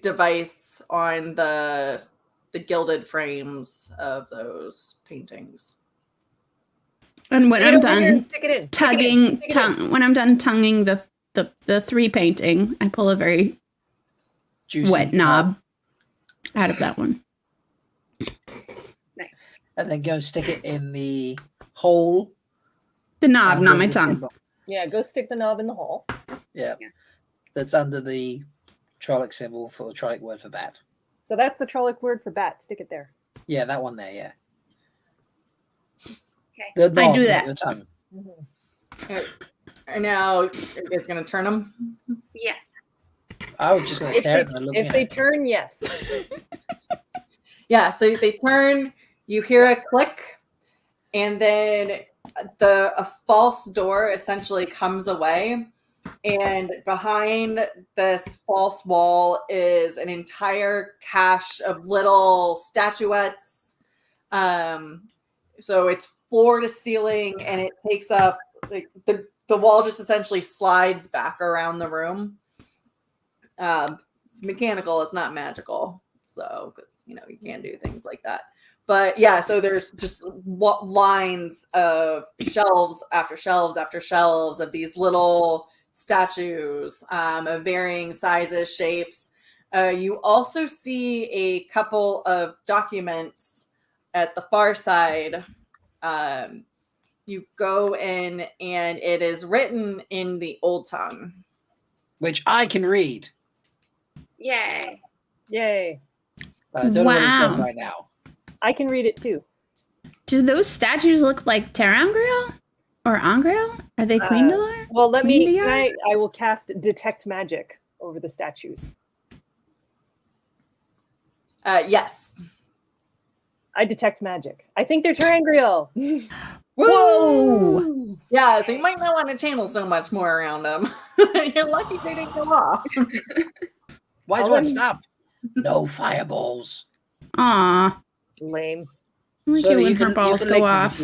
device on the gilded frames of those paintings. And when I'm done tugging the 3 painting, I pull a very juicy wet knob out of that one. Nice. And then go stick it in the hole. The knob, not my tongue. Symbol. Yeah, go stick the knob in the hole. Yeah. That's under the Trolloc symbol for the Trolloc word for bat. So that's the Trolloc word for bat. Stick it there. Yeah, that one there, yeah. Okay. I do that. Your tongue. And now it's going to turn them? Yeah. I was just going to stare at them. If they turn, yes. Yeah, so they turn, you hear a click, and then a false door essentially comes away, and behind this false wall is an entire cache of little statuettes. So it's floor to ceiling, and it takes up like the wall just essentially slides back around the room. It's mechanical, it's not magical, so you can do things like that. But yeah, so there's just lines of shelves after shelves after shelves of these little statues of varying sizes, shapes. You also see a couple of documents at the far side. You go in and it is written in the Old Tongue, which I can read. Yay. Yay. But I don't know what it says right now. I can read it too. Do those statues look like Terangriel or Angriel? Are they Queen Delar? Well, I will cast Detect Magic over the statues. Yes. I detect magic. I think they're Terangriel. Whoa! Yeah, so you might not want to channel so much more around them. You're lucky they didn't go off. Wise one, stop. No fireballs. Aw. Lame. I like it when her balls go off.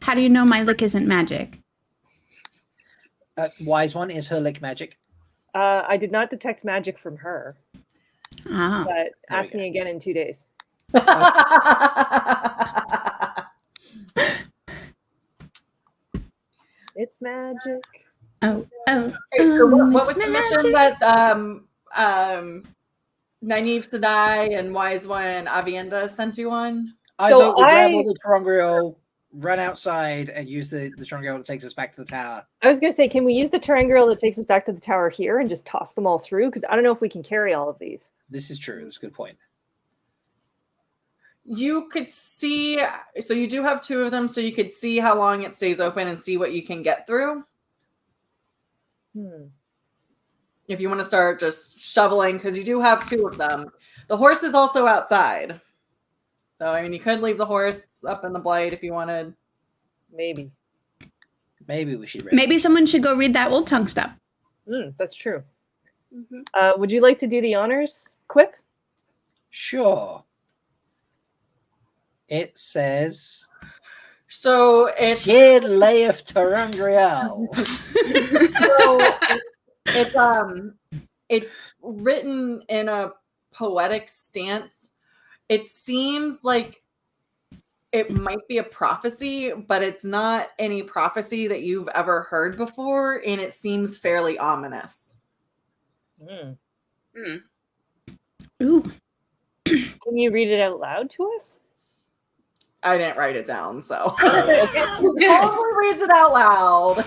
How do you know my lick isn't magic? Wise one, is her lick magic? I did not detect magic from her. Oh. But ask me again in 2 days. It's magic. Oh. Okay, so what was the mission that Nynaeve Sedai and Wise One Avienda sent you on? I vote we grab all the Terangriel run outside and use the Terangrial that takes us back to the tower. I was going to say, can we use the Terangrial that takes us back to the tower here and just toss them all through? Because I don't know if we can carry all of these. This is true. That's a good point. You could see, so you do have 2 of them, so you could see how long it stays open and see what you can get through. If you want to start just shoveling, because you do have 2 of them. The horse is also outside. So, I mean, you could leave the horse up in the blight if you wanted. Maybe. Maybe we should. Maybe someone should go read that old tongue stuff. That's true. Would you like to do the honors, Quip? Sure. It says, so it's Kid Leif Terangrial. So it's written in a poetic stance. It seems like it might be a prophecy, but it's not any prophecy that you've ever heard before, and it seems fairly ominous. Ooh. Can you read it out loud to us? I didn't write it down, so Paul reads it out loud.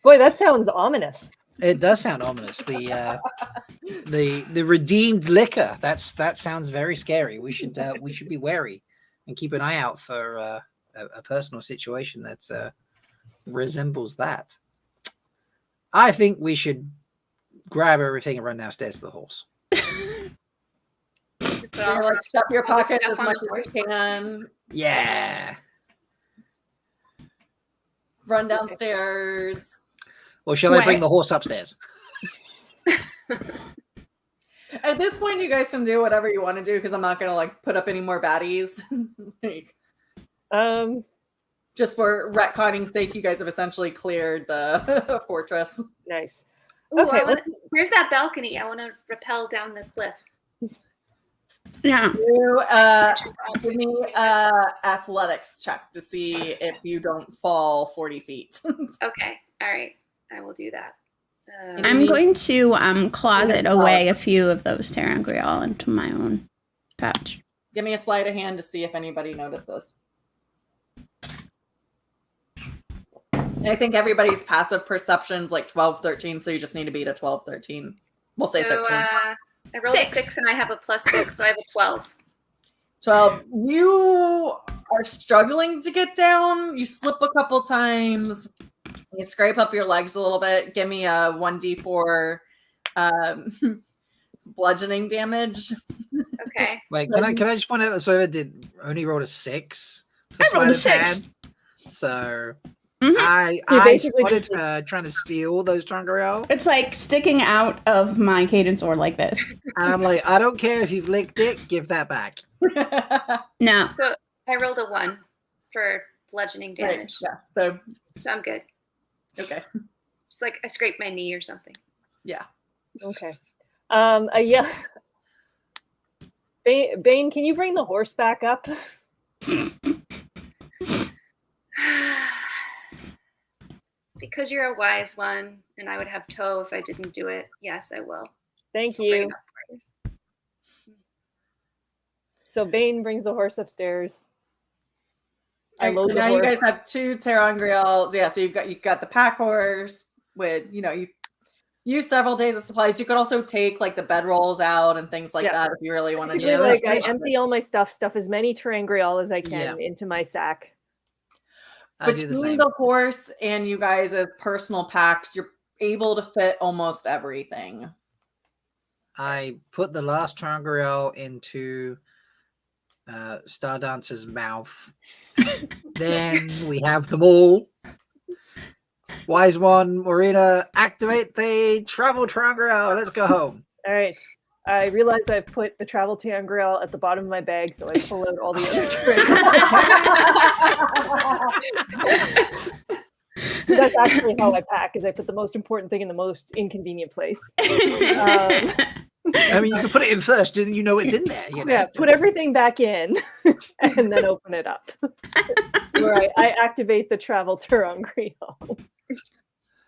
Boy, that sounds ominous. It does sound ominous. The redeemed liquor. That sounds very scary. We should be wary and keep an eye out for a personal situation that resembles that. I think we should grab everything and run downstairs to the horse. Like stuff your pockets as much as you can. Yeah. Run downstairs. Or shall I bring the horse upstairs? At this point, you guys can do whatever you want to do because I'm not going to like put up any more baddies. Just for retconning sake, you guys have essentially cleared the fortress. Nice. Ooh, okay, where's that balcony? I want to rappel down the cliff. Yeah. Give me athletics check to see if you don't fall 40 feet. Okay. All right. I will do that. I'm going to closet away a few of those Terangrial into my own pouch. Give me a sleight of hand to see if anybody notices. And I think everybody's passive perception's like 12, 13, so you just need to beat a 12, 13. We'll say 13. I rolled a 6 and I have a +6, so I have a 12. 12. You are struggling to get down. You slip a couple times. You scrape up your legs a little bit. Give me a 1d4 bludgeoning damage. Okay. Wait, can I just point out that Sova only rolled a 6? I rolled a 6. So Mm-hmm. I spotted her trying to steal those Terangrial. It's like sticking out of my cadence sword like this. And I'm like, I don't care if you've licked it, give that back. No. So I rolled a 1 for bludgeoning damage. Right. Yeah. So I'm good. Okay. Just like I scraped my knee or something. Yeah. Okay. Yeah. Bain, can you bring the horse back up? Because you're a wise one, and I would have toe if I didn't do it. Yes, I will. Thank you. So Bain brings the horse upstairs. Right, so now you guys have 2 Terangrial. Yeah, so you've got the pack horse with, you use several days of supplies. You could also take like the bedrolls out and things like that if you really want to do it. Like I empty all my stuff as many Terangrial as I can into my sack. Between the horse and you guys as personal packs, you're able to fit almost everything. I put the last Terangrial into Stardancer's mouth. Then we have them all. Wise one, Marina, activate the travel Terangrial. Let's go home. All right. I realized I've put the travel Terangrial at the bottom of my bag, so I pull out all the other Terangrial. That's actually how I pack, is I put the most important thing in the most inconvenient place. I mean, you can put it in first, and you know it's in there. Yeah, put everything back in, and then open it up. Right, I activate the travel Terangrial.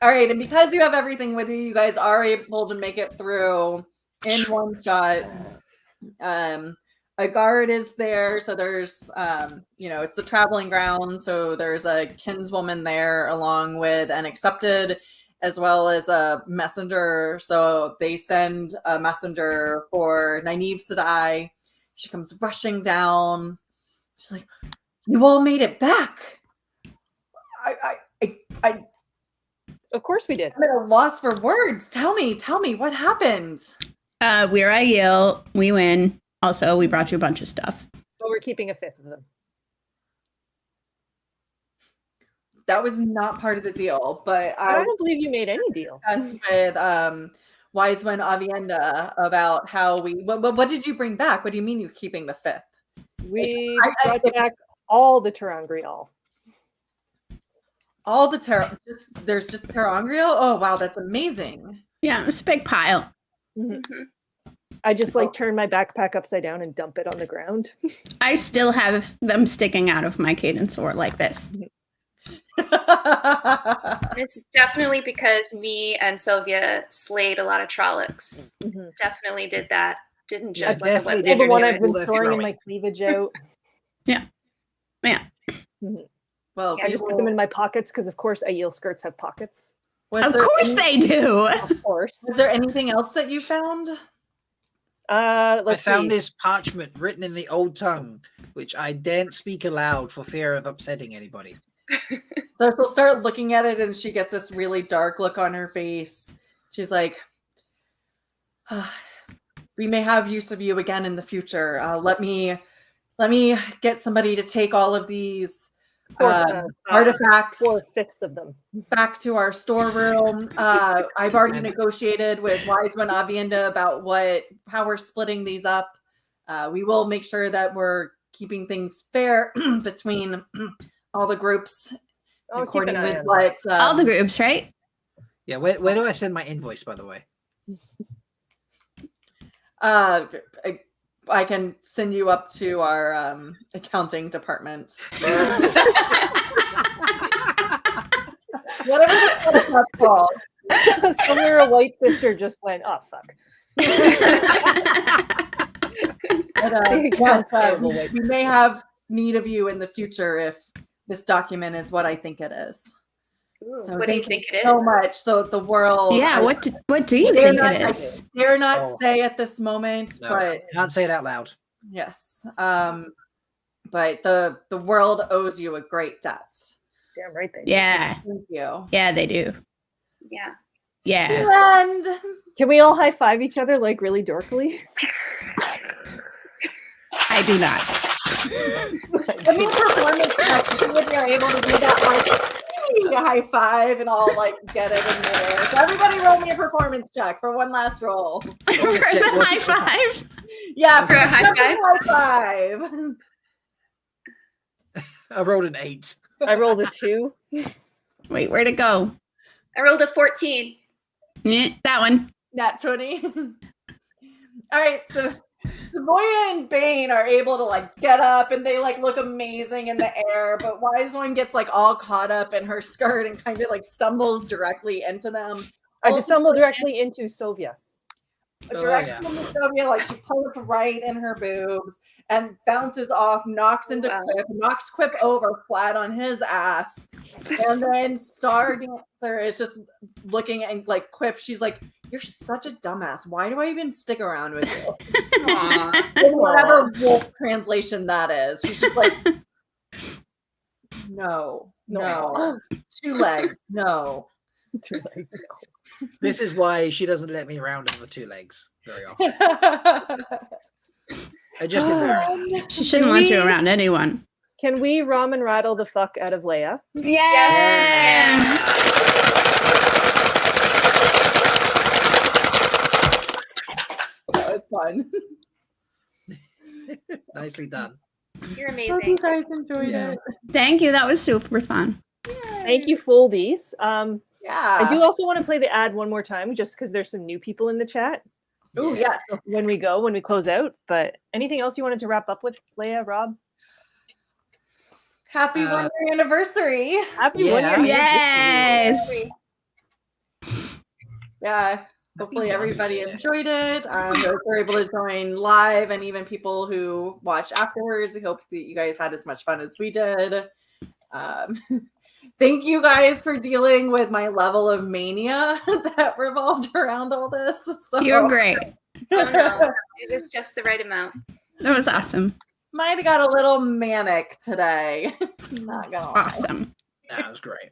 All right, and because you have everything with you, you guys are able to make it through in one shot. a guard is there. So there's, it's the traveling ground. So there's a kinswoman there along with an accepted as well as a messenger. So they send a messenger for Nynaeve to die. She comes rushing down. She's like, "You all made it back." I Of course we did. I'm at a loss for words. Tell me what happened. We're Aiel. We win. Also, we brought you a bunch of stuff. But we're keeping a fifth of them. That was not part of the deal, but I don't believe you made any deal. With Wiseman Avienda about how what did you bring back? What do you mean you're keeping the fifth? We brought back all the Terangrial. All the there's just Terangrial? Oh wow, that's amazing. Yeah, it's a big pile. Mm-hmm. I just turn my backpack upside down and dump it on the ground. I still have them sticking out of my cadence sword like this. It's definitely because me and Sylvia slayed a lot of Trollocs. Mm-hmm. Definitely did that. Didn't just the one I've been storing in my cleavage out. Yeah. Mm-hmm. Well, I just put them in my pockets because, of course, Aiel skirts have pockets. Of course they do. Of course. Is there anything else that you found? I found this parchment written in the old tongue, which I daren't speak aloud for fear of upsetting anybody. So she'll start looking at it, and she gets this really dark look on her face. She's like, "We may have use of you again in the future. Let me get somebody to take all of these artifacts, 4/5 of them, back to our storeroom. I've already negotiated with Wiseman Avienda about how we're splitting these up. We will make sure that we're keeping things fair between all the groups, according with what all the groups, right? Yeah. Where do I send my invoice, by the way? I can send you up to our accounting department. Whatever that's called. Somewhere a white sister just went, "Oh fuck." But, yes, we may have need of you in the future if this document is what I think it is. Ooh, So what do you think it is? so much. The world. Yeah, what do you think it is? I dare not say at this moment, No, but can't say it out loud. yes. But the world owes you a great debt. Damn right they do. Yeah. Thank you. Yeah, they do. Yeah. Yeah. And can we all high five each other really dorkily? I do not. I mean, performance checks, if you're able to do that, a high five and all get it in there. So everybody roll me a performance check for one last roll. For the high five? Yeah, for a high five? High five. I rolled an 8. I rolled a 2. Wait, where'd it go? I rolled a 14. Yeah, that one. Nat 20. All right, so Savoya and Bain are able to get up and they look amazing in the air, but Wise One gets all caught up in her skirt and kind of stumbles directly into them. I just stumbled directly into Sylvia. Directly into Sylvia, she pulls right in her boobs and bounces off, knocks into Quip, knocks Quip over flat on his ass. And then Star Dancer is just looking at Quip. She's like, "You're such a dumbass. Why do I even stick around with you?" In whatever wolf translation that is. She's just like, no. 2 legs, no. 2 legs, no. This is why she doesn't let me around on the 2 legs very often. I just She shouldn't want you around anyone. Can we ramen rattle the fuck out of Leigh-A? Yeah. That was fun. Nicely done. You're Hope amazing. you guys enjoyed it. Thank you. That was super fun. Thank you, Foldies. Yeah. I do also want to play the ad one more time, just because there's some new people in the chat. Oh yeah. When we close out. But anything else you wanted to wrap up with, Leigh-A, Rob? Happy 1 year anniversary. Happy 1 year Yes. Yeah. Hopefully everybody enjoyed it. Those were able to join live, and even people who watch afterwards. I hope that you guys had as much fun as we did. Thank you guys for dealing with my level of mania that revolved around all this. So. You're great. Oh no, it was just the right amount. That was awesome. Might have got a little manic today. Not gonna lie. Awesome. That was great.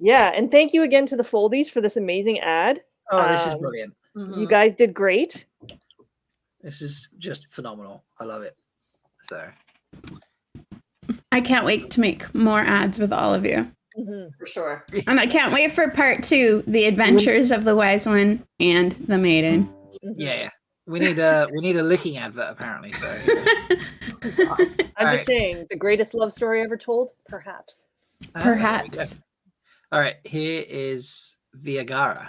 Yeah, and thank you again to the Foldies for this amazing ad. Oh, this is brilliant. You guys did great. This is just phenomenal. I love it. So I can't wait to make more ads with all of you. For sure. And I can't wait for part 2, The Adventures of the Wise One and the Maiden. Yeah. We need a licking advert apparently. So I'm just saying, the greatest love story ever told? Perhaps. Perhaps. All right, here is Viagara.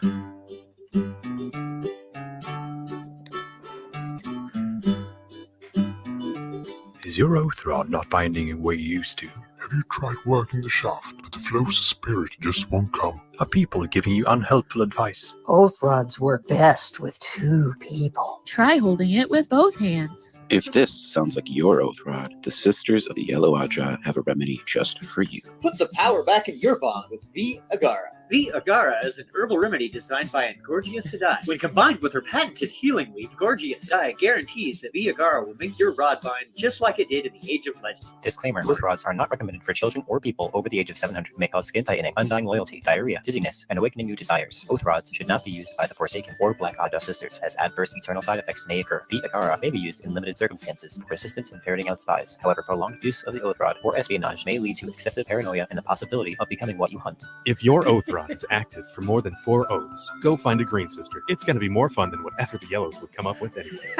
Is your oath rod not binding in way you used to? Have you tried working the shaft, but the flow's spirit just won't come? Are people giving you unhelpful advice? Oath rods work best with 2 people. Try holding it with both hands. If this sounds like your oath rod, the Sisters of the Yellow Ajah have a remedy just for you. Put the power back in your bond with V-Agara. V-Agara is an herbal remedy designed by Angorgia Sedai. When combined with her patented healing weed, Angorgia Sedai guarantees that V-Agara will make your rod bind just like it did in the Age of Legend. Disclaimer, oath rods are not recommended for children or people over the age of 700. May cause skin tightening, undying loyalty, diarrhea, dizziness, and awakening new desires. Oath rods should not be used by the Forsaken or Black Ajah Sisters, as adverse eternal side effects may occur. V-Agara may be used in limited circumstances for assistance in ferreting out spies. However, prolonged use of the oath rod or espionage may lead to excessive paranoia and the possibility of becoming what you hunt. If your oath rod is active for more than 4 oaths, go find a green sister. It's going to be more fun than whatever the yellows would come up with anyway.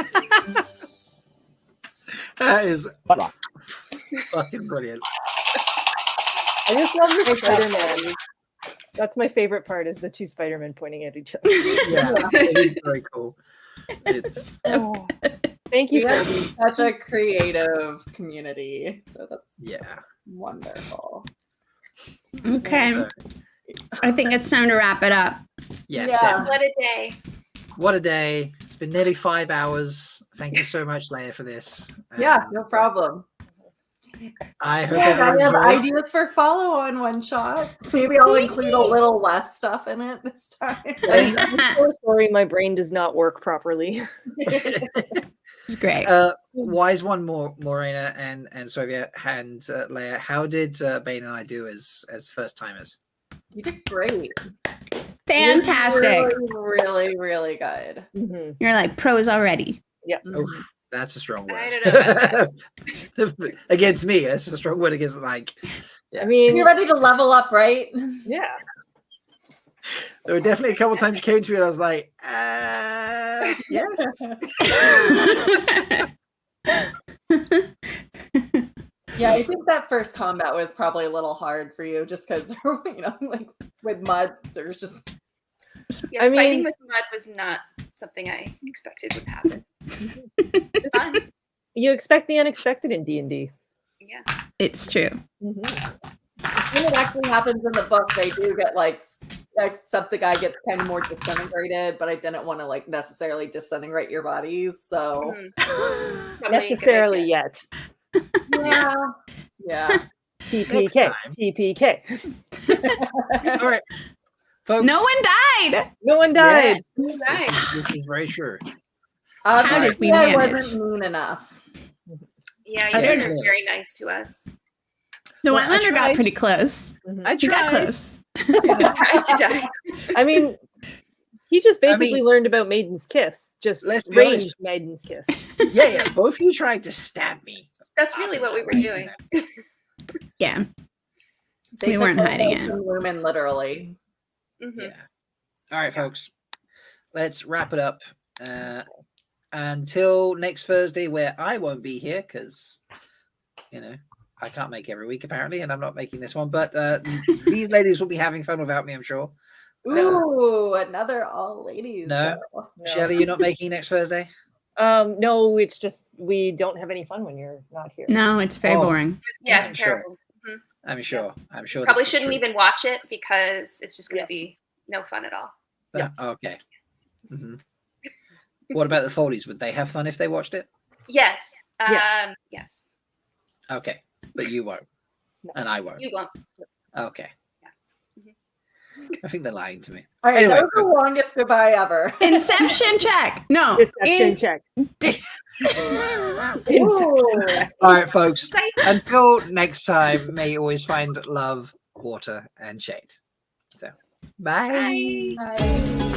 That is fucking brilliant. I just love the Spider-Man. That's my favorite part, is the 2 Spider-Men pointing at each other. Yeah, it is very cool. It's Thank you, We have Foldy. such a creative community. So that's wonderful. Okay. I think it's time to wrap it up. Yes, Yeah. definitely. What a day. What a day. It's been nearly 5 hours. Thank you so much, Leigh-A, for this. Yeah, no problem. I hope Yeah, everyone I have enjoyed. ideas for follow-on one shot. Maybe I'll include a little less stuff in it this time. I'm so sorry, my brain does not work properly. It's great. Wise one, Morena and Sylvia and Leigh-A. How did Bain and I do as first timers? You did great. Fantastic. You did really, really good. You're like pros already. Yeah. Oof, that's a strong word. I don't know about that. Against me, that's a strong word against like. I mean, You're ready to level up, right? Yeah. There were definitely a couple times you came to me and I was like, yes. Yeah, I think that first combat was probably a little hard for you, just because like with mud, there's just. Yeah, fighting with mud was not something I expected would happen. It's fun. You expect the unexpected in D&D. Yeah. It's true. When it actually happens in the book, they do get except the guy gets kind of more disintegrated, but I didn't want to like necessarily disintegrate your bodies, so Necessarily yet. yeah, yeah. TPK. TPK. All right, folks. No one died. No one died. Yes, this is very true. How did we I manage? wasn't mean enough. Yeah, I you don't guys are know. very nice to us. The Well, I Wetlander got tried. pretty close. I He got tried. close. Tried to die. I mean, he just basically learned about Maiden's Kiss. Just Let's be ranged honest. Maiden's Kiss. Yeah, both of you tried to stab me. That's really what we were doing. Yeah. They We took weren't both hiding of it. the women literally. Yeah. All right, folks. Let's wrap it up. Until next Thursday, where I won't be here because, I can't make every week apparently, and I'm not making this one. But these ladies will be having fun without me, I'm sure. Ooh, another all ladies No, show. Shelly, you're not making next Thursday. No, it's just we don't have any fun when you're not here. No, it's very Oh. boring. Yeah, I'm it's sure. terrible. I'm sure. I'm sure. Probably this is shouldn't true. even watch it because it's just going to be no fun at all. Yeah. Okay. Mm-hmm. What about the Foldies? Would they have fun if they watched it? Yes. Yes. Yes. Okay, but you won't, and I won't. You won't. Okay. I think they're lying to me. All right, Anyway. that was the longest goodbye ever. Inception check. No. Deception check. All right, folks. Until next time, may you always find love, water, and shade. So, bye. Bye.